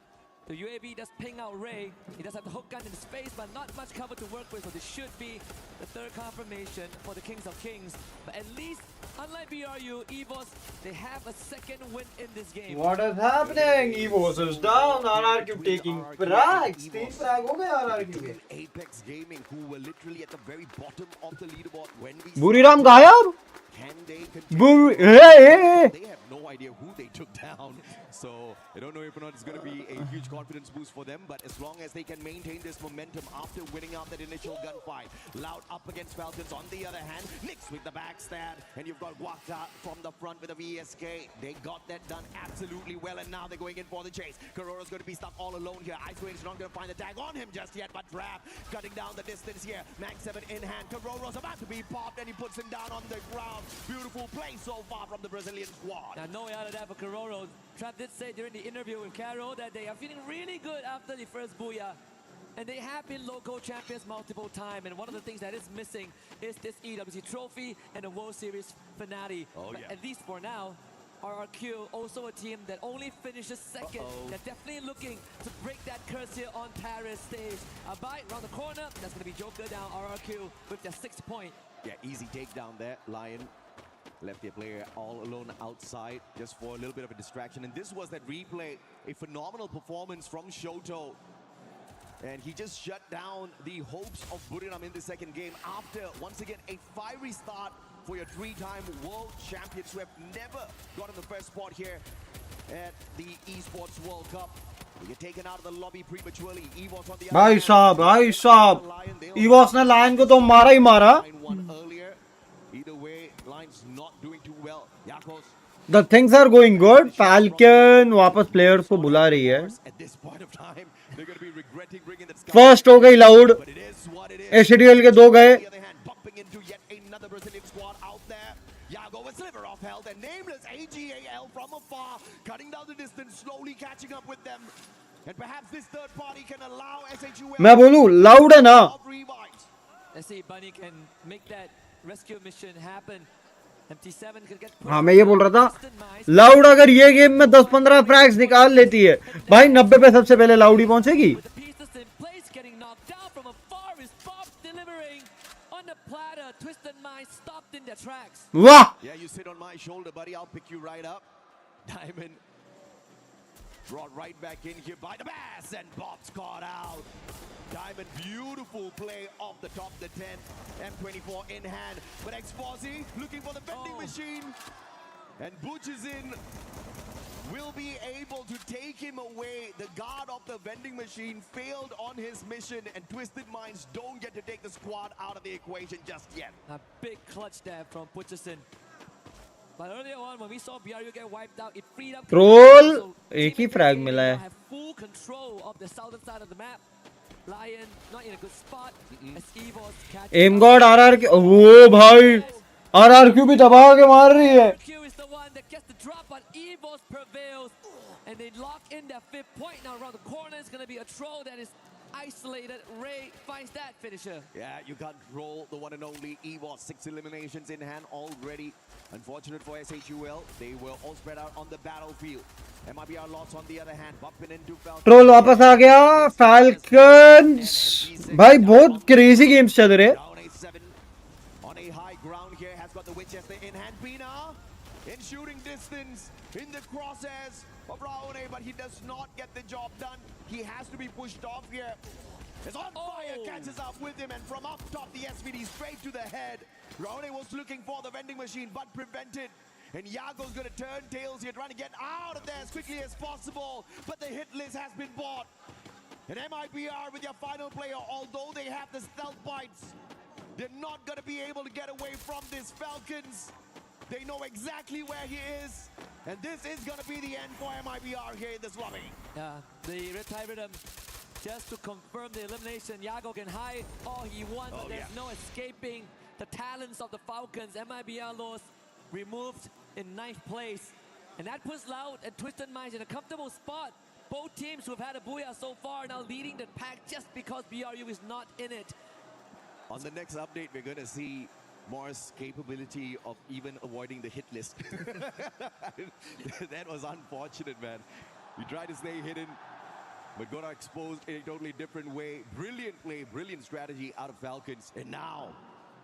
The UAV does ping out Ray. He does have the hook gun in space, but not much cover to work with, so this should be the 3rd confirmation for the Kings of Kings. But at least, unlike BRU, EVOS, they have a 2nd win in this game. What is happening? EVOS is down. RRQ taking frags. 3 frag ho gaye RRQ ke. Apex Gaming, who were literally at the very bottom of the leaderboard when we Buriram gayab. Can they Hey. They have no idea who they took down. So I don't know if or not it's going to be a huge confidence boost for them. But as long as they can maintain this momentum after winning out that initial gunfight. Loud up against Falcons. On the other hand, Nix with the backstab. And you've got Waka from the front with a VSK. They got that done absolutely well. And now they're going in for the chase. Karoro's going to be stuck all alone here. Icewave's not going to find the tag on him just yet. But Trap cutting down the distance here. Max 7 in hand. Karoro's about to be popped and he puts him down on the ground. Beautiful play so far from the Brazilian squad. Now, no way out of that for Karoro. Trap did say during the interview with Caro that they are feeling really good after the first Booyah. And they have been local champions multiple times. And one of the things that is missing is this EWC trophy and the World Series finale. Oh, but yeah. at least for now, RRQ, also a team that only finishes 2nd. They're definitely looking to break that curse here on Paris stage. A bite around the corner. That's going to be Joker down RRQ with their 6th point. Yeah, easy takedown there. Lion left their player all alone outside just for a little bit of a distraction. And this was that replay, a phenomenal performance from Shoto. And he just shut down the hopes of Buriram in the 2nd game after, once again, a fiery start for your 3-time world champions who have never gotten the first spot here at the Esports World Cup. We get taken out of the lobby prematurely. EVOS on the भाई साहब EVOS ने line को तो मारा ही मारा. Either way, Line's not doing too well. Yakos. The things are going good. Falcon वापस players को बुला रही है. At this point of time, they're going to be regretting bringing that sky. First हो गई Loud. S8UL के 2 गए. Bumping into yet another Brazilian squad out there. Yago with sliver of health and nameless AGAL from afar, cutting down the distance, slowly catching up with them. And perhaps this 3rd party can allow S8UL. मैं बोलूँ Loud है ना. Let's see if Bunny can make that rescue mission happen. MT7 could get हाँ मैं ये बोल रहा था Loud अगर ये गेम में 10-15 फ्रैग्स निकाल लेती है भाई 90 पे सबसे पहले Loud ही पहुंचेगी. वाह. Yeah, you sit on my shoulder, buddy. I'll pick you right up. Diamond brought right back in here by the Bass, and Bob's caught out. Diamond, beautiful play off the top of the 10. M24 in hand, but Exposy looking for the vending machine, and Butch is in. Will be able to take him away. The guard of the vending machine failed on his mission, and Twisted Minds don't get to take the squad out of the equation just yet. A big clutch there from Butcherson. But earlier on, when we saw BRU get wiped out, it freed up. Troll एक ही frag मिला है. Have full control of the southern side of the map. Lion not in a good spot. As EVOS catch. Aim God RRQ. ओ भाई RRQ भी दबा के मार रही है. RRQ is the one that gets the drop, but EVOS prevails. And they lock in that 5th point. Now around the corner is going to be a troll that is isolated. Ray finds that finisher. Yeah, you can't roll the one and only EVOS. 6 eliminations in hand already. Unfortunate for S8UL. They were all spread out on the battlefield. MIBR lost on the other hand. Bumping into Falcons. Troll वापस आ गया. Falcons भाई बहुत crazy games चल रहे. On a high ground here, has got the Winchester in hand. Pina in shooting distance in the crosshairs of Raone, but he does not get the job done. He has to be pushed off here. It's on fire, catches up with him, and from up top, the SVD straight to the head. Raone was looking for the vending machine, but prevented. And Yago's going to turn tails here, trying to get out of there as quickly as possible. But the hit list has been bought. And MIBR with their final player, although they have the stealth bites, they're not going to be able to get away from this Falcons. They know exactly where he is. And this is going to be the end for MIBR here in this lobby. Yeah, the Red Tide Rhythm, just to confirm the elimination, Yago can hide all he wants, but there's no escaping the talents of the Falcons. MIBR lost, removed in 9th place. And that puts Loud and Twisted Minds in a comfortable spot. Both teams who have had a Booyah so far now leading the pack just because BRU is not in it. On the next update, we're going to see Moore's capability of even avoiding the hit list. That was unfortunate, man. He tried to stay hidden, but got exposed in a totally different way. Brilliant play, brilliant strategy out of Falcons. And now,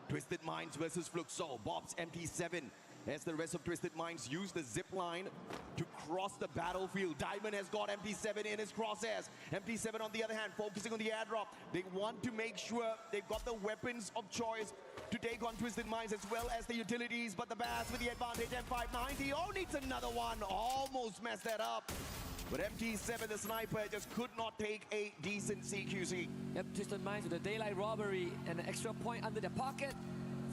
Twisted Minds versus Fluxo. Bob's MT7 as the rest of Twisted Minds use the zip line to cross the battlefield. Diamond has got MT7 in his crosshairs. MT7 on the other hand, focusing on the airdrop. They want to make sure they've got the weapons of choice to take on Twisted Minds as well as the utilities. But the Bass with the advantage, M590. Oh, needs another one. Almost messed that up. But MT7, the sniper, just could not take a decent CQC. Yep, Twisted Minds with a daylight robbery and an extra point under their pocket.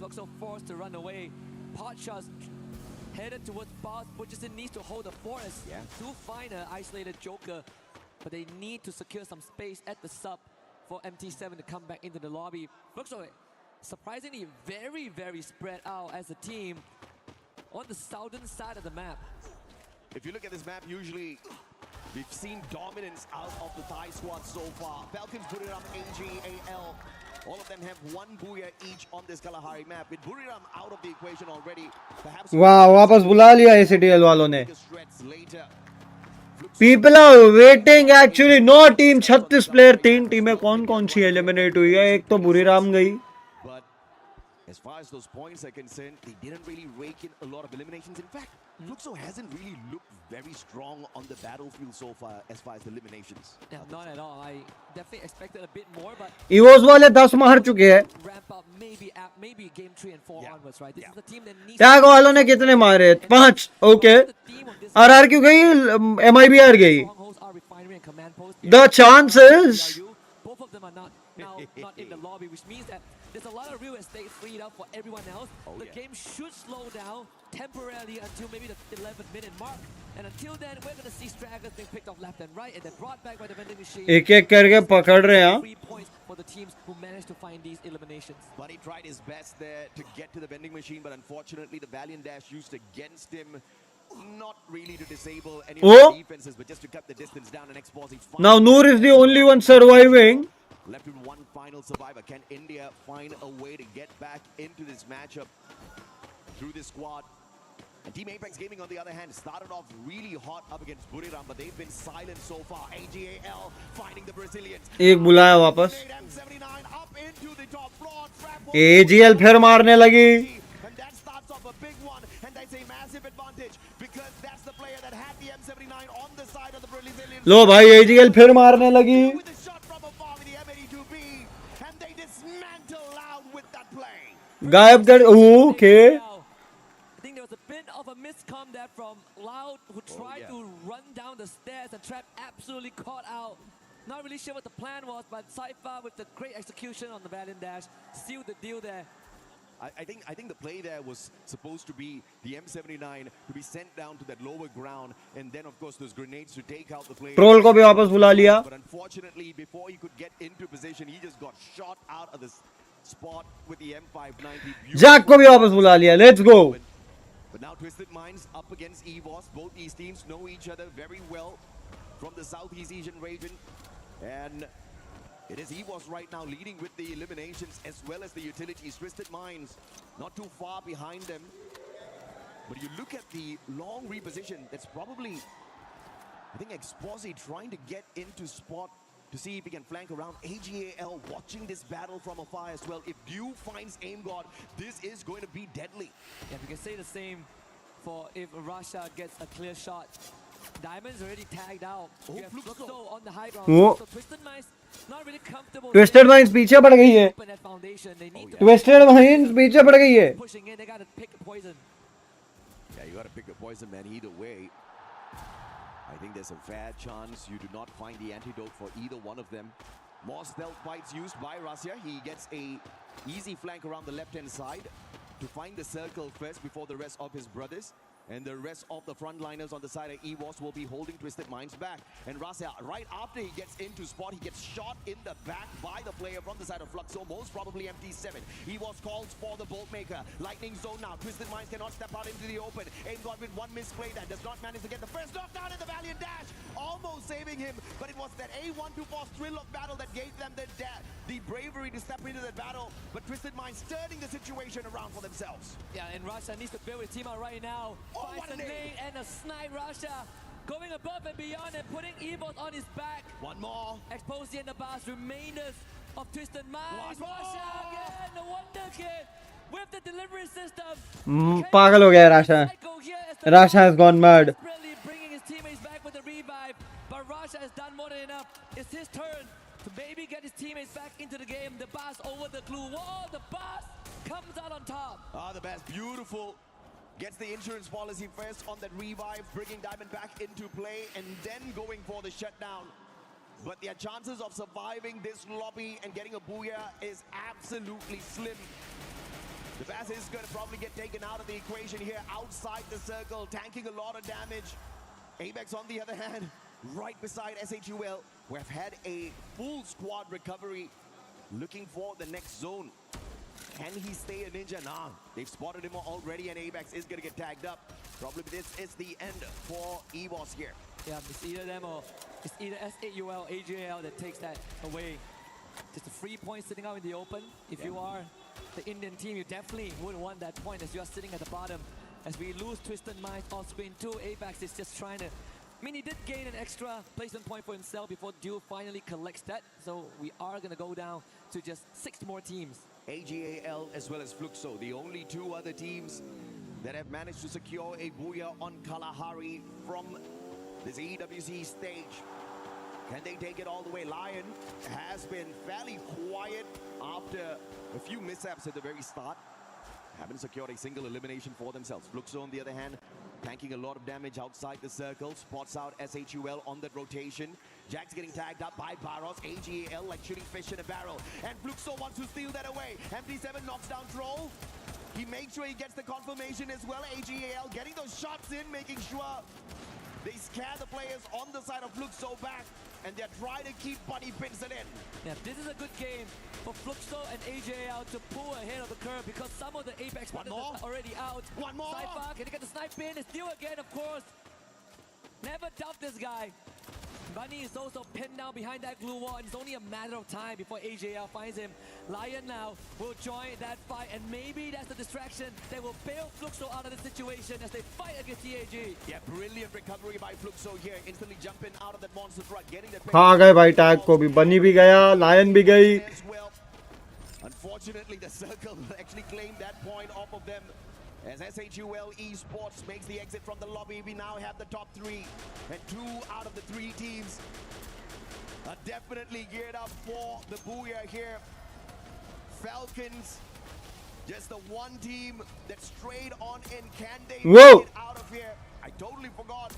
Fluxo forced to run away. Pot shots headed towards Boss, but just needs to hold the forest to find an isolated Joker. But they need to secure some space at the sub for MT7 to come back into the lobby. Fluxo, surprisingly, very, very spread out as a team on the southern side of the map. If you look at this map, usually we've seen dominance out of the Thai squad so far. Falcons put it up AGAL. All of them have one booyah each on this Kalahari map. With Buriram out of the equation already, perhaps वाह वापस बुला लिया S8UL वालों ने. People are waiting actually. No team 36 player 3 टीमें कौन सी eliminate हुई है. एक तो बुरीराम गई. But as far as those points are concerned, they didn't really rake in a lot of eliminations. In fact, Fluxo hasn't really looked very strong on the battlefield so far as the eliminations. Yeah, not at all. I definitely expected a bit more, but EVOS वाले 10 मार चुके हैं. ramp up maybe game 3 and 4 onwards, right? This is the team that needs tag वालों ने कितने मारे? 5. Okay. RRQ गई, MIBR गई. The chances. Both of them are not in the lobby, which means that there's a lot of real estate freed up for everyone else. The game should slow down temporarily until maybe the 11th minute mark. And until then, we're going to see stragglers being picked off left and right and then brought back by the vending machine. एक-एक करके पकड़ रहे हैं. 3 points for the teams who managed to find these eliminations. But he tried his best there to get to the vending machine, but unfortunately the Valiant Dash used against him. Not really to disable any of the defenses, but just to cut the distance down and expose. Now Noor is the only one surviving. Left with one final survivor. Can India find a way to get back into this matchup through this squad? And Team Apex Gaming, on the other hand, started off really hot up against Buriram, but they've been silent so far. AGAL finding the Brazilians. एक बुलाया वापस. AGL फिर मारने लगी. And that starts off a big one, and that's a massive advantage because that's the player that had the M79 on the side of the Brazilians. लो भाई AGL फिर मारने लगी. गायब कर. Okay. I think there was a bit of a miscom there from Loud, who tried to run down the stairs and Trap absolutely caught out. Not really sure what the plan was, but Cypher with the great execution on the Valiant Dash sealed the deal there. I think the play there was supposed to be the M79 to be sent down to that lower ground, and then of course those grenades to take out the player. Troll को भी वापस बुला लिया. But unfortunately, before he could get into position, he just got shot out of the spot with the M590. Jack को भी वापस बुला लिया. Let's go. But now Twisted Minds up against EVOS. Both these teams know each other very well from the Southeast Asian region, and it is EVOS right now leading with the eliminations as well as the utilities. Twisted Minds not too far behind them. But you look at the long reposition, that's probably, I think, Exposi trying to get into spot to see if he can flank around. AGAL watching this battle from afar as well. If Dew finds Aim God, this is going to be deadly. Yeah, we can say the same for if Russia gets a clear shot. Diamond's already tagged out. You have Fluxo on the high ground. So Twisted Minds not really comfortable. Twisted Minds पीछे पड़ गई है. Twisted Minds पीछे पड़ गई है. Pushing in, they gotta pick a poison. Yeah, you gotta pick a poison, man. Either way, I think there's a fair chance you do not find the antidote for either one of them. More stealth fights used by Russia. He gets a easy flank around the left-hand side to find the circle first before the rest of his brothers. And the rest of the frontliners on the side of EVOS will be holding Twisted Minds back. And Rasya, right after he gets into spot, he gets shot in the back by the player from the side of Fluxo, most probably MT7. EVOS calls for the Bolt Maker. Lightning zone now. Twisted Minds cannot step out into the open. Aim God with one misplay that does not manage to get the first knockdown in the Valiant Dash. Almost saving him, but it was that A124 thrill of battle that gave them the the bravery to step into the battle, but Twisted Minds turning the situation around for themselves. Yeah, and Russia needs to build a team out right now. Oh, Finds a nade and a snipe. Russia going above and beyond and putting Evos on his back. One more. Exposing the bars, remainders of Twisted Minds. One Russia again, the Wonder Kid with the delivery system. पागल हो गया Rasha. Rasha has gone mad. Bringing his teammates back with the revive, but Rasha has done more than enough. It's his turn to maybe get his teammates back into the game. The boss over the glue wall. The boss comes out on top. Ah, the best, beautiful. Gets the insurance policy first on that revive, bringing Diamond back into play, and then going for the shutdown. But their chances of surviving this lobby and getting a booyah is absolutely slim. The Bass is going to probably get taken out of the equation here outside the circle, tanking a lot of damage. Apex, on the other hand, right beside S8UL, who have had a full squad recovery, looking for the next zone. Can he stay a ninja? Nah, they've spotted him already, and Apex is going to get tagged up. Probably this is the end for EVOS here. Yeah, it's either them or it's either S8UL, AJL that takes that away. Just a free point sitting out in the open. If you are the Indian team, you definitely would want that point as you are sitting at the bottom. As we lose Twisted Minds off screen too, Apex is just trying to... I mean, he did gain an extra placement point for himself before Duel finally collects that. So we are going to go down to just 6 more teams. AGAL as well as Fluxo, the only 2 other teams that have managed to secure a booyah on Kalahari from this EWC stage. Can they take it all the way? Lion has been fairly quiet after a few mishaps at the very start. Haven't secured a single elimination for themselves. Fluxo, on the other hand, tanking a lot of damage outside the circle. Spots out S8UL on that rotation. Jack's getting tagged up by Barros. AGAL like shooting fish in a barrel. And Fluxo wants to steal that away. MT7 knocks down Troll. He makes sure he gets the confirmation as well. AGAL getting those shots in, making sure they scare the players on the side of Fluxo back. And they're trying to keep Bunny Pinson in. Yeah, this is a good game for Fluxo and AJL to pull ahead of the curve because some of the Apex players are already out. One more. Cypher, can he get the snipe in? It's new again, of course. Never doubt this guy. Bunny is also pinned down behind that glue wall, and it's only a matter of time before AJL finds him. Lion now will join that fight, and maybe that's the distraction that will bail Fluxo out of the situation as they fight against TAG. Yeah, brilliant recovery by Fluxo here, instantly jumping out of that monster truck, getting that... खा गए भाई tag को भी. बनी भी गया, lion भी गई. Unfortunately, the circle actually claimed that point off of them. As S8UL Esports makes the exit from the lobby, we now have the top 3. And 2 out of the 3 teams are definitely geared up for the booyah here. Falcons, just the one team that strayed on in. Can they get out of here? I totally forgot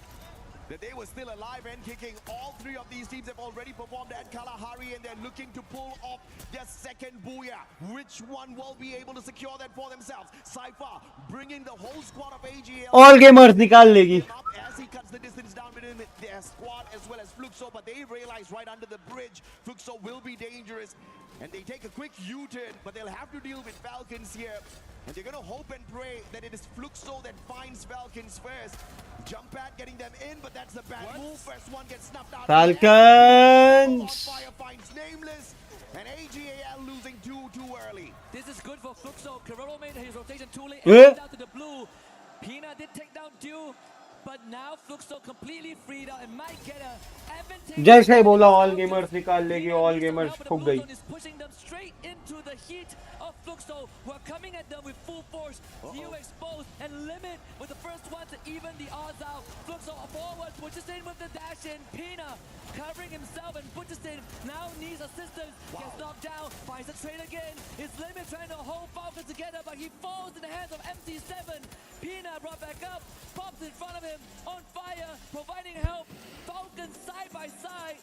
that they were still alive and kicking. All 3 of these teams have already performed at Kalahari, and they're looking to pull off their second booyah. Which one will be able to secure that for themselves? Cypher bringing the whole squad of AGL. All gamers निकाल लेगी. As he cuts the distance down between their squad as well as Fluxo, but they realize right under the bridge, Fluxo will be dangerous. And they take a quick U-turn, but they'll have to deal with Falcons here. And they're going to hope and pray that it is Fluxo that finds Falcons first. Jump pad getting them in, but that's a bad move. First one gets snuffed out. Falcons! Fire finds Nameless, and AGAL losing too early. This is good for Fluxo. Carrero made his rotation too late. Eh? Down to the blue. Pina did take down Dew, but now Fluxo completely freed out and might get a advantage. जैसे ही बोला all gamers निकाल लेगी, all gamers फूक गई. Is pushing them straight into the heat of Fluxo, who are coming at them with full force. Dew exposed and limit with the first one to even the odds out. Fluxo forward, pushes in with the dash in. Pina covering himself, and Butcherson now needs assistance. Gets knocked down, finds the trade again. His limit trying to hold Falcon together, but he falls in the hands of MT7. Pina brought back up, pops in front of him, on fire, providing help. Falcon side by side.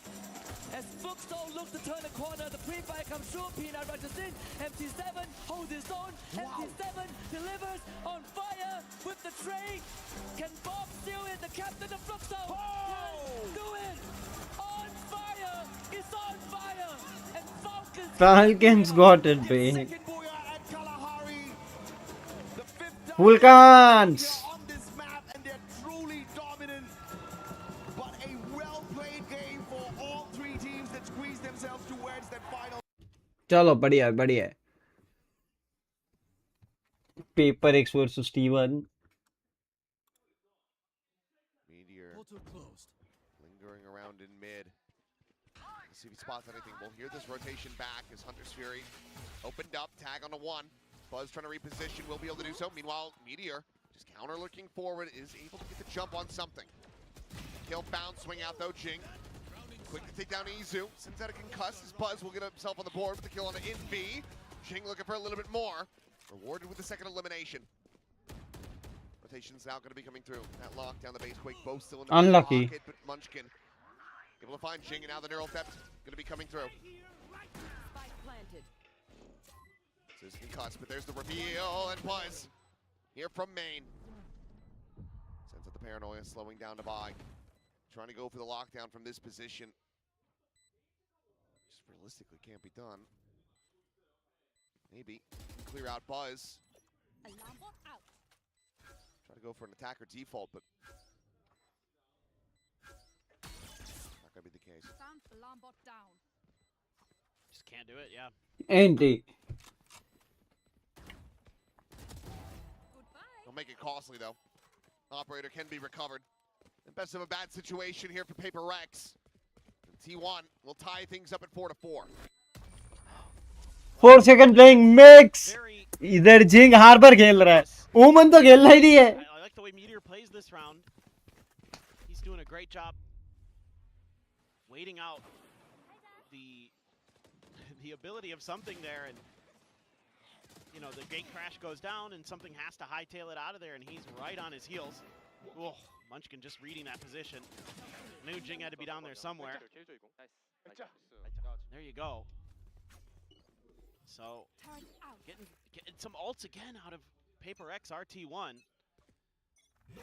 As Fluxo looks to turn the corner, the pre-fire comes through. Pina rushes in. MT7 holds his own. MT7 delivers on fire with the trade. Can Bob steal it? The captain of Fluxo can do it. On fire. It's on fire. And Falcons got it, babe. Vulcans! चलो बढ़िया है, बढ़िया है. Paper x versus T1. Meteor lingering around in mid. Let's see if he spots anything. We'll hear this rotation back as Hunter's Fury opened up, tag on a one. Buzz trying to reposition, will be able to do so. Meanwhile, Meteor just counter looking forward, is able to get the jump on something. Kill bounce, swing out though, Jing. Quick to take down Izu. Sends out a concuss as Buzz will get himself on the board with the kill on the in-B. Jing looking for a little bit more. Rewarded with the second elimination. Rotation's now going to be coming through. That lock down the base, Quake both still in the Unlucky. pocket, but Munchkin able to find Jing, and now the neural theft going to be coming through. So there's a concuss, but there's the reveal, and Buzz here from main. Sends out the paranoia, slowing down to buy. Trying to go for the lockdown from this position. Just realistically can't be done. Maybe clear out Buzz. Try to go for an attacker default, but not gonna be the case. Just can't do it, yeah. Andy. Don't make it costly though. Operator can be recovered. And best of a bad situation here for Paper Rex. And T1 will tie things up at 4-4. 4 second playing mix. इधर जिंग harbour खेल रहा है. ओमन तो खेलना ही नहीं है. I like the way Meteor plays this round. He's doing a great job waiting out the ability of something there, and you know the gate crash goes down and something has to hightail it out of there, and he's right on his heels. Oh, Munchkin just reading that position. Knew Jing had to be down there somewhere. There you go. So, getting some ults again out of Paper X RT1. So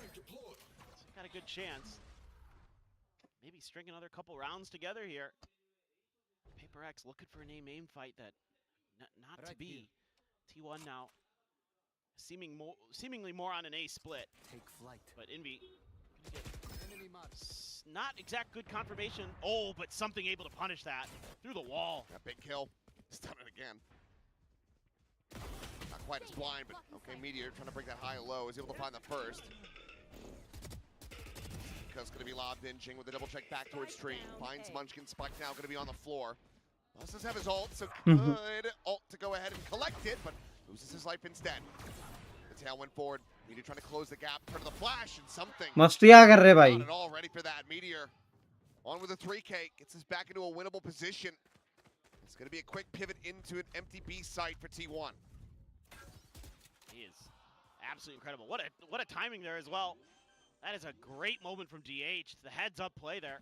got a good chance. Maybe string another couple rounds together here. Paper X looking for an aim fight that not to be. T1 now seemingly more on an A split. Take flight. But Envy not exact good confirmation. Oh, but something able to punish that through the wall. That big kill. He's done it again. Not quite as blind, but okay, Meteor trying to break that high low. Is able to find the first. Because going to be lobbed in. Jing with a double check back towards Stream. Finds Munchkin. Spike now going to be on the floor. Buzz does have his ult, so good ult to go ahead and collect it, but loses his life instead. The tail went forward. Meteor trying to close the gap, turn to the flash, and something. मस्तियाँ कर रहे भाई. Not at all ready for that. Meteor on with a 3K, gets us back into a winnable position. It's going to be a quick pivot into an empty B site for T1. He is absolutely incredible. What a timing there as well. That is a great moment from DH. The heads-up play there.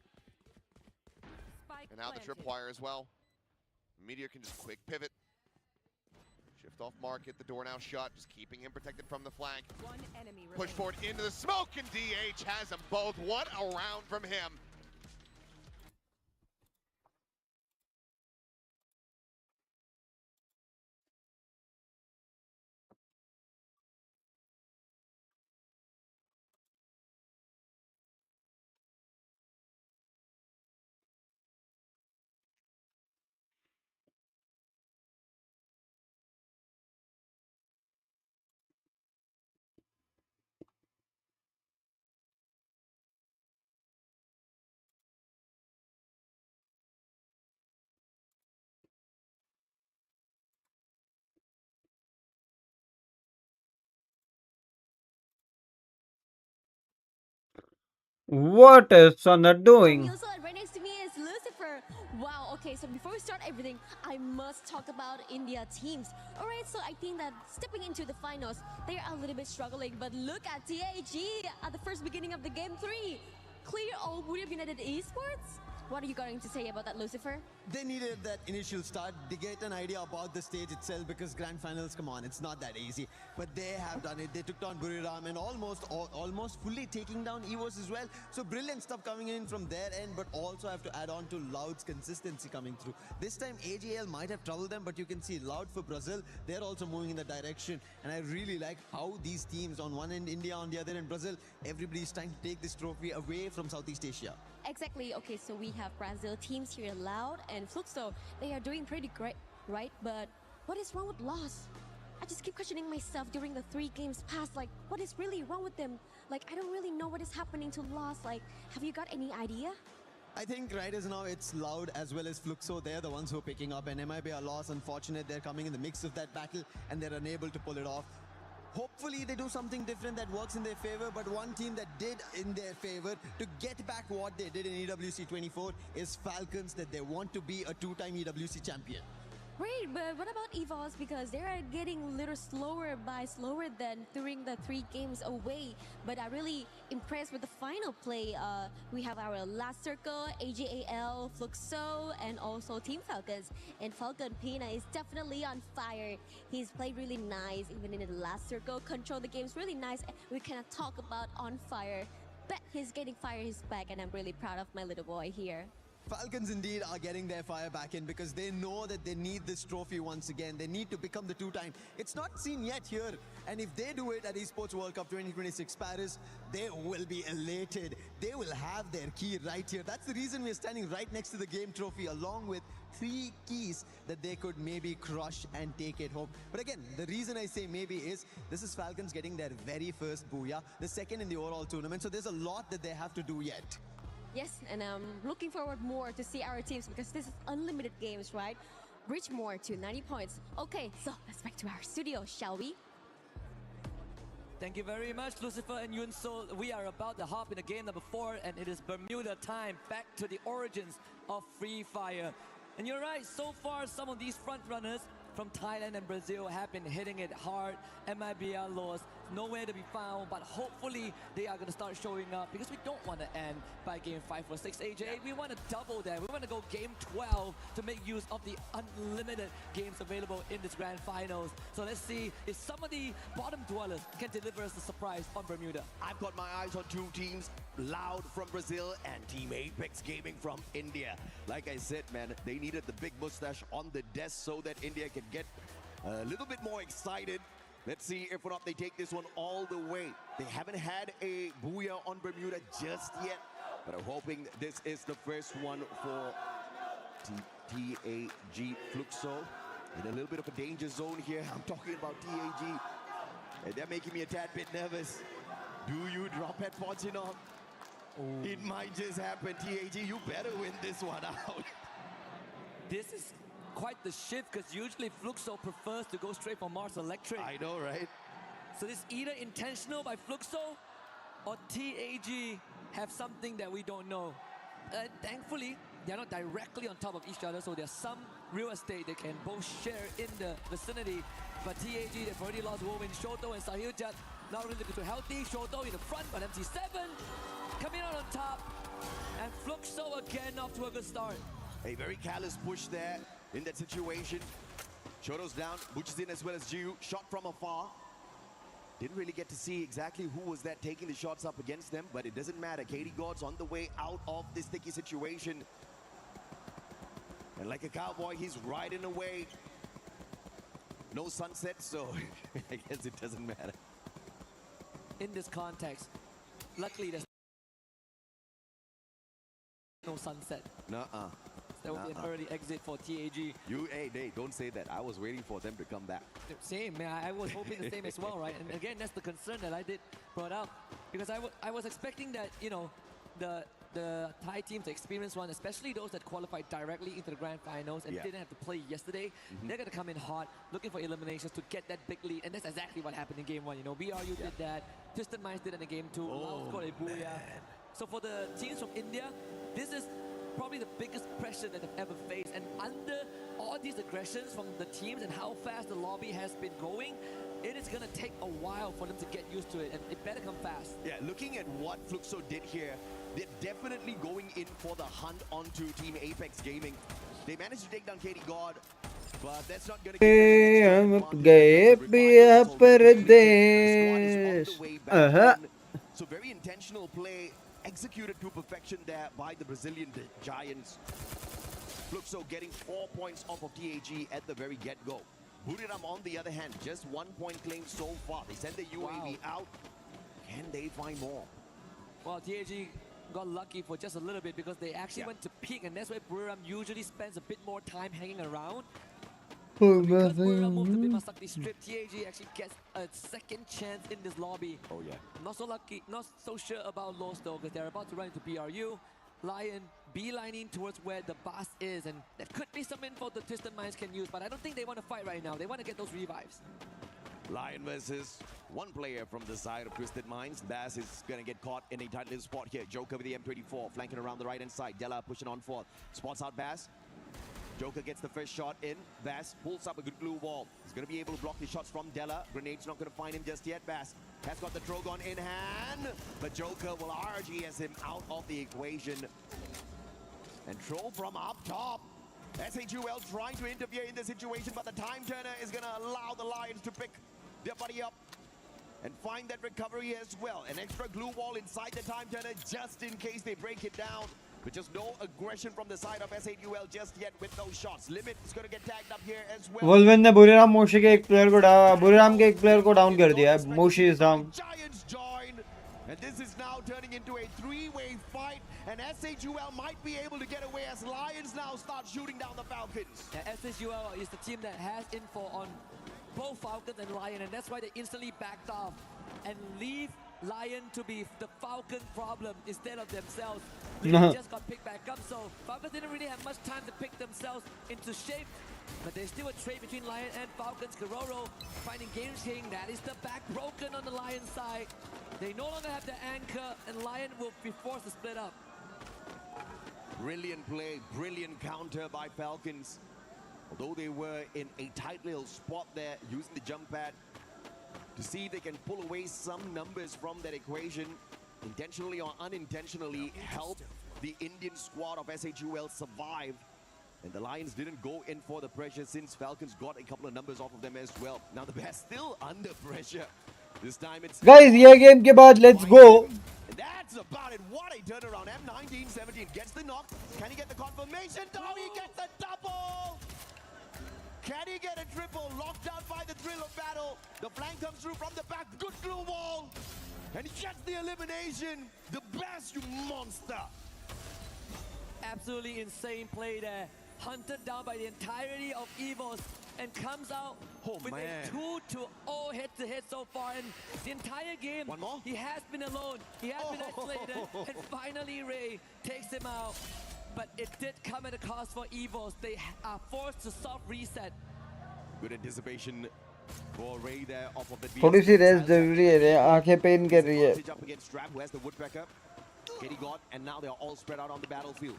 And now the tripwire as well. Meteor can just quick pivot. Shift off market, the door now shut, just keeping him protected from the flank. Push forward into the smoke, and DH has them both. What a round from him. What is Sonna doing? Also, right next to me is Lucifer. Wow, okay, so before we start everything, I must talk about India teams. Alright, so I think that stepping into the finals, they're a little bit struggling, but look at TAG at the first beginning of the game 3. Clear all Woodham United Esports? What are you going to say about that, Lucifer? They needed that initial start to get an idea about the stage itself, because grand finals, come on, it's not that easy. But they have done it. They took down Buriram and almost fully taking down EVOS as well. So brilliant stuff coming in from their end, but also have to add on to Loud's consistency coming through. This time AGL might have troubled them, but you can see Loud for Brazil, they're also moving in that direction. And I really like how these teams, on one end India, on the other end Brazil, everybody's trying to take this trophy away from Southeast Asia. Exactly. Okay, so we have Brazil teams here, Loud and Fluxo. They are doing pretty great. right? But what is wrong with Lost? I just keep questioning myself during the 3 games past, like, what is really wrong with them? Like, I don't really know what is happening to Lost. Like, have you got any idea? I think right as now it's Loud as well as Fluxo. They're the ones who are picking up, and MIB are lost. Unfortunate, they're coming in the mix of that battle and they're unable to pull it off. Hopefully they do something different that works in their favor, but one team that did in their favor to get back what they did in EWC 24 is Falcons, that they want to be a 2-time EWC champion. Great, but what about EVOS? Because they are getting a little slower than during the 3 games away. But I'm really impressed with the final play. We have our last circle, AJAL, Fluxo, and also Team Falcons. And Falcon Pina is definitely on fire. He's played really nice, even in the last circle. Control the game's really nice. We cannot talk about on fire, but he's getting fire in his back, and I'm really proud of my little boy here. Falcons indeed are getting their fire back in because they know that they need this trophy once again. They need to become the 2-time. It's not seen yet here. And if they do it at Esports World Cup 2026 Paris, they will be elated. They will have their key right here. That's the reason we're standing right next to the game trophy along with 3 keys that they could maybe crush and take it home. But again, the reason I say maybe is this is Falcons getting their very first booyah, the second in the overall tournament. So there's a lot that they have to do yet. Yes, and I'm looking forward more to see our teams because this is unlimited games, right? Reach more to 90 points. Okay, so let's back to our studio, shall we? Thank you very much, Lucifer and Yun So. We are about to hop into game number 4, and it is Bermuda time, back to the origins of Free Fire. And you're right, so far some of these front runners from Thailand and Brazil have been hitting it hard. MIB are lost, nowhere to be found, but hopefully they are going to start showing up because we don't want to end by game 5 or 6 AJ. We want to double that. We want to go game 12 to make use of the unlimited games available in this grand finals. So let's see if some of the bottom dwellers can deliver us a surprise on Bermuda. I've got my eyes on 2 teams, Loud from Brazil and Team Apex Gaming from India. Like I said, man, they needed the big mustache on the desk so that India can get a little bit more excited. Let's see if or not they take this one all the way. They haven't had a booyah on Bermuda just yet, but I'm hoping this is the first one for TAG Fluxo. In a little bit of a danger zone here. I'm talking about TAG. And they're making me a tad bit nervous. Do you drop at Fortunon? It might just happen. TAG, you better win this one out. This is quite the shift because usually Fluxo prefers to go straight for Mars Electric. I know, right? So this either intentional by Fluxo or TAG have something that we don't know. Thankfully, they're not directly on top of each other, so there's some real estate they can both share in the vicinity. But TAG, they've already lost Woven, Shoto and Sahil Jat. Not really looking too healthy. Shoto in the front, but MT7 coming out on top. And Fluxo again off to a good start. A very callous push there in that situation. Shoto's down, Butch is in as well as Jiu. Shot from afar. Didn't really get to see exactly who was that taking the shots up against them, but it doesn't matter. Katie God's on the way out of this sticky situation. And like a cowboy, he's riding away. No sunset, so I guess it doesn't matter. In this context, luckily there's no sunset. Nuh-uh. There will be an early exit for TAG. Hey, don't say that. I was waiting for them to come back. Same, man. I was hoping the same as well, right? And again, that's the concern that I did brought up. Because I was expecting that, you know, the Thai teams, the experienced one, especially those that qualified directly into the grand finals and didn't have to play yesterday, they're going to come in hot, looking for eliminations to get that big lead. And that's exactly what happened in game 1. You know, BRU did that, Twisted Minds did it in game 2, Lao scored a booyah. So for the teams from India, this is probably the biggest pressure that they've ever faced. And under all these aggressions from the teams and how fast the lobby has been going, it is going to take a while for them to get used to it, and it better come fast. Yeah, looking at what Fluxo did here, they're definitely going in for the hunt onto Team Apex Gaming. They managed to take down Katie God, but that's not going to So very intentional play, executed to perfection there by the Brazilian Giants. Fluxo getting 4 points off of TAG at the very get-go. Buriram, on the other hand, just 1 point claim so far. They send the UAV out. Can they find more? Well, TAG got lucky for just a little bit because they actually went to peak, and that's where Buriram usually spends a bit more time hanging around. Because Buriram moved to Bimasakti strip, TAG actually gets a second chance in this lobby. Oh yeah. Not so lucky, not so sure about Lost though, because they're about to run into BRU. Lion beelining towards where the boss is, and there could be some info the Twisted Minds can use, but I don't think they want to fight right now. They want to get those revives. Lion versus one player from the side of Twisted Minds. Bass is going to get caught in a tight little spot here. Joker with the M24, flanking around the right-hand side. Della pushing on forth. Spots out Bass. Joker gets the first shot in. Bass pulls up a good glue wall. He's going to be able to block the shots from Della. Grenade's not going to find him just yet. Bass has got the Drogon in hand, but Joker will RGS him out of the equation. And Troll from up top. S8UL trying to interfere in the situation, but the time turner is going to allow the Lions to pick their buddy up and find that recovery as well. An extra glue wall inside the time turner just in case they break it down. But just no aggression from the side of S8UL just yet with those shots. Limit is going to get tagged up here as well. वोल्वेन ने Buriram Moshi के एक player को Buriram के एक player को down कर दिया है. Moshi is down. Giants join, and this is now turning into a three-way fight, and S8UL might be able to get away as Lions now start shooting down the Falcons. Yeah, S8UL is the team that has info on both Falcons and Lion, and that's why they instantly backed off and leave Lion to be the Falcon problem instead of themselves. They just got picked back up, so Falcons didn't really have much time to pick themselves into shape. But there's still a trade between Lion and Falcons. Kororo finding Game King. That is the back broken on the Lion side. They no longer have the anchor, and Lion will be forced to split up. Brilliant play, brilliant counter by Falcons. Although they were in a tight little spot there, using the jump pad to see if they can pull away some numbers from that equation, intentionally or unintentionally help the Indian squad of S8UL survive. And the Lions didn't go in for the pressure since Falcons got a couple of numbers off of them as well. Now the Bears still under pressure. This time it's... Guys, ये game के बाद let's go. And that's about it. What a turnaround. M1917 gets the knock. Can he get the confirmation? No, he gets a double. Can he get a triple? Locked out by the thrill of battle. The flank comes through from the back. Good glue wall. And he gets the elimination. The best, you monster. Absolutely insane play there. Hunted down by the entirety of EVOS and comes out with a 2-0 head-to-head so far. And the entire game, one more? He has been alone. He has been isolated. And finally, Ray takes him out. But it did come at a cost for EVOS. They are forced to soft reset. Good anticipation for Ray there off of the थोड़ी सी rest जरूरी है रे. आंखें pen कर रही है. up against Strap, who has the woodpecker. Katie got, and now they're all spread out on the battlefield.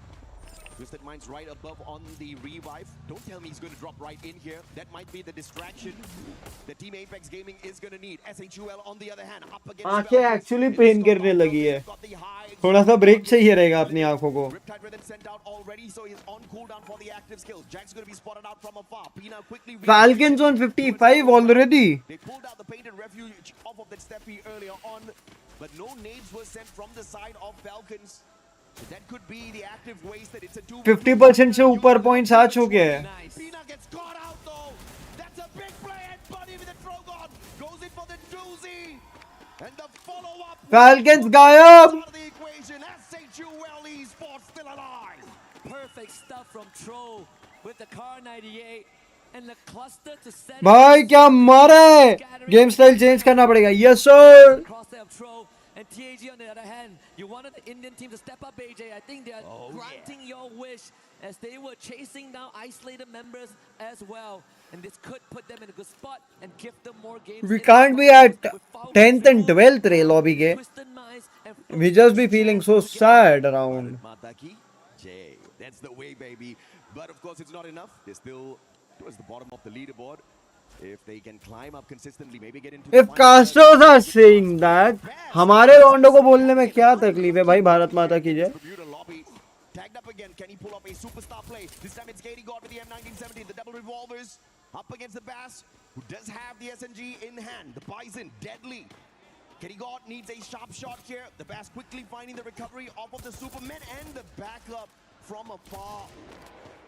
Twisted Minds right above on the revive. Don't tell me he's going to drop right in here. That might be the distraction that Team Apex Gaming is going to need. S8UL on the other hand, up against... आंखें actually pen करने लगी है. थोड़ा सा break चाहिए रहेगा अपनी आंखों को. Riptide Rhythm sent out already, so he's on cooldown for the active skills. Jack's going to be spotted out from afar. Pina quickly... Falcons on 55 already. They pulled out the painted refuge off of that Steffi earlier on, but no nades were sent from the side of Falcons. So that could be the active waste that it's a 50% से ऊपर points आ चुके हैं. Pina gets caught out though. That's a big play, and Buddy with the Drogon goes in for the doozy. And the follow-up. Falcons गायब. Out of the equation. S8UL esports still alive. Perfect stuff from Troll with the Car 98 and the cluster to set. भाई क्या मारा है. Game style change करना पड़ेगा. Yes sir. Crosshair of Troll. And TAG on the other hand, you wanted the Indian team to step up, AJ. I think they are granting your wish as they were chasing down isolated members as well. And this could put them in a good spot and give them more games. We can't be at 10th and 12th रे lobby के. We just be feeling so sad around. That's the way, baby. But of course, it's not enough. They're still towards the bottom of the leaderboard. If they can climb up consistently, maybe get into. If casters are saying that, हमारे रोंडो को बोलने में क्या तकलीफ है भाई. भारत माता की जय. Tagged up again. Can he pull up a superstar play? This time it's Katie God with the M1917. The double revolvers up against the Bass, who does have the SMG in hand. The Bison, deadly. Katie God needs a sharp shot here. The Bass quickly finding the recovery off of the Superman and the backup from afar.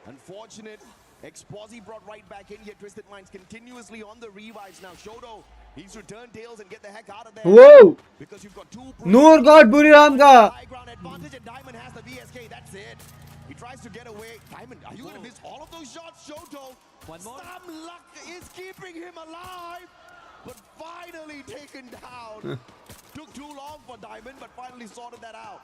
Unfortunate. Exposi brought right back in here. Twisted Minds continuously on the revives now. Shodo, he's returned tails and get the heck out of there. Whoa! Because you've got two. Noor got Buriram ka. High ground advantage, and Diamond has the VSK. That's it. He tries to get away. Diamond, are you going to miss all of those shots? Shoto One more. Some luck is keeping him alive, but finally taken down. Took too long for Diamond, but finally sorted that out.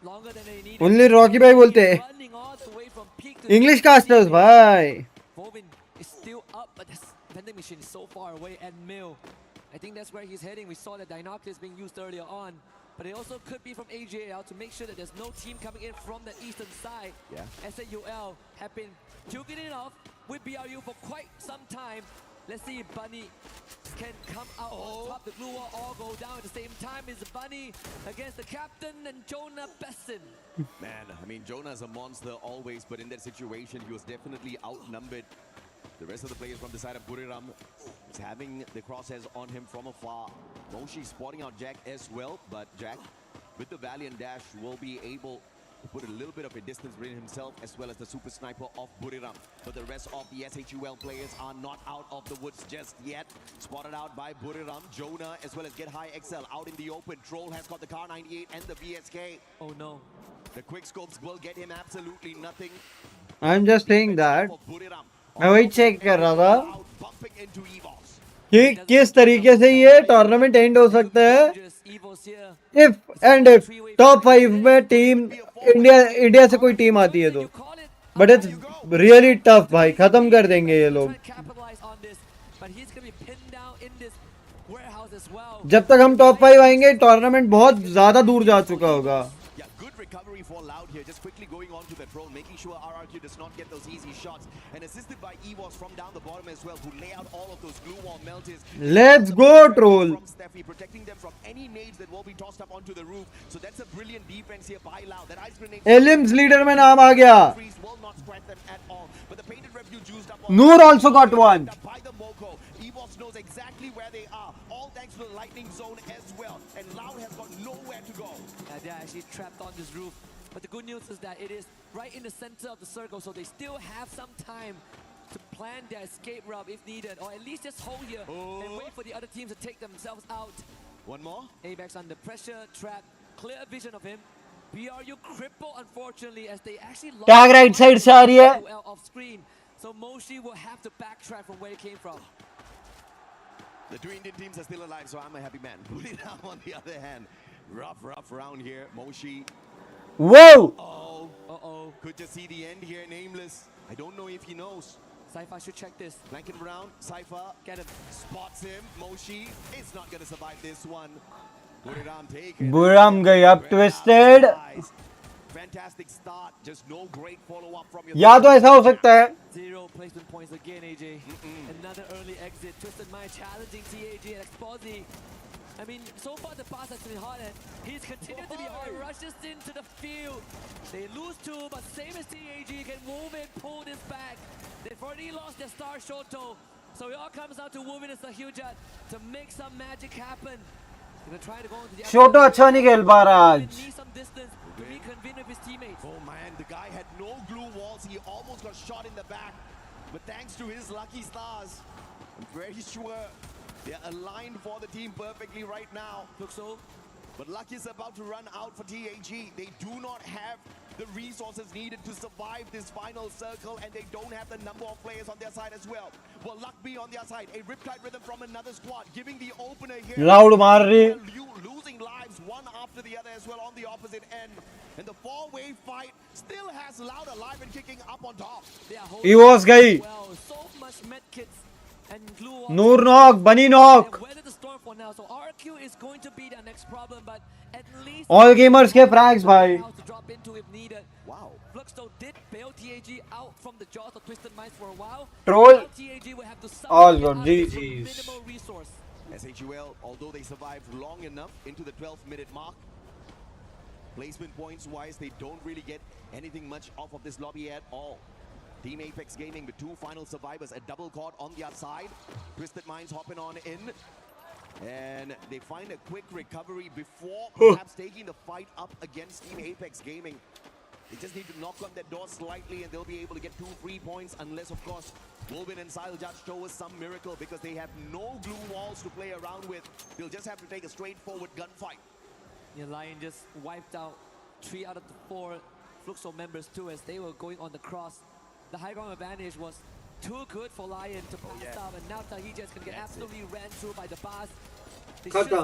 Longer than they needed. Only Rocky bhai bolte हैं. Running all the way from peak to English peak. casters bhai. Vovin is still up, but this vending machine is so far away. And Mill, I think that's where he's heading. We saw that Dinoculus being used earlier on, but it also could be from AJL to make sure that there's no team coming in from the eastern side. Yeah. S8UL have been duking it off with BRU for quite some time. Let's see if Bunny can come out on top. The blue wall all go down at the same time. Is Bunny against the captain and Jonah Besson. Man, I mean, Jonah is a monster always, but in that situation, he was definitely outnumbered. The rest of the players from the side of Buriram is having the crosshairs on him from afar. Moshi spotting out Jack as well, but Jack, with the Valiant Dash, will be able to put a little bit of a distance between himself as well as the super sniper of Buriram. But the rest of the S8UL players are not out of the woods just yet. Spotted out by Buriram, Jonah, as well as Get High XL out in the open. Troll has got the Car 98 and the VSK. Oh no. The quick scopes will get him absolutely nothing. I'm just saying that. मैं वही check कर रहा था कि किस तरीके से ये टूर्नामेंट एंड हो सकता है if टॉप 5 में टीम इंडिया से कोई टीम आती है तो. बट इट्स रियली टफ भाई, खत्म कर देंगे ये लोग. जब तक हम टॉप 5 आएंगे टूर्नामेंट बहुत ज्यादा दूर जा चुका होगा. For Loud here, just quickly going on to the troll, making sure RRQ does not get those easy shots, and assisted by EVOS from down the bottom as well, who lay out all of those glue wall melters. Let's go, troll. From Steffi, protecting them from any nades that will be tossed up onto the roof. So that's a brilliant defense here by Loud. That ice grenade. Elims leader में नाम आ गया. Will not scratch them at all. But the painted refuge used up. Noor also got one. By the Moko, EVOS knows exactly where they are. All thanks to the lightning zone as well, and Loud has got nowhere to go. They're actually trapped on this roof. But the good news is that it is right in the center of the circle, so they still have some time to plan their escape route if needed, or at least just hold here and wait for the other teams to take themselves out. One more. Apex under pressure, trap, clear vision of him. BRU crippled, unfortunately, as they actually lost Tag right side से आ रही है. off screen. So Moshi will have to backtrack from where he came from. The two Indian teams are still alive, so I'm a happy man. Buriram on the other hand, rough round here. Moshi. Whoa! Uh-oh. Could just see the end here, Nameless. I don't know if he knows. Cypher should check this. Flanking around, Cypher. Get him. Spots him. Moshi is not going to survive this one. Buriram taken. Buriram गई up twisted. Fantastic start. Just no great follow-up from your... या तो ऐसा हो सकता है. 0 placement points again, AJ. Another early exit. Twisted Mind challenging TAG and Exposy. I mean, so far the pass has been hot and he's continued to be hard. Rushes into the field. They lose 2, but same as TAG, can move in, pull this back. They've already lost their star Shoto. So it all comes down to Wubin and Sahujat to make some magic happen. They're trying to go into the Shoto अच्छा नहीं खेल पा रहा आज. Need some distance to reconvene with his teammates. Oh man, the guy had no glue walls. He almost got shot in the back. But thanks to his lucky stars, I'm very sure they're aligned for the team perfectly right now. Looks so. But luck is about to run out for TAG. They do not have the resources needed to survive this final circle, and they don't have the number of players on their side as well. Will luck be on their side? A Riptide Rhythm from another squad, giving the opener here. Loud मार रही. Losing lives one after the other as well on the opposite end. And the 4-way fight still has Loud alive and kicking up on top. EVOS गई. So much medkits. Noor knock, Bunny knock. Now, so RQ is going to be the next problem, but at least all gamers के frags भाई. Drop into if needed. Wow. Fluxto did bail TAG out from the jaws of Twisted Minds for a while. Troll. TAG will have to all got GG's. Minimal resource. S8UL, although they survived long enough into the 12-minute mark, placement points wise, they don't really get anything much off of this lobby at all. Team Apex Gaming with 2 final survivors, a double caught on the outside. Twisted Minds hopping on in. And they find a quick recovery before perhaps taking the fight up against Team Apex Gaming. They just need to knock on that door slightly and they'll be able to get 2 free points, unless, of course, Wolvin and Siljat show us some miracle, because they have no glue walls to play around with. They'll just have to take a straightforward gunfight. Yeah, Lion just wiped out 3 out of the 4 Fluxo members too, as they were going on the cross. The high ground advantage was too good for Lion to pass up, and now Tahiji is going to get absolutely ran through by the pass. खत्म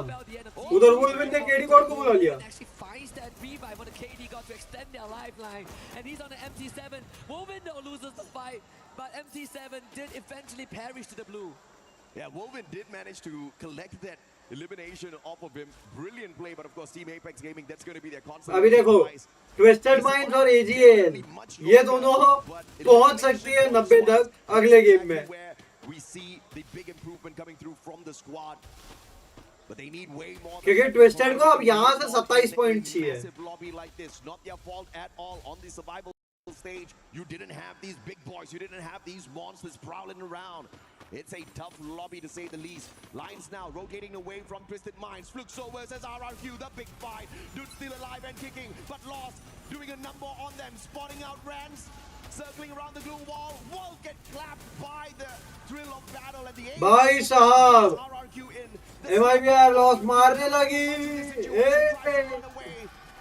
उधर वुल्विन ने KD God को बुला लिया actually finds that revive on the KD God to extend their lifeline, and he's on the MT7. Wolvin though loses the fight, but MT7 did eventually perish to the blue. Yeah, Wolvin did manage to collect that elimination off of him. Brilliant play, but of course Team Apex Gaming, that's going to be their constant. अभी देखो twisted minds और AGL ये दोनों पहुंच सकती है 90 तक अगले गेम में. We see the big improvement coming through from the squad. But they need way more. क्योंकि ट्विस्टेड को अब यहाँ से 27 पॉइंट चाहिए. Lobby like this, not their fault at all on the survival stage. You didn't have these big boys, you didn't have these monsters prowling around. It's a tough lobby to say the least. Lions now rotating away from Twisted Minds. Flukes over says RRQ, the big fight. Dude still alive and kicking, but lost. Doing a number on them, spotting out Rams. Circling around the glue wall, won't get clapped by the thrill of battle at the end. भाई साहब MIBR loss मारने लगी.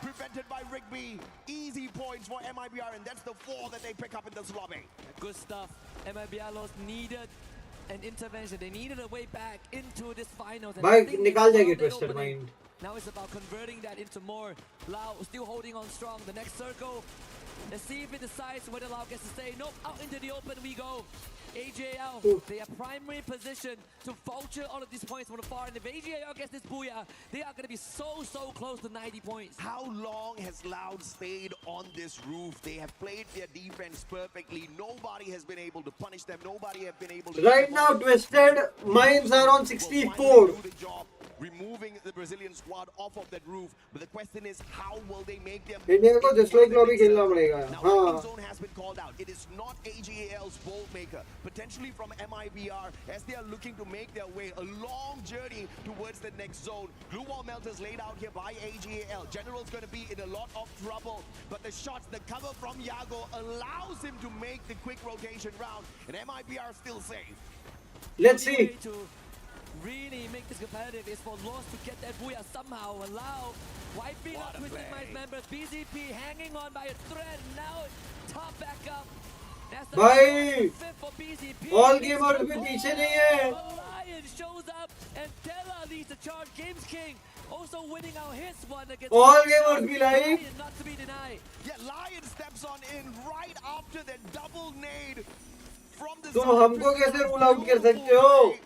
Prevented by Rigby. Easy points for MIBR, and that's the 4 that they pick up in this lobby. Good stuff. MIBR loss needed an intervention. They needed a way back into this finals. भाई निकाल जाएगी twisted mind. Now it's about converting that into more. Lau still holding on strong. The next circle. Let's see if it decides whether Lau gets to stay. Nope, out into the open we go. AJL, they are primary position to vulture all of these points from the far. And if AJL gets this booyah, they are going to be so close to 90 points. How long has Loud stayed on this roof? They have played their defense perfectly. Nobody has been able to punish them. Nobody have been able to... Right now, Twisted Minds are on 64. Removing the Brazilian squad off of that roof, but the question is, how will they make them? India को dislike lobby खेलना पड़ेगा. हाँ. Zone has been called out. It is not AGAL's bolt maker. Potentially from MIBR, as they are looking to make their way a long journey towards the next zone. Glue wall melters laid out here by AGAL. General's going to be in a lot of trouble, but the shots, the cover from Yago allows him to make the quick rotation round, and MIBR still safe. Let's see. Really make this competitive is for Lost to get that booyah somehow. Allow wiping out Twisted Minds members. BZP hanging on by a thread. Now top back up. That's the fifth for BZP. All gamers भी पीछे नहीं है. Lion shows up and Della leads the charge. Games King also winning out his one against All gamers भी Lion, not to be denied. Yeah, Lion steps on in right after that double nade from the. तुम हमको कैसे rule out कर सकते हो?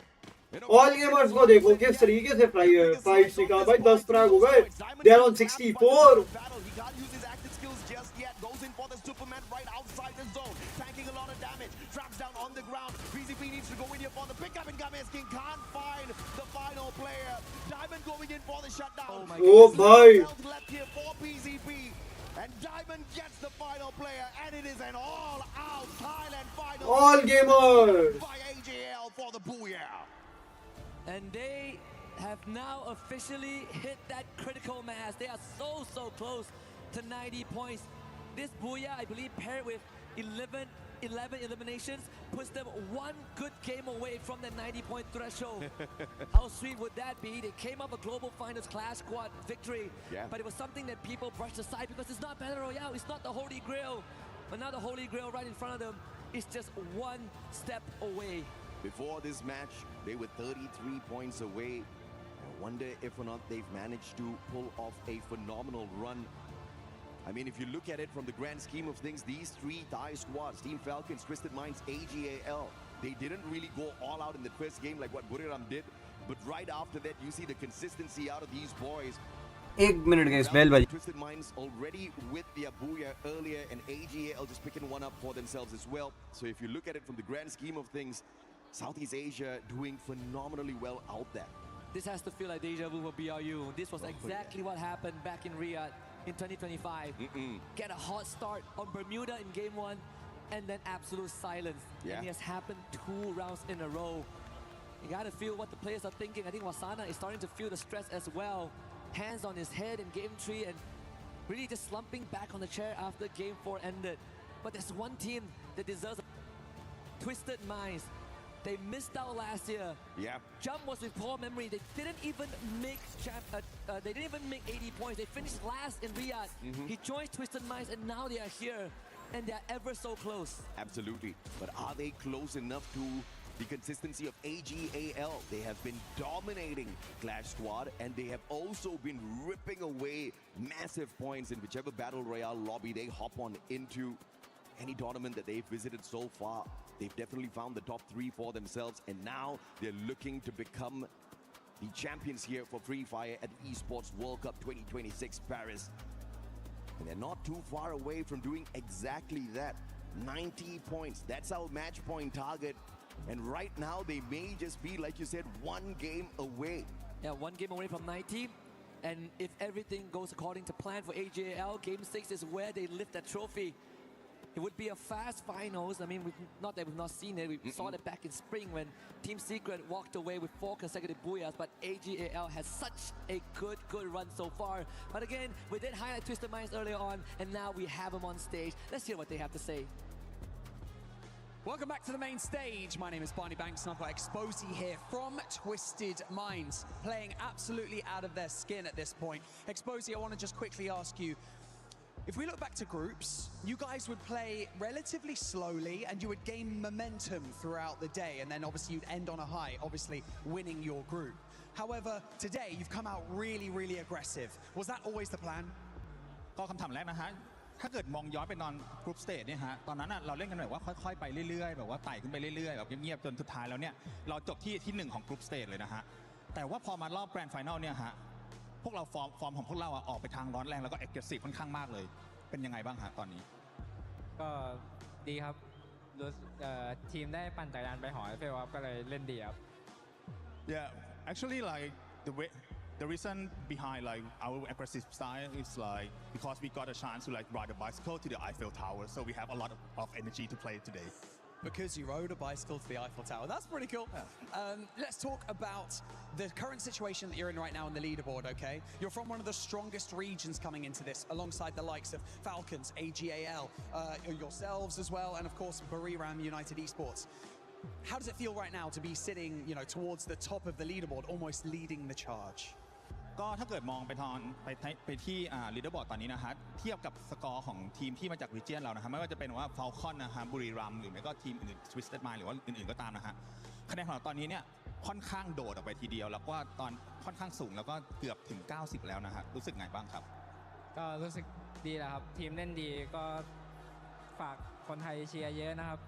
All gamers को देखो किस तरीके से फाइट निकाल भाई 10 फ्रैग हो गए. They are on 64. He can't use his active skills just yet. Goes in for the Superman right outside the zone, tanking a lot of damage. Traps down on the ground. BZP needs to go in here for the pickup, and Games King can't find the final player. Diamond going in for the shutdown. Oh bhai. Left here for BZP. And Diamond gets the final player, and it is an all-out Thailand final. All gamers. By AJL for the booyah. And they have now officially hit that critical mass. They are so close to 90 points. This booyah, I believe, paired with 11 eliminations, puts them one good game away from the 90-point threshold. How sweet would that be? They came up a global finals class squad victory, but it was something that people brushed aside because it's not Battle Royale, it's not the Holy Grail. But now the Holy Grail right in front of them is just one step away. Before this match, they were 33 points away. I wonder if or not they've managed to pull off a phenomenal run. I mean, if you look at it from the grand scheme of things, these three Thai squads, Team Falcons, Twisted Minds, AGAL, they didn't really go all out in the first game like what Buriram did. But right after that, you see the consistency out of these boys. 1 minute guys, bell baj. Twisted Minds already with their booyah earlier, and AGAL just picking one up for themselves as well. So if you look at it from the grand scheme of things, Southeast Asia doing phenomenally well out there. This has to feel like deja vu for BRU. This was exactly what happened back in Riyadh in 2025. Get a hot start on Bermuda in game 1, and then absolute silence. And it has happened 2 rounds in a row. You gotta feel what the players are thinking. I think Wasana is starting to feel the stress as well. Hands on his head in game 3 and really just slumping back on the chair after game 4 ended. But there's one team that deserves Twisted Minds. They missed out last year. Jump was with poor memory. They didn't even make 80 points. They finished last in Riyadh. He joins Twisted Minds, and now they are here. and they're ever so close. Absolutely. But are they close enough to the consistency of AGAL? They have been dominating Clash Squad, and they have also been ripping away massive points in whichever Battle Royale lobby they hop on into. Any tournament that they've visited so far, they've definitely found the top 3 for themselves, and now they're looking to become the champions here for Free Fire at Esports World Cup 2026 Paris. And they're not too far away from doing exactly that. 90 points, that's our match point target. And right now they may just be, like you said, 1 game away. Yeah, 1 game away from 90. And if everything goes according to plan for AGAL, Game 6 is where they lift that trophy. It would be a fast finals. I mean, not that we've not seen it. We saw that back in spring when Team Secret walked away with 4 consecutive booyahs. But AGAL has such a good run so far. But again, we did highlight Twisted Minds earlier on, and now we have them on stage. Let's hear what they have to say. Welcome back to the main stage. My name is Barney Banks and I've got Exposé here from Twisted Minds, playing absolutely out of their skin at this point. Exposé, I want to just quickly ask you, if we look back to groups, you guys would play relatively slowly and you would gain momentum throughout the day, and then obviously you'd end on a high, obviously winning your group. However, today you've come out really aggressive. Was that always the plan? ก็คำถามแรกนะฮะถ้าเกิดมองย้อนไปตอนกรุ๊ปสเตจเนี่ยฮะตอนนั้นเราเล่นกันแบบว่าค่อยๆไปเรื่อยๆแบบว่าไต่ขึ้นไปเรื่อยๆแบบเงียบๆจนสุดท้ายแล้วเนี่ยเราจบที่1ของกรุ๊ปสเตจเลยนะฮะแต่ว่าพอมารอบแกรนด์ไฟนอลเนี่ยฮะพวกเราฟอร์มของพวกเราออกไปทางร้อนแรงแล้วก็เอ็กซ์เซสซีฟค่อนข้างมากเลยเป็นยังไงบ้างฮะตอนนี้ก็ดีครับทีมได้ปั่นจักรยานไปหอไอเฟลครับก็เลยเล่นดีครับ Yeah, actually like the reason behind like our aggressive style is like because we got a chance to like ride a bicycle to the Eiffel Tower, so we have a lot of energy to play today. Because you rode a bicycle to the Eiffel Tower. That's pretty cool. Let's talk about the current situation that you're in right now in the leaderboard, okay? You're from one of the strongest regions coming into this, alongside the likes of Falcons, AGAL, yourselves as well, and of course, Buriram United Esports. How does it feel right now to be sitting, towards the top of the leaderboard, almost leading the charge? ก็ถ้าเกิดมองไปที่ลีดเดอร์บอร์ดตอนนี้นะฮะเทียบกับสกอร์ของทีมที่มาจากรีเจียนเรานะฮะไม่ว่าจะเป็นว่าฟอลคอนนะฮะบุรีรัมย์หรือไม่ก็ทีมอื่นสวิสเตอร์มายหรือว่าอื่นๆก็ตามนะฮะคะแนนของเราตอนนี้เนี่ยค่อนข้างโดดออกไปทีเดียวแล้วก็ตอนค่อนข้างสูงแล้วก็เกือบถึง90แล้วนะฮะรู้สึกไงบ้างครับก็รู้สึกดีแล้วครับทีมเล่นดีก็ฝากคนไทยเชียร์เยอะนะครับ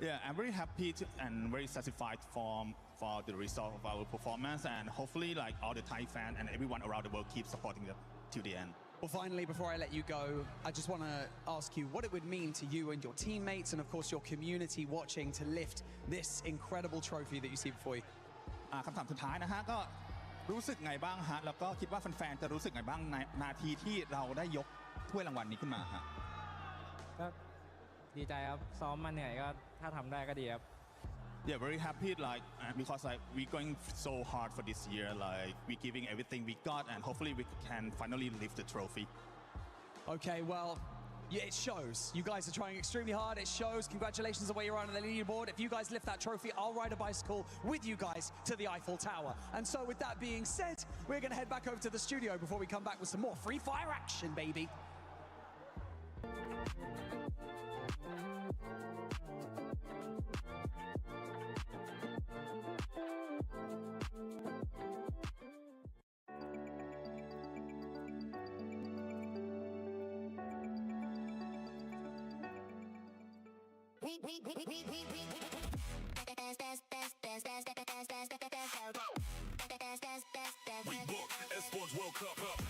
Yeah, I'm very happy and very satisfied for the result of our performance, and hopefully like all the Thai fans and everyone around the world keep supporting them to the end. Well, finally, before I let you go, I just want to ask you what it would mean to you and your teammates and of course your community watching to lift this incredible trophy that you see before you. คำถามสุดท้ายนะฮะก็รู้สึกไงบ้างฮะแล้วก็คิดว่าแฟนๆจะรู้สึกไงบ้างในนาทีที่เราได้ยกถ้วยรางวัลนี้ขึ้นมาฮะก็ดีใจครับซ้อมมาเหนื่อยก็ถ้าทำได้ก็ดีครับ Yeah, very happy like because like we're going so hard for this year, like we're giving everything we got, and hopefully we can finally lift the trophy. Okay, well, yeah, it shows. You guys are trying extremely hard. It shows. Congratulations on where you're on the leaderboard. If you guys lift that trophy, I'll ride a bicycle with you guys to the Eiffel Tower. And so with that being said, we're going to head back over to the studio before we come back with some more Free Fire action, baby. We book S8UL World Cup up.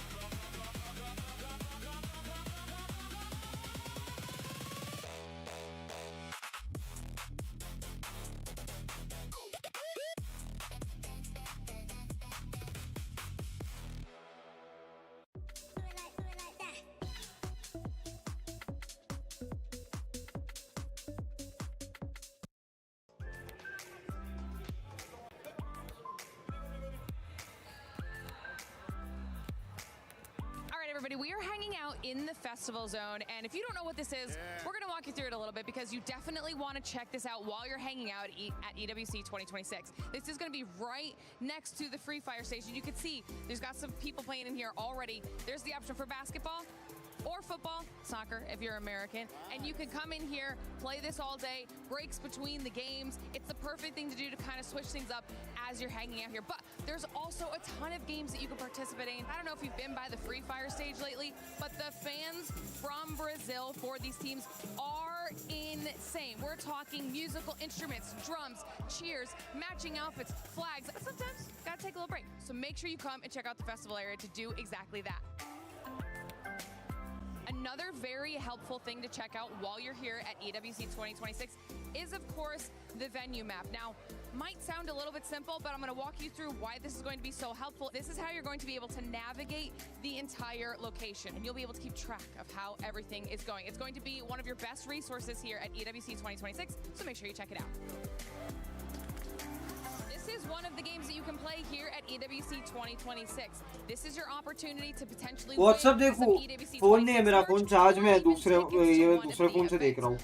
Everybody, we are hanging out in the festival zone, and if you don't know what this is, we're going to walk you through it a little bit because you definitely want to check this out while you're hanging out at EWC 2026. This is going to be right next to the Free Fire station. You can see there's got some people playing in here already. There's the option for basketball. or football, soccer if you're American, and you can come in here, play this all day, breaks between the games. It's the perfect thing to do to kind of switch things up as you're hanging out here. But there's also a ton of games that you can participate in. I don't know if you've been by the Free Fire stage lately, but the fans from Brazil for these teams are insane. We're talking musical instruments, drums, cheers, matching outfits, flags. Sometimes gotta take a little break. So make sure you come and check out the festival area to do exactly that. Another very helpful thing to check out while you're here at EWC 2026 is, of course, the venue map. Now, might sound a little bit simple, but I'm going to walk you through why this is going to be so helpful. This is how you're going to be able to navigate the entire location, and you'll be able to keep track of how everything is going. It's going to be one of your best resources here at EWC 2026, so make sure you check it out. This is one of the games that you can play here at EWC 2026. This is your opportunity to potentially WhatsApp देखो, phone नहीं है मेरा, phone charge में है, दूसरे phone से देख रहा हूँ।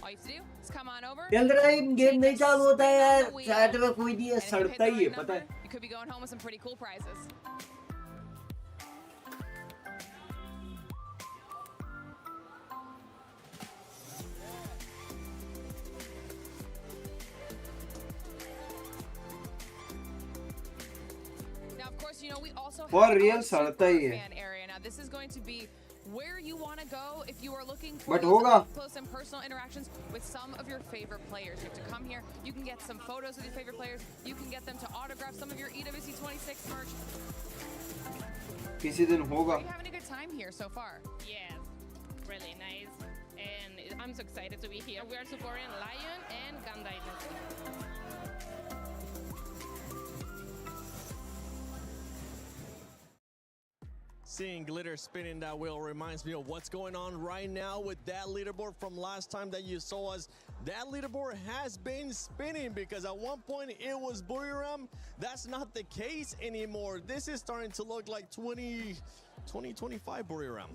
चल रहा है, गेम नहीं चालू होता है यार, चैट में कोई नहीं है, सड़ता ही है, पता है। You could be going home with some pretty cool prizes. You know, we also have real सड़ता ही है। fan area. Now this is going to be where you want to go if you are looking for close and personal interactions with some of your favorite players. You have to come here. You can get some photos with your favorite players. You can get them to autograph some of your EWC 26 merch. किसी दिन होगा। Are you having a good time here so far? Yes, really nice, and I'm so excited to be here. We are supporting Lion and Ganda Dynasty. Seeing glitter spinning that wheel reminds me of what's going on right now with that leaderboard from last time that you saw us. That leaderboard has been spinning because at one point it was Buriram. That's not the case anymore. This is starting to look like 2025 Buriram.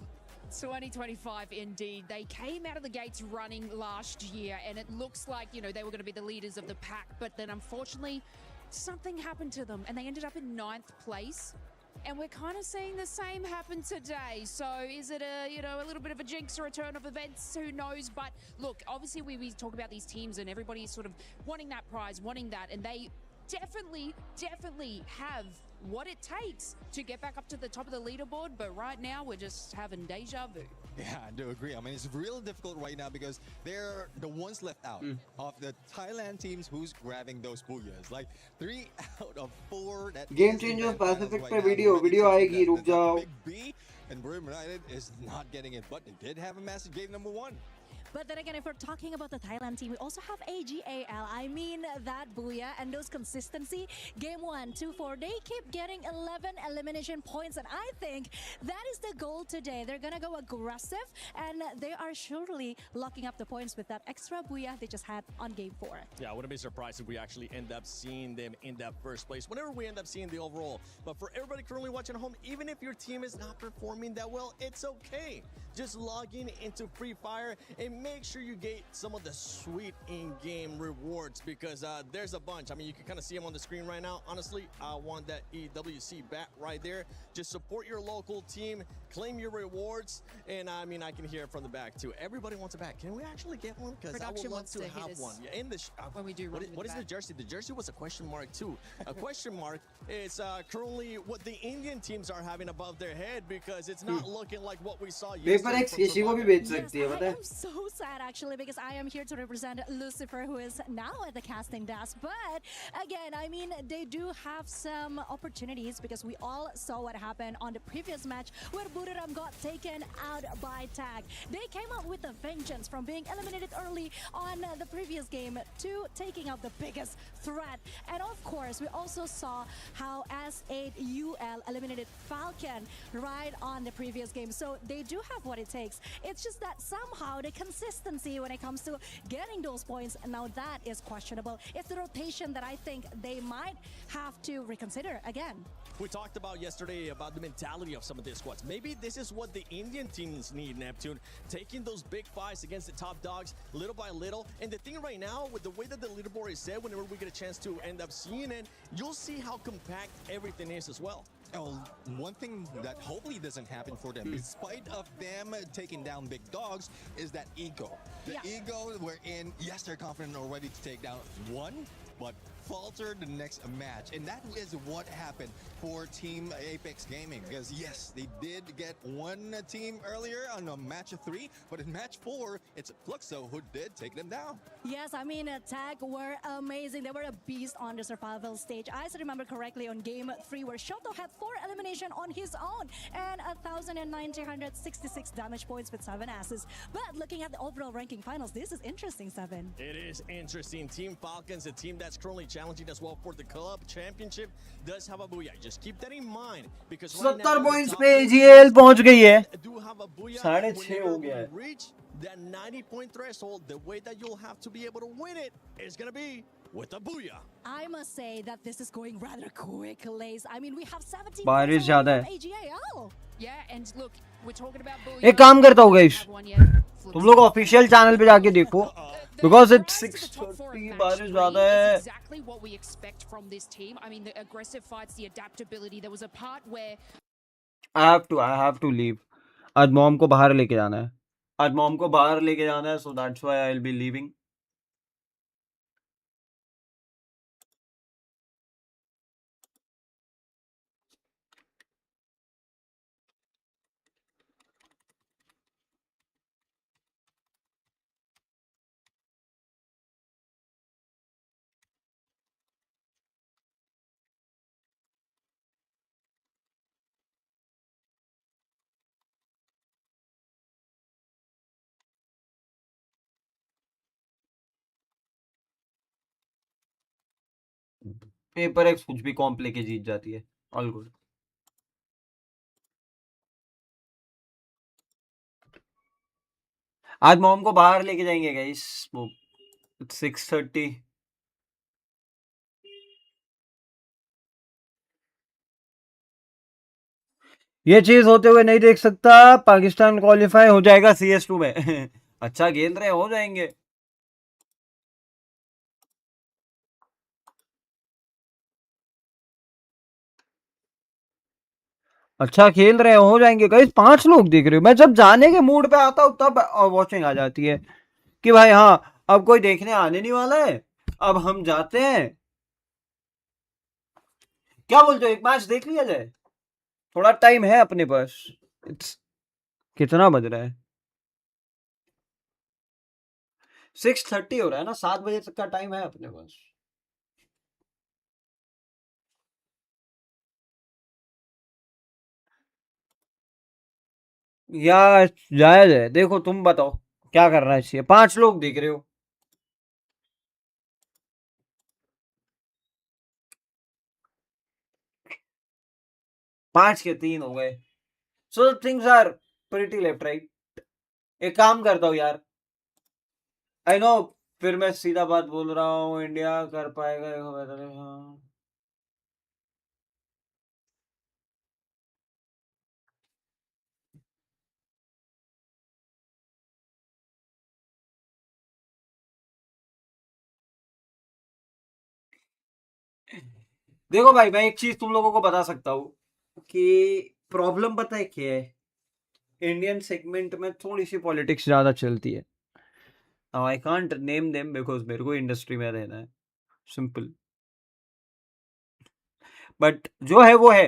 2025 indeed. They came out of the gates running last year, and it looks like, you know, they were going to be the leaders of the pack, but then unfortunately something happened to them and they ended up in 9th place. And we're kind of seeing the same happen today. So is it a little bit of a jinx or a turn of events? Who knows? But look, obviously we talk about these teams and everybody's sort of wanting that prize, wanting that, and they definitely have what it takes to get back up to the top of the leaderboard. But right now we're just having deja vu. Yeah, I do agree. I mean, it's real difficult right now because they're the ones left out of the Thailand teams who's grabbing those booyahs. Like 3 out of 4. That Game Changers Pacific पे video आएगी, रुक जाओ। Big B and Brim United is not getting it, but they did have a massive game number 1. But then again, if we're talking about the Thailand team, we also have AGAL. I mean, that booyah and those consistency. Game 1, 2, 4, they keep getting 11 elimination points. And I think that is the goal today. They're going to go aggressive, and they are surely locking up the points with that extra booyah they just had on Game 4. Yeah, I wouldn't be surprised if we actually end up seeing them in that first place whenever we end up seeing the overall. But for everybody currently watching at home, even if your team is not performing that well, it's okay. Just log into Free Fire and make sure you get some of the sweet in-game rewards because there's a bunch. I mean, you can kind of see them on the screen right now. Honestly, I want that EWC bat right there. Just support your local team, claim your rewards, and I mean, I can hear it from the back too. Everybody wants a bat. Can we actually get one? Because I would love to have one. Yeah, in the when we do what is the jersey? The jersey was a question mark too. A question mark is currently what the Indian teams are having above their head because it's not looking like what we saw yesterday. किसी को भी बेच सकती है, पता है? I'm so sad actually because I am here to represent Lucifer, who is now at the casting desk. But again, I mean, they do have some opportunities because we all saw what happened on the previous match where Buriram got taken out by tag. They came out with a vengeance from being eliminated early on the previous game to taking out the biggest threat. And of course, we also saw how S8UL eliminated Falcon right on the previous game. So they do have what it takes. It's just that somehow the consistency when it comes to getting those points, now that is questionable. It's the rotation that I think they might have to reconsider again. We talked about yesterday about the mentality of some of these squads. Maybe this is what the Indian teams need, Neptune. Taking those big fights against the top dogs little by little. And the thing right now, with the way that the leaderboard is set, whenever we get a chance to end up seeing it, you'll see how compact everything is as well. Oh, one thing that hopefully doesn't happen for them, despite of them taking down big dogs, is that ego. The ego wherein, yes, they're confident already to take down one, but falter the next match. And that is what happened for Team Apex Gaming. Because yes, they did get one team earlier on a match of 3, but in match 4, it's Fluxo who did take them down. Yes, I mean, Tag were amazing. They were a beast on the survival stage. I still remember correctly on game 3 where Shoto had 4 elimination on his own and 1,966 damage points with 7 assists. But looking at the overall ranking finals, this is interesting, 7. It is interesting. Team Falcons, a team that's currently challenging as well for the club championship, does have a booyah. Just keep that in mind because right 70 now points पे GL पहुंच गई है. do have a booyah 6.5 हो गया है. reach that 90-point threshold. The way that you'll have to be able to win it is going to be with a booyah. I must say that this is going rather quick, Lace. I mean, we have 17 बारिश ज्यादा है. AGAL. Yeah, and look, we're talking about booyah. एक काम करता हूँ guys, तुम लोग official channel पे जाके देखो, because it's 6:30 बारिश ज्यादा है. Exactly what we expect from this team. I mean, the aggressive fights, the adaptability. There was a part where I have to leave. आज मॉम को बाहर लेके जाना है. आज मॉम को बाहर लेके जाना है, so that's why I'll be leaving. Paper x कुछ भी कॉम्प लेके जीत जाती है. All good. आज मॉम को बाहर लेके जाएंगे गाइस. वो 6:30. ये चीज होते हुए नहीं देख सकता. पाकिस्तान क्वालिफाई हो जाएगा CS2 में. अच्छा खेल रहे हो जाएंगे. अच्छा खेल रहे हो जाएंगे गाइस. 5 लोग देख रहे हो. मैं जब जाने के मूड पे आता हूँ तब वॉचिंग आ जाती है कि भाई हाँ अब कोई देखने आने नहीं वाला है, अब हम जाते हैं. क्या बोलते हो, एक मैच देख लिया जाए? थोड़ा टाइम है अपने पास. कितना बज रहा है? 6:30 हो रहा है ना. 7 बजे तक का टाइम है अपने पास. या जायज है. देखो तुम बताओ क्या करना चाहिए. 5 लोग देख रहे हो. पांच के 3 हो गए. So things are pretty left right. एक काम करता हूँ यार. आई नो फिर मैं सीधा बात बोल रहा हूँ. इंडिया कर पाएगा. हाँ. देखो भाई, मैं एक चीज तुम लोगों को बता सकता हूँ कि प्रॉब्लम पता है क्या है. इंडियन सेगमेंट में थोड़ी सी पॉलिटिक्स ज्यादा चलती है. I can't name them because मेरे को इंडस्ट्री में रहना है. सिंपल. बट जो है वो है.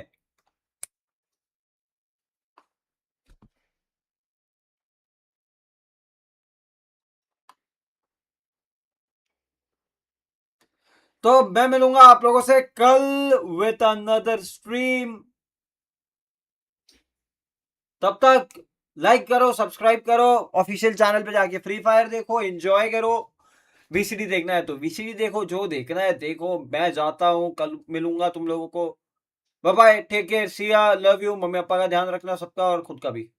तो मैं मिलूंगा आप लोगों से कल विथ अनदर स्ट्रीम. तब तक लाइक करो, सब्सक्राइब करो, ऑफिशियल चैनल पे जाके फ्री फायर देखो, एंजॉय करो. वीसीडी देखना है तो वीसीडी देखो, जो देखना है देखो. मैं जाता हूं, कल मिलूंगा तुम लोगों को. बाय बाय, टेक केयर, सी या, लव यू. मम्मी पापा का ध्यान रखना सबका और खुद का भी.